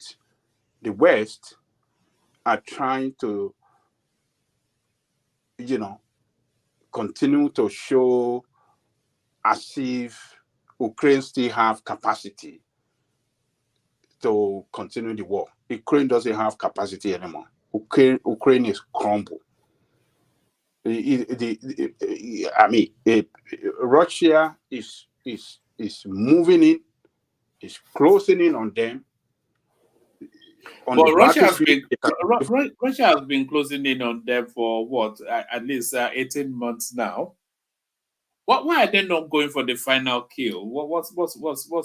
[SPEAKER 17] the West are trying to, continue to show as if Ukraine still have capacity to continue the war. Ukraine doesn't have capacity anymore. Ukraine is crumbled. Russia is moving in, is closing in on them.
[SPEAKER 7] But Russia has been closing in on them for what, at least 18 months now. Why are they not going for the final kill? What's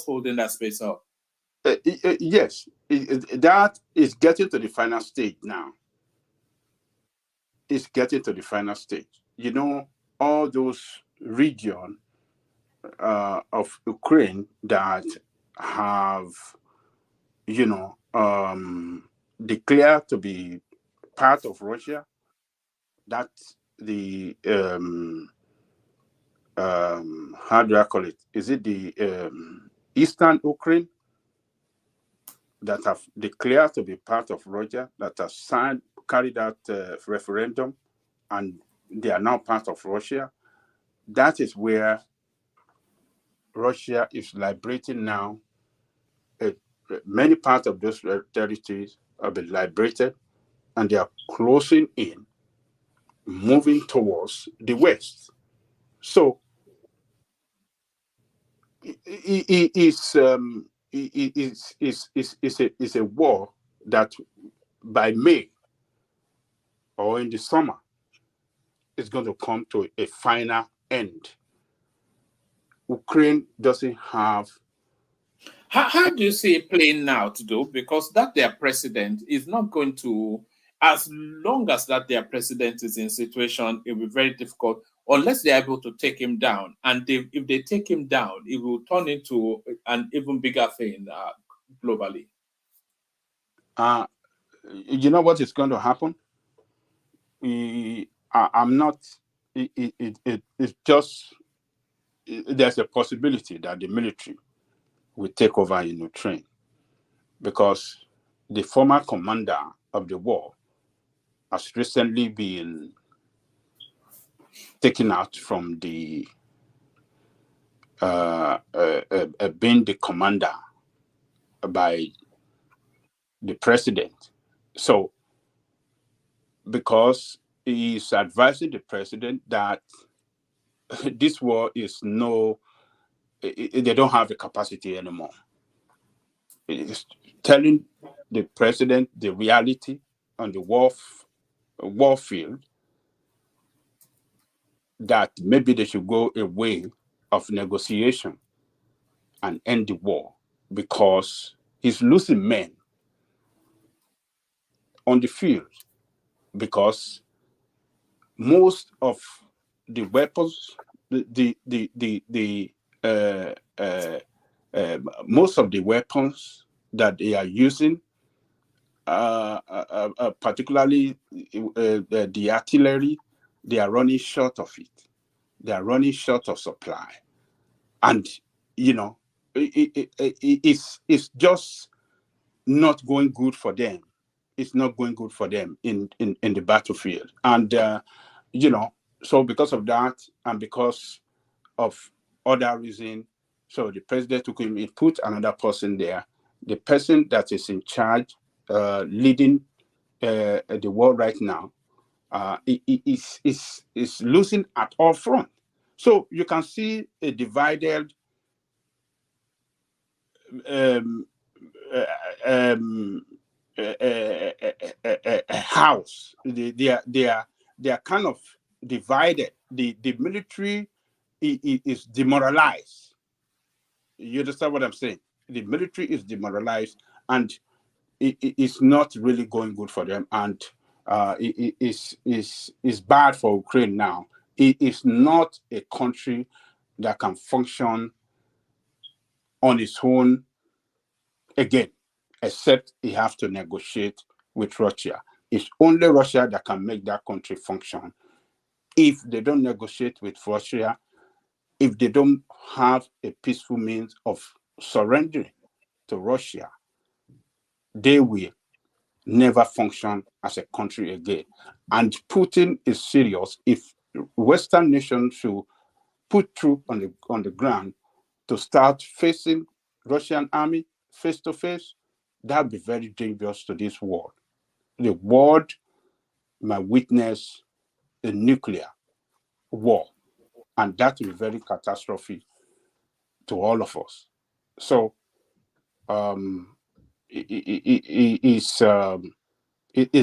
[SPEAKER 7] holding that space up?
[SPEAKER 17] Yes, that is getting to the final stage now. It's getting to the final stage. All those regions of Ukraine that have, declared to be part of Russia, that the how do I call it? Is it the Eastern Ukraine that have declared to be part of Russia, that have carried out referendum, and they are now part of Russia? That is where Russia is liberating now. Many parts of those territories have been liberated, and they are closing in, moving towards the West. So it's a war that by May or in the summer is going to come to a final end. Ukraine doesn't have.
[SPEAKER 7] How do you see it playing out, though? Because that their president is not going to, as long as that their president is in situation, it will be very difficult unless they're able to take him down. And if they take him down, it will turn into an even bigger thing globally.
[SPEAKER 17] You know what is going to happen? I'm not. It's just there's a possibility that the military will take over in Ukraine, because the former commander of the war has recently been taken out from the being the commander by the president. So, because he's advising the president that this war is they don't have the capacity anymore. It's telling the president the reality on the war field, that maybe they should go a way of negotiation and end the war, because he's losing men on the field, because most of the weapons, most of the weapons that they are using, particularly the artillery, they are running short of it. They are running short of supply, and it's just not going good for them. It's not going good for them in the battlefield, and so because of that, and because of other reason, so the president took him. He put another person there. The person that is in charge, leading the war right now, is losing at all front. So you can see a divided house. They are kind of divided. The military is demoralized. You understand what I'm saying? The military is demoralized, and it's not really going good for them, and it's bad for Ukraine now. It is not a country that can function on its own again, except it has to negotiate with Russia. It's only Russia that can make that country function. If they don't negotiate with Russia, if they don't have a peaceful means of surrendering to Russia, they will never function as a country again. And Putin is serious. If Western nations should put troops on the ground to start facing Russian army face to face, that would be very dangerous to this world. The world might witness a nuclear war, and that will be very catastrophic to all of us. So it's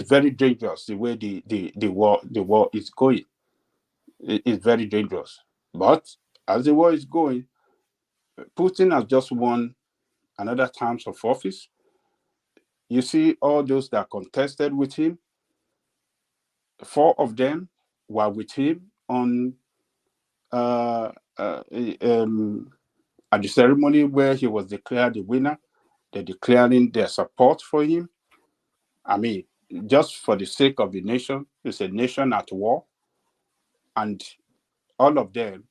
[SPEAKER 17] very dangerous the way the war is going. It's very dangerous. But as the war is going, Putin has just won another term of office. You see all those that contested with him, 4 of them were with him on At the ceremony where he was declared the winner, they're declaring their support for him. I mean, just for the sake of the nation, it's a nation at war. And all of them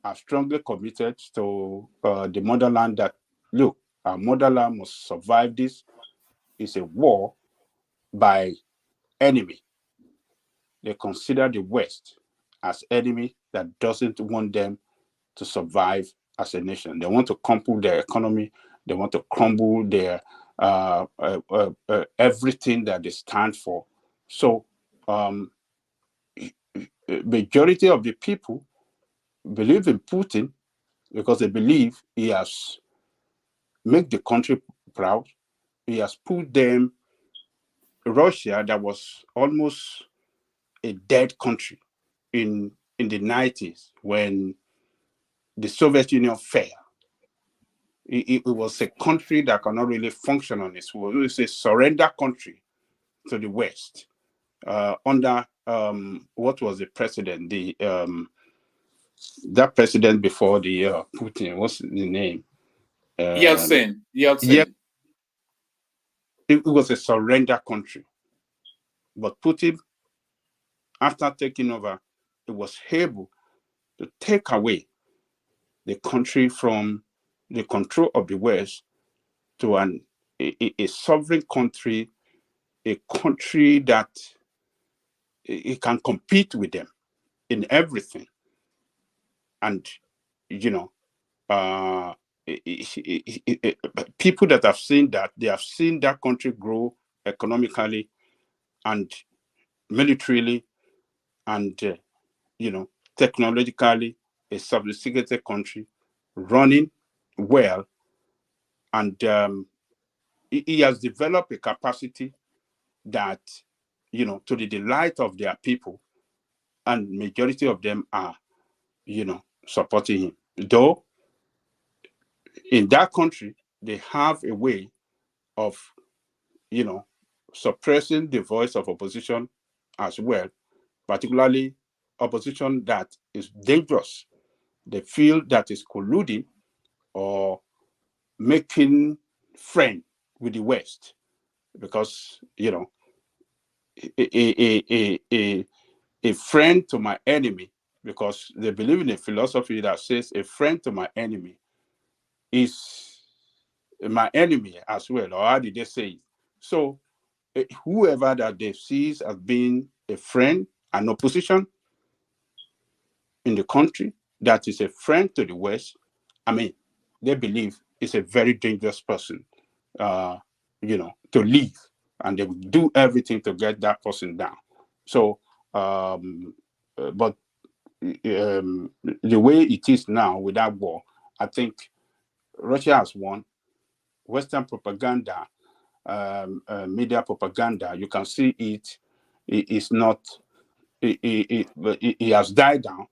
[SPEAKER 17] are strongly committed to the motherland that, look, our motherland must survive this. It's a war by enemy. They consider the West as enemy that doesn't want them to survive as a nation. They want to crumble their economy. They want to crumble their everything that they stand for. So majority of the people believe in Putin because they believe he has made the country proud. He has put them, Russia, that was almost a dead country in the 90s when the Soviet Union fell. It was a country that cannot really function on its own. It was a surrender country to the West under what was the president? That president before the Putin. What's the name?
[SPEAKER 7] Yeltsin.
[SPEAKER 17] Yeah, it was a surrender country. But Putin, after taking over, it was able to take away the country from the control of the West to a sovereign country, a country that it can compete with them in everything. And, you know, people that have seen that, they have seen that country grow economically and militarily and, technologically, a sophisticated country running well. And he has developed a capacity that, to the delight of their people, and majority of them are, supporting him. Though in that country, they have a way of, suppressing the voice of opposition as well, particularly opposition that is dangerous. They feel that is colluding or making friend with the West, because a friend to my enemy, because they believe in a philosophy that says a friend to my enemy is my enemy as well, or how did they say it? So whoever that they see as being a friend, an opposition in the country that is a friend to the West, I mean, they believe is a very dangerous person, to leave, and they will do everything to get that person down. So, but the way it is now with that war, I think Russia has won. Western propaganda, media propaganda, you can see it is not, it has died down.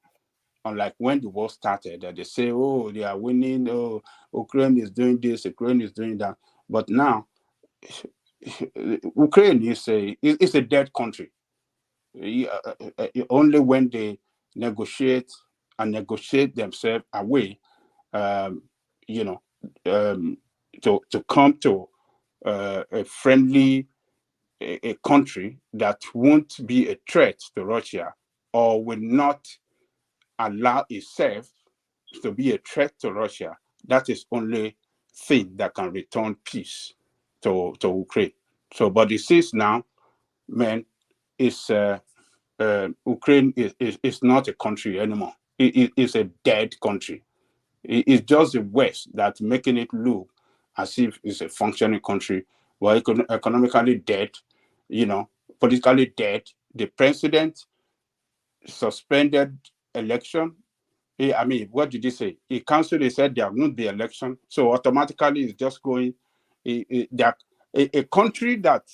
[SPEAKER 17] Unlike when the war started, that they say, oh, they are winning, oh, Ukraine is doing this, Ukraine is doing that. But now, Ukraine is a dead country. Only when they negotiate themselves away, to come to a friendly a country that won't be a threat to Russia or will not allow itself to be a threat to Russia. That is only thing that can return peace to Ukraine. So, but it says now, man, it's Ukraine is not a country anymore. It's a dead country. It's just the West that's making it look as if it's a functioning country, well, economically dead, politically dead. The president suspended election. I mean, what did he say? He canceled. He said there won't be election, so automatically it's just going. That a country that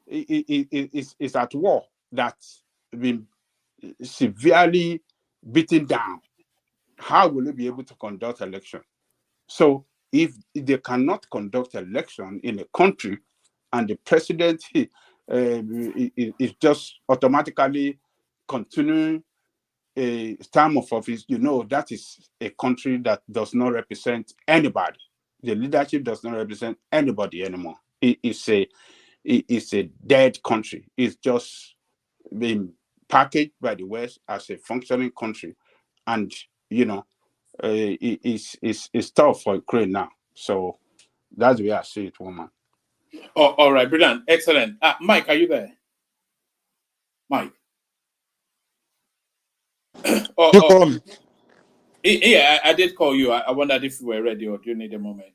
[SPEAKER 17] is at war, that's been severely beaten down, how will they be able to conduct election? So if they cannot conduct election in a country and the president is just automatically continuing a term of office, you know that is a country that does not represent anybody. The leadership does not represent anybody anymore. It's a dead country. It's just been packaged by the West as a functioning country, and it's tough for Ukraine now. So that's the way I see it, woman.
[SPEAKER 7] Oh, all right, brilliant, excellent. Mike, are you there? Mike.
[SPEAKER 20] You call me.
[SPEAKER 7] Yeah, I did call you. I wondered if you were ready or do you need a moment?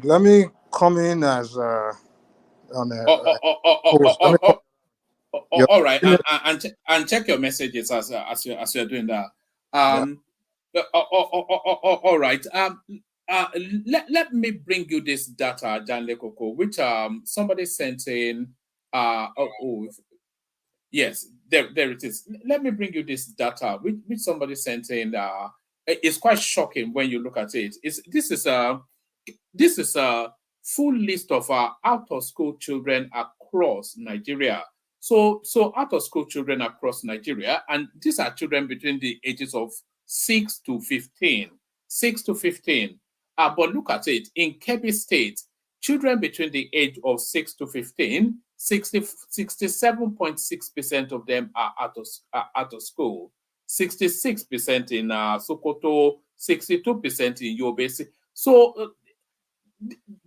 [SPEAKER 9] Let me come in as on a.
[SPEAKER 7] All right, and check your messages as you're doing that. All right. Let me bring you this data, Janle Koko, which somebody sent in. Yes, there it is. Let me bring you this data, which somebody sent in. It's quite shocking when you look at it. This is a full list of out of school children across Nigeria. So out of school children across Nigeria, and these are children between the ages of 6 to 15. 6 to 15. But look at it. In Kebbi State, children between the age of 6 to 15, 67.6% of them are out of school. 66% in Sokoto, 62% in Yobe. So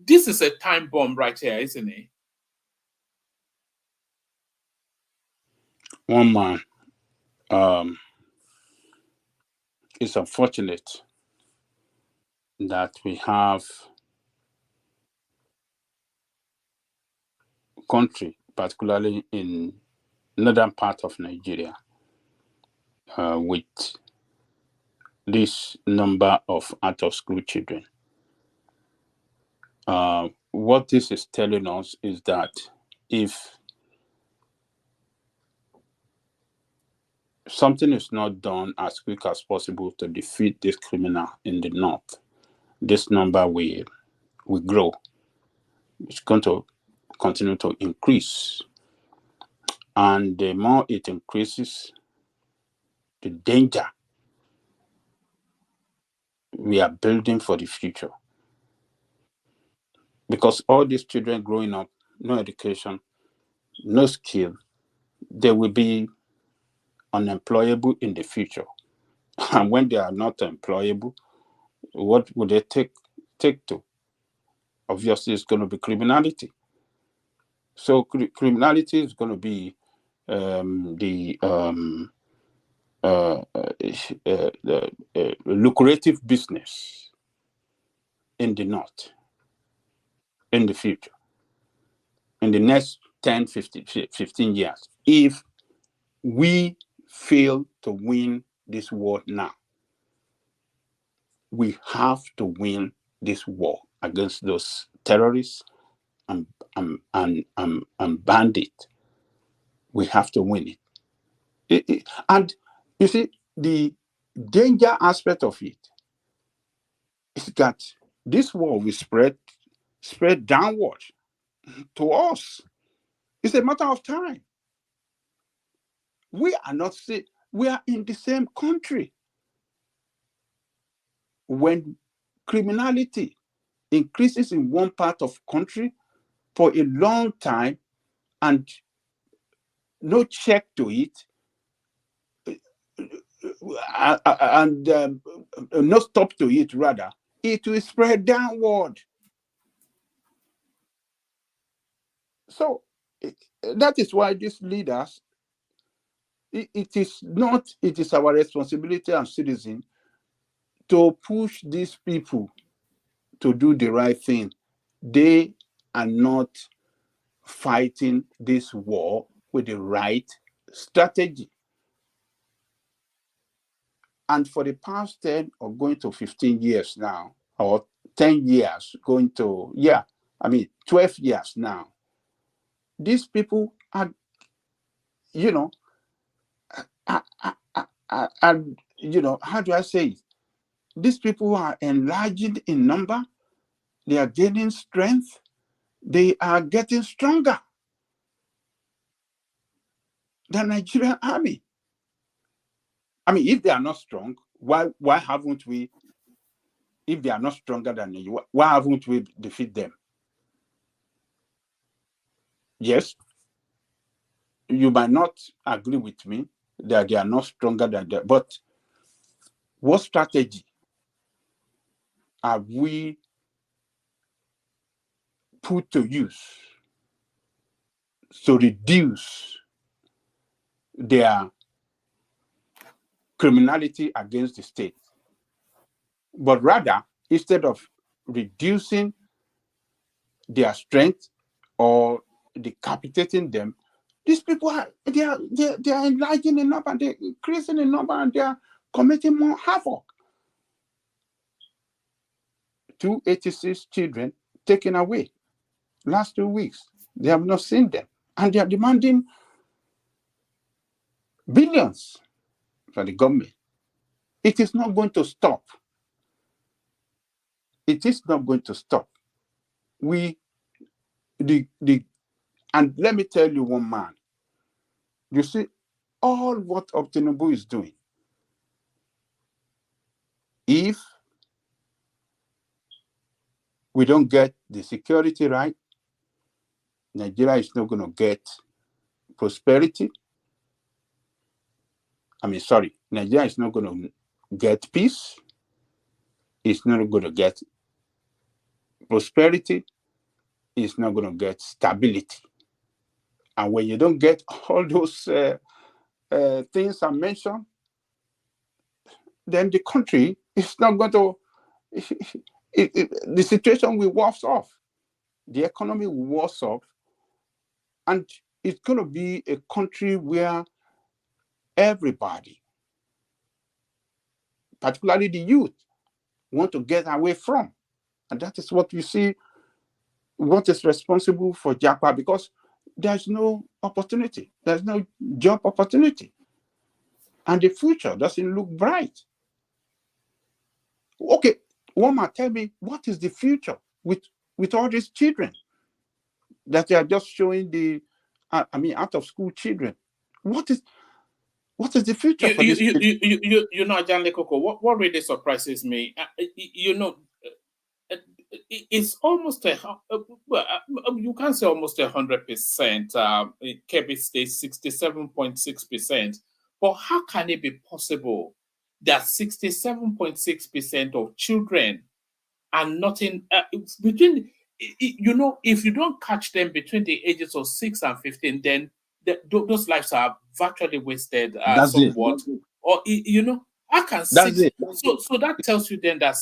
[SPEAKER 7] this is a time bomb right here, isn't it?
[SPEAKER 17] One man. It's unfortunate that we have country, particularly in northern part of Nigeria, with this number of out-of-school children. What this is telling us is that if something is not done as quick as possible to defeat this criminal in the north, this number will grow. It's going to continue to increase. And the more it increases, the danger we are building for the future. Because all these children growing up, no education, no skill, they will be unemployable in the future. And when they are not employable, what would they take to? Obviously, it's going to be criminality. So criminality is going to be the lucrative business in the north in the future, in the next 10, 15 years, if we fail to win this war now. We have to win this war against those terrorists and bandits. We have to win it. And you see, the danger aspect of it is that this war will spread downward to us. It's a matter of time. We are not sick. We are in the same country. When criminality increases in one part of country for a long time and no check to it, and no stop to it, rather, it will spread downward. So that is why these leaders, it is our responsibility as citizens to push these people to do the right thing. They are not fighting this war with the right strategy. And for the past 10 or going to 15 years now, or 10 years going to, 12 years now, these people are, how do I say it? These people are enlarging in number. They are gaining strength. They are getting stronger. The Nigerian army. I mean, if they are not strong, why haven't we? If they are not stronger than you, why haven't we defeat them? Yes, you might not agree with me that they are not stronger than them, but what strategy have we put to use to reduce their criminality against the state? But rather, instead of reducing their strength or decapitating them, these people are enlarging in number, they're increasing in number, and they are committing more havoc. 286 children taken away last 2 weeks. They have not seen them, and they are demanding billions for the government. It is not going to stop. It is not going to stop. And let me tell you one man. You see, all what Tinubu is doing, if we don't get the security right, Nigeria is not going to get prosperity. Nigeria is not going to get peace. It's not going to get prosperity. It's not going to get stability. And when you don't get all those things I mentioned, then the country is not going to, the situation will worse off. The economy will worse off. And it's going to be a country where everybody, particularly the youth, want to get away from. And that is what you see, what is responsible for Japa, because there's no opportunity. There's no job opportunity. And the future doesn't look bright. Okay, Woma, tell me, what is the future with all these children that they are just showing out of school children? What is the future for this?
[SPEAKER 7] You know, John Lekoko, what really surprises me, it's almost you can't say almost 100%. Kebbi State 67.6%. But how can it be possible that 67.6% of children are not in between? If you don't catch them between the ages of 6 and 15, then those lives are virtually wasted. Somewhat. Or I can see. So that tells you then that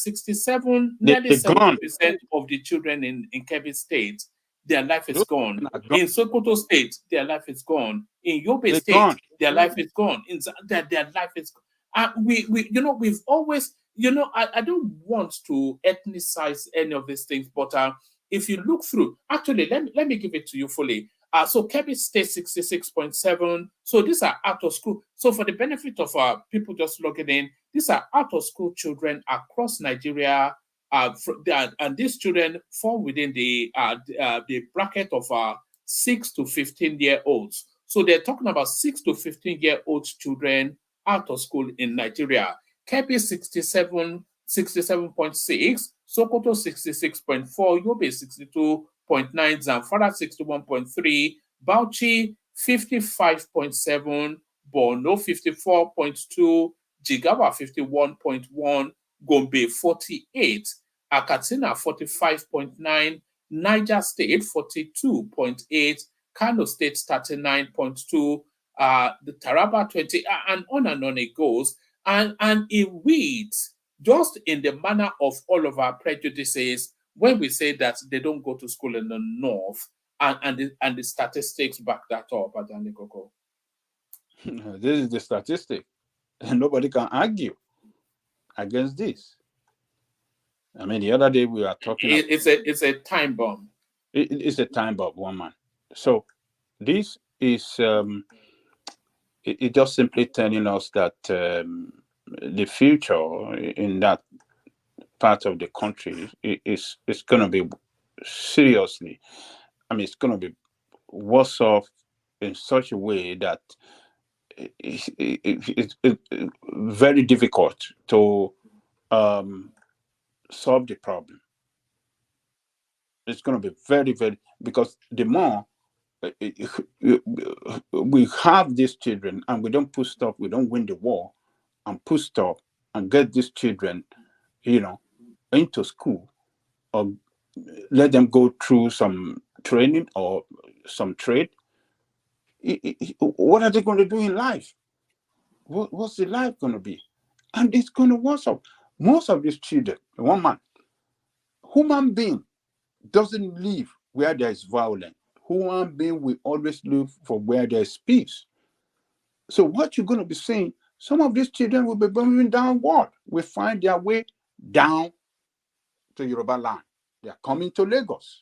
[SPEAKER 7] nearly 70% of the children in Kebbi State, their life is gone. In Sokoto State, their life is gone. In Yobe State, their life is gone. Their life is gone. We've always, I don't want to ethnicize any of these things, but if you look through, actually, let me give it to you fully. So Kebbi State 66.7. So these are out of school. So for the benefit of people just logging in, these are out of school children across Nigeria, and these children fall within the bracket of 6 to 15-year-olds. So they're talking about 6 to 15-year-old children out of school in Nigeria. Kebbi 67.6, Sokoto 66.4, Yobe 62.9, Zamfara 61.3, Bauchi 55.7, Borno 54.2, Jigawa 51.1, Gombe 48, Akatsina 45.9, Niger State 42.8, Kano State 39.2, the Taraba 20, and on it goes. And it reads just in the manner of all of our prejudices when we say that they don't go to school in the north, and the statistics back that up, Adani Koko.
[SPEAKER 17] This is the statistic, and nobody can argue against this. I mean, the other day we were talking.
[SPEAKER 7] It's a time bomb.
[SPEAKER 17] It's a time bomb, one man. So this is it just simply telling us that the future in that part of the country is going to be seriously. I mean, it's going to be worse off in such a way that it's very difficult to solve the problem. It's going to be very, very, because the more we have these children and we don't put stop, we don't win the war and put stop and get these children, into school, or let them go through some training or some trade. What are they going to do in life? What's the life going to be? And it's going to worsen. Most of these children, human being doesn't live where there is violence. Human being will always live for where there is peace. So what you're going to be saying, some of these children will be moving downward, will find their way down to Yoruba land. They are coming to Lagos.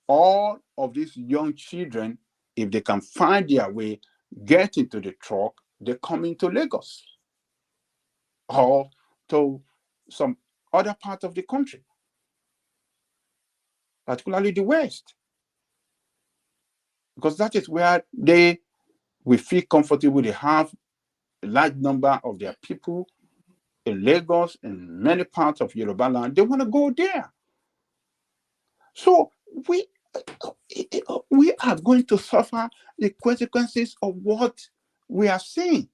[SPEAKER 17] All of these young children, if they can find their way, get into the truck, they're coming to Lagos or to some other part of the country, particularly the West, because that is where they will feel comfortable. They have a large number of their people in Lagos and many parts of Yoruba land. They want to go there. So we are going to suffer the consequences of what we are seeing.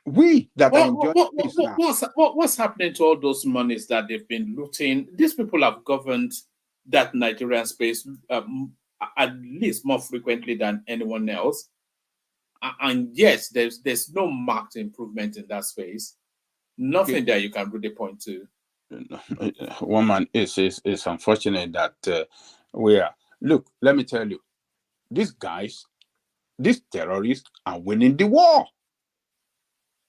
[SPEAKER 17] We that are enjoying peace now.
[SPEAKER 7] What's happening to all those monies that they've been looting? These people have governed that Nigerian space at least more frequently than anyone else. And yes, there's no marked improvement in that space. Nothing there you can really point to.
[SPEAKER 17] Woman, it's unfortunate that we are. Look, let me tell you, these guys, these terrorists are winning the war.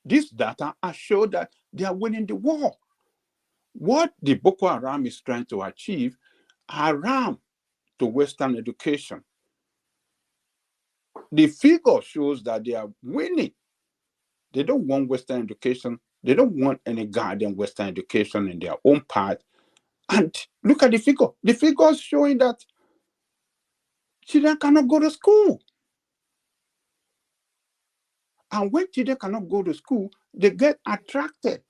[SPEAKER 17] This data are show that they are winning the war. What the Boko Haram is trying to achieve, haram to Western education. The figure shows that they are winning. They don't want Western education. They don't want any guardian Western education in their own part. And look at the figure. The figure is showing that children cannot go to school. And when children cannot go to school, they get attracted,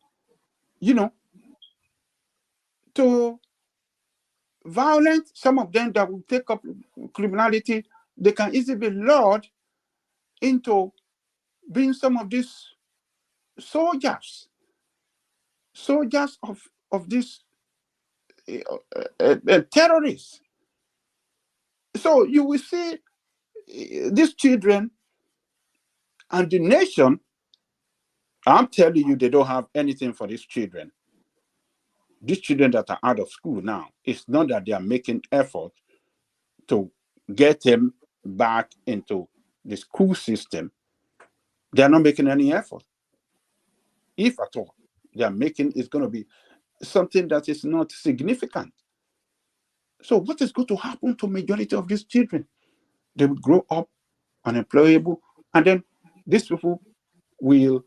[SPEAKER 17] to violence. Some of them that will take up criminality, they can easily be lured into being some of these soldiers of these terrorists. So you will see these children and the nation. I'm telling you, they don't have anything for these children. These children that are out of school now, it's not that they are making effort to get them back into the school system. They are not making any effort. If at all, they are making, it's going to be something that is not significant. So what is going to happen to majority of these children? They will grow up unemployable, and then these people will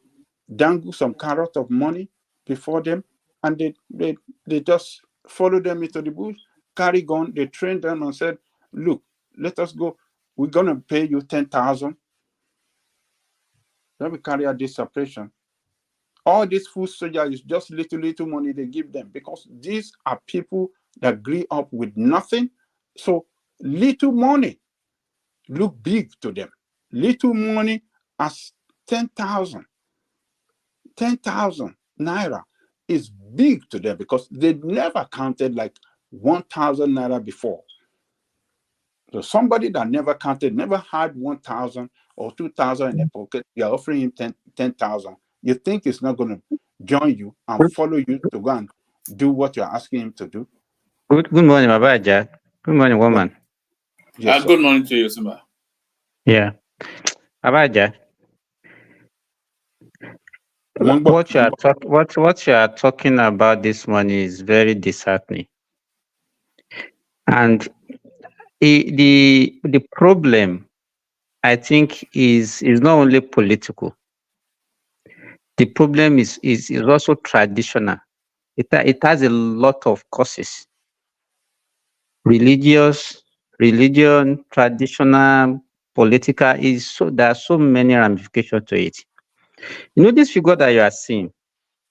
[SPEAKER 17] dangle some carrot of money before them, and they just follow them into the bush, carry gun, they train them and said, look, let us go. We're going to pay you 10,000. Then we carry out this operation. All these food soldiers is just little money they give them, because these are people that grew up with nothing. So little money look big to them. Little money as 10,000 naira is big to them, because they never counted like 1,000 naira before. So somebody that never counted, never had 1,000 or 2,000 in their pocket, you're offering him 10,000. You think he's not going to join you and follow you to go and do what you're asking him to do?
[SPEAKER 5] Good morning, Babaja. Good morning, woman.
[SPEAKER 17] Yes,
[SPEAKER 7] good morning to you, Sima.
[SPEAKER 5] Yeah. Babaja. What you are talking about this morning is very disheartening. And the problem, I think, is not only political. The problem is also traditional. It has a lot of causes. Religion, traditional, political. Is so there are so many ramifications to it. You know, this figure that you are seeing,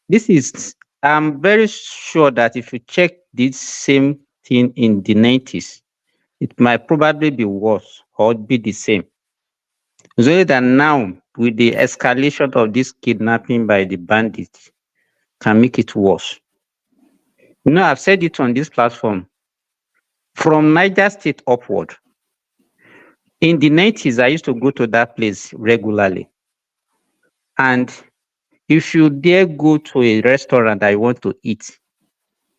[SPEAKER 5] this is, I'm very sure that if you check this same thing in the 90s, it might probably be worse or be the same. It's only that now, with the escalation of this kidnapping by the bandits, can make it worse. You know, I've said it on this platform. From Niger State upward, in the 90s, I used to go to that place regularly. And if you dare go to a restaurant that you want to eat,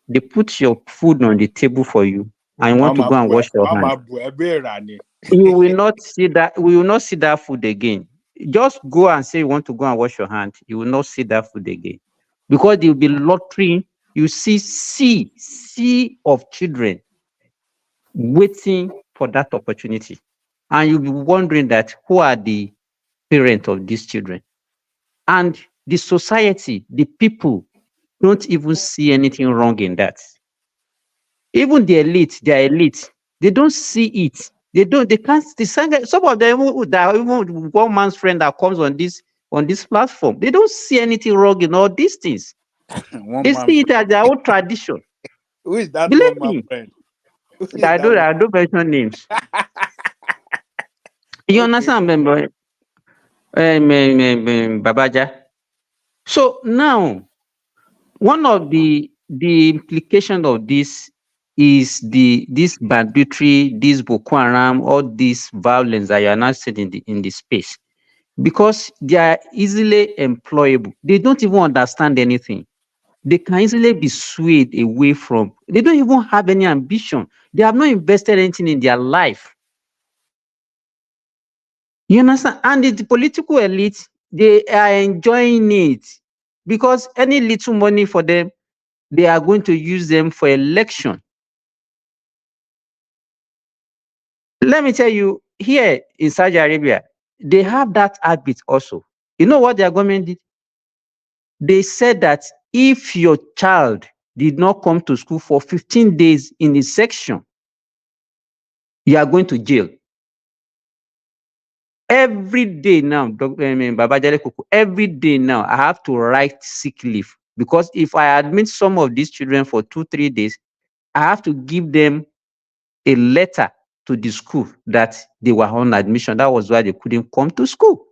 [SPEAKER 5] they put your food on the table for you and you want to go and wash your hands. You will not see that. We will not see that food again. Just go and say you want to go and wash your hand. You will not see that food again, because they will be lottering. You see, sea of children waiting for that opportunity, and you'll be wondering that who are the parents of these children, and the society, the people don't even see anything wrong in that. Even the elite, they don't see it. They don't, they can't, some of them that are even one man's friend that comes on this platform, they don't see anything wrong in all these things. They see it as their own tradition.
[SPEAKER 17] Who is that
[SPEAKER 5] Believe
[SPEAKER 17] one,
[SPEAKER 5] me,
[SPEAKER 17] friend?
[SPEAKER 5] I don't mention names. You understand, Babaja? So now, one of the implication of this is this banditry, this Boko Haram, all this violence that you are now seeing in the space, because they are easily employable. They don't even understand anything. They can easily be swayed away from. They don't even have any ambition. They have not invested anything in their life. You understand? And the political elite, they are enjoying it, because any little money for them, they are going to use them for election. Let me tell you, here in Saudi Arabia, they have that habit also. You know what their government did? They said that if your child did not come to school for 15 days in a section, you are going to jail. Every day now, Babajale Koko, every day now, I have to write sick leave, because if I admit some of these children for 2-3 days, I have to give them a letter to the school that they were on admission. That was why they couldn't come to school,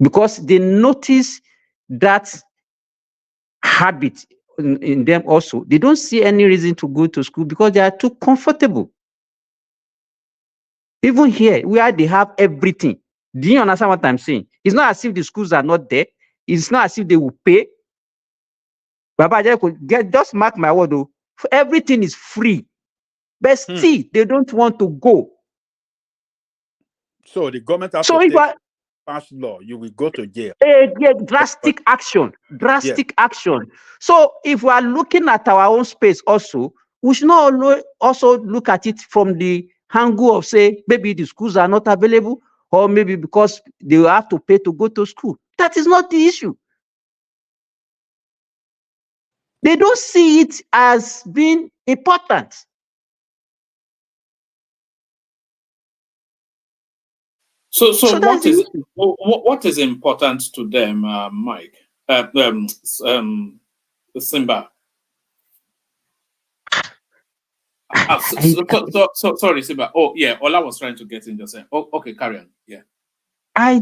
[SPEAKER 5] because they notice that habit in them also. They don't see any reason to go to school because they are too comfortable. Even here, where they have everything. Do you understand what I'm saying? It's not as if the schools are not there. It's not as if they will pay. Baba, just mark my word, though. Everything is free. But still, they don't want to go.
[SPEAKER 17] So the government has
[SPEAKER 5] So
[SPEAKER 17] to
[SPEAKER 5] if
[SPEAKER 17] pass law, you will go to jail.
[SPEAKER 5] Drastic action. Action. So if we are looking at our own space also, we should not also look at it from the angle of, say, maybe the schools are not available, or maybe because they will have to pay to go to school. That is not the issue. They don't see it as being important.
[SPEAKER 7] So what is important to them, Mike? Simba. Sorry, Simba. Oh, yeah. Ola was trying to get in just saying. Oh, okay, carry on. Yeah.
[SPEAKER 5] I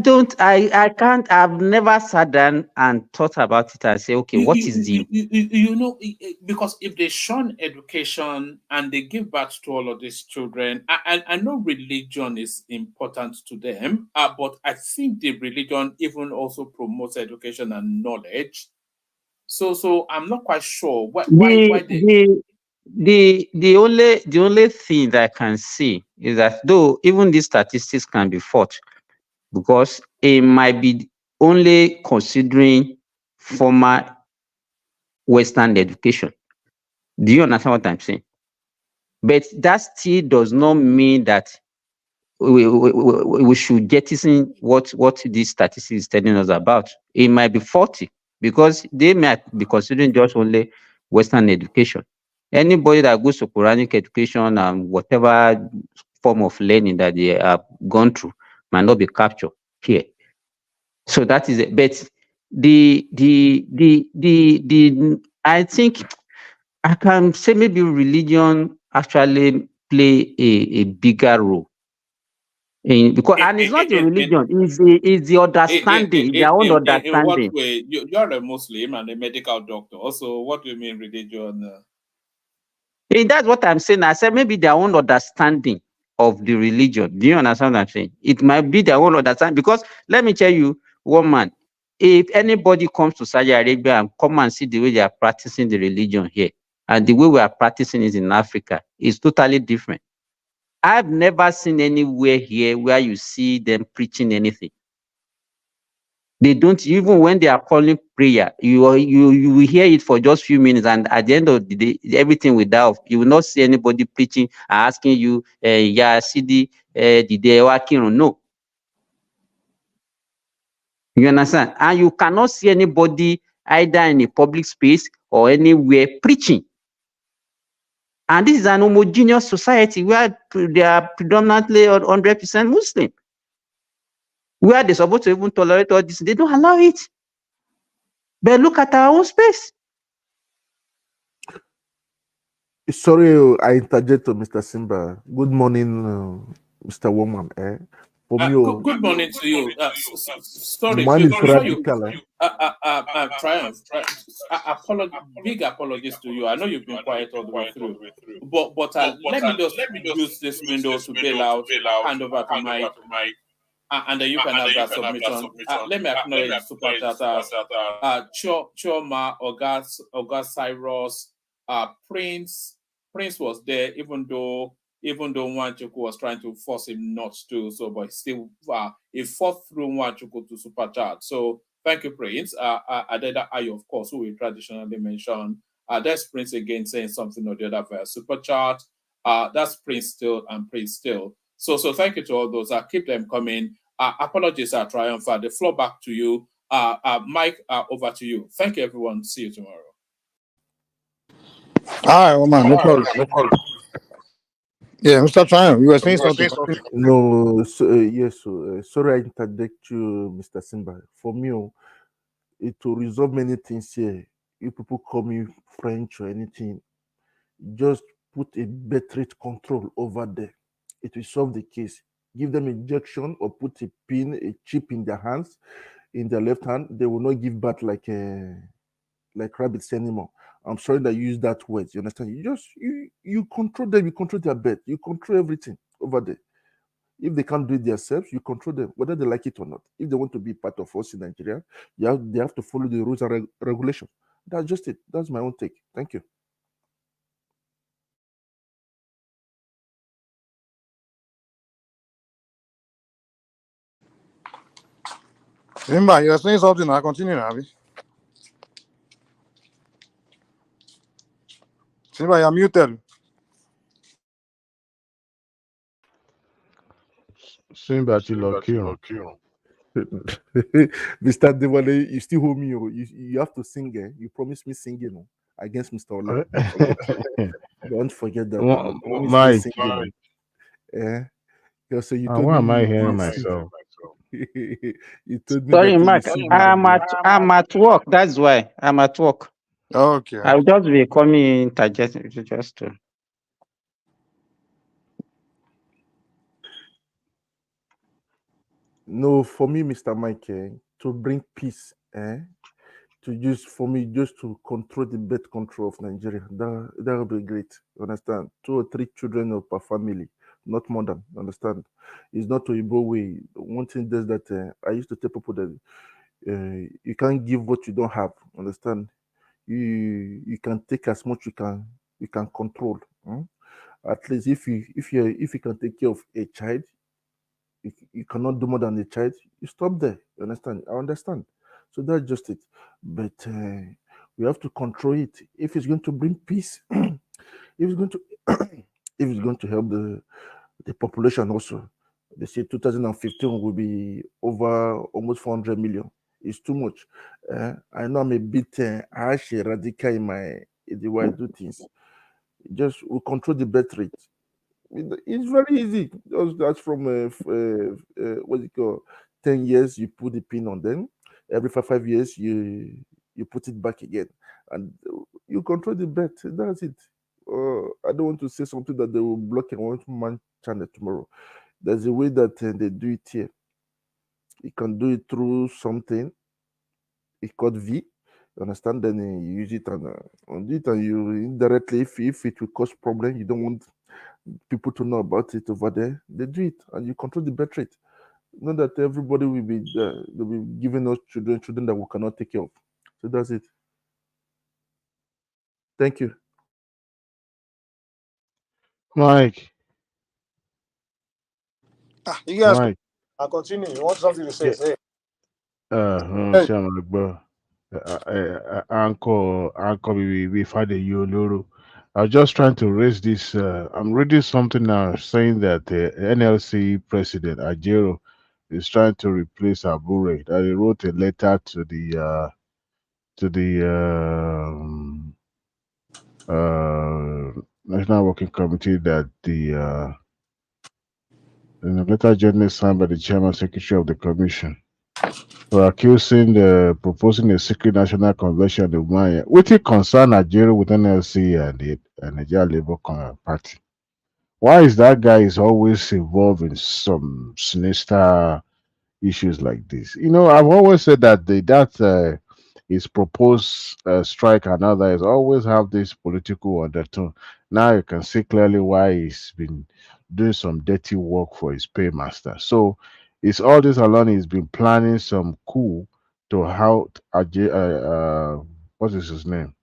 [SPEAKER 5] can't, I've never sat down and thought about it and say, okay, what is the...
[SPEAKER 7] You know, because if they shun education and they give birth to all of these children, I know religion is important to them, but I think the religion even also promotes education and knowledge. So I'm not quite sure why they...
[SPEAKER 5] The only thing that I can see is that, though even these statistics can be fought, because it might be only considering formal Western education. Do you understand what I'm saying? But that still does not mean that we should jettison what this statistics is telling us about. It might be faulty, because they might be considering just only Western education. Anybody that goes to Quranic education and whatever form of learning that they have gone through might not be captured here. So that is it. But I think I can say maybe religion actually play a bigger role in, because, and it's not the religion, it's the understanding, their own
[SPEAKER 7] In what
[SPEAKER 5] understanding.
[SPEAKER 7] way? You're a Muslim and a medical doctor. Also, what do you mean religion?
[SPEAKER 5] That's what I'm saying. I said maybe their own understanding of the religion. Do you understand what I'm saying? It might be their own understanding, because let me tell you, woman, if anybody comes to Saudi Arabia and come and see the way they are practicing the religion here and the way we are practicing it in Africa, is totally different. I've never seen anywhere here where you see them preaching anything. They don't, even when they are calling prayer, you will hear it for just few minutes, and at the end of the day, everything will die off. You will not see anybody preaching and asking you, yeah, Sidi, did they working? No. You understand? And you cannot see anybody either in a public space or anywhere preaching. And this is an homogeneous society where they are predominantly 100% Muslim. Where they're supposed to even tolerate all this, they don't allow it. But look at our own space.
[SPEAKER 20] Sorry, I interject to Mr. Simba. Good morning, Mr. Woman. For me,
[SPEAKER 7] Good morning to you. Sorry,
[SPEAKER 20] man is
[SPEAKER 7] before you
[SPEAKER 20] radical.
[SPEAKER 7] Triumph. Big apologies to you. I know you've been quiet all the way through, but let me just use this window to bail out. Hand over to Mike, and then you can have that submission. Let me acknowledge the super chatters. Choma, August Cyrus, Prince was there, even though Nwanchuku was trying to force him not to. So, but still, he fought through Nwanchuku to super chat. So, thank you, Prince. Adeda Ayo, of course, who we traditionally mention. There's Prince again saying something or the other via super chat. That's Prince still and Prince still. So thank you to all those. Keep them coming. Apologies, Triumph. The floor back to you. Mike, over to you. Thank you, everyone. See you tomorrow.
[SPEAKER 20] All right, man, no problem. Yeah, Mr. Triumph, you were saying something. No, yes, sorry I interject you, Mr. Simba. For me, it will resolve many things here. If people call me French or anything, just put a birth rate control over there. It will solve the case. Give them injection or put a pin, a chip in their hands, in their left hand. They will not give birth like rabbits anymore. I'm sorry that you use that word. You understand? You control them. You control their birth. You control everything over there. If they can't do it themselves, you control them, whether they like it or not. If they want to be part of us in Nigeria, they have to follow the rules and regulations. That's just it. That's my own take. Thank you.
[SPEAKER 11] Simba, you're saying something. I continue, Abby. Simba, you're muted.
[SPEAKER 10] Simba ti lọ kírun.
[SPEAKER 20] Mr. Dewale, you still hold me. You have to sing. You promised me singing against Mr. Ola. Don't forget that.
[SPEAKER 10] Mike,
[SPEAKER 20] Yeah. So you
[SPEAKER 10] why
[SPEAKER 20] told
[SPEAKER 10] am
[SPEAKER 20] me
[SPEAKER 10] I
[SPEAKER 20] you
[SPEAKER 10] hearing
[SPEAKER 20] will
[SPEAKER 10] myself?
[SPEAKER 20] you told me
[SPEAKER 5] Sorry,
[SPEAKER 20] that you will
[SPEAKER 5] Mark.
[SPEAKER 20] sing.
[SPEAKER 5] I'm at work. That's why I'm at work.
[SPEAKER 11] Okay.
[SPEAKER 5] I'll just be coming interjecting just to.
[SPEAKER 20] No, for me, Mr. Mike, to bring peace, just to control the birth control of Nigeria. That would be great. You understand? 2 or 3 children per family, not more than. Understand? It's not to Igbo way. One thing is that I used to tell people that you can't give what you don't have. Understand? You can take as much you can control. At least if you can take care of a child, you cannot do more than a child. You stop there. You understand? I understand. So that's just it. But we have to control it. If it's going to bring peace, if it's going to if it's going to help the population also. They say 2015 will be over almost 400 million. It's too much. I know I'm a bit harsh, radical in the way I do things. Just we control the birth rate.
[SPEAKER 12] It's very easy. Just that's from what you call 10 years. You put the pin on them. Every 5 years, you put it back again, and you control the bet. That's it. I don't want to say something that they will block in one man channel tomorrow. There's a way that they do it here. You can do it through something. It's called V. You understand? Then you use it and do it, and you indirectly, if it will cause problem, you don't want people to know about it over there. They do it, and you control the birth rate. Not that everybody will be they'll be giving us children that we cannot take care of. So that's it. Thank you.
[SPEAKER 20] Mike,
[SPEAKER 22] You guys,
[SPEAKER 20] Mike.
[SPEAKER 22] I'll continue. You want something to say?
[SPEAKER 20] Yeah.
[SPEAKER 22] Say.
[SPEAKER 20] Ṣé àwọn ẹgbọ́ Anchor we find a Loro. I was just trying to raise this. I'm reading something now saying that the NLC president Ajero is trying to replace Abure. That he wrote a letter to the National Working Committee that in a letter jointly signed by the chairman secretary of the commission. For accusing proposing a secret national convention of Maya, which it concern Nigeria with NLC and the Nigeria Labour Party. Why is that guy is always involved in some sinister issues like this? You know, I've always said that his proposed strike and others always have this political undertone. Now you can see clearly why he's been doing some dirty work for his paymaster. So it's all this along he's been planning some coup to how what is his name?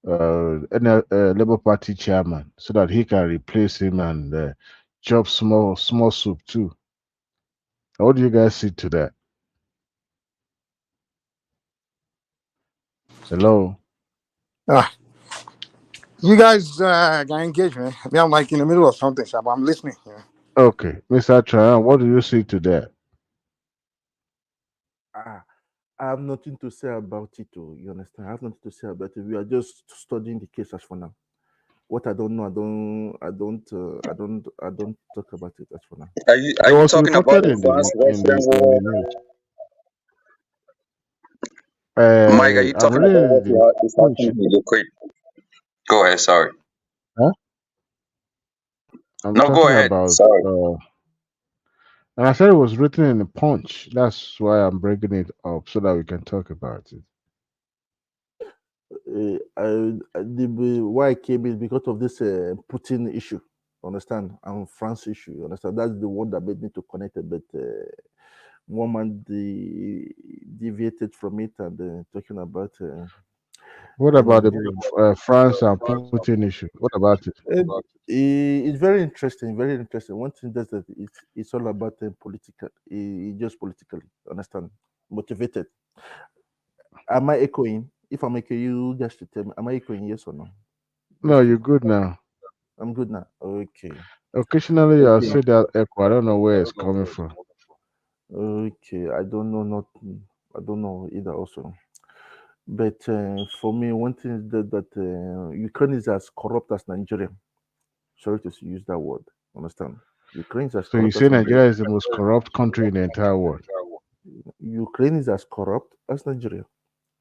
[SPEAKER 20] Labour Party chairman, so that he can replace him and chop small soup too. How do you guys see to that? Hello.
[SPEAKER 22] You guys got engaged, man. I mean, I'm like in the middle of something, so I'm listening. Yeah.
[SPEAKER 20] Okay, Mr. Tran, what do you see to that?
[SPEAKER 12] I have nothing to say about it. You understand? I have nothing to say about it. We are just studying the case as for now. What I don't know, I don't talk about it as for now.
[SPEAKER 23] Are you
[SPEAKER 20] It was
[SPEAKER 23] talking about
[SPEAKER 20] reported
[SPEAKER 23] the France Russian
[SPEAKER 20] in
[SPEAKER 23] war?
[SPEAKER 20] the news.
[SPEAKER 23] Mike, are you
[SPEAKER 20] I'm
[SPEAKER 23] talking about
[SPEAKER 20] reading the
[SPEAKER 23] what is
[SPEAKER 20] Punch.
[SPEAKER 23] happening in Ukraine? Go ahead, sorry.
[SPEAKER 20] Huh? I'm
[SPEAKER 23] No, go
[SPEAKER 20] talking
[SPEAKER 23] ahead.
[SPEAKER 20] about,
[SPEAKER 23] Sorry.
[SPEAKER 20] and I said it was written in the Punch. That's why I'm breaking it up so that we can talk about it.
[SPEAKER 12] Why I came is because of this Putin issue. Understand? And France issue. Understand? That's the one that made me to connect a bit. One man deviated from it and talking about.
[SPEAKER 20] What about the France and Putin issue? What about it?
[SPEAKER 12] It's very interesting. Very interesting. One thing that's that it's all about political. Just politically. Understand? Motivated. Am I echoing? If I'm echoing, you guys should tell me. Am I echoing? Yes or no?
[SPEAKER 20] No, you're good now.
[SPEAKER 12] I'm good now. Okay.
[SPEAKER 20] Occasionally, I'll say that echo. I don't know where it's coming from.
[SPEAKER 12] Okay. I don't know. Not. I don't know either. Also. But for me, one thing is that Ukraine is as corrupt as Nigeria. Sorry to use that word. Understand? Ukraine is as
[SPEAKER 20] So you
[SPEAKER 12] corrupt
[SPEAKER 20] say
[SPEAKER 12] as Nigeria.
[SPEAKER 20] Nigeria is the most corrupt country in the entire world?
[SPEAKER 12] Ukraine is as corrupt as Nigeria.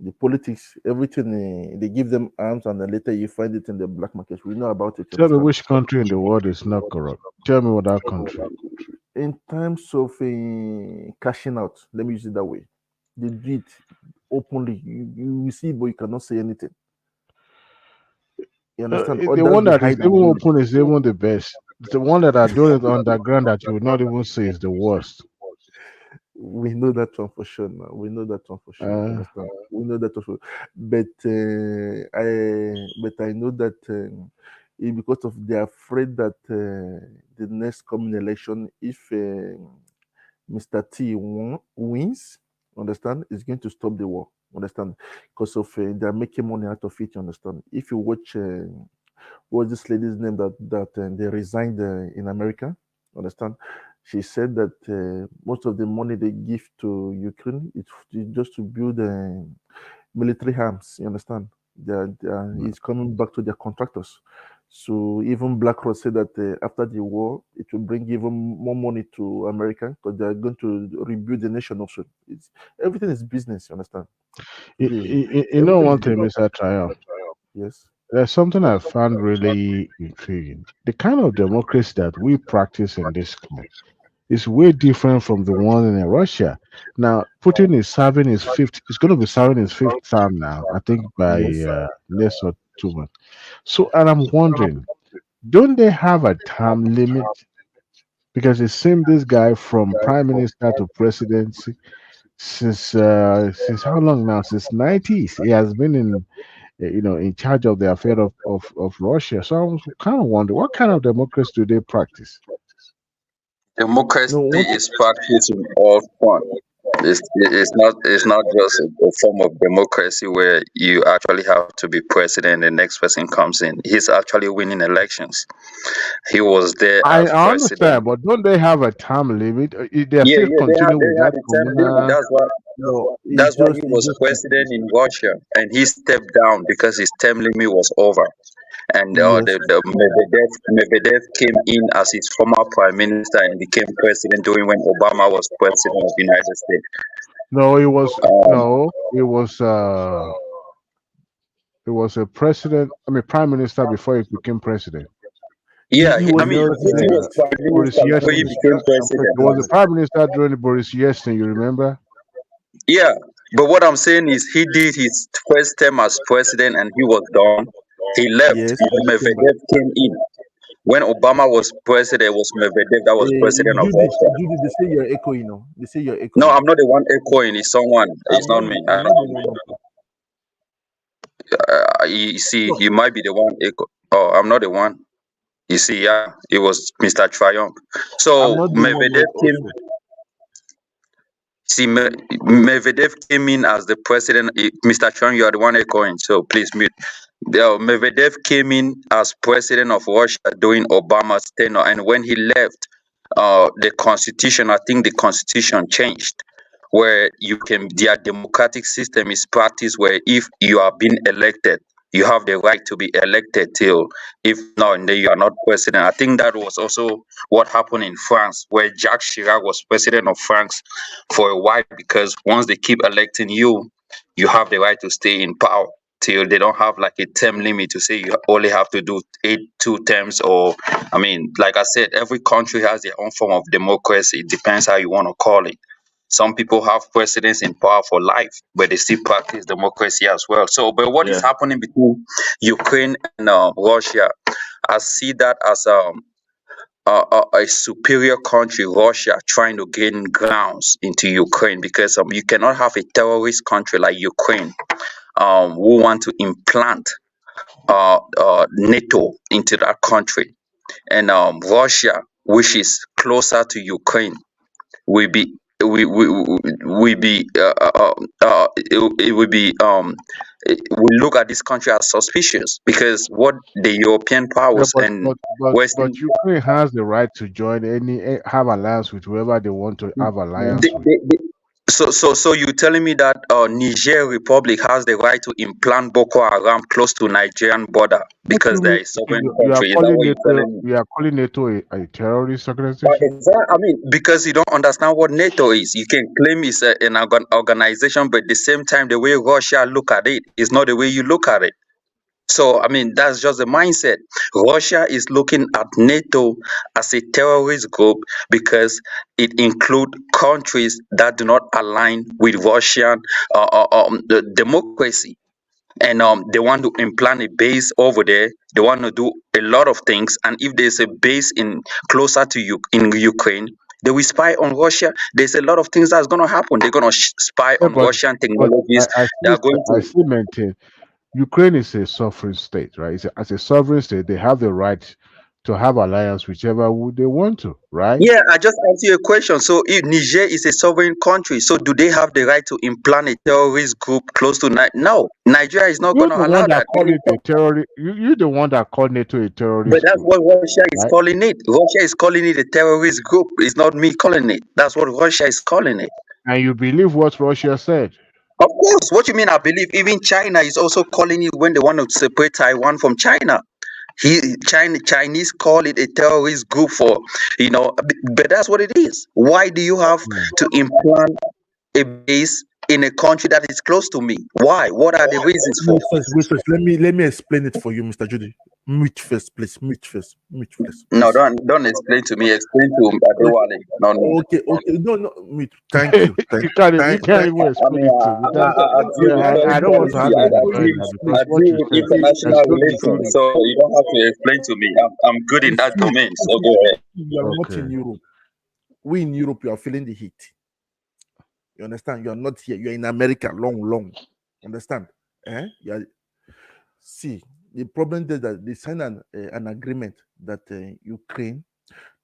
[SPEAKER 12] The politics, everything, they give them arms and then later you find it in the black market. We know about it.
[SPEAKER 20] Tell me
[SPEAKER 12] Understand?
[SPEAKER 20] which country in the world is not corrupt. Tell me what that country.
[SPEAKER 12] In terms of cashing out, let me use it that way. They do it openly. You see, but you cannot say anything. You understand?
[SPEAKER 20] The one that is even open is even the best. The one that are doing it underground that you would not even say is the worst.
[SPEAKER 12] We know that one for sure now. We know that one for sure. Understand? We know that for sure. But I know that because of they're afraid that the next coming election, if Mr. T wins, understand, is going to stop the war. Understand? Because of they're making money out of it. You understand? If you watch what's this lady's name that they resigned in America, understand? She said that most of the money they give to Ukraine is just to build military arms. You understand? It's coming back to their contractors. So even BlackRock said that after the war, it will bring even more money to America because they are going to rebuild the nation also. Everything is business, you understand?
[SPEAKER 4] You know one thing, Mr. Triumph?
[SPEAKER 12] Yes.
[SPEAKER 4] There's something I found really intriguing. The kind of democracy that we practice in this country is way different from the one in Russia. Now, Putin is serving his fifth. He's going to be serving his fifth term now. I think by next or 2 months. So, and I'm wondering, don't they have a term limit? Because it seems this guy from prime minister to presidency since how long now? Since 90s, he has been in charge of the affair of Russia. So I was kind of wondering, what kind of democracy do they practice?
[SPEAKER 23] Democracy is practiced in all forms. It's not just a form of democracy where you actually have to be president, the next person comes in. He's actually winning elections. He was there
[SPEAKER 4] I
[SPEAKER 23] as president.
[SPEAKER 4] understand, but don't they have a time limit? They're
[SPEAKER 23] Yeah,
[SPEAKER 4] still
[SPEAKER 23] yeah,
[SPEAKER 4] continuing
[SPEAKER 23] they
[SPEAKER 4] with
[SPEAKER 23] have
[SPEAKER 4] that
[SPEAKER 23] the term limit.
[SPEAKER 4] communal.
[SPEAKER 23] That's why he was president in Russia, and he stepped down because his term limit was over. And the Medvedev came in as his former prime minister and became president during when Obama was president of the United States.
[SPEAKER 4] No, it was a president. I mean, prime minister before he became president.
[SPEAKER 23] Yeah,
[SPEAKER 12] he was
[SPEAKER 23] Putin was prime
[SPEAKER 4] Boris
[SPEAKER 23] minister before he
[SPEAKER 4] Yeltsin.
[SPEAKER 23] became president.
[SPEAKER 4] He was the prime minister during Boris Yeltsin. You remember?
[SPEAKER 23] Yeah, but what I'm saying is he did his first term as president and he was done. He left. Medvedev came in. When Obama was president, it was Medvedev that was president of Russia.
[SPEAKER 12] Judith, they say you're echoing, no? They say you're echoing.
[SPEAKER 23] No, I'm not the one echoing. It's someone. It's not me. You see, you might be the one echo. Oh, I'm not the one. You see, yeah, it was Mr. Triumph. So Medvedev came. See, Medvedev came in as the president. Mr. Triumph, you are the one echoing. So please mute. Medvedev came in as president of Russia during Obama's tenure, and when he left, the constitution, I think the constitution changed, where their democratic system is practiced, where if you are being elected, you have the right to be elected till if not, and then you are not president. I think that was also what happened in France, where Jacques Chirac was president of France for a while, because once they keep electing you, you have the right to stay in power till they don't have like a term limit to say you only have to do 2 terms. Or I mean, like I said, every country has their own form of democracy. It depends how you want to call it. Some people have presidents in power for life, but they still practice democracy as well. So, but what is happening between Ukraine and Russia, I see that as a superior country, Russia, trying to gain grounds into Ukraine, because you cannot have a terrorist country like Ukraine who want to implant NATO into that country, and Russia, which is closer to Ukraine, will be we be it will be we look at this country as suspicious, because what the European powers and Western.
[SPEAKER 4] But Ukraine has the right to join have alliance with whoever they want to have alliance with.
[SPEAKER 23] So you're telling me that Niger Republic has the right to implant Boko Haram close to Nigerian border because they're a sovereign country?
[SPEAKER 4] You are calling NATO a terrorist organization?
[SPEAKER 23] I mean, because you don't understand what NATO is. You can claim it's an organization, but at the same time, the way Russia look at it is not the way you look at it. So, I mean, that's just the mindset. Russia is looking at NATO as a terrorist group because it includes countries that do not align with Russian democracy. And they want to implant a base over there. They want to do a lot of things. And if there's a base closer to in Ukraine, they will spy on Russia. There's a lot of things that's going to happen. They're going to spy on Russian technologies.
[SPEAKER 4] I still maintain Ukraine is a sovereign state, right? As a sovereign state, they have the right to have alliance whichever they want to, right?
[SPEAKER 23] Yeah, I just asked you a question. So if Niger is a sovereign country, so do they have the right to implant a terrorist group close to No, Nigeria is not going to allow that.
[SPEAKER 4] You're the one that called NATO a terrorist
[SPEAKER 23] But that's what Russia is calling it. Russia is calling it a terrorist group. It's not me calling it. That's what Russia is calling it.
[SPEAKER 4] And you believe what Russia said?
[SPEAKER 23] Of course. What you mean I believe? Even China is also calling it when they want to separate Taiwan from China. Chinese call it a terrorist group for, but that's what it is. Why do you have to implant a base in a country that is close to me? Why? What are the reasons for?
[SPEAKER 12] Wait first. Let me explain it for you, Mr. Judy. Mute first, please. Mute first. Mute first.
[SPEAKER 23] No,
[SPEAKER 12] Please.
[SPEAKER 23] don't explain to me. Explain to Adewale. No, no.
[SPEAKER 12] Okay. No. Mute. Thank you.
[SPEAKER 4] You can't even
[SPEAKER 23] I
[SPEAKER 4] explain
[SPEAKER 23] mean,
[SPEAKER 4] it to me.
[SPEAKER 23] I deal with
[SPEAKER 4] I
[SPEAKER 23] foreign
[SPEAKER 4] don't want to
[SPEAKER 23] policy.
[SPEAKER 4] have a debate now because
[SPEAKER 23] I
[SPEAKER 4] what
[SPEAKER 23] deal
[SPEAKER 4] you
[SPEAKER 23] with
[SPEAKER 4] said, there's
[SPEAKER 23] international
[SPEAKER 4] no truth
[SPEAKER 23] relations,
[SPEAKER 4] in
[SPEAKER 23] so you don't have to explain to me. I'm good in that domain. So go ahead.
[SPEAKER 12] You are not
[SPEAKER 4] Okay.
[SPEAKER 12] in Europe. We in Europe, you are feeling the heat. You understand? You are not here. You are in America, long. Understand? You are, see, the problem is that they signed an agreement that Ukraine,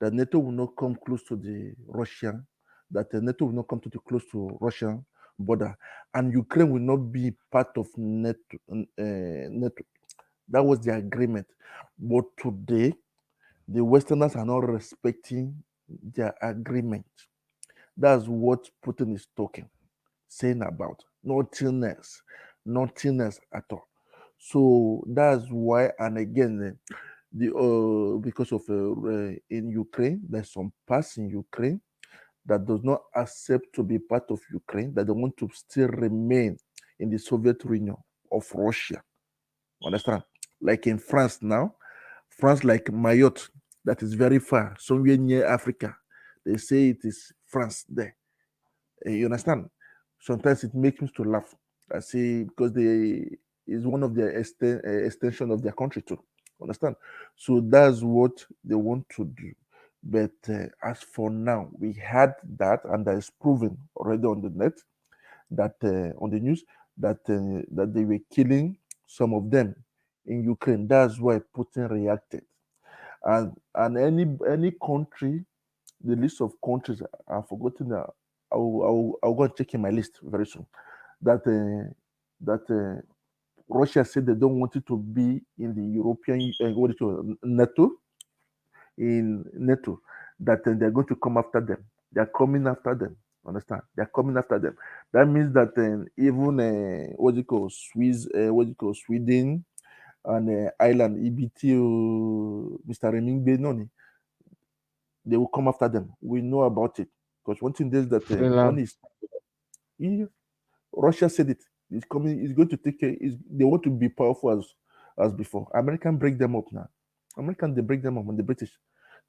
[SPEAKER 12] that NATO will not come close to the Russian, that NATO will not come to the close to Russian border, and Ukraine will not be part of NATO. NATO. That was the agreement. But today, the Westerners are not respecting their agreement. That's what Putin is saying about. Nothing else at all. So that's why, and again, because of in Ukraine, there's some parts in Ukraine that does not accept to be part of Ukraine, that they want to still remain in the Soviet Union of Russia. Understand? Like in France now, France like Mayotte, that is very far, somewhere near Africa. They say it is France there. You understand? Sometimes it makes me to laugh. I say because they is one of their extension of their country too. Understand? So that's what they want to do. But as for now, we had that, and that is proven already on the net, that on the news, that they were killing some of them in Ukraine. That's why Putin reacted. And any country, the list of countries I've forgotten. I'll go and check in my list very soon. That Russia said they don't want it to be in the European what do you call it, NATO, in NATO, that they're going to come after them. They're coming after them. Understand? They're coming after them. That means that even what do you call Sweden and Ireland, EBT, Mr. Remingbe Noni, they will come after them. We know about it because one thing is that one is Russia said it. It's coming. It's going to take care. They want to be powerful as before. American break them up now. American, they break them up, and the British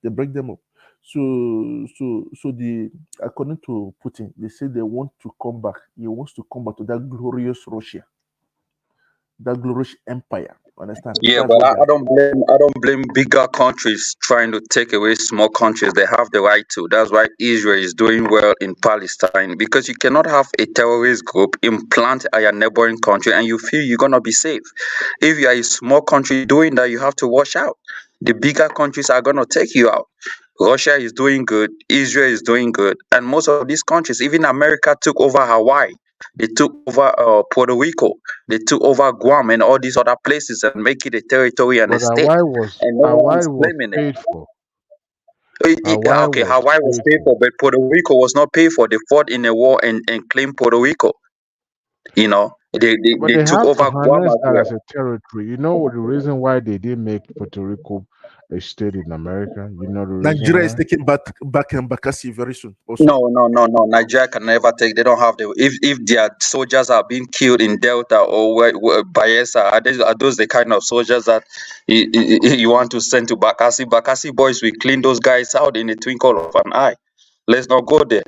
[SPEAKER 12] they break them up. So the according to Putin, they say they want to come back. He wants to come back to that glorious Russia, that glorious empire. Understand?
[SPEAKER 23] Yeah,
[SPEAKER 12] That's
[SPEAKER 23] but
[SPEAKER 12] what
[SPEAKER 23] I,
[SPEAKER 12] they
[SPEAKER 23] I
[SPEAKER 12] are.
[SPEAKER 23] don't blame I don't blame bigger countries trying to take away small countries. They have the right to. That's why Israel is doing well in Palestine, because you cannot have a terrorist group implant at your neighboring country and you feel you're gonna be safe. If you are a small country doing that, you have to watch out. The bigger countries are gonna take you out. Russia is doing good, Israel is doing good, and most of these countries, even America took over Hawaii, they took over Puerto Rico, they took over Guam and all these other places and make it a territory and a
[SPEAKER 4] But
[SPEAKER 23] state, and no one
[SPEAKER 4] Hawaii
[SPEAKER 23] is
[SPEAKER 4] was
[SPEAKER 23] claiming it.
[SPEAKER 4] paid for.
[SPEAKER 23] Yeah,
[SPEAKER 4] Hawaii
[SPEAKER 23] okay,
[SPEAKER 4] was
[SPEAKER 23] Hawaii was
[SPEAKER 4] paid
[SPEAKER 23] paid
[SPEAKER 4] for.
[SPEAKER 23] for, but Puerto Rico was not paid for. They fought in a war and claimed Puerto Rico.
[SPEAKER 4] But
[SPEAKER 23] They
[SPEAKER 4] they
[SPEAKER 23] took
[SPEAKER 4] have to
[SPEAKER 23] over Guam
[SPEAKER 4] harness
[SPEAKER 23] as
[SPEAKER 4] that as
[SPEAKER 23] well.
[SPEAKER 4] a territory. You know what the reason why they didn't make Puerto Rico a state in America? You know the reason
[SPEAKER 12] Nigeria is
[SPEAKER 4] why?
[SPEAKER 12] taking back Bakassi very soon. Also,
[SPEAKER 23] No. Nigeria can never take. They don't have the. If their soldiers are being killed in Delta or Bayelsa, are those the kind of soldiers that you want to send to Bakassi? Bakassi boys will clean those guys out in a twinkle of an eye. Let's not go there.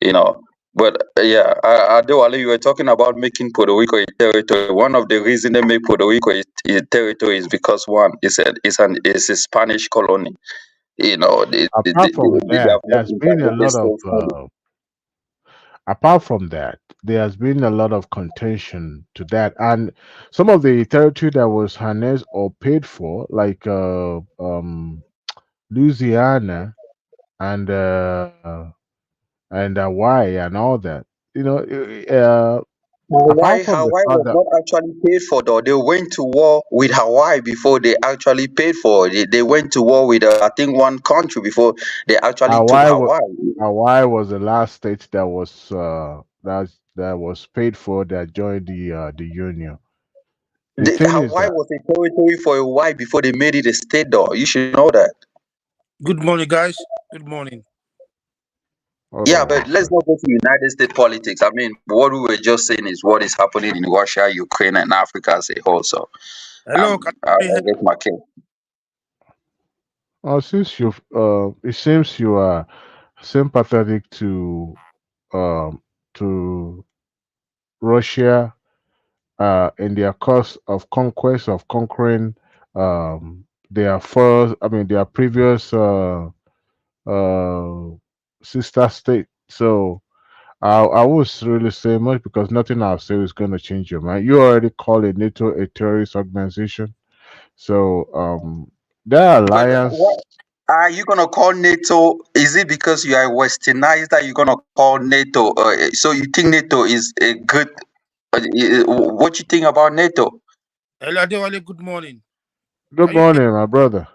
[SPEAKER 23] You know. But yeah, Adewale, you were talking about making Puerto Rico a territory. One of the reasons they make Puerto Rico a territory is because one, it's a Spanish colony.
[SPEAKER 4] Apart from
[SPEAKER 23] They
[SPEAKER 4] that,
[SPEAKER 23] have not invaded so fully.
[SPEAKER 4] apart from that, there has been a lot of contention to that, and some of the territory that was harnessed or paid for, like Louisiana and Hawaii and all that. You know, apart from the
[SPEAKER 23] Hawaii
[SPEAKER 4] fact
[SPEAKER 23] was
[SPEAKER 4] that
[SPEAKER 23] not actually paid for though. They went to war with Hawaii before they actually paid for it. They went to war with I think one country before they actually took
[SPEAKER 4] Hawaii was
[SPEAKER 23] Hawaii.
[SPEAKER 4] Hawaii was the last state that was that was paid for that joined the union.
[SPEAKER 23] Hawaii was a territory for a while before they made it a state, though. You should know that.
[SPEAKER 8] Good morning, guys. Good morning.
[SPEAKER 23] Yeah, but let's not go to United States politics. I mean, what we were just saying is what is happening in Russia, Ukraine, and Africa as a whole. So,
[SPEAKER 8] hello,
[SPEAKER 23] I get my case.
[SPEAKER 4] Since you've, it seems you are sympathetic to Russia in their course of conquest of conquering their first, I mean, their previous uh, sister state. So I would really say much because nothing I'll say is going to change your mind. You already call it NATO a terrorist organization. So their
[SPEAKER 23] But
[SPEAKER 4] alliance.
[SPEAKER 23] what are you gonna call NATO? Is it because you are westernized that you're gonna call NATO? So you think NATO is a good? What you think about NATO?
[SPEAKER 8] Hello, Adewale, good morning.
[SPEAKER 4] Good morning, my brother.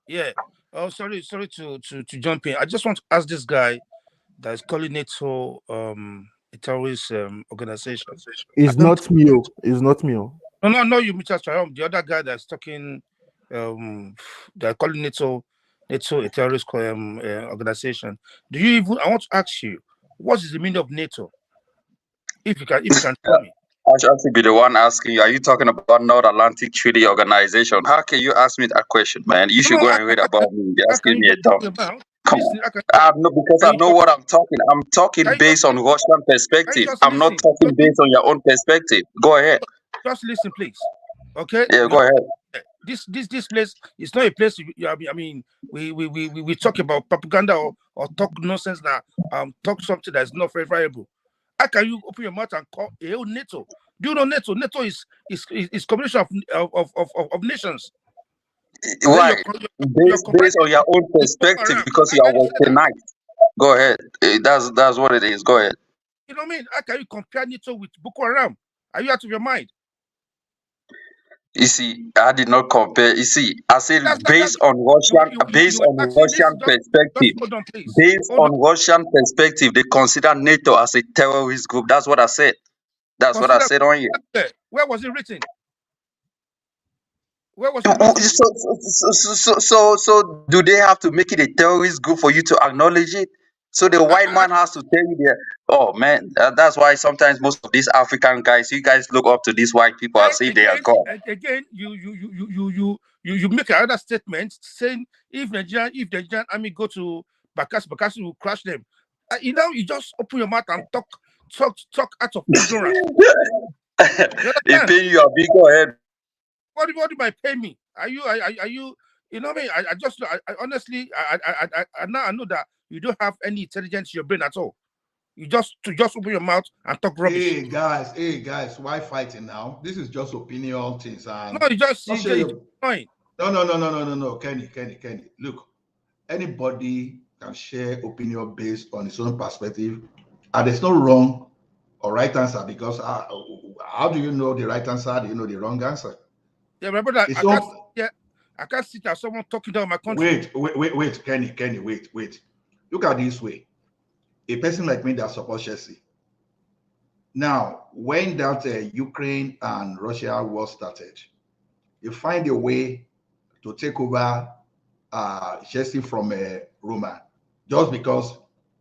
[SPEAKER 8] Yeah. Oh, sorry to jump in. I just want to ask this guy that is calling NATO a terrorist organization.
[SPEAKER 12] It's not me. It's not me.
[SPEAKER 8] No, you, Mr. Chayom. The other guy that's talking, they're calling NATO a terrorist organization. Do you even? I want to ask you, what is the meaning of NATO? If you can tell me.
[SPEAKER 23] I should be the one asking you. Are you talking about North Atlantic Treaty Organization? How can you ask me that question, man? You should go and read about me. You're asking me a dumb. Come on. No, because I know what I'm talking. I'm talking based on Russian perspective. I'm not talking based on your own perspective. Go ahead.
[SPEAKER 8] Just listen, please. Okay.
[SPEAKER 23] Yeah, go ahead.
[SPEAKER 8] This place is not a place. I mean, we talk about propaganda or talk nonsense that talk something that's not very viable. How can you open your mouth and call NATO? Do you know NATO? NATO is combination of nations.
[SPEAKER 23] Right. Based on your own perspective, because you are westernized. Go ahead. That's what it is. Go ahead.
[SPEAKER 8] You know what I mean? How can you compare NATO with Boko Haram? Are you out of your mind?
[SPEAKER 23] You see, I did not compare. You see, I said based on Russian perspective. Based on Russian perspective, they consider NATO as a terrorist group. That's what I said. That's what I said on here.
[SPEAKER 8] Where was it written? Where was it written?
[SPEAKER 23] So do they have to make it a terrorist group for you to acknowledge it? So the white man has to tell you that, oh man, that's why sometimes most of these African guys, you guys look up to these white people and say they are God.
[SPEAKER 8] Again, you make another statement saying if Nigerian army go to Bakassi will crush them. You just open your mouth and talk out of ignorance.
[SPEAKER 23] It pay you a big go ahead.
[SPEAKER 8] What do you pay me? Are you you know what I mean? I honestly now I know that you don't have any intelligence in your brain at all. You just open your mouth and talk rubbish.
[SPEAKER 9] Hey guys, why fighting now? This is just opinion things. And
[SPEAKER 8] no, you just fine.
[SPEAKER 9] No, Kenny. Look, anybody can share opinion based on his own perspective, and there's no wrong or right answer because how do you know the right answer? Do you know the wrong answer?
[SPEAKER 8] Yeah, my brother, I can't sit as someone talking down my country.
[SPEAKER 9] Wait, Kenny, wait. Look at this way. A person like me that supports Chelsea. Now, when that Ukraine and Russia war started, you find a way to take over Chelsea from Roma, just because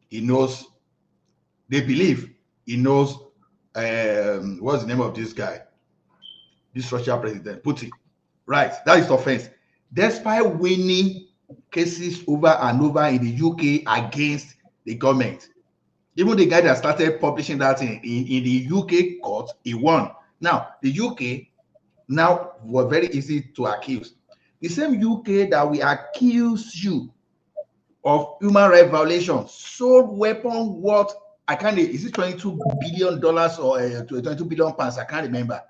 [SPEAKER 9] he knows, they believe he knows, what's the name of this guy? This Russian president, Putin. Right, that is offense. Despite winning cases over and over in the UK against the government, even the guy that started publishing that in the UK court, he won. Now, the UK now were very easy to accuse. The same UK that we accuse you of human rights violation sold weapon worth, I can't, is it $22 billion or 22 billion pounds? I can't remember.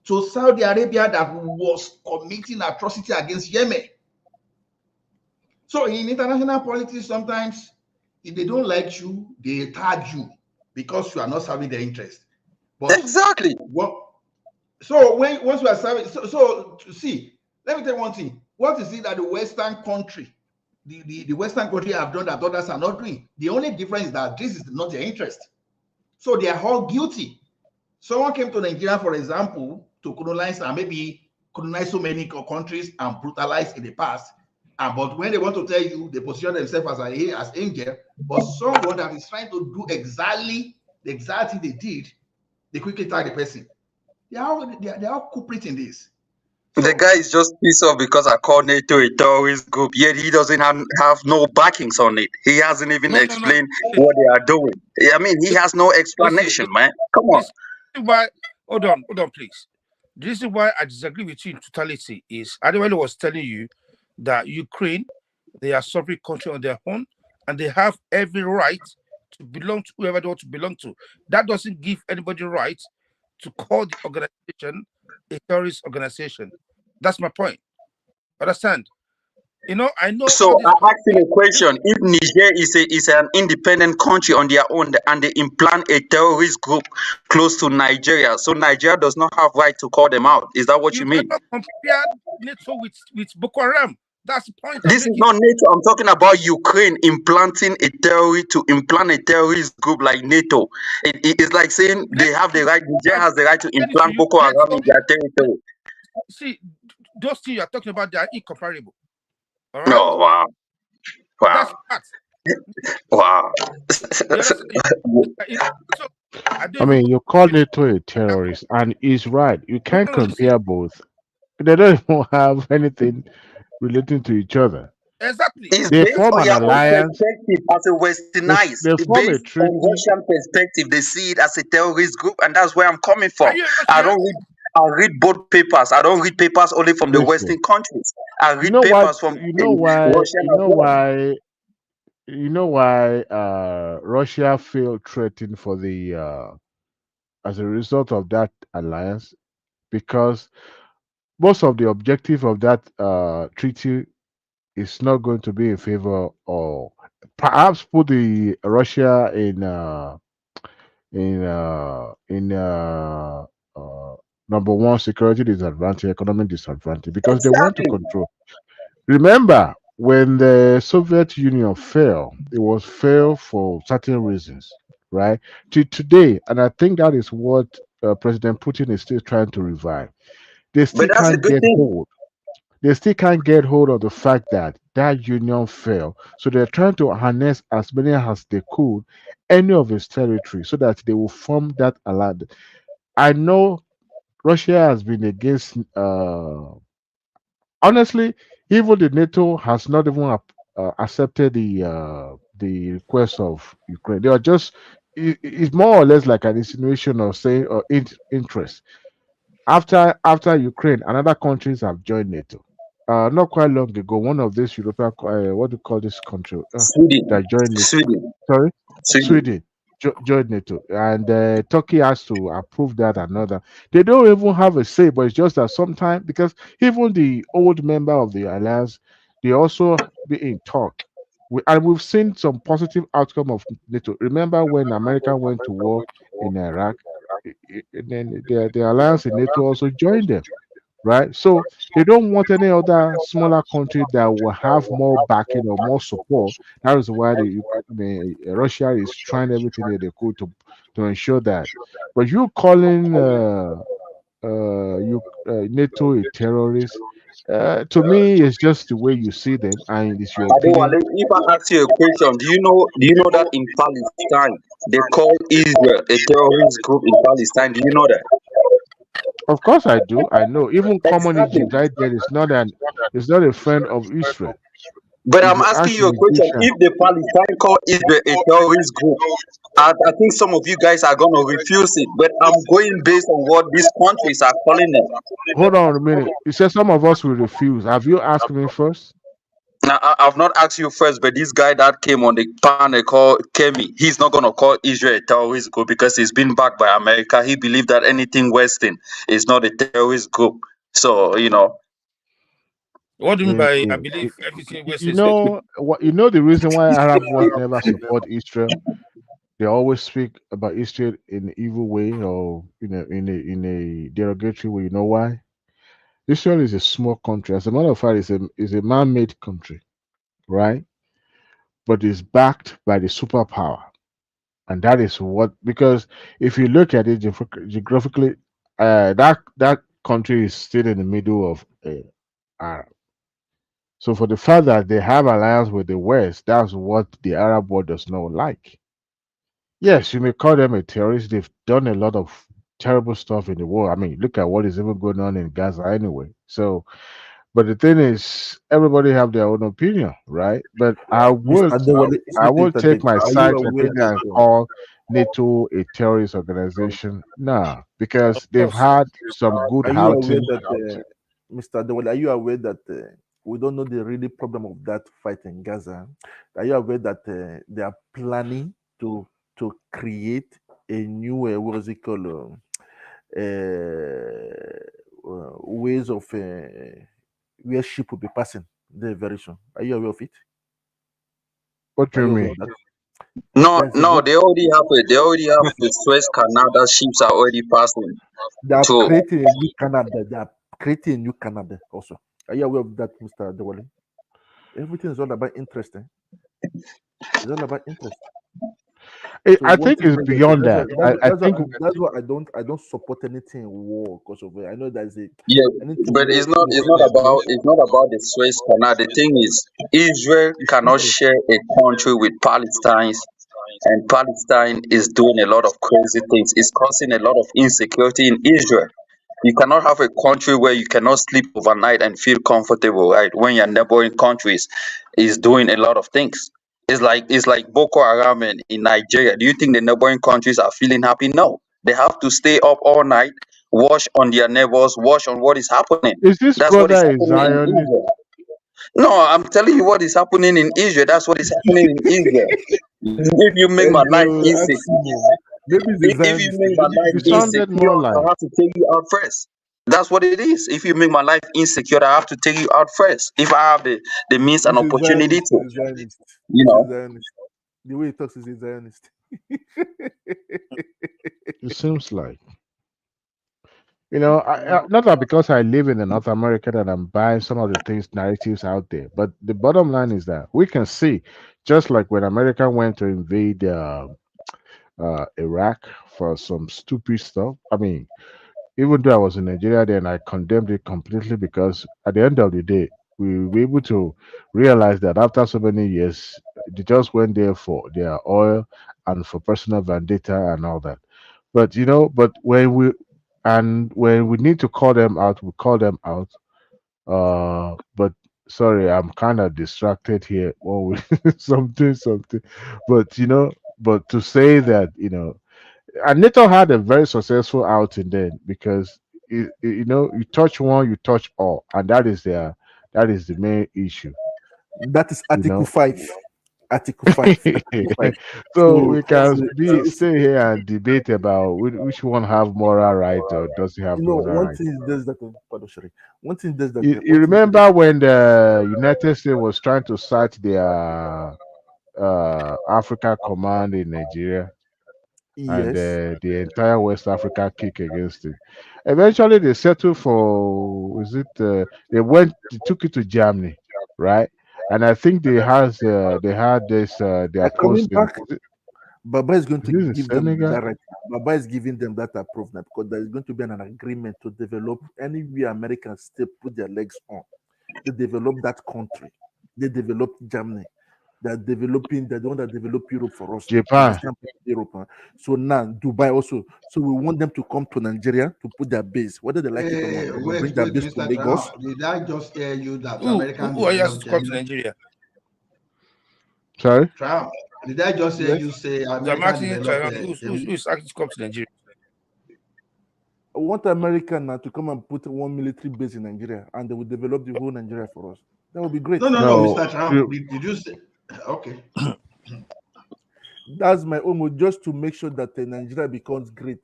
[SPEAKER 9] To Saudi Arabia that was committing atrocity against Yemen. So in international politics, sometimes if they don't like you, they tag you because you are not serving their interest. But
[SPEAKER 23] exactly.
[SPEAKER 9] So once we are serving, so see, let me tell you one thing. What is it that the Western country, the Western country have done that others are not doing? The only difference is that this is not their interest. So they are all guilty.
[SPEAKER 2] Someone came to Nigeria, for example, to colonize and maybe colonize so many countries and brutalize in the past. But when they want to tell you, they position themselves as angel. But someone that is trying to do exactly the exact thing they did, they quickly tag the person. They are all culprit in this.
[SPEAKER 23] The guy is just pissed off because I called NATO a terrorist group, yet he doesn't have no backings on it. He hasn't even explained what they are doing. I mean, he has no explanation, man. Come on.
[SPEAKER 8] This is why, hold on, please. This is why I disagree with you in totality. Is Adewale was telling you that Ukraine, they are sovereign country on their own, and they have every right to belong to whoever they want to belong to. That doesn't give anybody right to call the organization a terrorist organization. That's my point. Understand? You know, I know
[SPEAKER 23] So
[SPEAKER 8] all this.
[SPEAKER 23] I ask you a question: if Niger is an independent country on their own and they implant a terrorist group close to Nigeria, so Nigeria does not have right to call them out. Is that what you mean?
[SPEAKER 8] Cannot compare NATO with Boko Haram. That's the point I'm
[SPEAKER 23] This is
[SPEAKER 8] making.
[SPEAKER 23] not NATO. I'm talking about Ukraine implanting a implant a terrorist group like NATO. It's like saying they have the right. Niger has the right to implant Boko Haram in their territory.
[SPEAKER 8] See, those things you are talking about, they are incomparable. All right.
[SPEAKER 23] Oh wow, wow,
[SPEAKER 8] That's facts.
[SPEAKER 23] wow.
[SPEAKER 4] I mean, you call NATO a terrorist, and he's right. You can't compare both. They don't even have anything relating to each other.
[SPEAKER 8] Exactly.
[SPEAKER 23] It's
[SPEAKER 4] They
[SPEAKER 23] based
[SPEAKER 4] form
[SPEAKER 23] on
[SPEAKER 4] an
[SPEAKER 23] their own
[SPEAKER 4] alliance.
[SPEAKER 23] perspective as a westernized.
[SPEAKER 4] They form a
[SPEAKER 23] Based on
[SPEAKER 4] treaty.
[SPEAKER 23] Russian perspective, they see it as a terrorist group, and that's where I'm coming from.
[SPEAKER 8] Are you a
[SPEAKER 23] I
[SPEAKER 8] Russian?
[SPEAKER 23] don't read. I read both papers. I don't read papers only from the
[SPEAKER 4] Listen,
[SPEAKER 23] Western countries. I read
[SPEAKER 4] you know what?
[SPEAKER 23] papers from
[SPEAKER 4] You know why?
[SPEAKER 23] Russian
[SPEAKER 4] You
[SPEAKER 23] as
[SPEAKER 4] know
[SPEAKER 23] well.
[SPEAKER 4] why? You know why? Russia felt threatened for the as a result of that alliance, because most of the objective of that treaty is not going to be in favor, or perhaps put the Russia in number one, security disadvantage, economic disadvantage, because they want to
[SPEAKER 23] Exactly.
[SPEAKER 4] control. Remember, when the Soviet Union fell, it was fell for certain reasons, right? To today, and I think that is what President Putin is still trying to revive. They still
[SPEAKER 23] But that's a
[SPEAKER 4] can't
[SPEAKER 23] good
[SPEAKER 4] get
[SPEAKER 23] thing.
[SPEAKER 4] hold. They still can't get hold of the fact that that union fell. So they're trying to harness as many as they could, any of its territory, so that they will form that alliance. I know Russia has been against. Honestly, even the NATO has not even accepted the request of Ukraine. They are just. It's more or less like an insinuation of saying interest. After Ukraine, another countries have joined NATO. Not quite long ago, one of these European, what do you call this country
[SPEAKER 23] Sweden.
[SPEAKER 4] that joined NATO?
[SPEAKER 23] Sweden.
[SPEAKER 4] Sorry,
[SPEAKER 23] Sweden.
[SPEAKER 4] Sweden joined NATO, and Turkey has to approve that. Another, they don't even have a say, but it's just that sometimes, because even the old member of the alliance, they also be in talk. And we've seen some positive outcome of NATO. Remember when America went to war in Iraq, and then the alliance in NATO also joined them, right? So they don't want any other smaller country that will have more backing or more support. That is why Russia is trying everything that they could to ensure that. But you calling NATO a terrorist, to me, it's just the way you see them, and it's your opinion.
[SPEAKER 23] Adewale, if I ask you a question, do you know that in Palestine they call Israel a terrorist group in Palestine? Do you know that?
[SPEAKER 4] Of course, I do. I know. Even common
[SPEAKER 23] Exactly.
[SPEAKER 4] Egypt right there is not a friend of Israel.
[SPEAKER 23] But
[SPEAKER 4] If
[SPEAKER 23] I'm
[SPEAKER 4] you
[SPEAKER 23] asking
[SPEAKER 4] ask
[SPEAKER 23] you a
[SPEAKER 4] an
[SPEAKER 23] question.
[SPEAKER 4] Egyptian,
[SPEAKER 23] If the Palestine call Israel a terrorist group, I think some of you guys are going to refuse it. But I'm going based on what these countries are calling them.
[SPEAKER 4] hold on a minute. You said some of us will refuse. Have you asked me first?
[SPEAKER 23] Now, I've not asked you first, but this guy that came on the panel called Kemi, he's not going to call Israel a terrorist group because he's been backed by America. He believes that anything Western is not a terrorist group. So,
[SPEAKER 8] What do you mean
[SPEAKER 4] The,
[SPEAKER 8] by I
[SPEAKER 4] the,
[SPEAKER 8] believe everything West
[SPEAKER 4] you
[SPEAKER 8] is a
[SPEAKER 4] know what? You know the reason why Arab world never support Israel. They always speak about Israel in an evil way, or in a derogatory way. You know why? Israel is a small country. As a matter of fact, it's a man-made country, right? But it's backed by the superpower. And that is what, because if you look at it geographically, that country is still in the middle of Arab. So for the fact that they have alliance with the West, that's what the Arab world does not like. Yes, you may call them a terrorist. They've done a lot of terrible stuff in the world. I mean, look at what is even going on in Gaza anyway. So, but the thing is, everybody have their own opinion, right? But
[SPEAKER 12] Mr. Adewale,
[SPEAKER 4] I
[SPEAKER 12] excuse me,
[SPEAKER 4] will
[SPEAKER 12] Mr.
[SPEAKER 4] take
[SPEAKER 12] Deji,
[SPEAKER 4] my
[SPEAKER 12] are you
[SPEAKER 4] side
[SPEAKER 12] aware
[SPEAKER 4] completely
[SPEAKER 12] that
[SPEAKER 4] and call NATO a terrorist organization. Nah, because they've
[SPEAKER 8] course.
[SPEAKER 4] had some good
[SPEAKER 12] are you aware
[SPEAKER 4] outing.
[SPEAKER 12] that Mr. Adewale, are you aware that we don't know the really problem of that fight in Gaza? Are you aware that they are planning to create a new what is it called ways of where ship will be passing there very soon? Are you aware of it?
[SPEAKER 4] What do
[SPEAKER 12] Are
[SPEAKER 4] you
[SPEAKER 12] you aware
[SPEAKER 4] mean?
[SPEAKER 12] of that?
[SPEAKER 23] No,
[SPEAKER 12] There's a
[SPEAKER 23] no,
[SPEAKER 12] what
[SPEAKER 23] they already have it. They already have the Suez Canal that ships are already passing.
[SPEAKER 12] they are
[SPEAKER 23] So
[SPEAKER 12] creating a new Canada. They are creating a new Canada also. Are you aware of that, Mr. Adewale? Everything is all about interest. It's all about interest. So
[SPEAKER 4] I
[SPEAKER 12] one
[SPEAKER 4] think
[SPEAKER 12] thing
[SPEAKER 4] it's beyond that. I think
[SPEAKER 12] that's why I don't support anything in war because of it. I know there's a
[SPEAKER 23] yeah,
[SPEAKER 12] anything
[SPEAKER 23] but
[SPEAKER 12] war
[SPEAKER 23] it's
[SPEAKER 12] refers
[SPEAKER 23] not
[SPEAKER 12] to
[SPEAKER 23] about the Suez Canal. The thing is, Israel
[SPEAKER 12] is
[SPEAKER 23] cannot
[SPEAKER 12] interest.
[SPEAKER 23] share a country with Palestine, and Palestine is doing a lot of crazy things. It's causing a lot of insecurity in Israel. You cannot have a country where you cannot sleep overnight and feel comfortable, right? When your neighboring countries is doing a lot of things. It's like Boko Haram in Nigeria. Do you think the neighboring countries are feeling happy? No. They have to stay up all night, watch on their neighbors, watch on what is happening.
[SPEAKER 4] is this
[SPEAKER 23] That's what is
[SPEAKER 4] brother a
[SPEAKER 23] happening in
[SPEAKER 4] Zionist?
[SPEAKER 23] Israel. No, I'm telling you what is happening in Israel. That's what is happening in Israel. If you make my life
[SPEAKER 12] Ask
[SPEAKER 23] insecure,
[SPEAKER 12] him. Maybe he's a
[SPEAKER 23] if you
[SPEAKER 12] Zionist.
[SPEAKER 23] make my
[SPEAKER 12] Maybe
[SPEAKER 23] life
[SPEAKER 4] You
[SPEAKER 12] he's a Zionist.
[SPEAKER 4] sounded more
[SPEAKER 23] insecure, I
[SPEAKER 4] like.
[SPEAKER 23] have to take you out first. That's what it is. If you make my life insecure, I have to take you out first. If I have the means and
[SPEAKER 12] He's a
[SPEAKER 23] opportunity
[SPEAKER 12] Zionist.
[SPEAKER 23] to,
[SPEAKER 12] He's a Zionist.
[SPEAKER 23] you
[SPEAKER 12] He's a
[SPEAKER 23] know.
[SPEAKER 12] Zionist. The way he talks is a Zionist.
[SPEAKER 4] It seems like. Not that because I live in North America that I'm buying some of the things narratives out there, but the bottom line is that we can see, just like when America went to invade Iraq for some stupid stuff. I mean, even though I was in Nigeria then, I condemned it completely because at the end of the day, we were able to realize that after so many years, they just went there for their oil and for personal vendetta and all that. But but when we need to call them out, we call them out. But sorry, I'm kind of distracted here. Oh, something. But but to say that and NATO had a very successful outing then because you touch one, you touch all, and that is the main issue.
[SPEAKER 12] That is
[SPEAKER 4] You
[SPEAKER 12] Article
[SPEAKER 4] know.
[SPEAKER 12] 5. Article 5. Article 5.
[SPEAKER 4] So we can
[SPEAKER 12] So,
[SPEAKER 4] stay here and debate about which one have moral right or doesn't have moral
[SPEAKER 12] one
[SPEAKER 4] right.
[SPEAKER 12] thing is this that pardon, sorry. One thing is that
[SPEAKER 4] You
[SPEAKER 12] one thing is that
[SPEAKER 4] remember when the United States was trying to cite their Africa Command in Nigeria, and
[SPEAKER 12] yes,
[SPEAKER 4] the entire West Africa kick against it. Eventually, they settled for they took it to Germany, right? And I think they had this their
[SPEAKER 12] are coming
[SPEAKER 4] post in
[SPEAKER 12] back. Baba is going
[SPEAKER 4] is
[SPEAKER 12] to
[SPEAKER 4] this in
[SPEAKER 12] give them
[SPEAKER 4] Senegal?
[SPEAKER 12] that right. Baba is giving them that approval now because there is going to be an agreement to develop anywhere Americans still put their legs on. They develop that country. They develop Germany. They're developing, they're the one that develop Europe for us now. You
[SPEAKER 4] Japan.
[SPEAKER 12] understand? Europe. Huh? So now Dubai also. So we want them to come to Nigeria to put their base, whether they like it or not. They're gonna bring their
[SPEAKER 2] Wait,
[SPEAKER 12] base to
[SPEAKER 2] Mr.
[SPEAKER 12] Lagos.
[SPEAKER 2] Trump. Did I just hear you that
[SPEAKER 8] Who
[SPEAKER 2] American
[SPEAKER 8] are you asked
[SPEAKER 2] developed
[SPEAKER 8] to come to
[SPEAKER 2] Germany?
[SPEAKER 8] Nigeria?
[SPEAKER 4] Sorry.
[SPEAKER 2] Trump. Did I just hear
[SPEAKER 12] Yes.
[SPEAKER 2] you say
[SPEAKER 8] So I'm
[SPEAKER 2] American
[SPEAKER 8] asking
[SPEAKER 2] developed
[SPEAKER 8] Tyrone, who's
[SPEAKER 2] Germany?
[SPEAKER 8] asked to come to Nigeria?
[SPEAKER 12] I want America now to come and put one military base in Nigeria and they will develop the whole Nigeria for us. That would be great.
[SPEAKER 2] No,
[SPEAKER 4] No,
[SPEAKER 2] Mr. Trump. Did you say? Okay.
[SPEAKER 12] That's my own just to make sure that Nigeria becomes great.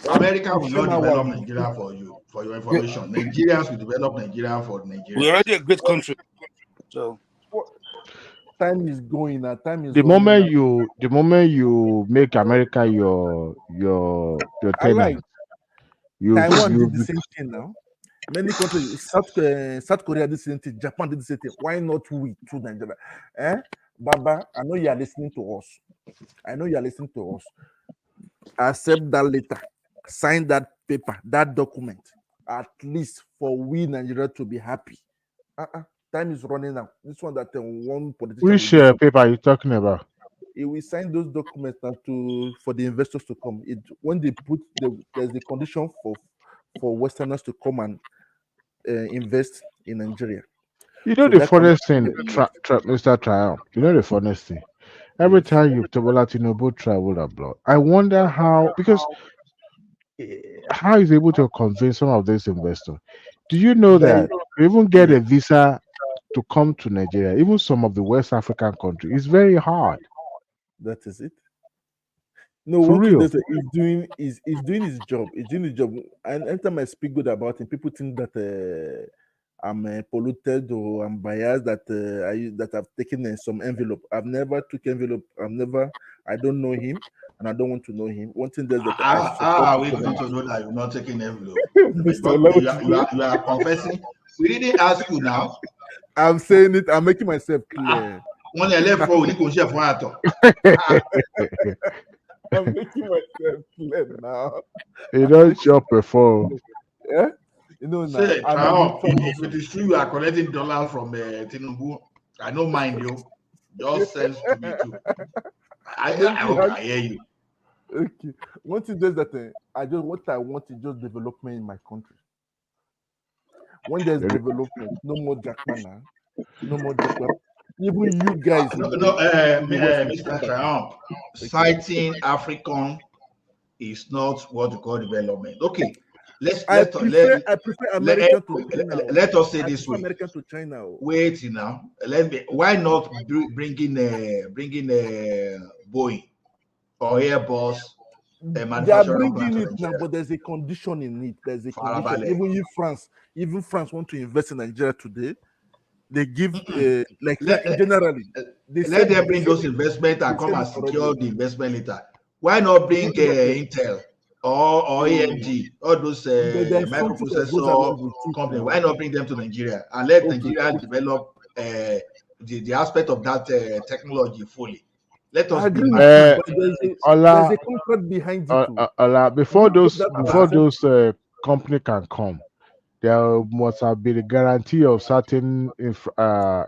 [SPEAKER 2] America will
[SPEAKER 12] Share
[SPEAKER 2] not
[SPEAKER 12] my wife.
[SPEAKER 2] develop Nigeria for you, for your information. Nigerians will develop Nigeria for
[SPEAKER 8] We're
[SPEAKER 2] Nigerians.
[SPEAKER 8] already a great country. So
[SPEAKER 12] Time is going now. Time is
[SPEAKER 4] the
[SPEAKER 12] running
[SPEAKER 4] moment
[SPEAKER 12] out.
[SPEAKER 4] you make America your
[SPEAKER 12] I like
[SPEAKER 4] tenant, you
[SPEAKER 12] Taiwan
[SPEAKER 4] you
[SPEAKER 12] did the same thing now. Many countries, South Korea did the same thing, Japan did the same thing. Why not we to Nigeria? Baba, I know you are listening to us. I know you're listening to us. Accept that letter, sign that paper, that document, at least for we Nigeria to be happy. Time is running out. This one that one politician will
[SPEAKER 4] Which
[SPEAKER 12] do something.
[SPEAKER 4] paper are you talking about?
[SPEAKER 12] It will sign those documents now for the investors to come. When they put there's the condition for Westerners to come and invest in Nigeria.
[SPEAKER 4] You know
[SPEAKER 12] So
[SPEAKER 4] the
[SPEAKER 12] that condition,
[SPEAKER 4] funniest thing, Mr. Triumph. You know the funniest thing. Every time you Tobola Tinubu travel abroad, I wonder how, because how is he able to convince some of these investors? Do you know that to even get a visa to come to Nigeria, even some of the West African countries, it's very hard.
[SPEAKER 12] that is it. No,
[SPEAKER 4] For
[SPEAKER 12] one thing
[SPEAKER 4] real.
[SPEAKER 12] that he's doing his job. He's doing his job. And anytime I speak good about him, people think that I'm polluted or I'm biased. That I've taken some envelope. I've never took envelope. I don't know him, and I don't want to know him. One thing is that I
[SPEAKER 2] How
[SPEAKER 12] support
[SPEAKER 2] are
[SPEAKER 12] the
[SPEAKER 2] we going
[SPEAKER 12] government.
[SPEAKER 2] to know that you're not taking envelope?
[SPEAKER 12] Mr.
[SPEAKER 2] Because
[SPEAKER 12] Olaotunde,
[SPEAKER 2] you are confessing. We didn't ask you now.
[SPEAKER 12] I'm saying it. I'm making myself clear.
[SPEAKER 2] When you left for, we need to share for at
[SPEAKER 12] I'm making myself clear now.
[SPEAKER 4] You don't chop before.
[SPEAKER 12] Yeah, you know now.
[SPEAKER 2] Say,
[SPEAKER 12] I'm a
[SPEAKER 2] Traor,
[SPEAKER 12] neutral
[SPEAKER 2] if it
[SPEAKER 12] person.
[SPEAKER 2] is true you are collecting dollars from Tinubu, I don't mind you. Just sense to me too. I hope I hear you.
[SPEAKER 12] Okay. One thing is that what I want is just development in my country. When there's development, no more jackpana, no more jackpot. Even you guys in the West will
[SPEAKER 2] Mr.
[SPEAKER 12] come back.
[SPEAKER 2] Triumph, citing African is not what you call development. Okay,
[SPEAKER 12] I prefer American to China.
[SPEAKER 2] let us say
[SPEAKER 12] I
[SPEAKER 2] this
[SPEAKER 12] prefer
[SPEAKER 2] way.
[SPEAKER 12] American to China.
[SPEAKER 2] Wait, now, why not bringing Boeing or Airbus
[SPEAKER 12] They are
[SPEAKER 2] manufacturing plant
[SPEAKER 12] bringing
[SPEAKER 2] to
[SPEAKER 12] it now,
[SPEAKER 2] Nigeria?
[SPEAKER 12] but there's a condition in it. There's a condition.
[SPEAKER 2] Farabale.
[SPEAKER 12] Even France want to invest in Nigeria today. They give
[SPEAKER 2] Let
[SPEAKER 12] generally.
[SPEAKER 2] Let them bring those investments and come and secure the investment later. Why not bring Intel or AMD, all those
[SPEAKER 12] There's something that goes along
[SPEAKER 2] microprocessor
[SPEAKER 12] with it
[SPEAKER 2] company?
[SPEAKER 12] now.
[SPEAKER 2] Why not bring them to Nigeria and let
[SPEAKER 12] Okay.
[SPEAKER 2] Nigeria develop the aspect of that technology fully? Let
[SPEAKER 12] I
[SPEAKER 2] us be
[SPEAKER 12] agree with
[SPEAKER 2] market.
[SPEAKER 12] you, but there's
[SPEAKER 4] Ola,
[SPEAKER 12] a contract behind it too.
[SPEAKER 4] before
[SPEAKER 12] You get
[SPEAKER 4] those
[SPEAKER 12] that
[SPEAKER 4] before
[SPEAKER 12] percent.
[SPEAKER 4] those company can come, there must have been a guarantee of certain
[SPEAKER 12] Thank you.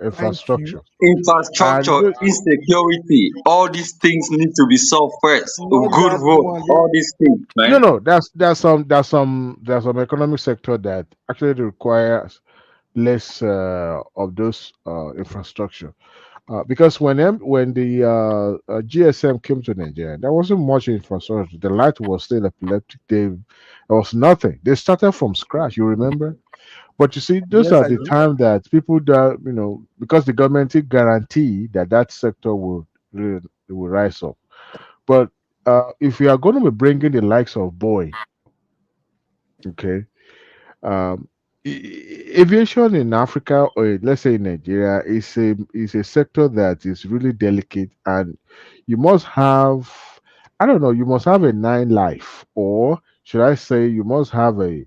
[SPEAKER 4] infrastructure. And
[SPEAKER 23] Infrastructure, insecurity, all these things need to be solved first.
[SPEAKER 12] Not
[SPEAKER 23] Good
[SPEAKER 12] that
[SPEAKER 23] road,
[SPEAKER 12] one.
[SPEAKER 23] all these things, man.
[SPEAKER 4] no, there's some economic sector that actually requires less of those infrastructure. Because when the GSM came to Nigeria, there wasn't much infrastructure. The light was still epileptic. There was nothing. They started from scratch. You remember? But you see, those
[SPEAKER 12] Yes,
[SPEAKER 4] are
[SPEAKER 12] I
[SPEAKER 4] the
[SPEAKER 12] do.
[SPEAKER 4] time that people that because the government will guarantee that that sector will rise up. But if we are going to be bringing the likes of Boy, okay, um, aviation in Africa or let's say in Nigeria is a sector that is really delicate, and you must have, I don't know, you must have a nine life, or should I say, you must have a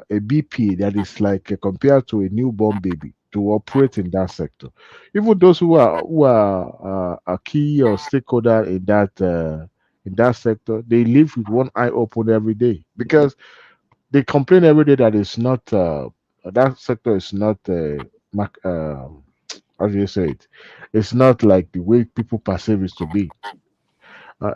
[SPEAKER 4] BP that is like compared to a newborn baby to operate in that sector. Even those who are a key or stakeholder in that sector, they live with one eye open every day because they complain every day that it's not that sector is not how do you say it? It's not like the way people perceive it to be.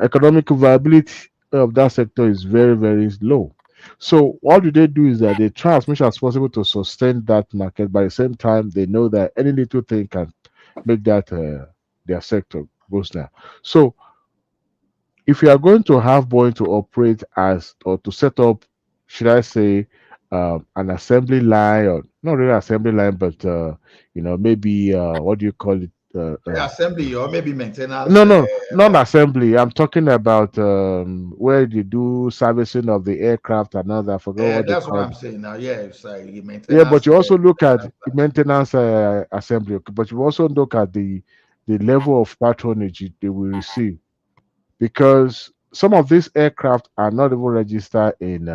[SPEAKER 4] Economic viability of that sector is very very low. So what do they do is that they try as much as possible to sustain that market. By the same time, they know that any little thing can make that their sector goes down. So if you are going to have Boeing to operate as or to set up, should I say, an assembly line or not really assembly line, but maybe what do you call it?
[SPEAKER 2] Assembly or maybe maintenance.
[SPEAKER 4] No, not assembly. I'm talking about where you do servicing of the aircraft and all that. I forgot what they
[SPEAKER 2] That's what
[SPEAKER 4] call
[SPEAKER 2] I'm
[SPEAKER 4] it.
[SPEAKER 2] saying now. Yeah, it's like
[SPEAKER 4] Yeah, but
[SPEAKER 2] maintenance.
[SPEAKER 4] you also look at the maintenance assembly, okay, but you also look at the level of patronage they will receive because some of these aircraft are not even registered in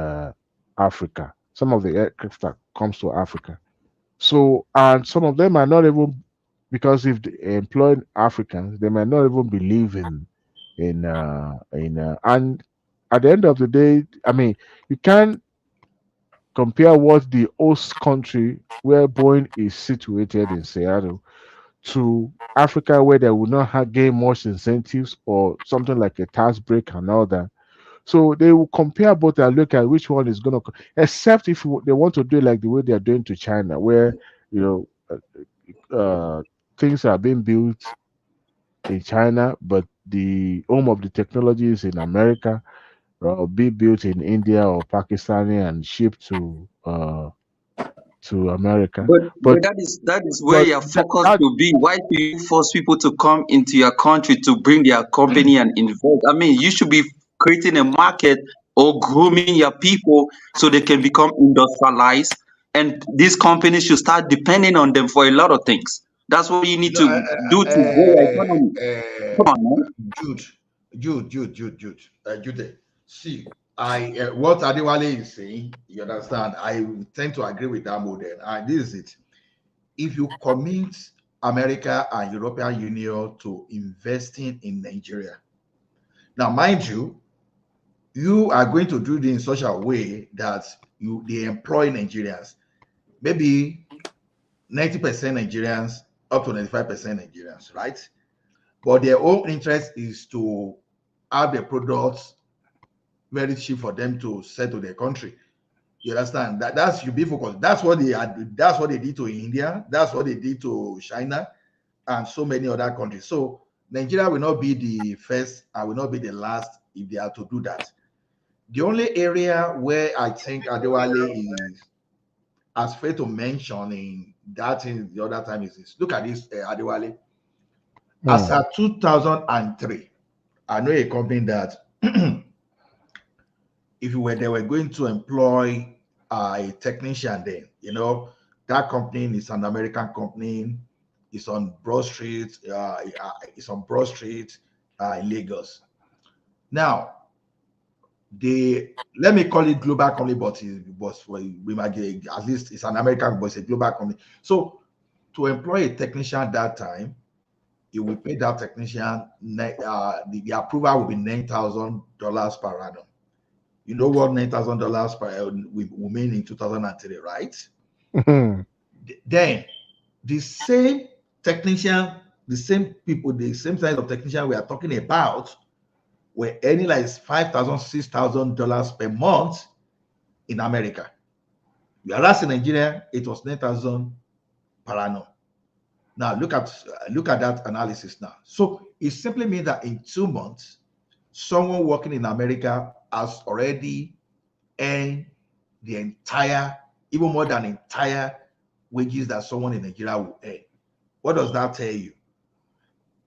[SPEAKER 4] Africa. Some of the aircraft that comes to Africa. So, and some of them are not even, because if they employ Africans, they might not even believe And at the end of the day, I mean, you can't compare what the host country where Boeing is situated in Seattle to Africa, where they will not gain much incentives or something like a tax break and all that. So they will compare both and look at which one is going to, except if they want to do it like the way they are doing to China, where you know things are being built in China, but the home of the technology is in America, or be built in India or Pakistani and shipped to America.
[SPEAKER 23] But that is where
[SPEAKER 4] But
[SPEAKER 23] your
[SPEAKER 4] that,
[SPEAKER 23] focus
[SPEAKER 4] that
[SPEAKER 23] should be. Why do you force people to come into your country to bring their company and invest? I mean, you should be creating a market or grooming your people so they can become industrialized, and these companies should start depending on them for a lot of things. That's what you need
[SPEAKER 2] No,
[SPEAKER 23] to do to grow your economy. Come on, man.
[SPEAKER 2] Jude, Jude. See, what Adewale is saying, you understand? I tend to agree with that model. And this is it. If you commit America and European Union to investing in Nigeria, now mind you, you are going to do it in such a way that they employ Nigerians, maybe 90% Nigerians, up to 95% Nigerians, right? But their own interest is to have the products very cheap for them to sell to their country. You understand? That's should be focused. That's what they did to India. That's what they did to China and so many other countries. So Nigeria will not be the first and will not be the last if they are to do that. The only area where I think Adewale is as fair to mention in that in the other time is this. Look at this, Adewale. As
[SPEAKER 4] Hmm.
[SPEAKER 2] at 2003, I know a company that if you were they were going to employ a technician, then that company is an American company. It's on Broad Street. It's on Broad Street in Lagos. Now, they let me call it global company, but we might get, at least it's an American, but it's a global company. So to employ a technician that time, you will pay that technician the approval will be $9,000 per annum. You know what $9,000 per will mean in 2003, right? Then the same technician, the same people, the same size of technician we are talking about were earning like $5,000, $6,000 per month in America. Whereas in Nigeria, it was 9,000 per annum. Now look at that analysis now. So it simply means that in 2 months, someone working in America has already earned the entire, even more than entire wages that someone in Nigeria will earn. What does that tell you?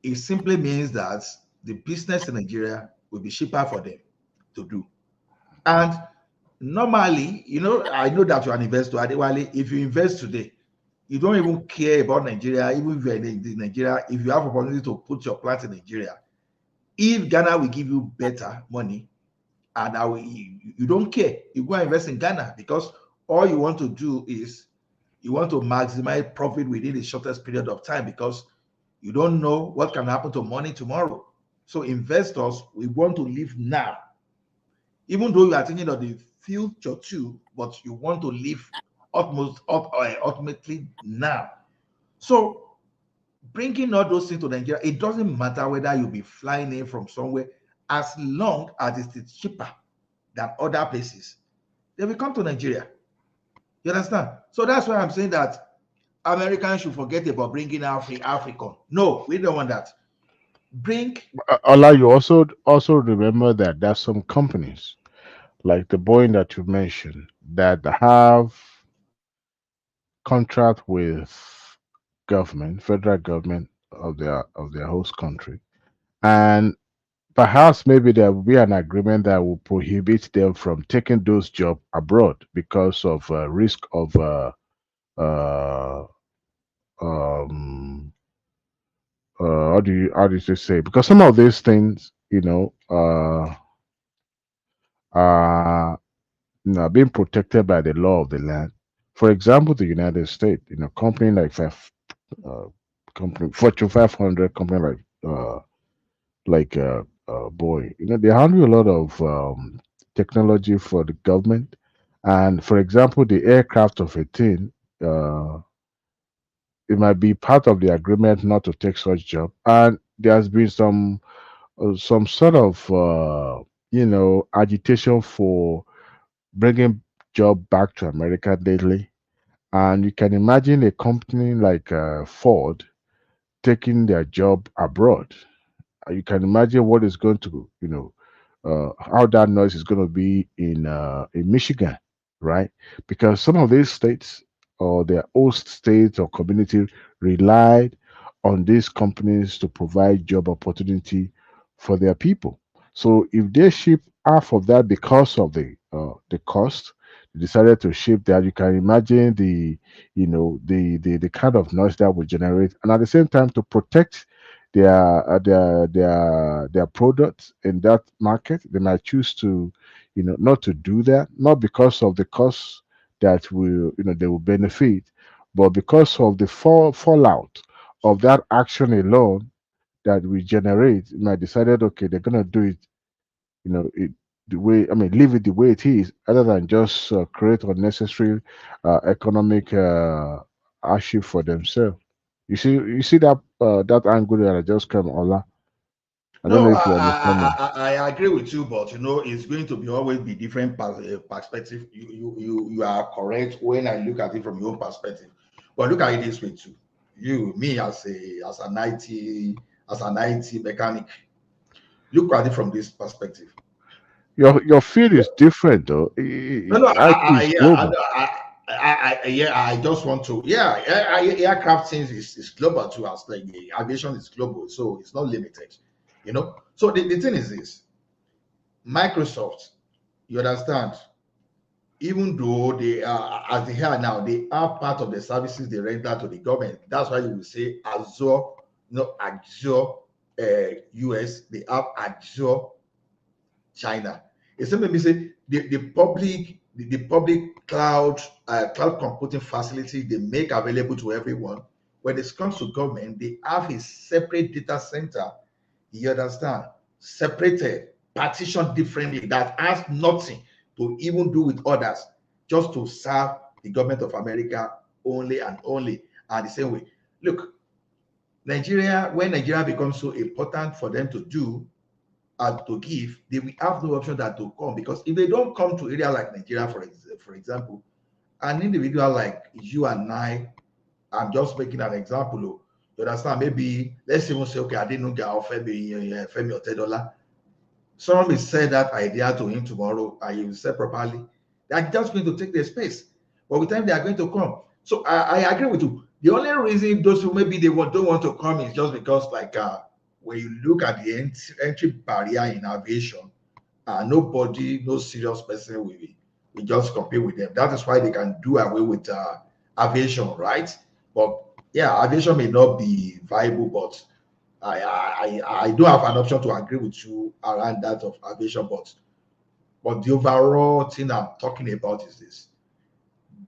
[SPEAKER 2] It simply means that the business in Nigeria will be cheaper for them to do. And normally, I know that you're an investor, Adewale. If you invest today, you don't even care about Nigeria, even if you're in Nigeria, if you have opportunity to put your plant in Nigeria, if Ghana will give you better money, and you don't care, you go and invest in Ghana because all you want to do is you want to maximize profit within the shortest period of time because you don't know what can happen to money tomorrow. So investors, we want to live now. Even though you are thinking of the future too, but you want to live ultimately now. So bringing all those things to Nigeria, it doesn't matter whether you'll be flying in from somewhere, as long as it is cheaper than other places, they will come to Nigeria. You understand? So that's why I'm saying that Americans should forget about bringing African. No, we don't want that. Bring
[SPEAKER 4] Ola, you also remember that there's some companies like the Boeing that you mentioned that have contract with government, federal government of their host country, and perhaps maybe there will be an agreement that will prohibit them from taking those jobs abroad because of risk of uh, um, how do you say? Because some of these things, are being protected by the law of the land. For example, the United States, company like uh, company Fortune 500 company like Boy. They handle a lot of technology for the government. And for example, the aircraft of a thing, it might be part of the agreement not to take such job. And there's been some sort of agitation for bringing job back to America lately. And you can imagine a company like Ford taking their job abroad. You can imagine what is going to, how that noise is going to be in Michigan, right? Because some of these states or their host states or community relied on these companies to provide job opportunity for their people. So if they ship half of that because of the cost, they decided to ship that. You can imagine the kind of noise that would generate, and at the same time to protect their products in that market. They might choose to not to do that, not because of the cost that will they will benefit, but because of the fallout of that action alone that we generate. You might decided, okay, they're gonna do it the way, I mean, leave it the way it is, other than just create unnecessary economic hardship for themselves. You see that angle that I just came, Ola. I don't
[SPEAKER 2] No,
[SPEAKER 4] know
[SPEAKER 2] I,
[SPEAKER 4] if you understand me.
[SPEAKER 2] I agree with you, but it's going to be always be different perspective. You are correct when I look at it from your own perspective, but look at it this way too. Me as an IT mechanic, look at it from this perspective.
[SPEAKER 4] Your field is different though.
[SPEAKER 2] No,
[SPEAKER 4] IT is global.
[SPEAKER 2] I just want to, aircraft things is global too, as like the aviation is global, so it's not limited, So the thing is this: Microsoft, you understand, even though they are, as they are now, they are part of the services they render to the government. That's why you will say Azure, Azure, US, they have Azure, China. It's simply me say the public cloud computing facility they make available to everyone. When it comes to government, they have a separate data center. You understand? Separated, partitioned differently, that has nothing to even do with others, just to serve the government of America only and only. And the same way, look, Nigeria, when Nigeria becomes so important for them to do and to give, they will have no option than to come, because if they don't come to area like Nigeria, for example, an individual like you and I'm just making an example. You understand? Maybe let's even say, okay, I didn't get offer me Femi Otedola. Someone will say that idea to him tomorrow, and he will say properly, they're just going to take their space. But with time, they are going to come. So I agree with you. The only reason those who maybe don't want to come is just because, like, when you look at the entry barrier in aviation, no serious person will just compete with them. That is why they can do away with aviation, right? But yeah, aviation may not be viable, but I do have an option to agree with you around that of aviation, but the overall thing I'm talking about is this: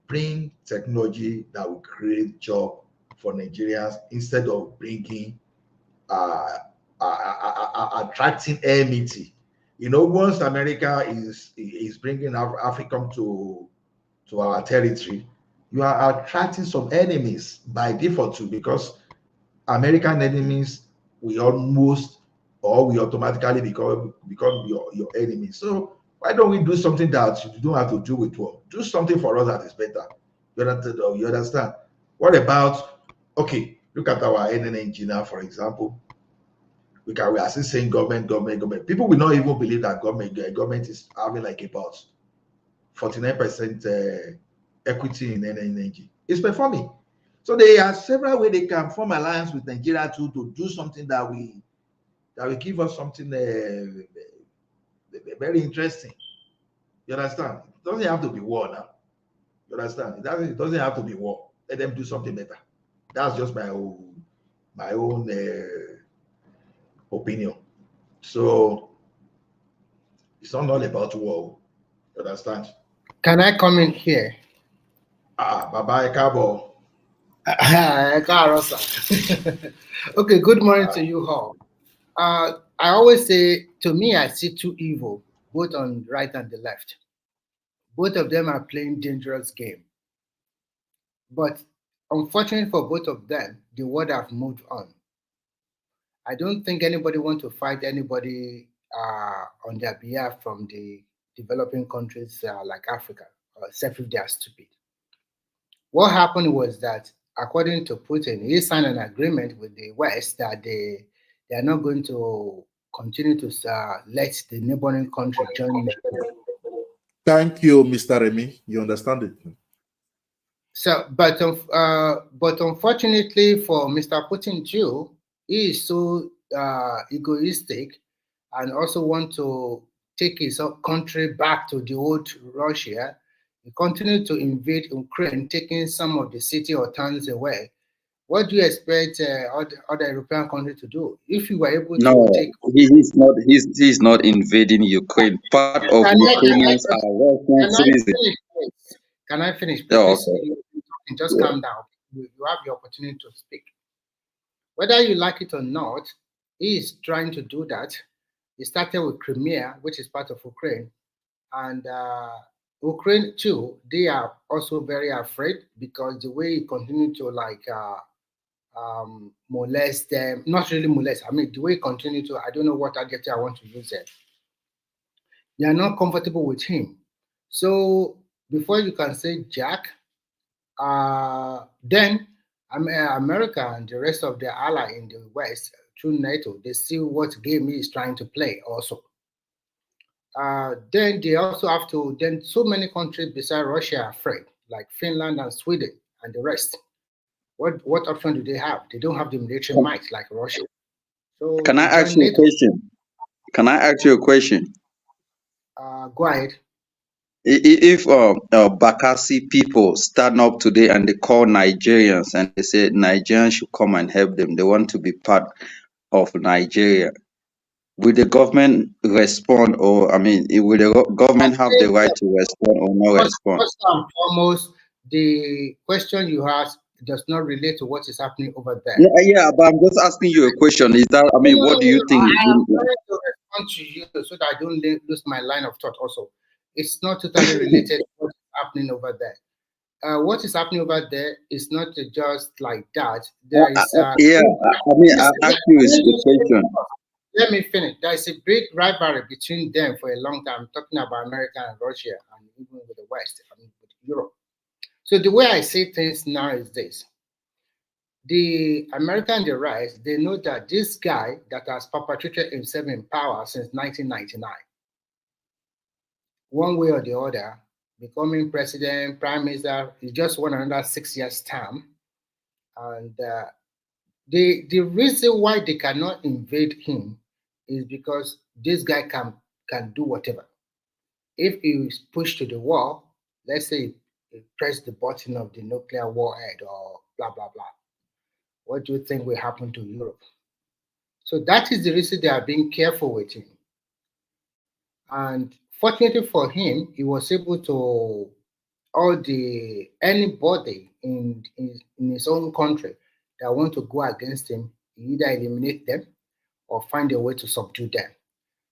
[SPEAKER 2] bring technology that will create job for Nigerians instead of bringing attracting enmity. Once America is bringing African to our territory, you are attracting some enemies by default too, because American enemies we automatically become your enemy. So why don't we do something that you don't have to do with war? Do something for us that is better. You understand? What about, okay, look at our NN engineer, for example. We are still saying government. People will not even believe that government is having like about 49% equity in energy. It's performing. So there are several ways they can form alliance with Nigeria to do something that will give us something very interesting. You understand? It doesn't have to be war now. You understand? It doesn't have to be war. Let them do something better. That's just my own opinion. So it's not all about war. You understand?
[SPEAKER 13] Can I come in here?
[SPEAKER 2] Bye-bye, Cabo.
[SPEAKER 13] Okay, good morning to you all. I always say, to me, I see two evil, both on the right and the left. Both of them are playing dangerous game. But unfortunately for both of them, the world have moved on. I don't think anybody wants to fight anybody on their behalf from the developing countries like Africa, except if they are stupid. What happened was that, according to Putin, he signed an agreement with the West that they are not going to continue to let the neighboring country join NATO.
[SPEAKER 12] Thank you, Mr. Remy. You understand it.
[SPEAKER 13] So, but unfortunately for Mr. Putin too, he is so egoistic and also want to take his country back to the old Russia. He continued to invade Ukraine, taking some of the city or towns away. What do you expect other European countries to do if you were able
[SPEAKER 23] No,
[SPEAKER 13] to take?
[SPEAKER 23] he's not invading Ukraine. Part of Ukrainians are Russian citizens.
[SPEAKER 13] Can I finish?
[SPEAKER 23] Oh,
[SPEAKER 13] Please,
[SPEAKER 23] okay.
[SPEAKER 13] just calm down. You have the opportunity to speak. Whether you like it or not, he is trying to do that. He started with Crimea, which is part of Ukraine, and Ukraine too. They are also very afraid because the way he continued to molest them, not really molest. I mean, the way he continued to, I don't know what adjective I want to use there. They are not comfortable with him. So before you can say Jack, then America and the rest of the ally in the West through NATO, they see what game he is trying to play also. Then they also have to, then so many countries besides Russia are afraid, like Finland and Sweden and the rest. What option do they have? They don't have the military might like Russia. So
[SPEAKER 23] Can I ask you a question? Can I ask you a question?
[SPEAKER 13] Go ahead.
[SPEAKER 23] If Bakassi people stand up today and they call Nigerians and they say Nigerians should come and help them, they want to be part of Nigeria, will the government respond, or I mean, will the government have the right to respond or not respond?
[SPEAKER 13] First and foremost, the question you asked does not relate to what is happening over there.
[SPEAKER 23] Yeah, but I'm just asking you a question. Is that, I mean, what do you think?
[SPEAKER 13] I am trying to respond to you so that I don't lose my line of thought also. It's not totally related to what's happening over there. What is happening over there is not just like that. There is
[SPEAKER 23] I mean, I asked you a question.
[SPEAKER 13] Let me finish. There is a big rivalry between them for a long time. I'm talking about America and Russia and even with the West, I mean with Europe. So the way I see things now is this. The American and the rest, they know that this guy that has perpetuated himself in power since 1999, one way or the other, becoming president, prime minister, he just won another 6 years term. And the reason why they cannot invade him is because this guy can do whatever. If he is pushed to the wall, let's say he press the button of the nuclear warhead or blah, blah, blah, what do you think will happen to Europe? So that is the reason they are being careful with him. And fortunately for him, he was able to, anybody in his own country that want to go against him, either eliminate them or find a way to subdue them.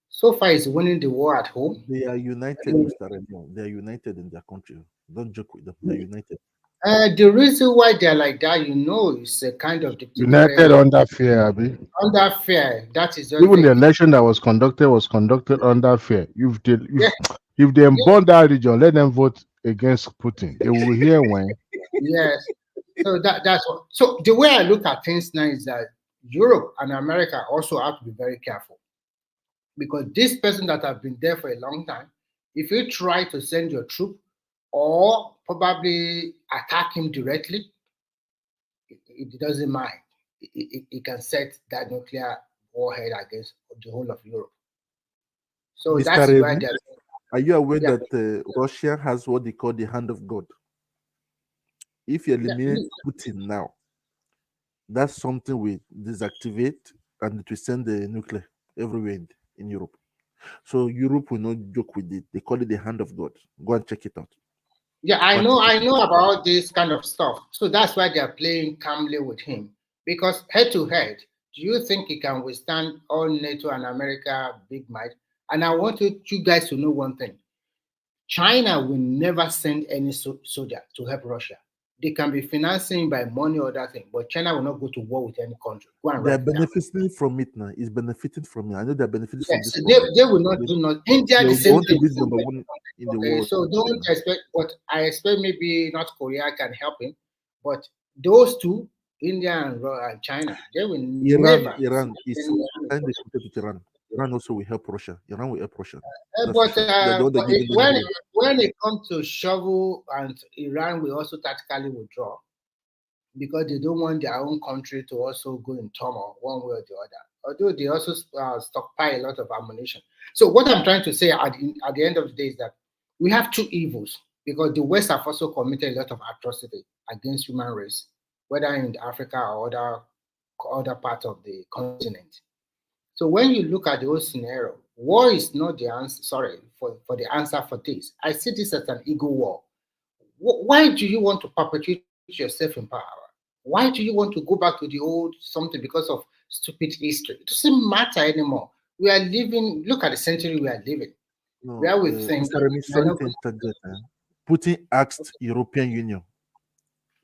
[SPEAKER 13] So far, he's winning the war at home.
[SPEAKER 12] They are united, Mr. Remy. They are united in their country. Don't joke with them. They're united.
[SPEAKER 13] The reason why they're like that, is a kind of
[SPEAKER 4] united under fear, Abi.
[SPEAKER 13] Under fear. That is
[SPEAKER 4] even the election that was conducted under fear. If they burn that region, let them vote against Putin. They will hear when.
[SPEAKER 13] Yes. So that's what. So the way I look at things now is that Europe and America also have to be very careful, because this person that have been there for a long time, if you try to send your troop or probably attack him directly, it doesn't mind. It can set that nuclear warhead against the whole of Europe. So
[SPEAKER 12] Mr.
[SPEAKER 13] that's
[SPEAKER 12] Remy,
[SPEAKER 13] why
[SPEAKER 12] are you aware that Russia has what they call the hand of God? If you eliminate Putin now, that's something we deactivate and it will send the nuclear everywhere in Europe. So Europe will not joke with it. They call it the hand of God. Go and check it out.
[SPEAKER 13] Yeah, I know about this kind of stuff. So that's why they're playing calmly with him. Because head to head, Do you think it can withstand all NATO and America big might? And I want you guys to know one thing. China will never send any soldier to help Russia. They can be financing by money or that thing, but China will not go to war with any country. Go and
[SPEAKER 12] they're benefiting from it now. It's benefiting from it. I know they're benefiting from this.
[SPEAKER 13] They will not do not. India the same thing.
[SPEAKER 12] Number one in the world.
[SPEAKER 13] So don't expect. But I expect maybe North Korea can help him, but those two, India and China, they will never.
[SPEAKER 12] Iran is with Iran. Iran also will help Russia. Iran will help Russia.
[SPEAKER 13] But when it comes to shovel, and Iran will also tactically withdraw because they don't want their own country to also go in turmoil one way or the other. Although they also stockpile a lot of ammunition. So what I'm trying to say at the end of the day is that we have two evils, because the West have also committed a lot of atrocity against human race, whether in Africa or other parts of the continent. So when you look at the whole scenario, war is not the answer. Sorry for the answer for this. I see this as an ego war. Why do you want to perpetuate yourself in power? Why do you want to go back to the old something because of stupid history? It doesn't matter anymore. We are living. Look at the century we are living.
[SPEAKER 12] No,
[SPEAKER 13] where we think.
[SPEAKER 12] Putin asked European Union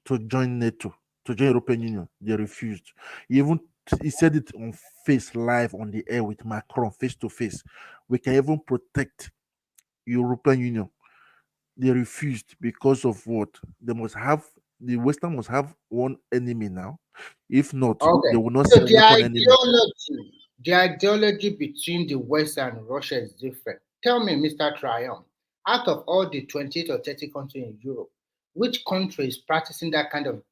[SPEAKER 12] to join NATO, to join European Union. They refused. He said it on face live on the air with Macron face to face. We can even protect European Union. They refused because of what? The Western must have one enemy now. If not, they will not
[SPEAKER 13] so
[SPEAKER 12] see one enemy.
[SPEAKER 13] The ideology between the West and Russia is different. Tell me, Mr. Tryon, out of all the 28 or 30 countries in Europe, which country is practicing that kind of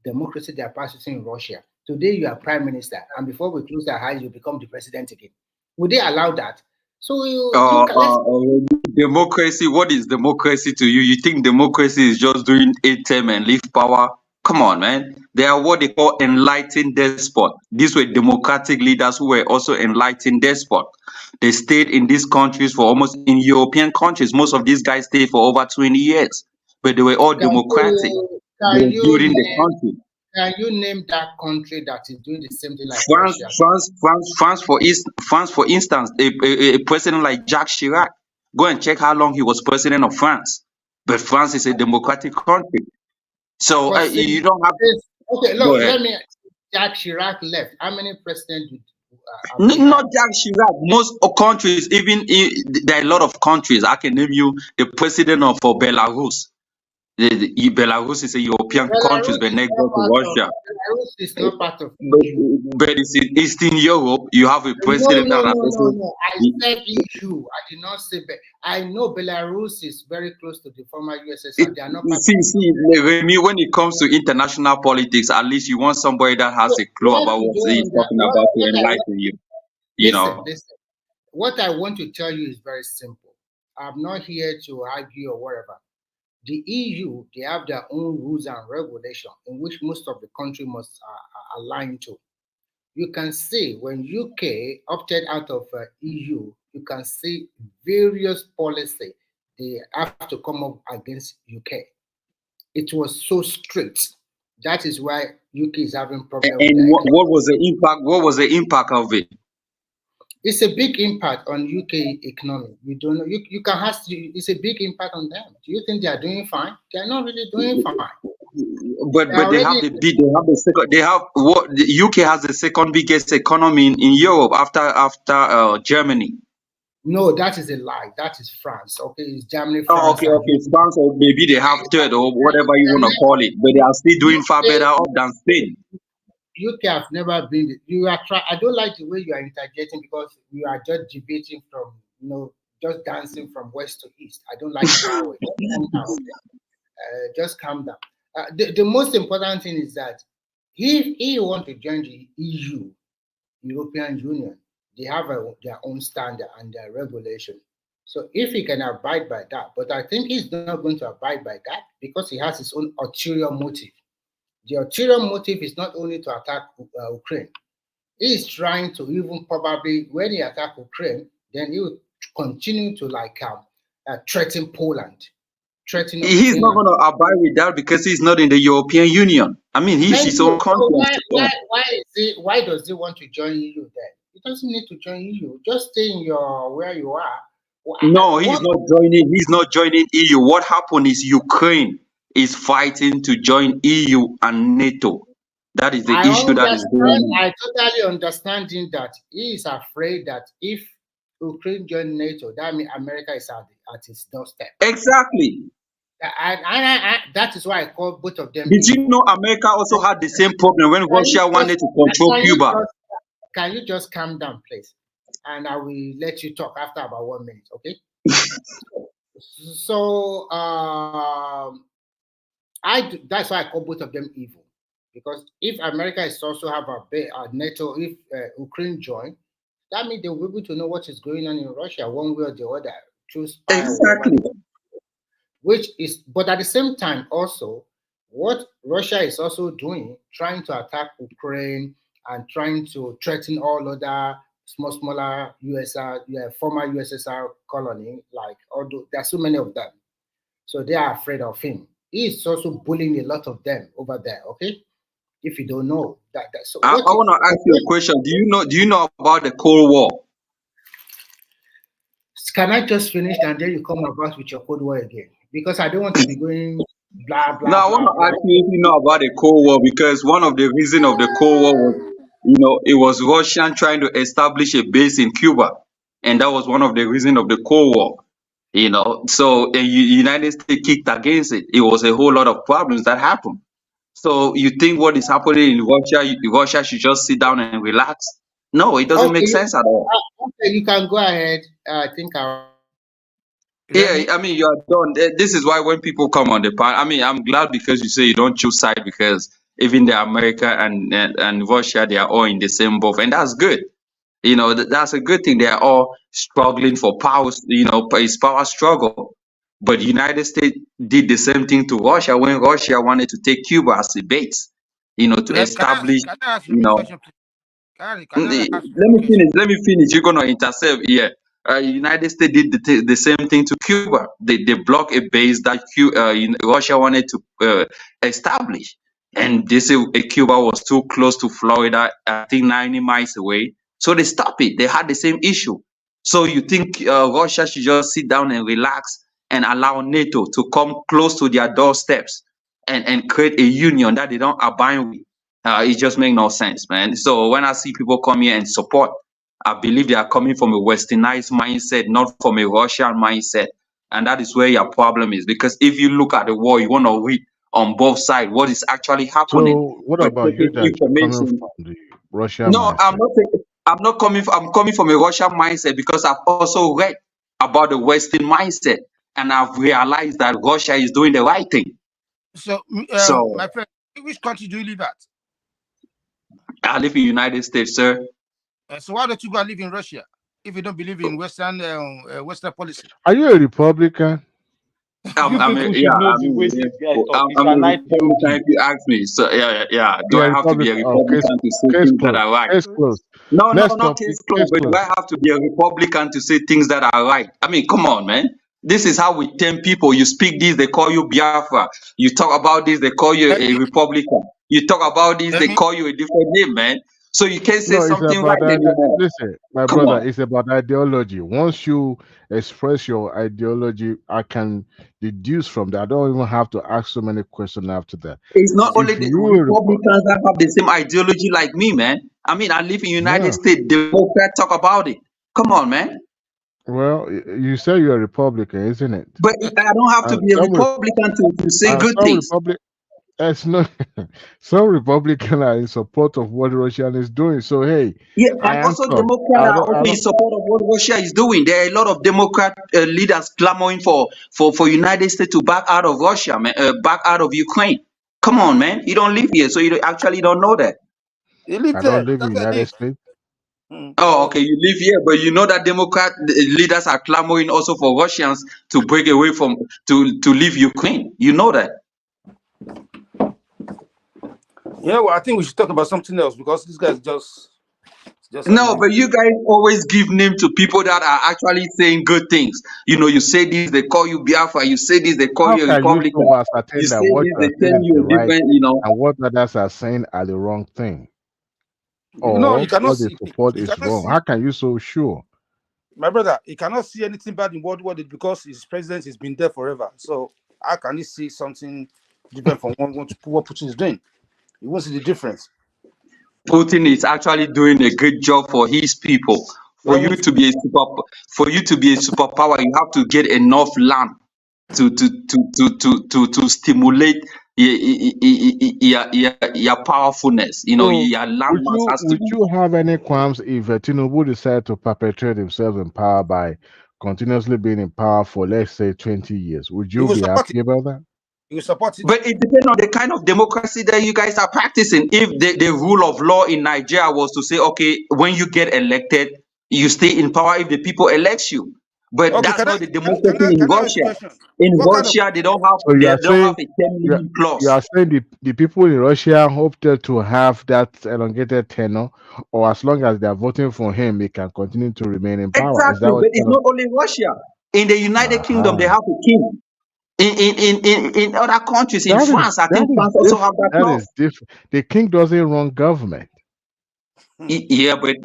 [SPEAKER 13] democracy they are practicing in Russia? Today you are prime minister, and before we close our eyes, you become the president again. Would they allow that? So
[SPEAKER 23] democracy. What is democracy to you? You think democracy is just doing 8 term and leave power? Come on, man. They are what they call enlightened despot. These were democratic leaders who were also enlightened despot. They stayed in these countries for almost, in European countries, most of these guys stayed for over 20 years, but they were all democratic. They were building the country.
[SPEAKER 13] Can you name that country that is doing the same thing like
[SPEAKER 23] France,
[SPEAKER 13] Russia?
[SPEAKER 23] France, for instance, a president like Jacques Chirac. Go and check how long he was president of France. But France is a democratic country, so you don't have.
[SPEAKER 13] Okay, look, let me. Jacques Chirac left. How many presidents?
[SPEAKER 23] Not Jacques Chirac. Most countries, even there are a lot of countries. I can name you the president of Belarus. Belarus is a European country, but next door to Russia.
[SPEAKER 13] Belarus is not part of
[SPEAKER 23] but it's in Eastern Europe. You have a president
[SPEAKER 13] no. I said EU. I did not say. I know Belarus is very close to the former USSR. They are not.
[SPEAKER 23] Remy, when it comes to international politics, at least you want somebody that has a clue about what he's talking about to enlighten you.
[SPEAKER 13] Listen. What I want to tell you is very simple. I'm not here to argue or whatever. The EU, they have their own rules and regulations in which most of the country must align to. You can see when UK opted out of EU, you can see various policies they have to come up against UK. It was so strict. That is why UK is having problems.
[SPEAKER 23] And what was the impact? What was the impact of it?
[SPEAKER 13] It's a big impact on UK economy. You don't know. You can ask. It's a big impact on them. Do you think they are doing fine? They are not really doing fine.
[SPEAKER 23] But they have the second. They have what the UK has the second biggest economy in Europe after Germany.
[SPEAKER 13] No, that is a lie. That is France. Okay, it's Germany.
[SPEAKER 23] France, okay. France, or maybe they have third or whatever you want to call it, but they are still doing far better than Spain.
[SPEAKER 13] UK have never been. You are trying. I don't like the way you are interjecting because you are just debating from, just dancing from west to east. I don't like that way. Just calm down. The most important thing is that if you want to join the EU, European Union, they have their own standard and their regulation. So if he can abide by that, but I think he's not going to abide by that because he has his own ulterior motive. The ulterior motive is not only to attack Ukraine. He is trying to even probably, when he attacks Ukraine, then he will continue to threaten Poland. threatening
[SPEAKER 23] He's not
[SPEAKER 13] Finland.
[SPEAKER 23] going to abide with that because he's not in the European Union. I mean, he's
[SPEAKER 13] Thank
[SPEAKER 23] his
[SPEAKER 13] you.
[SPEAKER 23] own country.
[SPEAKER 13] So why does he want to join EU then? He doesn't need to join EU. Just stay in where you are.
[SPEAKER 23] No, he's not joining. He's not joining EU. What happened is Ukraine is fighting to join EU and NATO. That is the issue that is going on.
[SPEAKER 13] I totally understand that he is afraid that if Ukraine joins NATO, that means America is at its doorstep.
[SPEAKER 23] Exactly.
[SPEAKER 13] That is why I call both of them.
[SPEAKER 23] Did you know America also had the same problem when Russia wanted to control Cuba?
[SPEAKER 13] Can you just calm down, please? And I will let you talk after about 1 minute, okay? So that's why I call both of them evil, because if America is also have a NATO, if Ukraine join, that means they will be able to know what is going on in Russia one way or the other through spy.
[SPEAKER 23] Exactly.
[SPEAKER 13] But at the same time, also, what Russia is also doing, trying to attack Ukraine and trying to threaten all other smaller former USSR colony, like although there are so many of them, so they are afraid of him. He is also bullying a lot of them over there. Okay, if you don't know that. So
[SPEAKER 23] I want to ask you a question. Do you know about the Cold War?
[SPEAKER 13] Can I just finish and then you come about with your Cold War again? Because I don't want to be going blah blah.
[SPEAKER 23] No, I want to ask you if you know about the Cold War, because one of the reasons of the Cold War was, it was Russian trying to establish a base in Cuba, and that was one of the reasons of the Cold War. So the United States kicked against it. It was a whole lot of problems that happened. So you think what is happening in Russia should just sit down and relax? No, it doesn't make sense at all.
[SPEAKER 13] Okay, you can go ahead. I think
[SPEAKER 23] Yeah, I mean, you are done. This is why when people come on the panel, I mean, I'm glad because you say you don't choose side, because even the America and Russia, they are all in the same boat, and that's good. That's a good thing. They are all struggling for power. It's power struggle. But the United States did the same thing to Russia when Russia wanted to take Cuba as a base. To establish.
[SPEAKER 8] Can I ask you a question, please?
[SPEAKER 23] Let me finish. You're gonna intercept here. United States did the same thing to Cuba. They blocked a base that Russia wanted to establish, and they say Cuba was too close to Florida, I think 90 miles away, so they stopped it. They had the same issue. So you think Russia should just sit down and relax and allow NATO to come close to their doorsteps and create a union that they don't abide with? It just makes no sense, man. So when I see people come here and support, I believe they are coming from a westernized mindset, not from a Russian mindset. And that is where your problem is. Because if you look at the war, you want to read on both sides what is actually happening.
[SPEAKER 4] So what about you that you're coming from the Russian
[SPEAKER 23] No,
[SPEAKER 4] mindset?
[SPEAKER 23] I'm coming from a Russian mindset because I've also read about the Western mindset, and I've realized that Russia is doing the right thing.
[SPEAKER 8] So my friend, which country do you live at?
[SPEAKER 23] I live in the United States, sir.
[SPEAKER 8] So why don't you go and live in Russia if you don't believe in Western policy?
[SPEAKER 4] Are you a Republican?
[SPEAKER 23] I'm a Republican if you ask me. So yeah. Do I have to be a Republican to say things that are right? No, not case closed. But do I have to be a Republican to say things that are right? I mean, come on, man. This is how we tame people. You speak this, they call you Biafra. You talk about this, they call you a Republican. You talk about this, they call you a different name, man. So you can't say something right anymore.
[SPEAKER 4] Listen, my brother, it's about ideology. Once you express your ideology, I can deduce from that. I don't even have to ask so many questions after that.
[SPEAKER 23] It's not only the Republicans that have the same ideology like me, man. I mean, I live in the United States. Democrats talk about it. Come on, man.
[SPEAKER 4] Well, you say you're a Republican, isn't it?
[SPEAKER 23] But I don't have to be a Republican to say good things.
[SPEAKER 4] That's not some Republicans are in support of what Russia is doing. So hey,
[SPEAKER 23] and also Democrats are also in support of what Russia is doing. There are a lot of Democrat leaders clamoring for United States to back out of Russia, man, back out of Ukraine. Come on, man. You don't live here, so you actually don't know that.
[SPEAKER 8] You live
[SPEAKER 4] I don't live in the United States.
[SPEAKER 23] Oh, okay. You live here, but you know that Democrat leaders are clamoring also for Russians to break away from to leave Ukraine. You know that.
[SPEAKER 8] Yeah, well, I think we should talk about something else because this guy is just
[SPEAKER 14] No, but you guys always give name to people that are actually saying good things. You know, you say this, they call you Biafra. You say this, they call
[SPEAKER 4] How
[SPEAKER 14] you a
[SPEAKER 4] can you
[SPEAKER 14] Republican.
[SPEAKER 4] so
[SPEAKER 14] You
[SPEAKER 4] ascertain that
[SPEAKER 14] say
[SPEAKER 4] what
[SPEAKER 14] this,
[SPEAKER 4] you
[SPEAKER 14] they
[SPEAKER 4] are saying
[SPEAKER 14] tell
[SPEAKER 4] is
[SPEAKER 14] you
[SPEAKER 4] the
[SPEAKER 14] a
[SPEAKER 4] right
[SPEAKER 14] different, you know.
[SPEAKER 4] and what others are saying are the wrong thing?
[SPEAKER 8] No,
[SPEAKER 4] Or
[SPEAKER 8] you cannot
[SPEAKER 4] what they
[SPEAKER 8] see.
[SPEAKER 4] support
[SPEAKER 8] You
[SPEAKER 4] is
[SPEAKER 8] cannot
[SPEAKER 4] wrong?
[SPEAKER 8] see.
[SPEAKER 4] How can you so sure?
[SPEAKER 8] My brother, he cannot see anything bad in what it because his president has been there forever. So how can he see something different from what Putin is doing? He won't see the difference.
[SPEAKER 14] Putin is actually doing a good job for his people. For you to be a superpower, you have to get enough land to stimulate your powerfulness. You know,
[SPEAKER 4] So
[SPEAKER 14] your land mass has to
[SPEAKER 4] would
[SPEAKER 14] be.
[SPEAKER 4] you have any qualms if Tinubu decided to perpetuate himself in power by continuously being in power for, let's say, 20 years? Would
[SPEAKER 8] He
[SPEAKER 4] you
[SPEAKER 8] will
[SPEAKER 4] be
[SPEAKER 8] support it.
[SPEAKER 4] happy about that?
[SPEAKER 8] He will support it.
[SPEAKER 14] But it depends on the kind of democracy that you guys are practicing. If the rule of law in Nigeria was to say, okay, when you get elected, you stay in power if the people elect you. But
[SPEAKER 8] Okay,
[SPEAKER 14] that's
[SPEAKER 8] can I
[SPEAKER 14] not the democracy in
[SPEAKER 8] can I ask a
[SPEAKER 14] Russia.
[SPEAKER 8] question?
[SPEAKER 14] In
[SPEAKER 8] What kind of
[SPEAKER 14] Russia, they don't have
[SPEAKER 4] So you are
[SPEAKER 14] a term
[SPEAKER 4] you are,
[SPEAKER 14] limit
[SPEAKER 4] you
[SPEAKER 14] clause.
[SPEAKER 4] are saying the people in Russia opted to have that elongated tenure, or as long as they are voting for him, he can continue to remain in power. Is that
[SPEAKER 14] Exactly,
[SPEAKER 4] what
[SPEAKER 14] but it's not only Russia. In the United Kingdom, they
[SPEAKER 4] uh-huh.
[SPEAKER 14] have a king. In other countries, in France, I think France also have that
[SPEAKER 4] That
[SPEAKER 14] clause.
[SPEAKER 4] is different. The king doesn't run government.
[SPEAKER 14] Yeah, but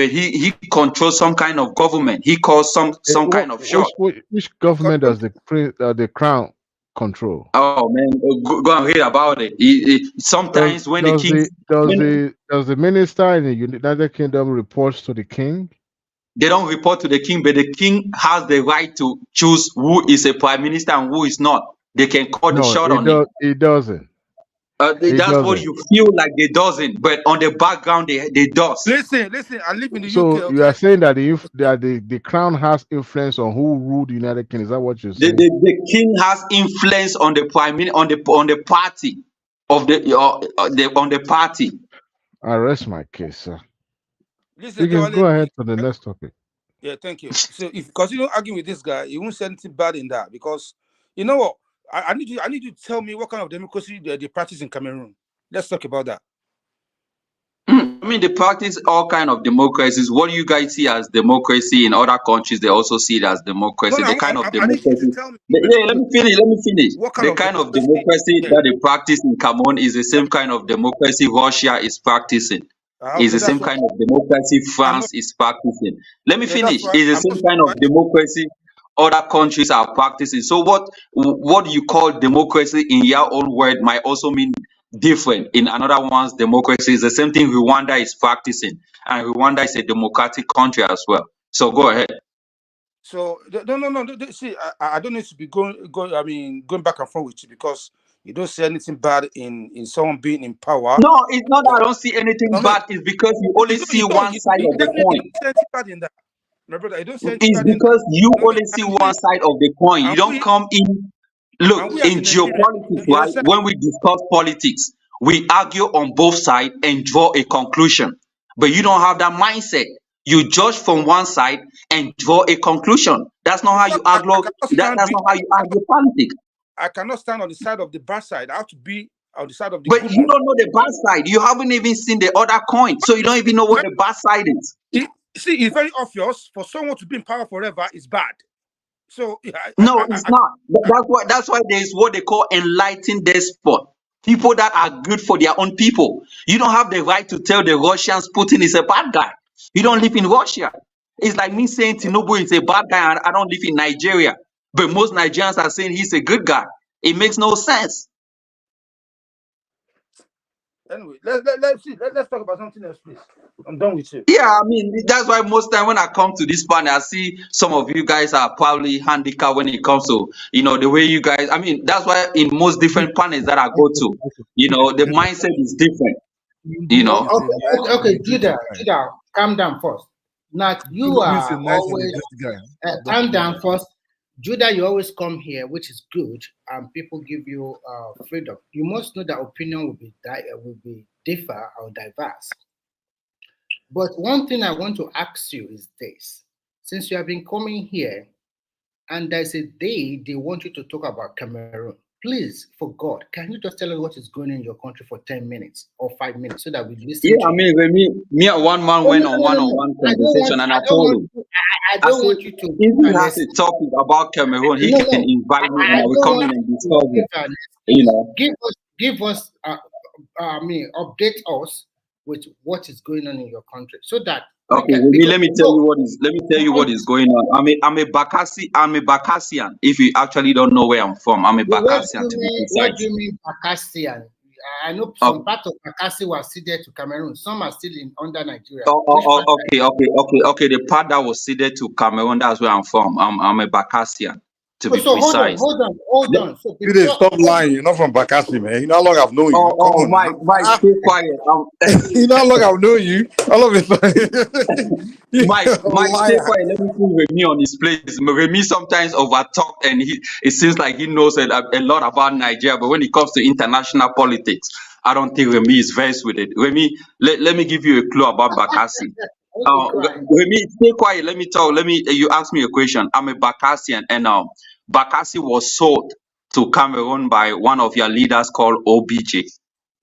[SPEAKER 14] he controls some kind of government. He calls some kind of shot.
[SPEAKER 4] Which government does the crown control?
[SPEAKER 14] Oh man, go and read about it. Sometimes when the kings
[SPEAKER 4] Does the minister in the United Kingdom reports to the king?
[SPEAKER 14] they don't report to the king, but the king has the right to choose who is a prime minister and who is not. They can call the
[SPEAKER 4] No,
[SPEAKER 14] shot on it.
[SPEAKER 4] it doesn't. It
[SPEAKER 14] That's what
[SPEAKER 4] doesn't.
[SPEAKER 14] you feel like they doesn't, but on the background they does.
[SPEAKER 8] Listen. I live in the UK.
[SPEAKER 4] So you
[SPEAKER 8] Okay,
[SPEAKER 4] are saying that the crown has influence on who ruled the United Kingdom. Is that what you're
[SPEAKER 14] The,
[SPEAKER 4] saying?
[SPEAKER 14] the, the king has influence on the on the party of on the party.
[SPEAKER 4] I rest my case, sir.
[SPEAKER 8] listen.
[SPEAKER 4] You can
[SPEAKER 8] Adewale,
[SPEAKER 4] go ahead to the next topic.
[SPEAKER 8] yeah, thank you. So if you continue arguing with this guy, you won't say anything bad in that because you know what? I need you to tell me what kind of democracy they practice in Cameroon. Let's talk about that.
[SPEAKER 14] I mean, they practice all kind of democracies. What do you guys see as democracy in other countries? They also see it as democracy.
[SPEAKER 8] No,
[SPEAKER 14] The kind of
[SPEAKER 8] I need you to
[SPEAKER 14] democracy.
[SPEAKER 8] tell me.
[SPEAKER 14] Yeah, let me finish. Let me finish.
[SPEAKER 8] What kind
[SPEAKER 14] The
[SPEAKER 8] of
[SPEAKER 14] kind of
[SPEAKER 8] democracy?
[SPEAKER 14] democracy
[SPEAKER 8] Yeah.
[SPEAKER 14] that they practice in Cameroon is the same kind of democracy Russia is practicing. It's
[SPEAKER 8] Okay,
[SPEAKER 14] the same
[SPEAKER 8] that's what
[SPEAKER 14] kind of democracy
[SPEAKER 8] I'm not.
[SPEAKER 14] France is practicing. Let me
[SPEAKER 8] Yeah, that's
[SPEAKER 14] finish.
[SPEAKER 8] why
[SPEAKER 14] It's the
[SPEAKER 8] I'm not
[SPEAKER 14] same kind of
[SPEAKER 8] surprised.
[SPEAKER 14] democracy other countries are practicing. So what you call democracy in your own word might also mean different in another one's democracy. Is the same thing Rwanda is practicing, and Rwanda is a democratic country as well. So go ahead.
[SPEAKER 8] So no. See, I don't need to be going back and forth with you because you don't say anything bad in someone being in power.
[SPEAKER 14] No, it's not that I don't see anything
[SPEAKER 8] No.
[SPEAKER 14] bad. It's because you only see one side
[SPEAKER 8] You
[SPEAKER 14] of the
[SPEAKER 8] definitely
[SPEAKER 14] coin.
[SPEAKER 8] don't say anything bad in that, my brother. You don't say anything
[SPEAKER 14] It's
[SPEAKER 8] bad in that.
[SPEAKER 14] because you
[SPEAKER 8] No,
[SPEAKER 14] only see one side of the coin. You don't come in.
[SPEAKER 8] and
[SPEAKER 14] Look,
[SPEAKER 8] we as
[SPEAKER 14] in
[SPEAKER 8] a Nigerian,
[SPEAKER 14] geopolitics,
[SPEAKER 8] you
[SPEAKER 14] right?
[SPEAKER 8] understand?
[SPEAKER 14] When we discuss politics, we argue on both sides and draw a conclusion. But you don't have that mindset. You judge from one side and draw a conclusion. That's not how
[SPEAKER 8] Because
[SPEAKER 14] you argue.
[SPEAKER 8] cannot stand
[SPEAKER 14] That's not how you argue politics.
[SPEAKER 8] I cannot stand on the side of the bad side. I have to be on the side of the
[SPEAKER 14] But
[SPEAKER 8] good
[SPEAKER 14] you
[SPEAKER 8] one.
[SPEAKER 14] don't know the bad side. You haven't even seen the other coin, so you don't even know what the bad side is.
[SPEAKER 8] See, it's very obvious for someone to be in power forever is bad. So
[SPEAKER 14] No, it's not. That's why there's what they call enlightened despot. People that are good for their own people. You don't have the right to tell the Russians Putin is a bad guy. You don't live in Russia. It's like me saying Tinubu is a bad guy and I don't live in Nigeria. But most Nigerians are saying he's a good guy. It makes no sense.
[SPEAKER 8] Anyway, let's talk about something else, please. I'm done with you.
[SPEAKER 14] Yeah, I mean, that's why most time when I come to this panel, I see some of you guys are probably handicapped when it comes to, the way you guys, I mean, that's why in most different panels that I go to, the mindset is different,
[SPEAKER 13] Okay, Judah, calm down first. Now you are always calm down first. Judah, you always come here, which is good, and people give you freedom. You must know that opinion will be differ or diverse. But one thing I want to ask you is this: since you have been coming here, and there's a day they want you to talk about Cameroon, please, for God, can you just tell us what is going on in your country for 10 minutes or 5 minutes so that we listen
[SPEAKER 23] Yeah,
[SPEAKER 13] to
[SPEAKER 23] I
[SPEAKER 13] you?
[SPEAKER 23] mean, when me and one man
[SPEAKER 13] Oh,
[SPEAKER 23] went
[SPEAKER 13] no,
[SPEAKER 23] on
[SPEAKER 13] no, no, no.
[SPEAKER 23] one-on-one conversation, and I
[SPEAKER 13] I don't
[SPEAKER 23] told
[SPEAKER 13] want
[SPEAKER 23] him,
[SPEAKER 13] you, I
[SPEAKER 23] I
[SPEAKER 13] don't
[SPEAKER 23] said,
[SPEAKER 13] want you to
[SPEAKER 23] if
[SPEAKER 13] give
[SPEAKER 23] he
[SPEAKER 13] an
[SPEAKER 23] has a
[SPEAKER 13] excuse.
[SPEAKER 23] topic about Cameroon, he
[SPEAKER 13] No,
[SPEAKER 23] can
[SPEAKER 13] no.
[SPEAKER 23] invite me, and
[SPEAKER 13] I
[SPEAKER 23] I will
[SPEAKER 13] don't
[SPEAKER 23] come
[SPEAKER 13] want
[SPEAKER 23] in and
[SPEAKER 13] you
[SPEAKER 23] discuss
[SPEAKER 13] to give
[SPEAKER 23] it.
[SPEAKER 13] an
[SPEAKER 23] You
[SPEAKER 13] excuse.
[SPEAKER 23] know.
[SPEAKER 13] Give us, update us with what is going on in your country so that we
[SPEAKER 23] Okay,
[SPEAKER 13] can, because
[SPEAKER 23] let me tell you what is going on. I'm a Bakassian. If you actually don't know where I'm from, I'm a Bakassian to be
[SPEAKER 13] what do
[SPEAKER 23] precise.
[SPEAKER 13] you mean Bakassian? I know
[SPEAKER 23] Okay.
[SPEAKER 13] some part of Bakassi was ceded to Cameroon. Some are still under Nigeria.
[SPEAKER 23] Okay. The part that was ceded to Cameroon, that's where I'm from. I'm a Bakassian, to be
[SPEAKER 13] So
[SPEAKER 23] precise.
[SPEAKER 13] hold on. So
[SPEAKER 20] You didn't stop lying. You're not from Bakassi, man. You know how long I've known you. Come on now.
[SPEAKER 23] Mike, stay quiet.
[SPEAKER 20] You know how long I've known you. All of a sudden,
[SPEAKER 23] Mike,
[SPEAKER 20] you're a
[SPEAKER 23] stay
[SPEAKER 20] liar.
[SPEAKER 23] quiet. Let me put Remy on his place. Remy sometimes overtalk, and it seems like he knows a lot about Nigeria. But when it comes to international politics, I don't think Remy is versed with it. Remy, let me give you a clue about Bakassi. Remy, stay quiet. Let me talk. You ask me a question. I'm a Bakassian, and Bakassi was sold to Cameroon by one of your leaders called OBJ.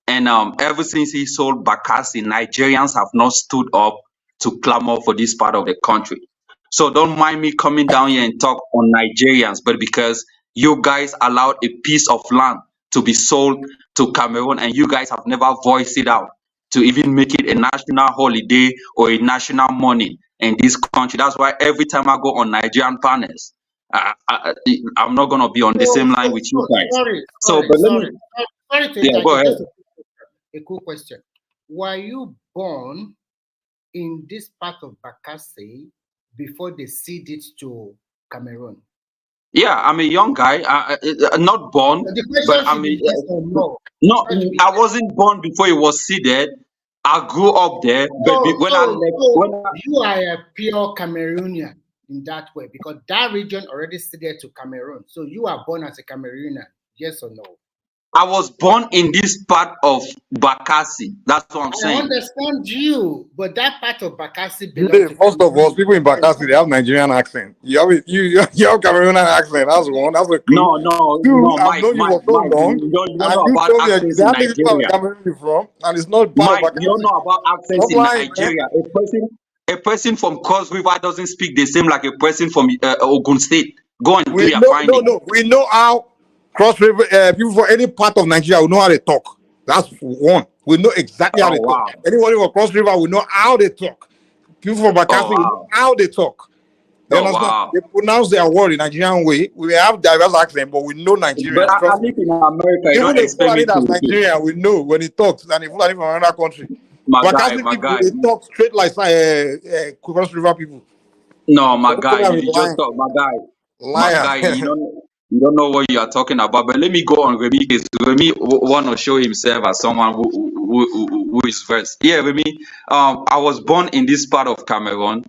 [SPEAKER 23] And ever since he sold Bakassi, Nigerians have not stood up to clamor for this part of the country. So don't mind me coming down here and talk on Nigerians, but because you guys allowed a piece of land to be sold to Cameroon and you guys have never voiced it out to even make it a national holiday or a national money in this country. That's why every time I go on Nigerian panels, I'm not going to be on the same line with you guys.
[SPEAKER 13] Sorry to
[SPEAKER 23] Yeah, go
[SPEAKER 13] interject.
[SPEAKER 23] ahead.
[SPEAKER 13] Just a cool question. Were you born in this part of Bakassi before they ceded it to Cameroon?
[SPEAKER 23] Yeah, I'm a young guy. Not born,
[SPEAKER 13] The question
[SPEAKER 23] but
[SPEAKER 13] should be yes or no.
[SPEAKER 23] No, I wasn't born before it was seeded. I grew up there, but when I left,
[SPEAKER 13] you are a pure Cameroonian in that way because that region already ceded to Cameroon. So you are born as a Cameroonian, yes or no?
[SPEAKER 23] I was born in this part of Bakassi. That's what I'm saying.
[SPEAKER 13] I understand you, but that part of Bakassi
[SPEAKER 20] You
[SPEAKER 13] belongs to
[SPEAKER 20] first of all, people in Bakassi, they have Nigerian accent. You have Cameroonian accent. That's one. That's a clue. Two, I've known you for so long,
[SPEAKER 23] you don't
[SPEAKER 20] and
[SPEAKER 23] know
[SPEAKER 20] you
[SPEAKER 23] about
[SPEAKER 20] told me
[SPEAKER 23] accents
[SPEAKER 20] the
[SPEAKER 23] in
[SPEAKER 20] only part of
[SPEAKER 23] Nigeria.
[SPEAKER 20] Cameroon you're from, and it's not part
[SPEAKER 23] Mike,
[SPEAKER 20] of Bakassi.
[SPEAKER 23] you don't know about accents
[SPEAKER 20] Stop
[SPEAKER 23] in
[SPEAKER 20] lying,
[SPEAKER 23] Nigeria. A person from Cross River doesn't speak the same like a person from Ogun State. Go and do your finding.
[SPEAKER 20] No. We know how Cross River people from any part of Nigeria will know how they talk. That's one. We know exactly how they talk. Anybody from Cross River will know how they talk. People from Bakassi will know how they talk. You understand? They pronounce their word in Nigerian way. We have diverse accent, but we know Nigerians.
[SPEAKER 23] But I live in America. You
[SPEAKER 20] Even
[SPEAKER 23] don't
[SPEAKER 20] the
[SPEAKER 23] expect me
[SPEAKER 20] Fulani that's
[SPEAKER 23] to.
[SPEAKER 20] Nigerian, we know when he talks, and the Fulani from another country.
[SPEAKER 23] My
[SPEAKER 20] Bakassi people, they talk straight like Cross River people.
[SPEAKER 23] No, my
[SPEAKER 20] So
[SPEAKER 23] guy,
[SPEAKER 20] don't tell me
[SPEAKER 23] you
[SPEAKER 20] I'm
[SPEAKER 23] just
[SPEAKER 20] lying.
[SPEAKER 23] talk, my
[SPEAKER 20] Liar.
[SPEAKER 23] guy. You don't know what you are talking about. But let me go on Remy case. Remy want to show himself as someone who is versed. Yeah, Remy. I was born in this part of Cameroon.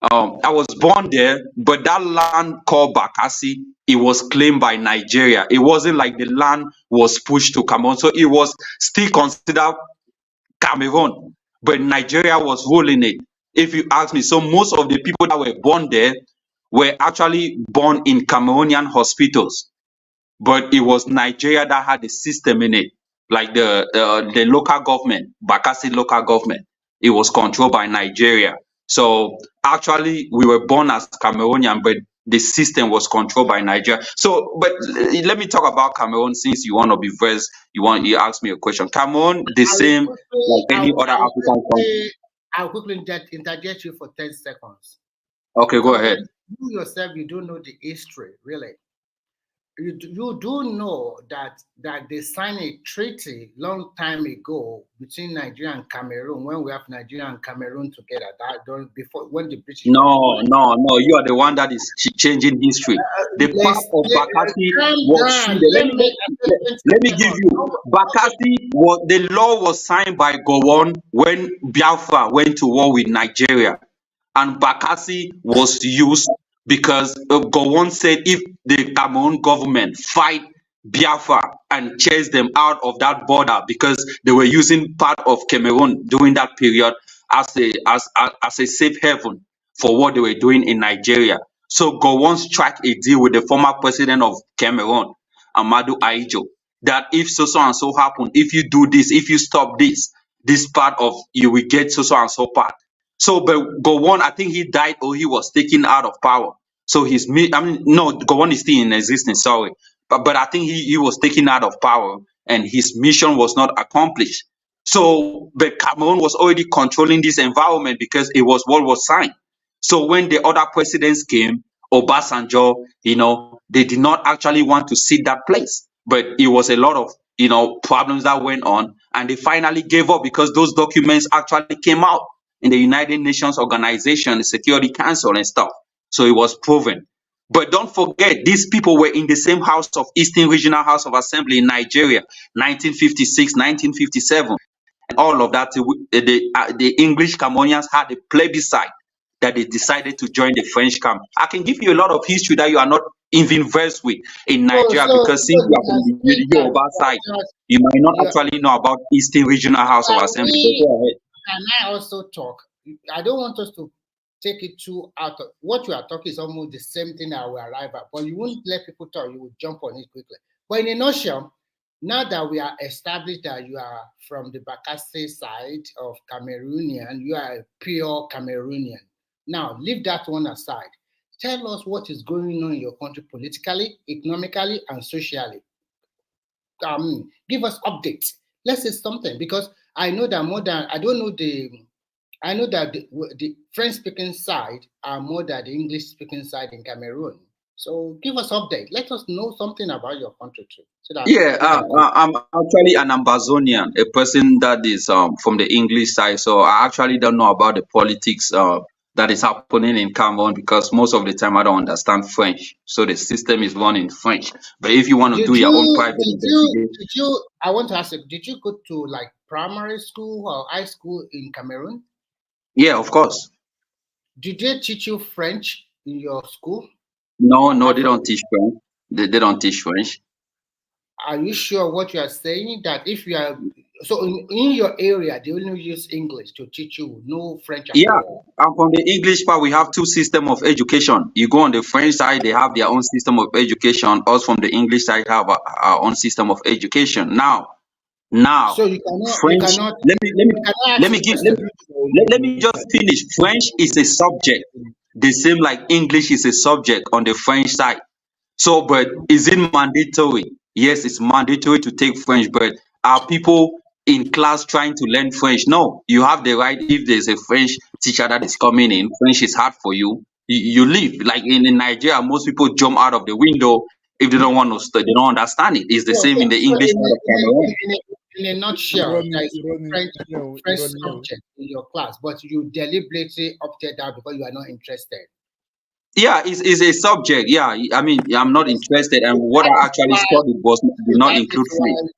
[SPEAKER 23] I was born there, but that land called Bakassi, it was claimed by Nigeria. It wasn't like the land was pushed to Cameroon, so it was still considered Cameroon, but Nigeria was ruling it. If you ask me, so most of the people that were born there were actually born in Cameroonian hospitals, but it was Nigeria that had the system in it, like the local government, Bakassi local government. It was controlled by Nigeria. So actually, we were born as Cameroonian, but the system was controlled by Nigeria. So, but let me talk about Cameroon since you want to be versed. You ask me a question. Cameroon, the same like any other African country.
[SPEAKER 13] I'll quickly interject you for 10 seconds.
[SPEAKER 23] Okay, go ahead.
[SPEAKER 13] You yourself, you don't know the history, really. You do know that they signed a treaty long time ago between Nigeria and Cameroon when we have Nigeria and Cameroon together. That before when the British.
[SPEAKER 23] No. You are the one that is changing history. The part of Bakassi was seeded. Let me give you. Bakassi the law was signed by Gowon when Biafra went to war with Nigeria, and Bakassi was used because Gowon said if the Cameroon government fight Biafra and chase them out of that border because they were using part of Cameroon during that period as a safe haven for what they were doing in Nigeria. So Gowon struck a deal with the former president of Cameroon,
[SPEAKER 14] Amadou Aijo, that if so and so happen, if you do this, if you stop this part of you will get so and so part. So, but Gowon, I think he died or he was taken out of power. So no, Gowon is still in existence. Sorry, but I think he was taken out of power and his mission was not accomplished. So, but Cameroon was already controlling this environment because it was what was signed. So when the other presidents came, Obasanjo, they did not actually want to sit that place, but it was a lot of problems that went on, and they finally gave up because those documents actually came out in the United Nations Organization, the Security Council and stuff. So it was proven. But don't forget, these people were in the same House of Eastern Regional House of Assembly in Nigeria, 1956, 1957, and all of that. The English Cameroonians had a plebiscite that they decided to join the French camp. I can give you a lot of history that you are not even versed with in Nigeria, because since you are from the Yoruba side, you might not actually know about Eastern Regional House of Assembly. So go ahead.
[SPEAKER 13] Can I also talk? I don't want us to take it too out of what you are talking is almost the same thing I will arrive at, but you won't let people talk, you will jump on it quickly. But in a nutshell, now that we are established that you are from the Bakassi side of Cameroonian, you are a pure Cameroonian. Now, leave that one aside. Tell us what is going on in your country politically, economically, and socially. Give us updates. Let's say something, because I know that I know that the French-speaking side are more than the English-speaking side in Cameroon. So give us update. Let us know something about your country too. So that
[SPEAKER 14] I'm actually an Ambazonian, a person that is from the English side. So I actually don't know about the politics that is happening in Cameroon, because most of the time I don't understand French. So the system is run in French. But if you want to do your own private investigation,
[SPEAKER 13] I want to ask you, did you go to like primary school or high school in Cameroon?
[SPEAKER 14] Yeah, of course.
[SPEAKER 13] Did they teach you French in your school?
[SPEAKER 14] No, they don't teach French. They don't teach French.
[SPEAKER 13] Are you sure what you are saying? That if you are so in your area, they only use English to teach you, no French at all?
[SPEAKER 14] And from the English part, we have two systems of education. You go on the French side, they have their own system of education. Us from the English side have our own system of education. Now,
[SPEAKER 13] so you cannot,
[SPEAKER 14] French. Let me just finish. French is a subject, the same like English is a subject on the French side. So, but is it mandatory? Yes, it's mandatory to take French, but are people in class trying to learn French? No, you have the right. If there's a French teacher that is coming in, French is hard for you, you leave. Like in Nigeria, most people jump out of the window if they don't want to study, they don't understand it. It's the same in the English side of Cameroon.
[SPEAKER 13] In a nutshell, there is French subject in your class, but you deliberately opted out because you are not interested.
[SPEAKER 14] Yeah, it's a subject. Yeah, I mean, I'm not interested, and what I actually studied did not include French.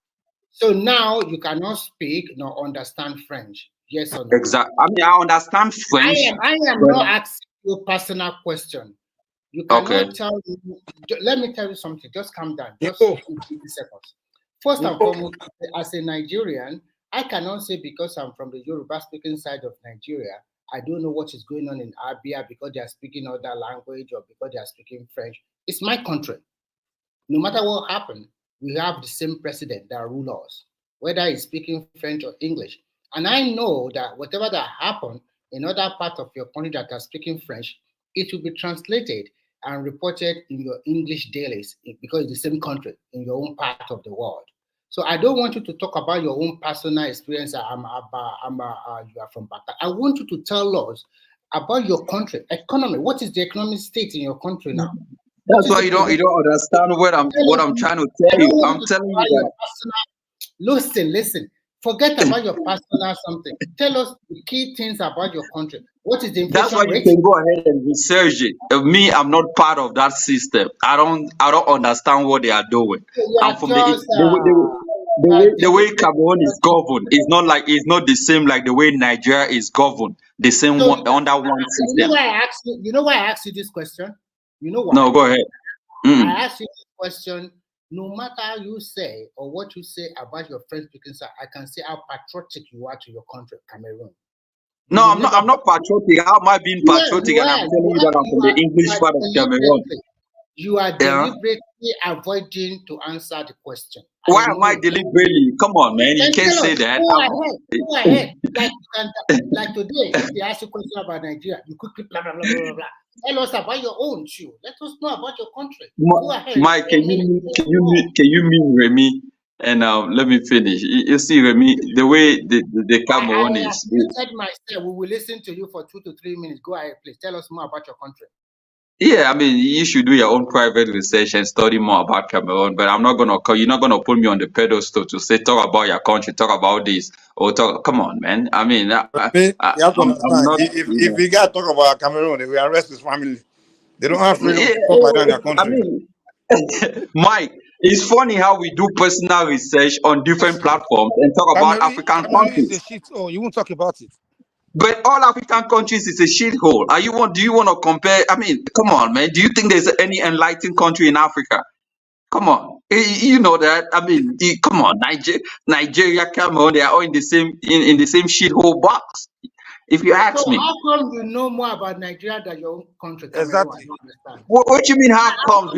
[SPEAKER 13] So now you cannot speak nor understand French. Yes or no?
[SPEAKER 14] Exactly. I mean, I understand French.
[SPEAKER 13] I am not asking you a personal question. You cannot tell me. Let me tell you something. Just calm down. Just 50 seconds. First and foremost, as a Nigerian, I cannot say because I'm from the Yoruba-speaking side of Nigeria, I don't know what is going on in Abia because they are speaking other language or because they are speaking French. It's my country. No matter what happened, we have the same president that rules us, whether he's speaking French or English. And I know that whatever that happened in other parts of your country that are speaking French, it will be translated and reported in your English dailies because it's the same country in your own part of the world. So I don't want you to talk about your own personal experience. You are from Baka. I want you to tell us about your country, economy. What is the economic state in your country now?
[SPEAKER 14] That's why you don't understand what I'm trying to tell you. I'm telling you that.
[SPEAKER 13] Listen. Forget about your personal something. Tell us the key things about your country. What is the inflation
[SPEAKER 14] That's why
[SPEAKER 13] rate?
[SPEAKER 14] you can go ahead and research it. Me, I'm not part of that system. I don't understand what they are doing. I'm from the way Cameroon is governed. It's not the same like the way Nigeria is governed. The same under one system.
[SPEAKER 13] You know why I asked you this question? You know why?
[SPEAKER 14] No, go ahead.
[SPEAKER 13] I asked you this question. No matter how you say or what you say about your French-speaking side, I can see how patriotic you are to your country, Cameroon.
[SPEAKER 14] No, I'm not patriotic. How am I being patriotic? And I'm telling you that I'm from the English part of Cameroon.
[SPEAKER 13] You are deliberately avoiding to answer the question.
[SPEAKER 23] Why am I deliberately? Come on, man. You can't say that.
[SPEAKER 13] Go ahead. Like today, if they ask you a question about Nigeria, you quickly blah blah blah blah blah. Tell us about your own shoe. Let us know about your country. Go ahead.
[SPEAKER 23] Mike, can you mean Remy? And let me finish. You see, Remy, the way the Cameroon
[SPEAKER 13] I
[SPEAKER 23] is.
[SPEAKER 13] said myself, we will listen to you for 2 to 3 minutes. Go ahead, please. Tell us more about your country.
[SPEAKER 23] Yeah, I mean, you should do your own private research and study more about Cameroon. But I'm not gonna call. You're not gonna put me on the pedestal to say talk about your country, talk about this, or talk. Come on, man. I mean,
[SPEAKER 20] You have to
[SPEAKER 23] I'm
[SPEAKER 20] understand.
[SPEAKER 23] not.
[SPEAKER 20] If we got to talk about Cameroon, they will arrest his family. They don't have freedom
[SPEAKER 23] Yeah,
[SPEAKER 20] to talk like that in their
[SPEAKER 23] I
[SPEAKER 20] country.
[SPEAKER 23] mean, Mike, it's funny how we do personal research on different platforms and talk about African
[SPEAKER 8] Cameroon is a
[SPEAKER 23] countries.
[SPEAKER 8] shit. Oh, you won't talk about it.
[SPEAKER 23] But all African countries is a shithole. Do you want to compare? I mean, come on, man. Do you think there's any enlightened country in Africa? Come on. You know that. I mean, come on, Nigeria, Cameroon, they are all in the same in the same shithole box. If you ask
[SPEAKER 13] So
[SPEAKER 23] me.
[SPEAKER 13] how come you know more about Nigeria than your own country, Cameroon?
[SPEAKER 8] Exactly.
[SPEAKER 13] I don't understand.
[SPEAKER 23] What you mean how comes?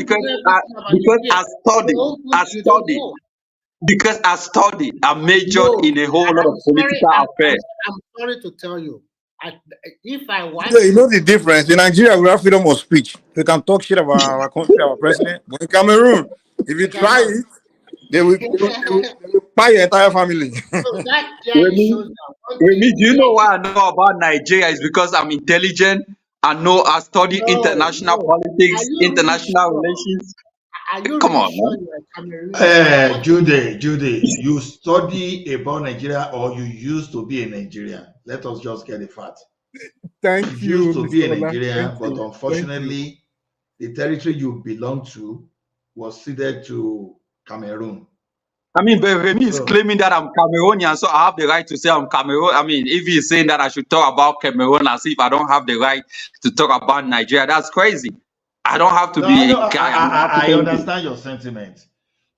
[SPEAKER 13] Because
[SPEAKER 23] I studied, I majored in a whole lot of political affairs.
[SPEAKER 13] I'm sorry to tell you. If I want
[SPEAKER 20] You know the difference. In Nigeria, we have freedom of speech. We can talk shit about our country, our president. But in Cameroon, if you try it, they will buy your entire family.
[SPEAKER 13] So that clearly shows that.
[SPEAKER 23] Remy, do you know why I know about Nigeria? Is because I'm intelligent. I studied international politics, international relations.
[SPEAKER 13] Are you
[SPEAKER 23] Come
[SPEAKER 13] really
[SPEAKER 23] on,
[SPEAKER 13] sure
[SPEAKER 23] man.
[SPEAKER 13] you are Cameroonian?
[SPEAKER 2] Judy, you study about Nigeria or you used to be a Nigerian? Let us just get the fact.
[SPEAKER 12] Thank
[SPEAKER 2] you used to be a
[SPEAKER 12] Mr. Ola.
[SPEAKER 2] Nigerian,
[SPEAKER 12] Thank
[SPEAKER 2] but
[SPEAKER 12] you.
[SPEAKER 2] unfortunately, the territory you belong to was ceded to Cameroon.
[SPEAKER 23] I mean, but Remy is claiming that I'm Cameroonian, so I have the right to say I'm Cameroon. I mean, if he's saying that I should talk about Cameroon as if I don't have the right to talk about Nigeria, that's crazy. I don't have to be a guy.
[SPEAKER 2] I understand your sentiment.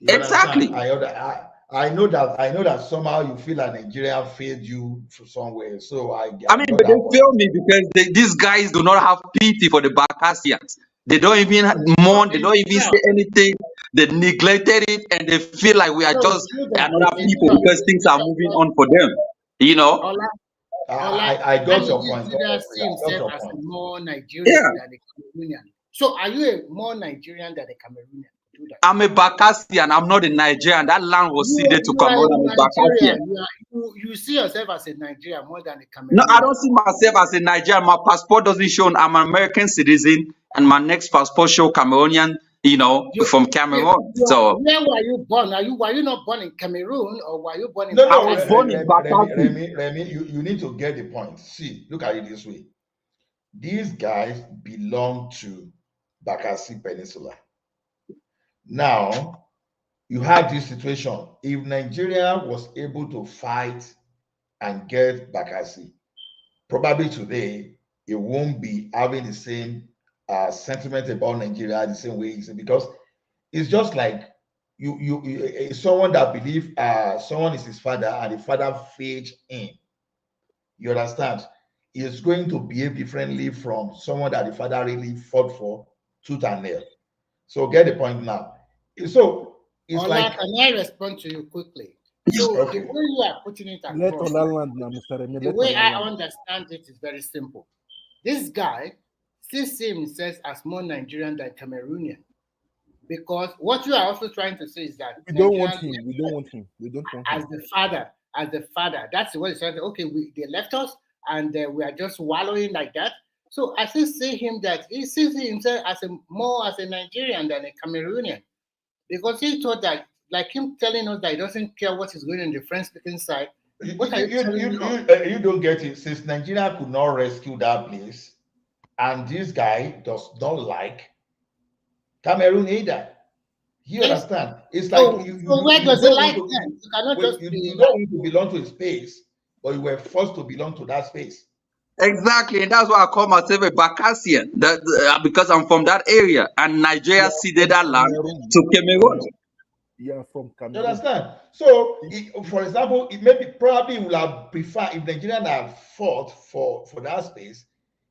[SPEAKER 23] Exactly.
[SPEAKER 2] I know that somehow you feel like Nigeria failed you for somewhere. So
[SPEAKER 23] I mean, but they fail me because these guys do not have pity for the Bacasians. They don't even mourn. They don't even say anything. They neglected it, and they feel like we are just another people because things are moving on for them. You know.
[SPEAKER 2] I got your point.
[SPEAKER 13] See himself as more Nigerian than a Cameroonian. So, are you a more Nigerian than a Cameroonian?
[SPEAKER 23] I'm a Bacasian. I'm not a Nigerian. That land was ceded to Cameroon. I'm a Bacasian.
[SPEAKER 13] You see yourself as a Nigerian more than a Cameroonian.
[SPEAKER 23] No, I don't see myself as a Nigerian. My passport doesn't show I'm an American citizen, and my next passport show Cameroonian. From Cameroon. So
[SPEAKER 13] where were you born? Were you not born in Cameroon, or were you born in?
[SPEAKER 2] No,
[SPEAKER 23] I was born in
[SPEAKER 2] Bacasi. Remy, you need to get the point. See, look at it this way. These guys belong to Bacasi Peninsula. Now, you had this situation. If Nigeria was able to fight and get Bacasi, probably today it won't be having the same sentiment about Nigeria the same way, because it's just like you someone that believes someone is his father and the father failed him. You understand? Is going to behave differently from someone that the father really fought for tooth and nail. So get the point now. So it's like.
[SPEAKER 13] Can I respond to you quickly? So the way you are putting it across, the way I understand it is very simple. This guy still sees himself as more Nigerian than Cameroonian, because what you are also trying to say is that
[SPEAKER 12] we don't want him.
[SPEAKER 13] As the father. That's what he said. Okay, they left us, and we are just wallowing like that. So I still see him that he sees himself as more as a Nigerian than a Cameroonian, because he thought that, like him telling us that he doesn't care what is going on in the French-speaking side. What are you telling me?
[SPEAKER 2] You don't get it. Since Nigeria could not rescue that place, and this guy does not like Cameroon either. You understand? It's like
[SPEAKER 13] where does he like them? You cannot just
[SPEAKER 2] you don't want to belong to a space, but you were forced to belong to that space.
[SPEAKER 23] Exactly, and that's why I call myself a Bacasian, because I'm from that area, and Nigeria ceded that land to Cameroon.
[SPEAKER 12] Yeah, from Cameroon.
[SPEAKER 2] You understand? So, for example, probably would have preferred, if Nigerians had fought for that space,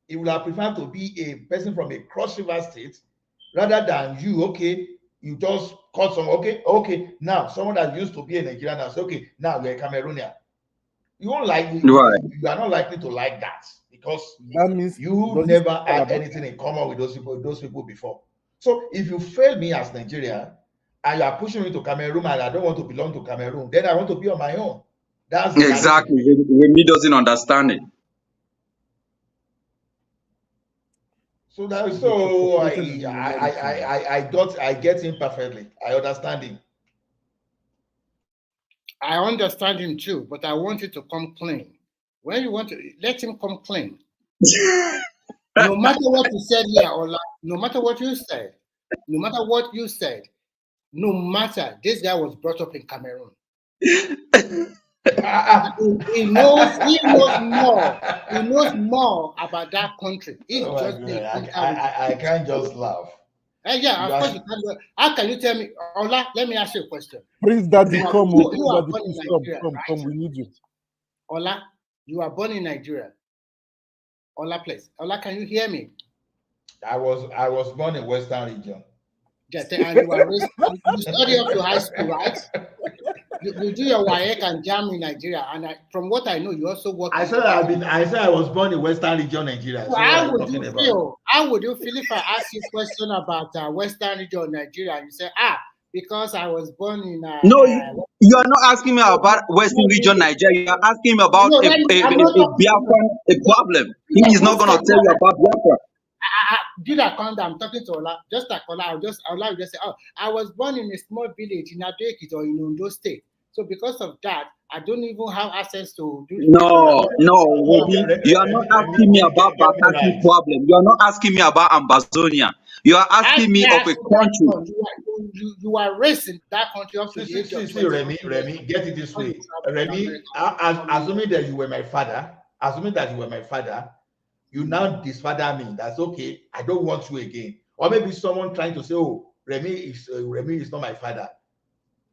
[SPEAKER 2] it would have preferred to be a person from a cross river state rather than you, okay, you just call someone, okay, now someone that used to be a Nigerian now say, okay, now you're a Cameroonian. You won't like
[SPEAKER 23] Right.
[SPEAKER 2] you are not likely to like that because
[SPEAKER 12] That means
[SPEAKER 2] you
[SPEAKER 12] does it
[SPEAKER 2] never
[SPEAKER 12] say
[SPEAKER 2] had
[SPEAKER 12] about
[SPEAKER 2] anything in common with those people before. So if you fail me as Nigerian and you are pushing me to Cameroon and I don't want to belong to Cameroon, then I want to be on my own. That's the narrative.
[SPEAKER 23] Exactly. Remy doesn't understand it.
[SPEAKER 2] So that
[SPEAKER 12] the
[SPEAKER 2] so
[SPEAKER 12] populated in the minority.
[SPEAKER 2] I get him perfectly. I understand him.
[SPEAKER 13] I understand him too, but I want you to come clean. When you want to let him come clean. No matter what you said here, Ola, no matter what you said, no matter what you said, no matter, this guy was brought up in Cameroon. He knows more. He knows more about that country. He's
[SPEAKER 2] Oh
[SPEAKER 13] just
[SPEAKER 2] my God. I can't just laugh.
[SPEAKER 13] Yeah, of course you can. How can you tell me, Ola? Let me ask you a question.
[SPEAKER 12] Prince Daddy, come on,
[SPEAKER 13] You are
[SPEAKER 12] Daddy,
[SPEAKER 13] born in
[SPEAKER 12] please
[SPEAKER 13] Nigeria,
[SPEAKER 12] come,
[SPEAKER 13] right?
[SPEAKER 12] we need you.
[SPEAKER 13] Ola, you are born in Nigeria. Ola, please. Ola, can you hear me?
[SPEAKER 2] I was born in Western region.
[SPEAKER 13] And you are raised, you study up to high school, right? You do your WAEC and JAM in Nigeria, and from what I know, you also work.
[SPEAKER 2] I said I was born in Western region, Nigeria.
[SPEAKER 13] So how would you feel? How would you feel if I ask you a question about Western region Nigeria and you say, because I was born in
[SPEAKER 23] No, you are not asking me about Western region Nigeria. You are asking me about a Biafran problem. He is not going to tell you about Biafra.
[SPEAKER 13] Judah Konda, I'm talking to Ola. Just like Ola, Ola will just say, I was born in a small village in Ado-Ekiti or in Ondo State. So because of that, I don't even have access to do.
[SPEAKER 23] No, you are not asking me about Bakassi problem. You are not asking me about Ambazonia. You are asking me of a country.
[SPEAKER 13] You are raising that country up to the age of 20.
[SPEAKER 2] Remy, get it this way. Remy, assuming that you were my father, you now disfather me. That's okay. I don't want you again. Or maybe someone trying to say, oh, Remy is not my father.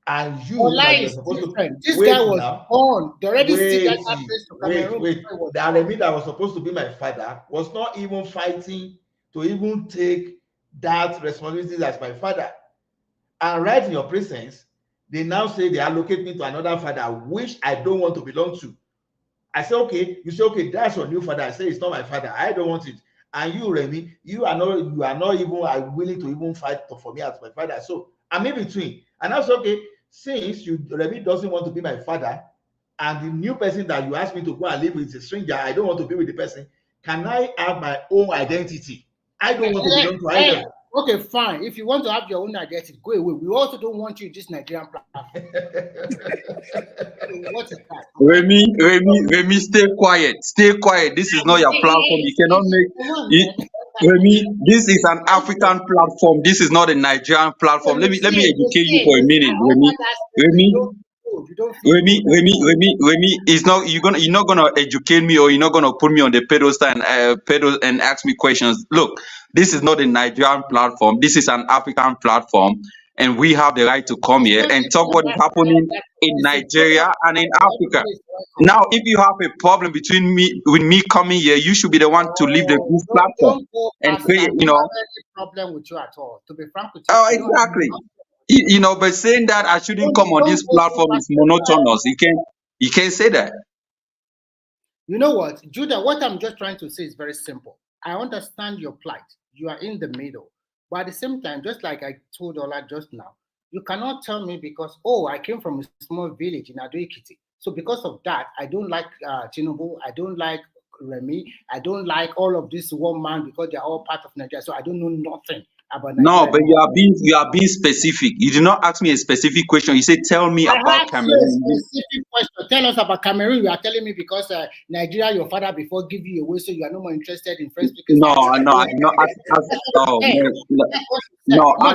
[SPEAKER 2] And you
[SPEAKER 13] Ola is different. This guy was born. They already see that place to Cameroon.
[SPEAKER 2] The Remy that was supposed to be my father was not even fighting to even take that responsibility as my father. And right in your presence, they now say they allocate me to another father, which I don't want to belong to. I say, okay. You say, okay, that's your new father. I say, it's not my father. I don't want it. And you, Remy, you are not even willing to even fight for me as my father. So I'm in between. And that's okay. Since Remy doesn't want to be my father, and the new person that you asked me to go and live with is a stranger, I don't want to be with the person. Can I have my own identity? I don't want to belong to either.
[SPEAKER 13] Okay, fine. If you want to have your own identity, go away. We also don't want you in this Nigerian platform. What is that?
[SPEAKER 23] Remy, stay quiet. Stay quiet. This is not your platform. You cannot make Remy, this is an African platform. This is not a Nigerian platform. Let me educate you for a minute, Remy, it's not you're not gonna educate me or you're not gonna put me on the pedestal and ask me questions. Look, this is not a Nigerian platform. This is an African platform, and we have the right to come here and talk what is happening in Nigeria and in Africa. Now, if you have a problem with me coming here, you should be the one to leave this platform and create,
[SPEAKER 13] problem with you at all. To be frank with you.
[SPEAKER 23] Oh, exactly. But saying that I shouldn't come on this platform is monotonous. You can't say that.
[SPEAKER 13] You know what, Judah, what I'm just trying to say is very simple. I understand your plight. You are in the middle. But at the same time, just like I told Ola just now, you cannot tell me because, I came from a small village in Ado-Ekiti. So because of that, I don't like Tinubu, I don't like Remy, I don't like all of this one man because they're all part of Nigeria. So I don't know nothing about Nigeria.
[SPEAKER 23] No, but you are being specific. You did not ask me a specific question. You said, tell me about Cameroon.
[SPEAKER 13] A specific question. Tell us about Cameroon. You are telling me because Nigeria, your father before give you away, so you are no more interested in French speakers.
[SPEAKER 23] No, I did not. No, I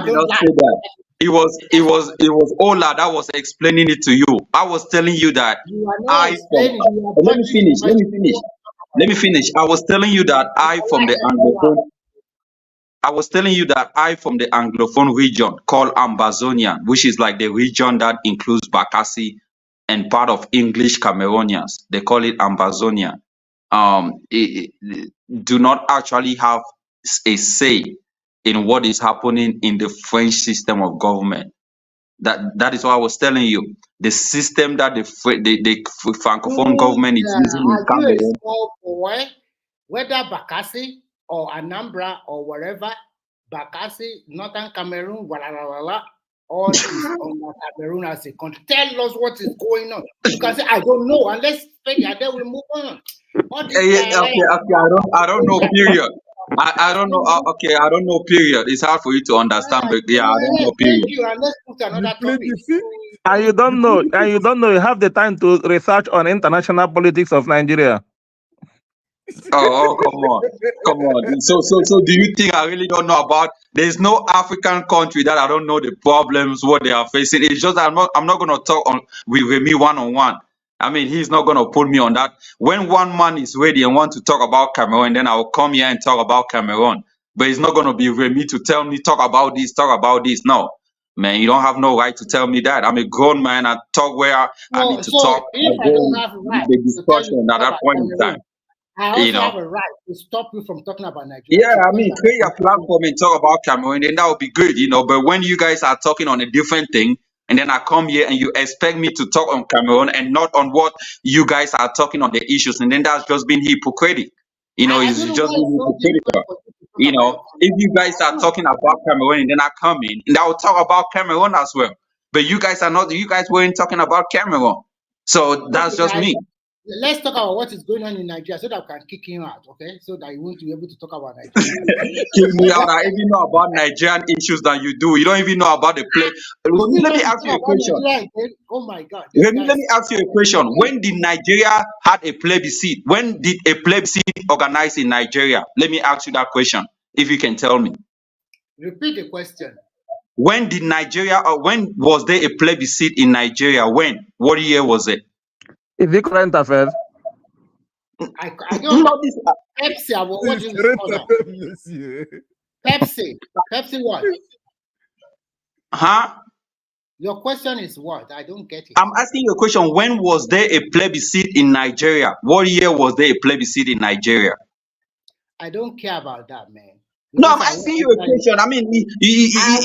[SPEAKER 23] did not say that. It was Ola that was explaining it to you. I was telling you that Let me finish. I was telling you that I from the Anglophone region called Ambazonia, which is like the region that includes Bakassi and part of English Cameroonians. They call it Ambazonia. Do not actually have a say in what is happening in the French system of government. That is what I was telling you. The system that the Francophone government is using in
[SPEAKER 13] Are you a
[SPEAKER 23] Cameroon.
[SPEAKER 13] small boy, whether Bakassi or Anambra or wherever, Bakassi, Northern Cameroon, all is under Cameroon as a country. Tell us what is going on. You can say, I don't know, and let's spend it, and then we move on.
[SPEAKER 23] Okay, I don't know, period. I don't know. Okay, I don't know, period. It's hard for you to understand, but yeah, I don't know, period.
[SPEAKER 13] Thank you, and let's move to another topic.
[SPEAKER 15] And you don't know, you have the time to research on international politics of Nigeria.
[SPEAKER 23] Oh, come on. So do you think I really don't know about? There's no African country that I don't know the problems what they are facing. It's just that I'm not gonna talk with Remy one-on-one. I mean, he's not gonna put me on that. When one man is ready and want to talk about Cameroon, then I'll come here and talk about Cameroon. But it's not gonna be Remy to tell me talk about this. No, man, you don't have no right to tell me that. I'm a grown man. I talk where I need to talk.
[SPEAKER 13] If I don't have a right
[SPEAKER 23] the
[SPEAKER 13] to tell you
[SPEAKER 23] discussion
[SPEAKER 13] to
[SPEAKER 23] at
[SPEAKER 13] talk
[SPEAKER 23] that
[SPEAKER 13] about
[SPEAKER 23] point in
[SPEAKER 13] Cameroon,
[SPEAKER 23] time.
[SPEAKER 13] I also
[SPEAKER 23] You know.
[SPEAKER 13] have a right to stop you from talking about Nigeria.
[SPEAKER 23] Yeah, I mean, create a platform and talk about Cameroon, and that would be good, you know. But when you guys are talking on a different thing, and then I come here and you expect me to talk on Cameroon and not on what you guys are talking on the issues, and then that's just being hypocritic. You know, it's just being hypocritical. You know, if you guys are talking about Cameroon and then I come in and I will talk about Cameroon as well. But you guys are not, you guys weren't talking about Cameroon. So that's just me.
[SPEAKER 13] Let's talk about what is going on in Nigeria so that we can kick him out, okay? So that you won't be able to talk about Nigeria.
[SPEAKER 23] Kick me out. I even know about Nigerian issues than you do. You don't even know about the play. Let me ask you a question.
[SPEAKER 13] Oh my God.
[SPEAKER 23] Let me ask you a question. When did Nigeria had a plebiscite? When did a plebiscite organize in Nigeria? Let me ask you that question, if you can tell me.
[SPEAKER 13] Repeat the question.
[SPEAKER 23] When did Nigeria, or when was there a plebiscite in Nigeria? When? What year was it?
[SPEAKER 15] Is it current affairs?
[SPEAKER 13] I don't know this. Pepsi, what do you call that? Pepsi what?
[SPEAKER 23] Huh?
[SPEAKER 13] Your question is what? I don't get it.
[SPEAKER 23] I'm asking you a question. When was there a plebiscite in Nigeria? What year was there a plebiscite in Nigeria?
[SPEAKER 13] I don't care about that, man.
[SPEAKER 23] No, I'm asking you a question. I mean,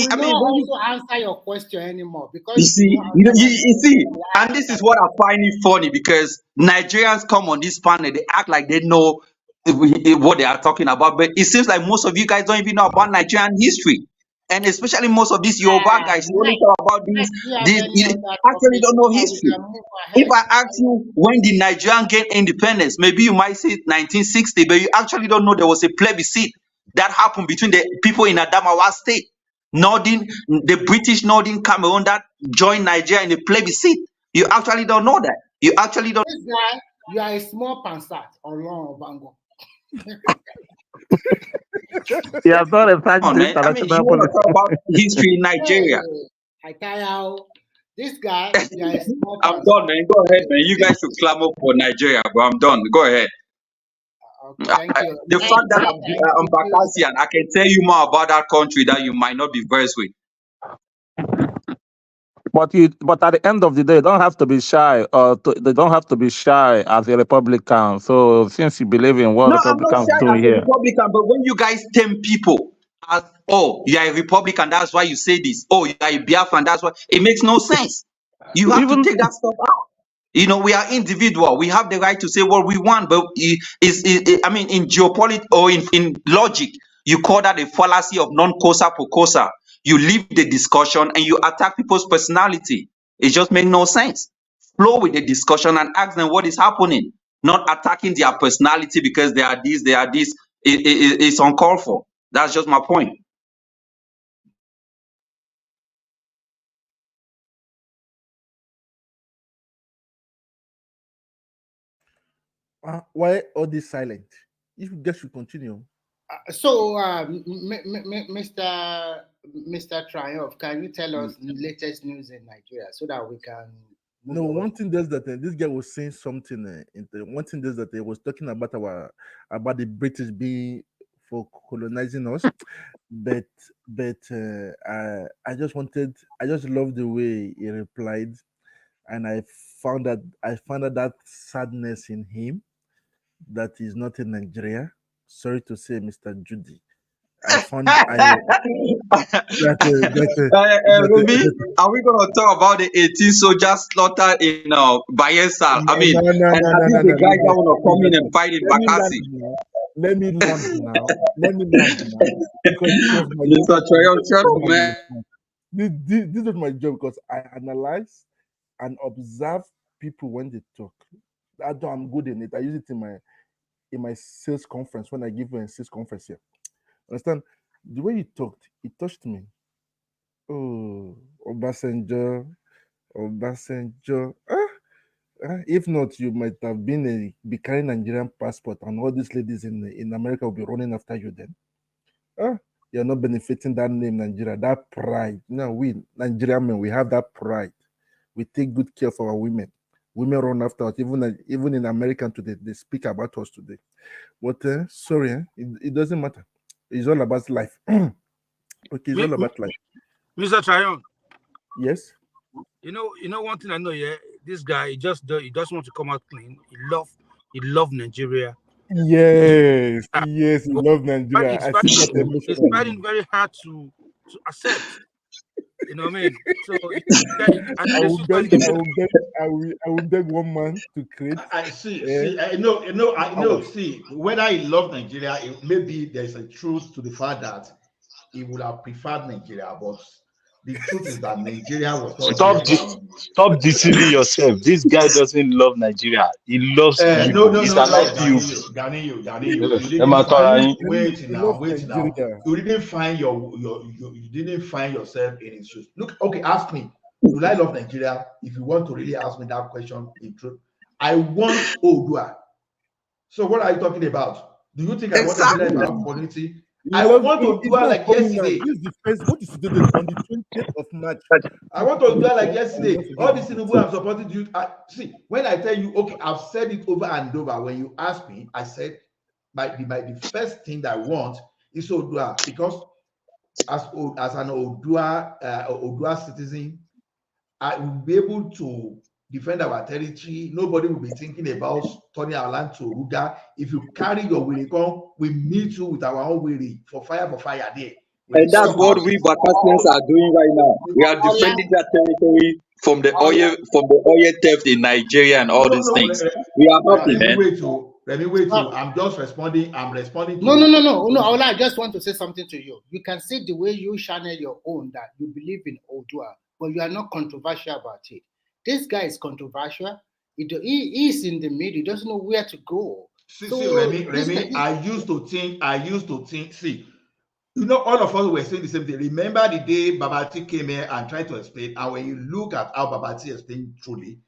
[SPEAKER 13] I will not answer your question anymore because
[SPEAKER 23] you see, and this is what I find it funny because Nigerians come on this panel, they act like they know what they are talking about, but it seems like most of you guys don't even know about Nigerian history, and especially most of these Yoruba guys who only talk about this. You actually don't know history. If I ask you when did Nigerian gain independence, maybe you might say 1960, but you actually don't know there was a plebiscite that happened between the people in Adamawa State, the British Northern Cameroon that joined Nigeria in a plebiscite. You actually don't know that. You actually don't.
[SPEAKER 13] This guy, you are a small pansat or long bango.
[SPEAKER 15] Yeah, not a fact.
[SPEAKER 23] I mean, you want to talk about history in Nigeria?
[SPEAKER 13] I tell you, this guy, you are a small
[SPEAKER 23] I'm done, man. Go ahead, man. You guys should clamor for Nigeria, but I'm done. Go ahead.
[SPEAKER 13] Okay, thank you.
[SPEAKER 23] The fact that I'm Bakasian, I can tell you more about that country that you might not be versed with.
[SPEAKER 15] But at the end of the day, they don't have to be shy, they don't have to be shy as a Republican. So since you believe in what Republicans
[SPEAKER 23] I'm not shy
[SPEAKER 15] do
[SPEAKER 23] as a
[SPEAKER 15] here,
[SPEAKER 23] Republican, but when you guys tame people as, oh, you are a Republican, that's why you say this. Oh, you are a Biafran, that's why. It makes no sense. You have to take that stuff out. You know, we are individual. We have the right to say what we want, but in geopolitics or in logic, you call that a fallacy of non cosa pro cosa. You leave the discussion and you attack people's personality. It just makes no sense. Flow with the discussion and ask them what is happening, not attacking their personality because they are this, they are this. It's uncalled for. That's just my point.
[SPEAKER 12] Why all this silent? If you guys should continue.
[SPEAKER 13] So, Mr. Triumph, can you tell us the latest news in Nigeria so that we can?
[SPEAKER 12] No, one thing is that this guy was saying something. One thing is that he was talking about the British being for colonizing us, but I just love the way he replied, and I found that sadness in him that is not in Nigeria. Sorry to say, Mr. Judy. I found
[SPEAKER 14] Remy, are we gonna talk about the 18 soldiers slaughtered in Bayelsa? I mean, and are these the guys that wanna come in and fight in Bakassi?
[SPEAKER 12] Let me land now. Because this was my
[SPEAKER 14] Mr. Trayon, man.
[SPEAKER 12] This was my job because I analyze and observe people when they talk. I'm good in it. I use it in my sales conference when I give a sales conference here. Understand? The way you talked, it touched me. Oh, Obasanjo. If not, you might have be carrying Nigerian passport, and all these ladies in America will be running after you then. You're not benefiting that name, Nigeria, that pride. No, we Nigerian men, we have that pride. We take good care of our women. Women run after us. Even in America today, they speak about us today. But sorry, it doesn't matter. It's all about life. Okay, it's all about life.
[SPEAKER 8] Mr. Trayon.
[SPEAKER 12] Yes.
[SPEAKER 8] You know one thing I know, yeah. This guy, he just want to come out clean. He love Nigeria.
[SPEAKER 12] Yes, he love Nigeria.
[SPEAKER 8] He's fighting very hard to accept. You know what I mean? So
[SPEAKER 12] I will beg one man to create.
[SPEAKER 2] I know. See, whether he loves Nigeria, maybe there's a truth to the fact that he would have preferred Nigeria, but the truth is that Nigeria was not
[SPEAKER 6] Stop deceiving yourself. This guy doesn't love Nigeria. He loves you. He's alive you.
[SPEAKER 2] Daniel. Wait now. You didn't find you didn't find yourself in his shoes. Look, okay, ask me. Do I love Nigeria? If you want to really ask me that question, in truth, I want Odua. So what are you talking about? Do you think I want Nigeria to have community? I want to do like yesterday.
[SPEAKER 12] This is the first. What is today? On the 20th of March.
[SPEAKER 2] I want to do like yesterday. All the Tinubu I'm supporting you. See, when I tell you, okay, I've said it over and over. When you ask me, I said the first thing that I want is Odua, because as an Odua citizen, I will be able to defend our territory. Nobody will be thinking about turning our land to Ruga. If you carry your Wirikon, we meet you with our own Wiri for fire there.
[SPEAKER 14] And that's what we Bakasians are doing right now. We are defending that territory from the oil theft in Nigeria and all these things. We are happy, man.
[SPEAKER 2] Let me wait. I'm just responding. I'm responding to
[SPEAKER 13] No. I just want to say something to you. You can see the way you channel your own that you believe in Odua, but you are not controversial about it. This guy is controversial. He is in the middle. He doesn't know where to go.
[SPEAKER 2] Remy, I used to think, see, all of us were saying the same thing. Remember the day Babati came here and tried to explain, and when you look at how Babati explained truly,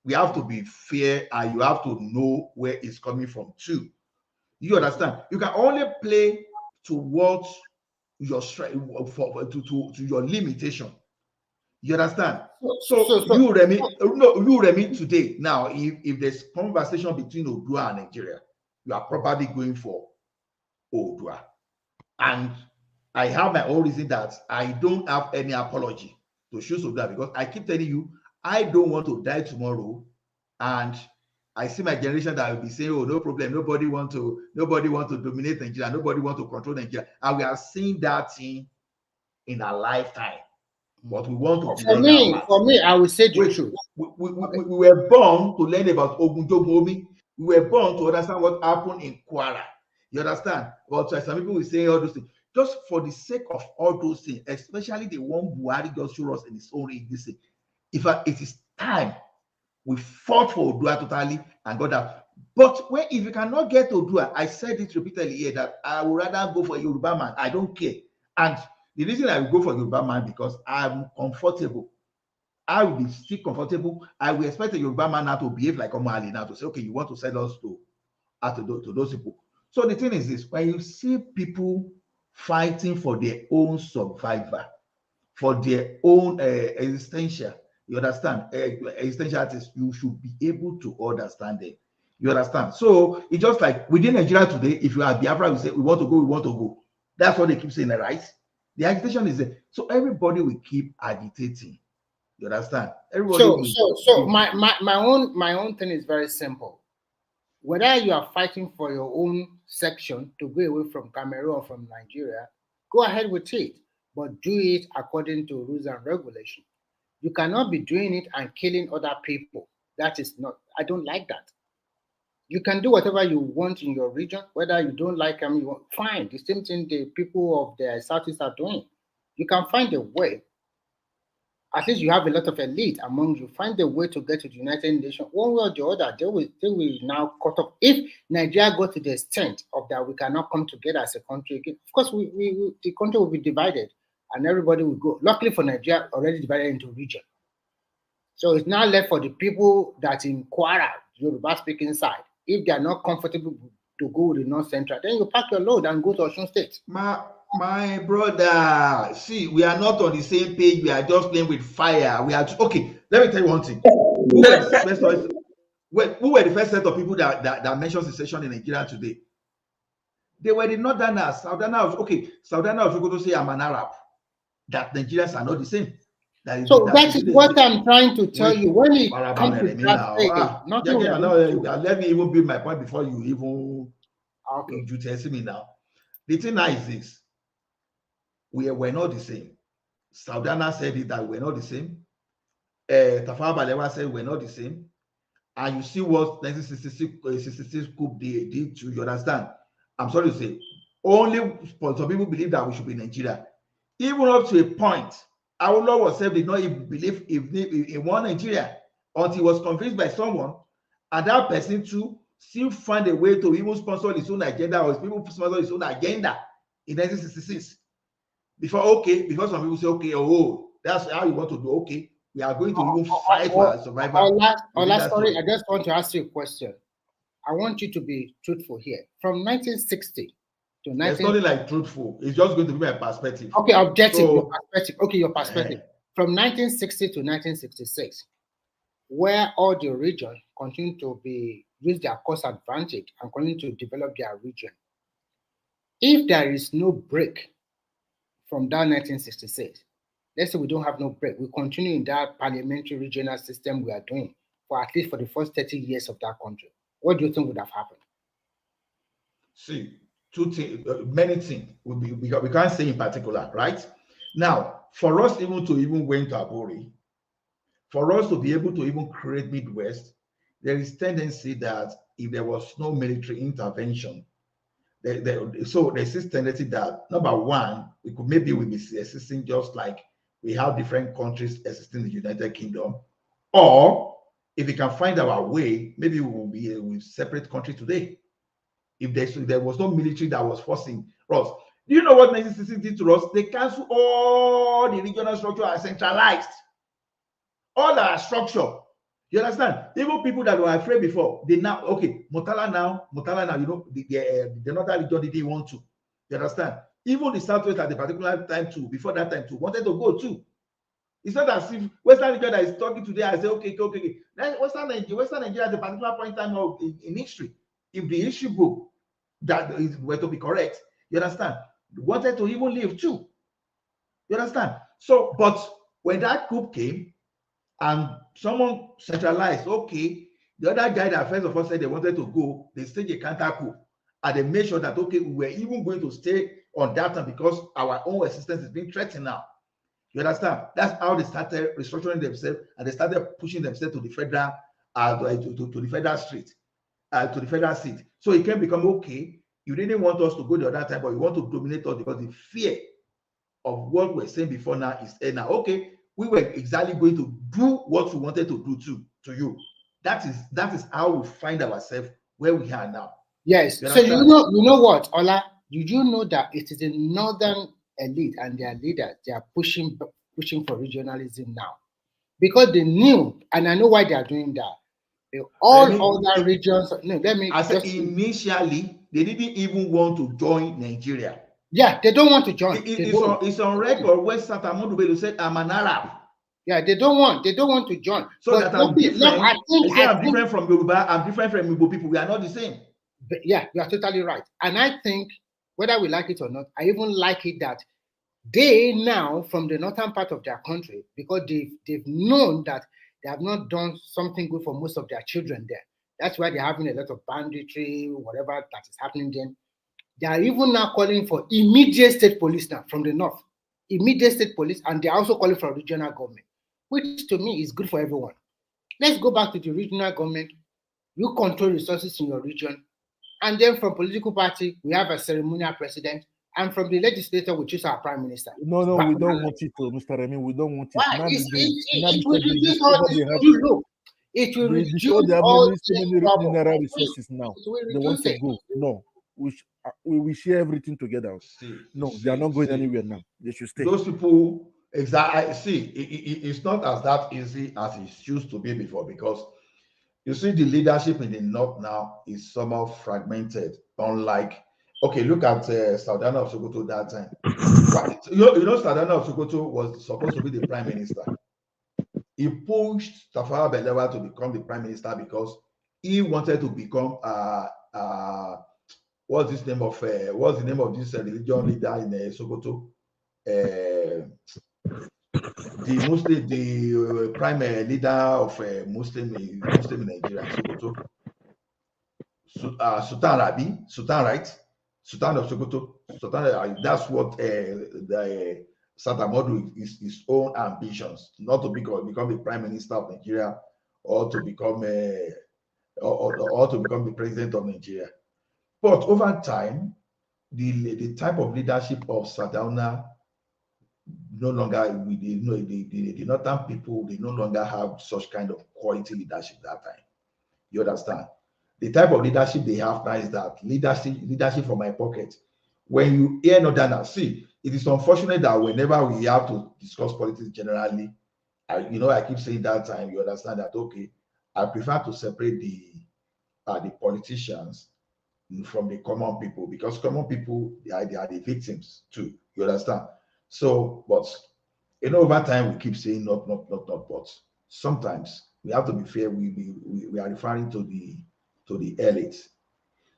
[SPEAKER 2] we have to be fair and you have to know where it's coming from too. You understand? You can only play towards your strength to your limitation. You understand? So you Remy today. Now, if there's conversation between Odua and Nigeria, you are probably going for Odua. And I have my own reason that I don't have any apology to choose Odua, because I keep telling you, I don't want to die tomorrow. And I see my generation that will be saying, oh, no problem. Nobody want to dominate Nigeria. Nobody want to control Nigeria. And we are seeing that thing in our lifetime. But we want to.
[SPEAKER 13] For me, I will say the truth.
[SPEAKER 2] We were born to learn about Ogunjogomi. We were born to understand what happened in Kwara. You understand? But some people will say all those things. Just for the sake of all those things, especially the one Buhari just showed us in his own this. If it is time, we fought for Odua totally and got that. But if you cannot get Odua, I said it repeatedly here that I would rather go for a Yoruba man. I don't care. And the reason I will go for Yoruba man because I'm comfortable. I will be still comfortable. I will expect a Yoruba man now to behave like Omali now to say, okay, you want to sell us to those people. So the thing is this: when you see people fighting for their own survival, for their own existential, you understand? Existentialities, you should be able to understand them. You understand? So it's just like within Nigeria today, if you are Biafra, we say we want to go. That's what they keep saying, right? The agitation is there. So everybody will keep agitating. You understand? Everybody
[SPEAKER 13] my own thing is very simple. Whether you are fighting for your own section to go away from Cameroon or from Nigeria, go ahead with it, but do it according to rules and regulations. You cannot be doing it and killing other people. That is not, I don't like that. You can do whatever you want in your region, whether you don't like them, you want, fine. The same thing the people of the Southeast are doing. You can find a way. At least you have a lot of elite among you. Find a way to get to the United Nations. One way or the other, they will now cut off. If Nigeria got to the extent of that we cannot come together as a country again, of course, the country will be divided and everybody will go. Luckily for Nigeria, already divided into region. So it's now left for the people that in Kwara, Yoruba speaking side. If they are not comfortable to go with the North Central, then you pack your load and go to Osun State.
[SPEAKER 2] My brother, see, we are not on the same page. We are just playing with fire. We are okay. Let me tell you one thing. Who were the first set of people that mentioned secession in Nigeria today? They were the Northerners, Southerners. Okay, Southerners are going to say I'm an Arab. That Nigerians are not the same. That
[SPEAKER 13] is what I'm trying to tell you. When it comes to that
[SPEAKER 2] let me even build my point before you even you tell me now. The thing now is this. We were not the same. Saudana said it that we're not the same. Tafawa Balewa said we're not the same. And you see what 1966 coup did to you, understand? I'm sorry to say, only some people believe that we should be in Nigeria. Even up to a point, our Lord himself did not even believe in one Nigeria until he was convinced by someone, and that person too still find a way to even sponsor his own agenda, or people sponsor his own agenda in 1966. Before some people say, okay, oh, that's how you want to do. Okay, we are going to even fight for our survival.
[SPEAKER 13] Sorry, I just want to ask you a question. I want you to be truthful here. From 1960 to 19...
[SPEAKER 2] There's nothing like truthful. It's just going to be my perspective.
[SPEAKER 13] Okay, objective, your perspective. Okay, your perspective. From 1960 to 1966, where all the region continue to use their cost advantage and continue to develop their region. If there is no break from that 1966, let's say we don't have no break, we continue in that parliamentary regional system we are doing for at least for the first 30 years of that country, what do you think would have happened?
[SPEAKER 2] See, two things, many things we can't say in particular, right? Now, for us even to went to Abori, for us to be able to even create Midwest, there is tendency that if there was no military intervention, so there's this tendency that number one, we be existing just like we have different countries existing in the United Kingdom, or if we can find our way, maybe we will be a separate country today. If there was no military that was forcing us. Do you know what 1960 did to us? They canceled all the regional structure are centralized. All our structure. You understand? Even people that were afraid before, they now, okay, Motala now, you know, the northern region didn't want to. You understand? Even the Southwest at the particular time too, before that time too, wanted to go too. It's not as if Western region that is talking today, I say, okay. Western Nigeria at the particular point in time in history, if the issue book that were to be correct, you understand, wanted to even leave too. You understand? So, but when that coup came, and someone centralized, okay, the other guy that first of all said they wanted to go, they staged a counter coup, and they made sure that, okay, we were even going to stay on that time because our own existence is being threatened now. You understand? That's how they started restructuring themselves, and they started pushing themselves to the federal, to the federal street, to the federal seat. So it can become, okay, you didn't want us to go the other time, but you want to dominate us because the fear of what we're saying before now is now, okay, we were exactly going to do what we wanted to do to you. That is how we find ourselves where we are now.
[SPEAKER 13] Yes. So you know what, Ola? Did you know that it is the northern elite and their leaders, they are pushing for regionalism now? Because they knew, and I know why they are doing that. All other regions,
[SPEAKER 2] initially, they didn't even want to join Nigeria.
[SPEAKER 13] Yeah, they don't want to join.
[SPEAKER 2] It's on record where Satamodu Bello said, I'm an Arab.
[SPEAKER 13] Yeah, they don't want to join.
[SPEAKER 2] So but that I'm different. I'm different from Yoruba, I'm different from Igbo people. We are not the same.
[SPEAKER 13] But yeah, you are totally right. And I think, whether we like it or not, I even like it that they now, from the northern part of their country, because they've known that they have not done something good for most of their children there, That's why they're having a lot of banditry, whatever that is happening then. They are even now calling for immediate state police now from the north. Immediate state police, and they're also calling for regional government, which to me is good for everyone. Let's go back to the regional government. You control resources in your region. And then from political party, we have a ceremonial president. And from the legislature, we choose our prime minister.
[SPEAKER 12] No, we don't want it, Mr. Remy. We don't want it.
[SPEAKER 13] Why? It will reduce
[SPEAKER 12] all
[SPEAKER 13] all this. Look, it will reduce all this trouble.
[SPEAKER 12] Mineral resources now. They want to go. No, we share everything together. They are not going anywhere now. They should stay.
[SPEAKER 2] Those people, exactly. See, it's not as that easy as it used to be before, because you see the leadership in the north now is somehow fragmented. Unlike, okay, look at Sardana of Sokoto that time. You know, Sardana of Sokoto was supposed to be the prime minister. He pushed Tafawa Balewa to become the prime minister because he wanted to become what's the name of this religion leader in Sokoto? The prime leader of Muslim in Nigeria, Sokoto. Sultan Rabi, Sultan, right? Sultan of Sokoto. Sultan, that's what the Satamodu is his own ambitions, not to become the prime minister of Nigeria or to become or to become the president of Nigeria. But over time, the type of leadership of Sardauna no longer, the northern people, they no longer have such kind of quality leadership that time. You understand? The type of leadership they have now is that leadership from my pocket. When you hear Northerners, see, it is unfortunate that whenever we have to discuss politics generally, I keep saying that time, you understand that, okay, I prefer to separate the politicians from the common people, because common people, they are the victims too. You understand? So, but over time we keep saying not, but sometimes we have to be fair. We are referring to the elite.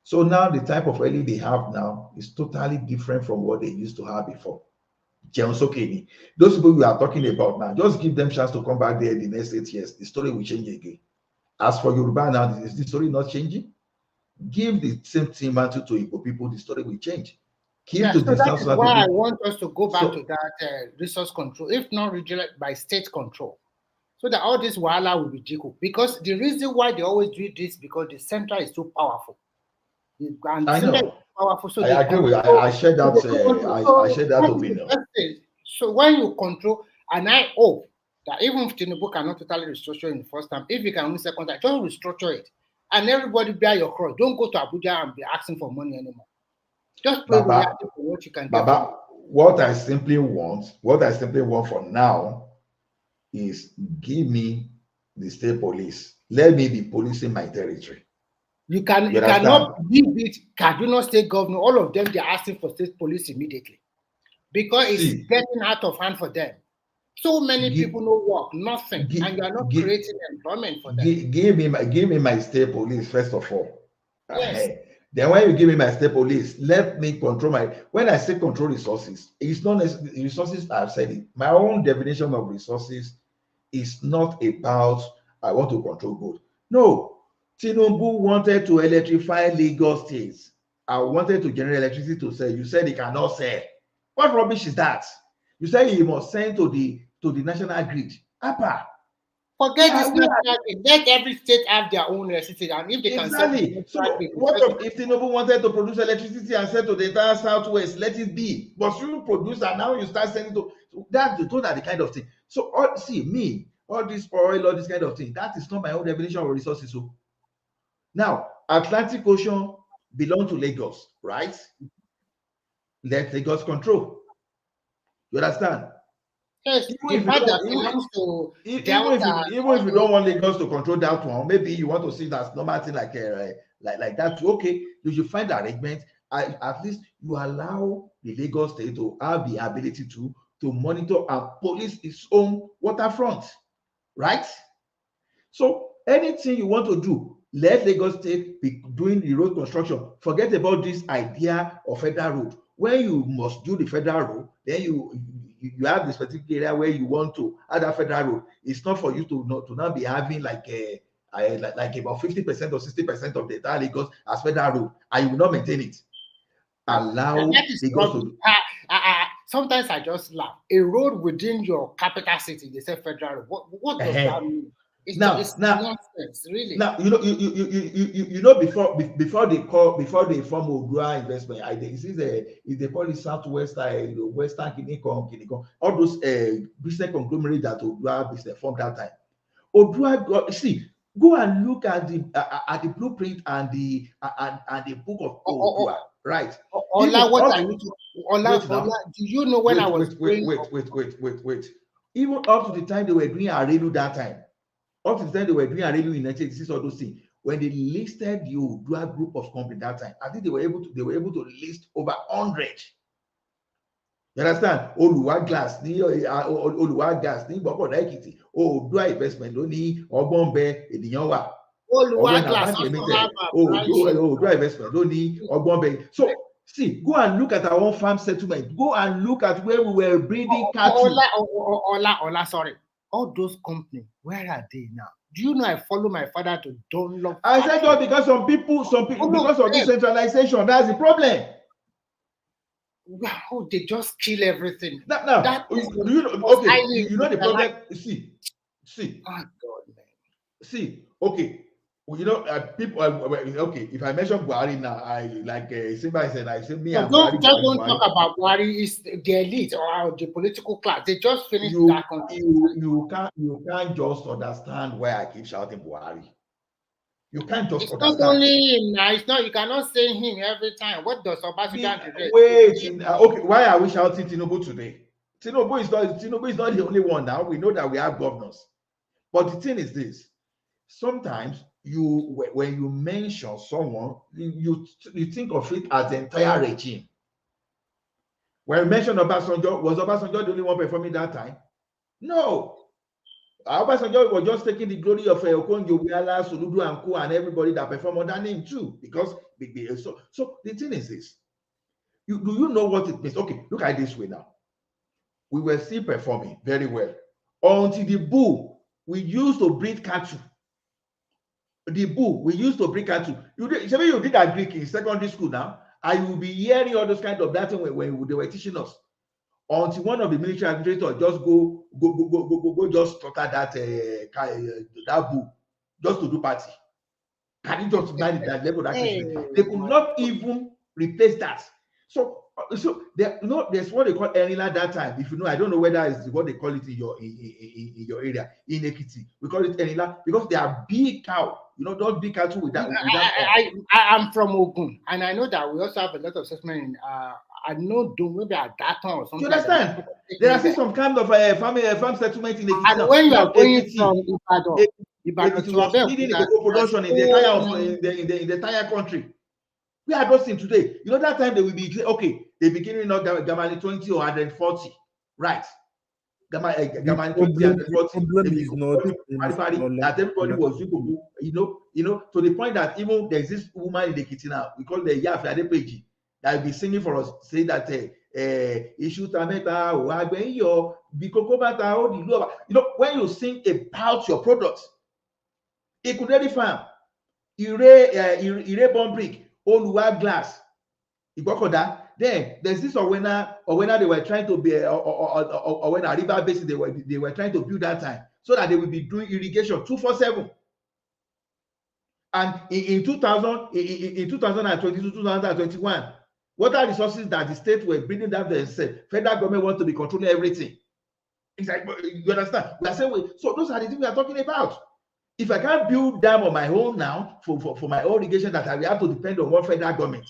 [SPEAKER 2] So now the type of elite they have now is totally different from what they used to have before. Those people we are talking about now, just give them chance to come back there the next 8 years. The story will change again. As for Yoruba now, is the story not changing? Give the same thing mantle to Igbo people, the story will change.
[SPEAKER 13] So that is why I want us to go back to that resource control, if not regional, by state control, so that all this wahala will be jiggled. Because the reason why they always do this, because the center is too powerful. And
[SPEAKER 2] I know.
[SPEAKER 13] Is powerful, so
[SPEAKER 2] I agree with. I share that. I share that opinion.
[SPEAKER 13] So when you control, and I hope that even if Tinubu cannot totally restructure in the first time, if you can win second time, just restructure it, and everybody bear your cross. Don't go to Abuja and be asking for money anymore. Just play for what you can get.
[SPEAKER 2] Baba, what I simply want for now is give me the state police. Let me be policing my territory.
[SPEAKER 13] You cannot give it. Kaduna State Governor, all of them, they're asking for state police immediately because it's getting out of hand for them. So many people no work, nothing, and you are not creating employment for them.
[SPEAKER 2] Give me my state police first of all.
[SPEAKER 13] Yes.
[SPEAKER 2] Then when you give me my state police, let me control my. When I say control resources, it's not necessarily resources. I've said it. My own definition of resources is not about I want to control gold. No, Tinubu wanted to electrify Lagos State. I wanted to generate electricity to sell. You said he cannot sell. What rubbish is that? You say he must send to the national grid. Apa.
[SPEAKER 13] Forget this national grid. Let every state have their own electricity, and if they can sell.
[SPEAKER 2] So what if Tinubu wanted to produce electricity and sell to the entire southwest? Let it be. But you produce and now you start sending to that. Those are the kind of thing. So all this oil, all this kind of thing. That is not my own definition of resources. So now Atlantic Ocean belongs to Lagos, right? Let Lagos control. You understand?
[SPEAKER 13] Yes, even if you
[SPEAKER 2] don't want Lagos to control that one, maybe you want to see that normal thing like that. Okay, you should find arrangement. At least you allow the Lagos state to have the ability to monitor and police its own waterfront, right? So anything you want to do, let Lagos state be doing the road construction. Forget about this idea of federal road. When you must do the federal road, then you have this particular area where you want to add a federal road. It's not for you to not be having like like about 50% or 60% of the entire Lagos as federal road, and you will not maintain it. Allow Lagos to.
[SPEAKER 13] Sometimes I just laugh. A road within your capital city, they say federal road. What does that mean? It's nonsense, really.
[SPEAKER 2] Now you know before they form Odua investment, they call it Southwest, Western Kinikon, all those business conglomerates that Odua business formed that time. Odua go and look at the blueprint and the book of Odua, right?
[SPEAKER 13] Ola, what are you doing? Ola, do you know when I was
[SPEAKER 2] wait. Even up to the time they were doing Arelu that time. Up to the time they were doing Arelu in 1986, all those things. When they listed the Odua group of companies that time, I think they were able to list over 100. You understand? Oluwa Glass, Oluwa Gas, Boko Ekiti, Odua Investment, Loni, Ogbonbe, Ediyanwa.
[SPEAKER 13] Oluwa Glass also have
[SPEAKER 2] Odua Investment, Loni, Ogbonbe. So see, go and look at our own farm settlement. Go and look at where we were breeding cattle.
[SPEAKER 13] Ola, sorry. All those companies, where are they now? Do you know I follow my father to Dunlop?
[SPEAKER 2] I said that because some people, because of decentralization, that's the problem.
[SPEAKER 13] Wow, they just kill everything.
[SPEAKER 2] Now, you know the problem. See.
[SPEAKER 13] Oh God, man.
[SPEAKER 2] See, okay. Well, you know, people. Okay, if I mention Buhari now, Simba said, I say me and
[SPEAKER 13] Buhari. Don't talk about Buhari. It's the elite or the political class. They just finished that country.
[SPEAKER 2] You can't just understand why I keep shouting Buhari. You can't just
[SPEAKER 13] it's
[SPEAKER 2] understand.
[SPEAKER 13] Not only him now. It's not. You cannot say him every time. What does Obasanjo do?
[SPEAKER 2] Wait. Okay, why are we shouting Tinubu today? Tinubu is not the only one now. We know that we have governors, but the thing is this: sometimes when you mention someone, you think of it as the entire regime. When you mention Obasanjo, was Obasanjo the only one performing that time? No. Obasanjo was just taking the glory of Okonjo-Iweala, Soludo, and Co, and everybody that performed under him too. Because so the thing is this: do you know what it means? Okay, look at it this way now. We were still performing very well until the bull we used to breed cattle. The bull we used to breed cattle. You did that Greek in secondary school now, and you will be hearing all those kind of that thing when they were teaching us. Until one of the military administrators just go just slaughter that bull just to do party. Can you just imagine that level of accuracy? They could not even replace that. So there's what they call Enila that time. If you know, I don't know whether it's what they call it in your area. In Ekiti, we call it Enila because they are big cow. You know, those big cattle with that.
[SPEAKER 13] I'm from Ogun, and I know that we also have a lot of settlement in I know maybe at that time or something.
[SPEAKER 2] You understand? Like there are still some kind of farm settlement in Ekiti.
[SPEAKER 13] And when you are going from
[SPEAKER 2] Ibadan to leading the cocoa production in the entire country. We are those things today. You know that time they will be okay. They begin in Gamali 20 or 140, right? Gamali 20 and 40.
[SPEAKER 12] Problem is not
[SPEAKER 2] that everybody was you know, to the point that even there's this woman in the kitchen now. We call the Yafi Adepeji. That will be singing for us, say that you know, when you sing about your products, Ikuderi Farm, Ire Bomb Brick, Oluwa Glass, Ibokoda. Then there's this Owena they were trying to be Owena River Basin they were trying to build that time so that they will be doing irrigation 247. And in 2022, 2021, water resources that the state were bringing down themselves, federal government wants to be controlling everything. It's like, you understand? The same way. So those are the things we are talking about. If I can't build dam on my own now for my own irrigation, that I will have to depend on one federal government.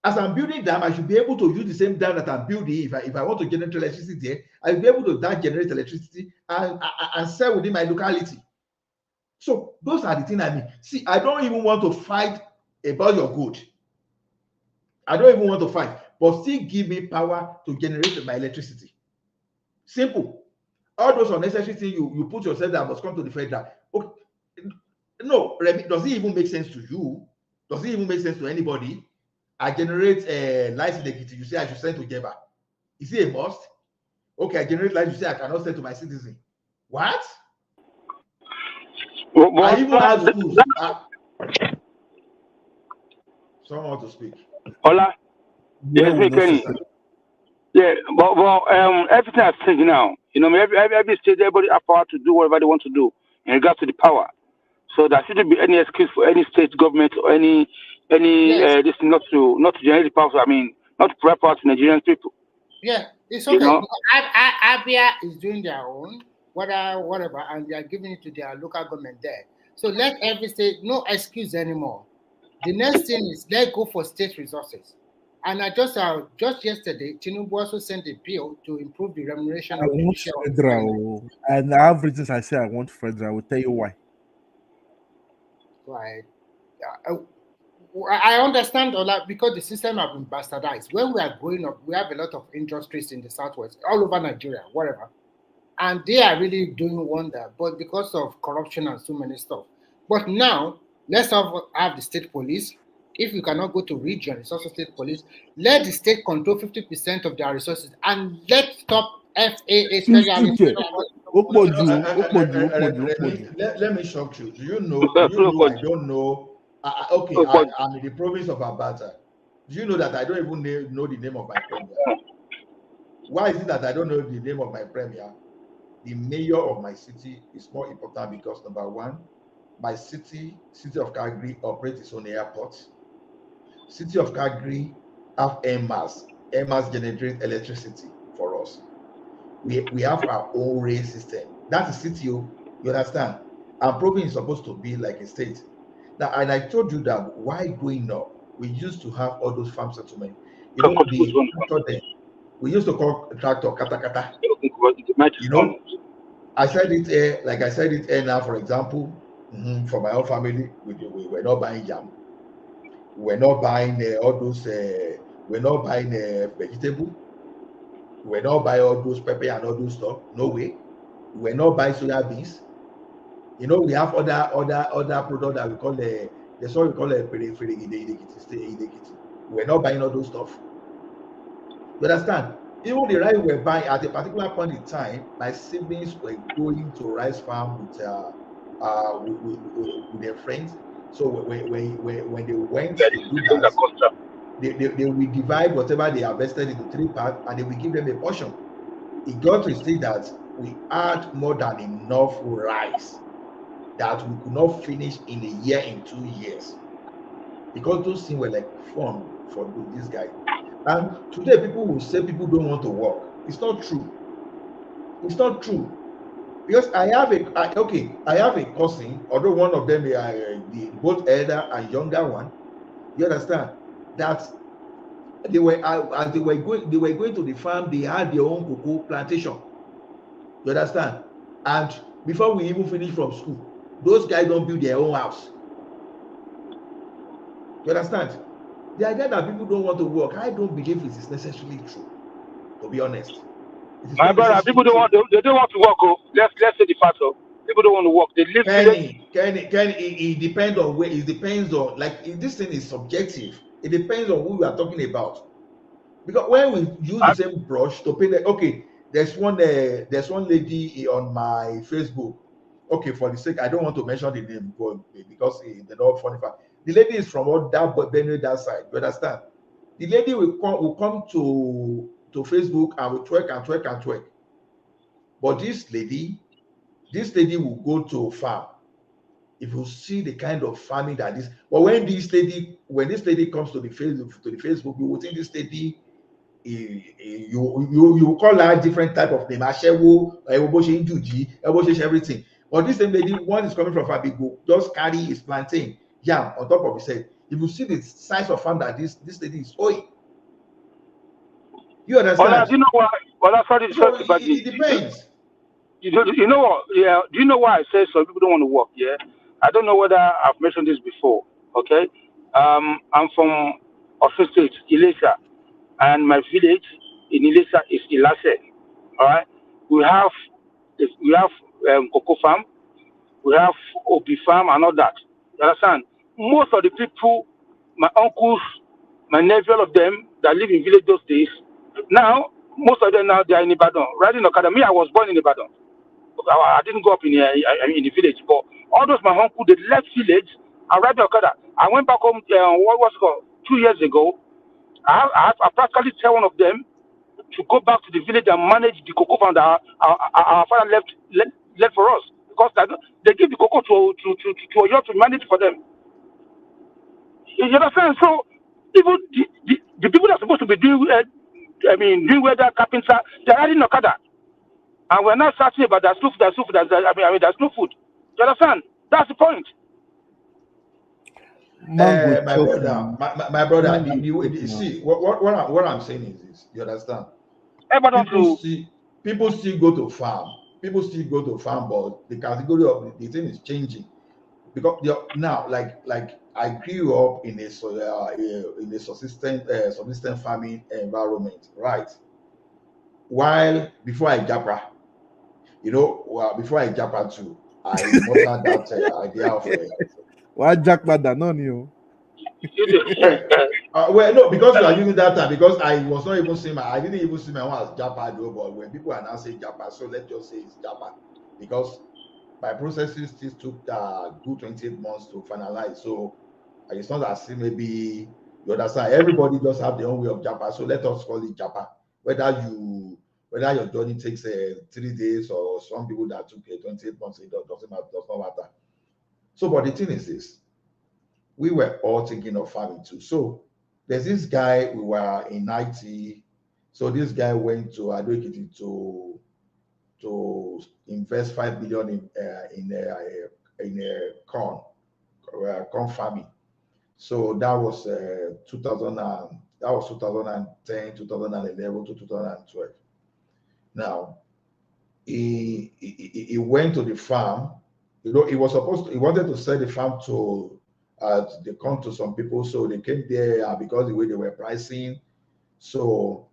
[SPEAKER 2] As I'm building dam, I should be able to use the same dam that I'm building. If I want to generate electricity there, I will be able to generate electricity and sell within my locality. So those are the things I mean. See, I don't even want to fight about your good. I don't even want to fight, but still give me power to generate my electricity. Simple. All those unnecessary things you put yourself that must come to the federal. Okay. No, does it even make sense to you? Does it even make sense to anybody? I generate lights in the kitchen. You say I should send to Jeba. Is it a must? Okay, I generate lights. You say I cannot send to my citizen. What? I even have schools. Someone to speak.
[SPEAKER 8] Hola. Yes, me, Kenny. Yeah, but everything has changed now. You know, every state, everybody have power to do whatever they want to do in regards to the power. So there shouldn't be any excuse for any state government or any this not to generate the power. I mean, not to provide power to Nigerian people.
[SPEAKER 13] Yeah, it's okay.
[SPEAKER 8] You know?
[SPEAKER 13] Abia is doing their own, whatever, and they are giving it to their local government there. So let every state, no excuse anymore. The next thing is let's go for state resources. And I just yesterday, Tinubu also sent a bill to improve the remuneration
[SPEAKER 12] I
[SPEAKER 13] of
[SPEAKER 12] want federal, and I have reasons I say I want federal. I will tell you why.
[SPEAKER 13] Right. I understand all that because the system has been bastardized. When we are growing up, we have a lot of industries in the southwest, all over Nigeria, whatever, and they are really doing wonder. But because of corruption and so many stuff, but now let's have the state police. If you cannot go to region, it's also state police. Let the state control 50% of their resources, and let's stop FAA.
[SPEAKER 2] Let me shock you. Do you know I don't know? Okay, I'm in the province of Abata. Do you know that I don't even know the name of my premier? Why is it that I don't know the name of my premier? The mayor of my city is more important because number one, my city of Calgary, operates its own airport. City of Calgary have MAS. MAS generate electricity for us. We have our own rail system. That's a city, you understand? Our province is supposed to be like a state. Now, and I told you that while growing up, we used to have all those farm settlements. You know, we used to call tractor kata kata. You know, I said it like I said it now, for example, for my own family, we were not buying jam. We're not buying all those, we're not buying vegetable. We're not buying all those pepper and all those stuff. No way. We're not buying soya beans. You know, we have other products that we call that's what we call a we're not buying all those stuff. You understand? Even the rice we're buying at a particular point in time, my siblings were going to rice farm with their friends. So when they went to do that, they will divide whatever they invested into 3 parts and they will give them a portion. It got to say that we had more than enough rice that we could not finish in a year, in 2 years, because those things were like fun for this guy. And today people will say people don't want to work. It's not true. It's not true. Because I have a cousin, although one of them are both elder and younger one. You understand that they were as they were going to the farm, they had their own cocoa plantation. You understand? And before we even finish from school, those guys don't build their own house. You understand? The idea that people don't want to work, I don't believe it is necessarily true. To be honest,
[SPEAKER 8] my brother, people don't want to work. Oh, let's say the fact of people don't want to work. They live.
[SPEAKER 2] Kenny, it depends on where. It depends on, like, this thing is subjective. It depends on who we are talking about. Because when we use the same brush to paint, okay, there's one lady on my Facebook. Okay, for the sake, I don't want to mention the name because they're not funny. The lady is from all that side. You understand? The lady will come to Facebook and will twerk. But this lady will go to a farm. If you see the kind of farming that is, but when this lady comes to the Facebook, you will think this lady, you call her different type of name, everything. But this same lady, one is coming from Fabigo, just carry his plantain yam on top of his head. If you see the size of farm that this lady is owing, you understand?
[SPEAKER 8] Do you know why? Well, that's what
[SPEAKER 2] it depends.
[SPEAKER 8] You know what? Yeah. Do you know why I say some people don't want to work? Yeah. I don't know whether I've mentioned this before. Okay. I'm from Osun State, Ilesa, and my village in Ilesa is Ilase. All right. We have cocoa farm, we have obi farm, and all that. You understand? Most of the people, my uncles, my nephew, all of them that live in village those days, now most of them now they are in Ibadan, riding Okada. Me, I was born in Ibadan. I didn't grow up in the village, but All those my uncle, they left village. I ride the Okada. I went back home. What was it called 2 years ago? I practically tell one of them to go back to the village and manage the cocoa farm that our father left for us, because they give the cocoa to Oyo to manage for them. You understand? So even the people that are supposed to be doing doing weather, carpenter, they're riding Okada, and we're not searching about there's no food, there's no food. You understand? That's the point.
[SPEAKER 2] My brother, see what I'm saying is this. You understand? People still go to farm. People still go to farm, but the category of the thing is changing because now, like I grew up in a subsistence farming environment, right? While before I japa, before I japa too, I mastered that idea of
[SPEAKER 12] why japa that on you?
[SPEAKER 2] Well, no, because you are using that time, because I was not even seeing I didn't even see my one as Japa though, but when people are now saying Japa, so let's just say it's Japa, because my processes still took good 28 months to finalize. So it's not as if maybe you understand, everybody just have their own way of Japa, so let us call it Japa. Whether your journey takes 3 days or some people that took 28 months, it does not matter. So, but the thing is this. We were all thinking of farming too. So there's this guy, we were in IT. So this guy went to Adokiti to invest 5 billion in corn farming. So that was 2010, 2011 to 2012. Now he went to the farm. He wanted to sell the farm to they come to some people, so they came there because the way they were pricing, so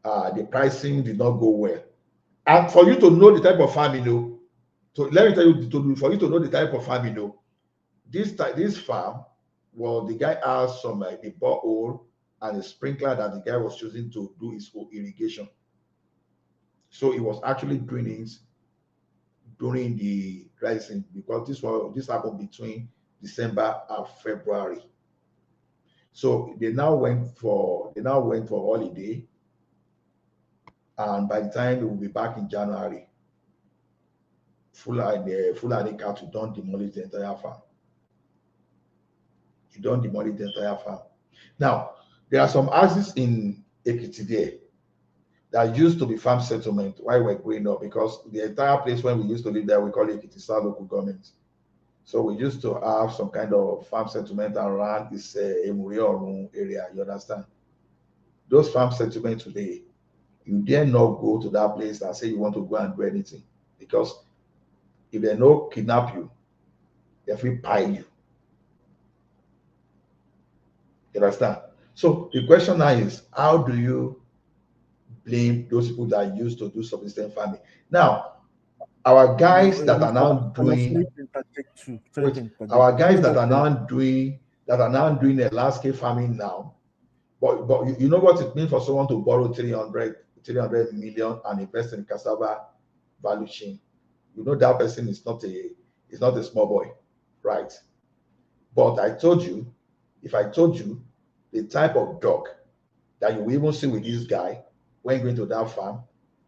[SPEAKER 2] the pricing did not go well. And for you to know the type of farm, let me tell you, for you to know the type of farm, this farm, well, the guy has some a borehole and a sprinkler that the guy was choosing to do his irrigation. So it was actually doing it during the dry season, because this happened between December and February. So they now went for holiday, and by the time they will be back in January, Fulani cattle don't demolish the entire farm. You don't demolish the entire farm. Now there are some houses in Ekiti there that used to be farm settlement while we're growing up, because the entire place when we used to live there, we call it Ekiti South local government. So we used to have some kind of farm settlement around this Emuriorun area, you understand? Those farm settlements today, you dare not go to that place and say you want to go and do anything, because if they no kidnap you, they will pie you. You understand? So the question now is, how do you blame those people that used to do subsistence farming? Now, our guys that are now doing our guys that are now doing a landscape farming now, but you know what it means for someone to borrow 300 million and invest in cassava value chain. You know that person is not a small boy, right? But if I told you the type of dog that you will even see with this guy when going to that farm,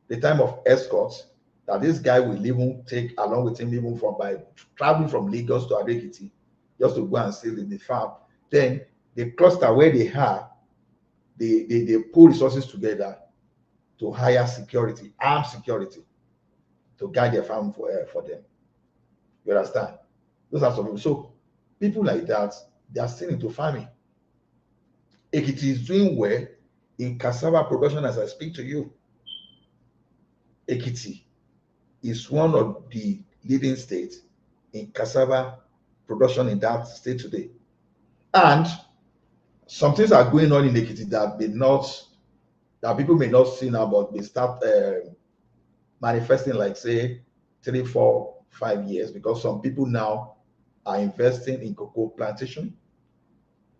[SPEAKER 2] the type of escorts that this guy will even take along with him, even by traveling from Lagos to Adekiti just to go and sell in the farm. Then the cluster where they are, they pull resources together to hire security, armed security, to guide their farm for them. You understand? Those are some people. So people like that, they are still into farming. Ekiti is doing well in cassava production as I speak to you. Ekiti is one of the leading states in cassava production in that state today. And some things are going on in Ekiti that people may not see now, but they start manifesting like say 3, 4, 5 years, because some people now are investing in cocoa plantation.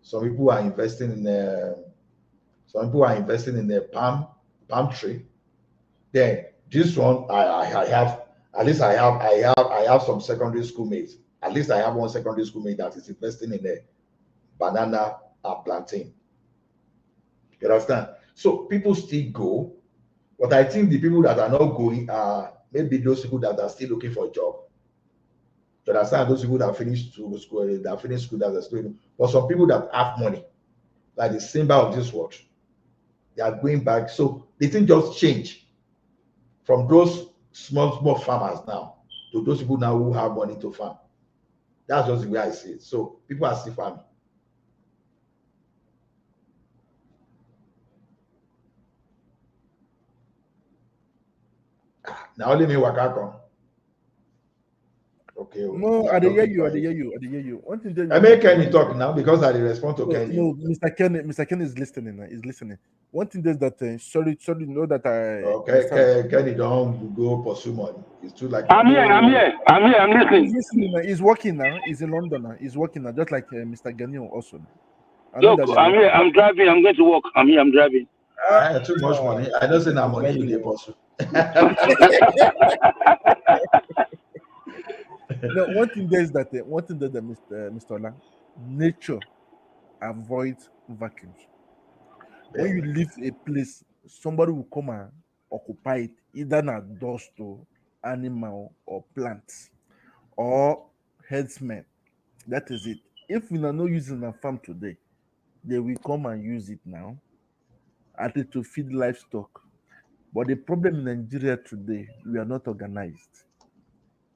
[SPEAKER 2] Some people are investing in the palm tree. Then this one, I have some secondary school mates. At least I have one secondary school mate that is investing in a banana and plantain. You understand? So people still go, but I think the people that are not going are maybe those people that are still looking for a job. You understand? Those people that finished school, that are still. But some people that have money, like the symbol of this world, they are going back. So the thing just changed from those small farmers now to those people now who have money to farm. That's just the way I see it. So people are still farming. Now only me waka come. Okay.
[SPEAKER 12] No, I hear you. I hear you. One thing
[SPEAKER 2] I make Kenny talk now because I respond to Kenny.
[SPEAKER 12] No, Mr. Kenny is listening. He's listening. One thing is that sorry, know that I.
[SPEAKER 2] Okay, Kenny don't go pursue money. It's too like.
[SPEAKER 8] I'm here. I'm listening.
[SPEAKER 12] He's listening. He's working now. He's in London now. He's working now, just like Mr. Ghanaian also.
[SPEAKER 8] Look, I'm here. I'm driving. I'm going to work. I'm here. I'm driving.
[SPEAKER 2] I have too much money. I don't say now money you dey pursue.
[SPEAKER 12] No, one thing there is that Mr. Ola, nature avoids vacuums. When you leave a place, somebody will come and occupy it, either not dust or animal or plants or herdsmen. That is it. If we are not using a farm today, they will come and use it now, at least to feed livestock. But the problem in Nigeria today, we are not organized.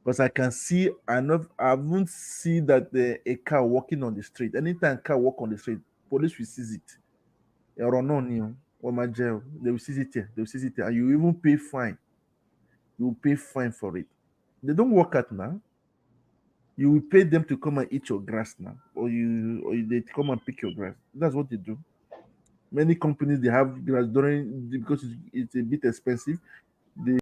[SPEAKER 12] Because I can see, I haven't seen that a car walking on the street. Anytime a car walk on the street, police will seize it. They will seize it here. They will seize it here. And you even pay fine. You will pay fine for it. They don't work out now. You will pay them to come and eat your grass now, or they come and pick your grass. That's what they do. Many companies, they have grass because it's a bit expensive. They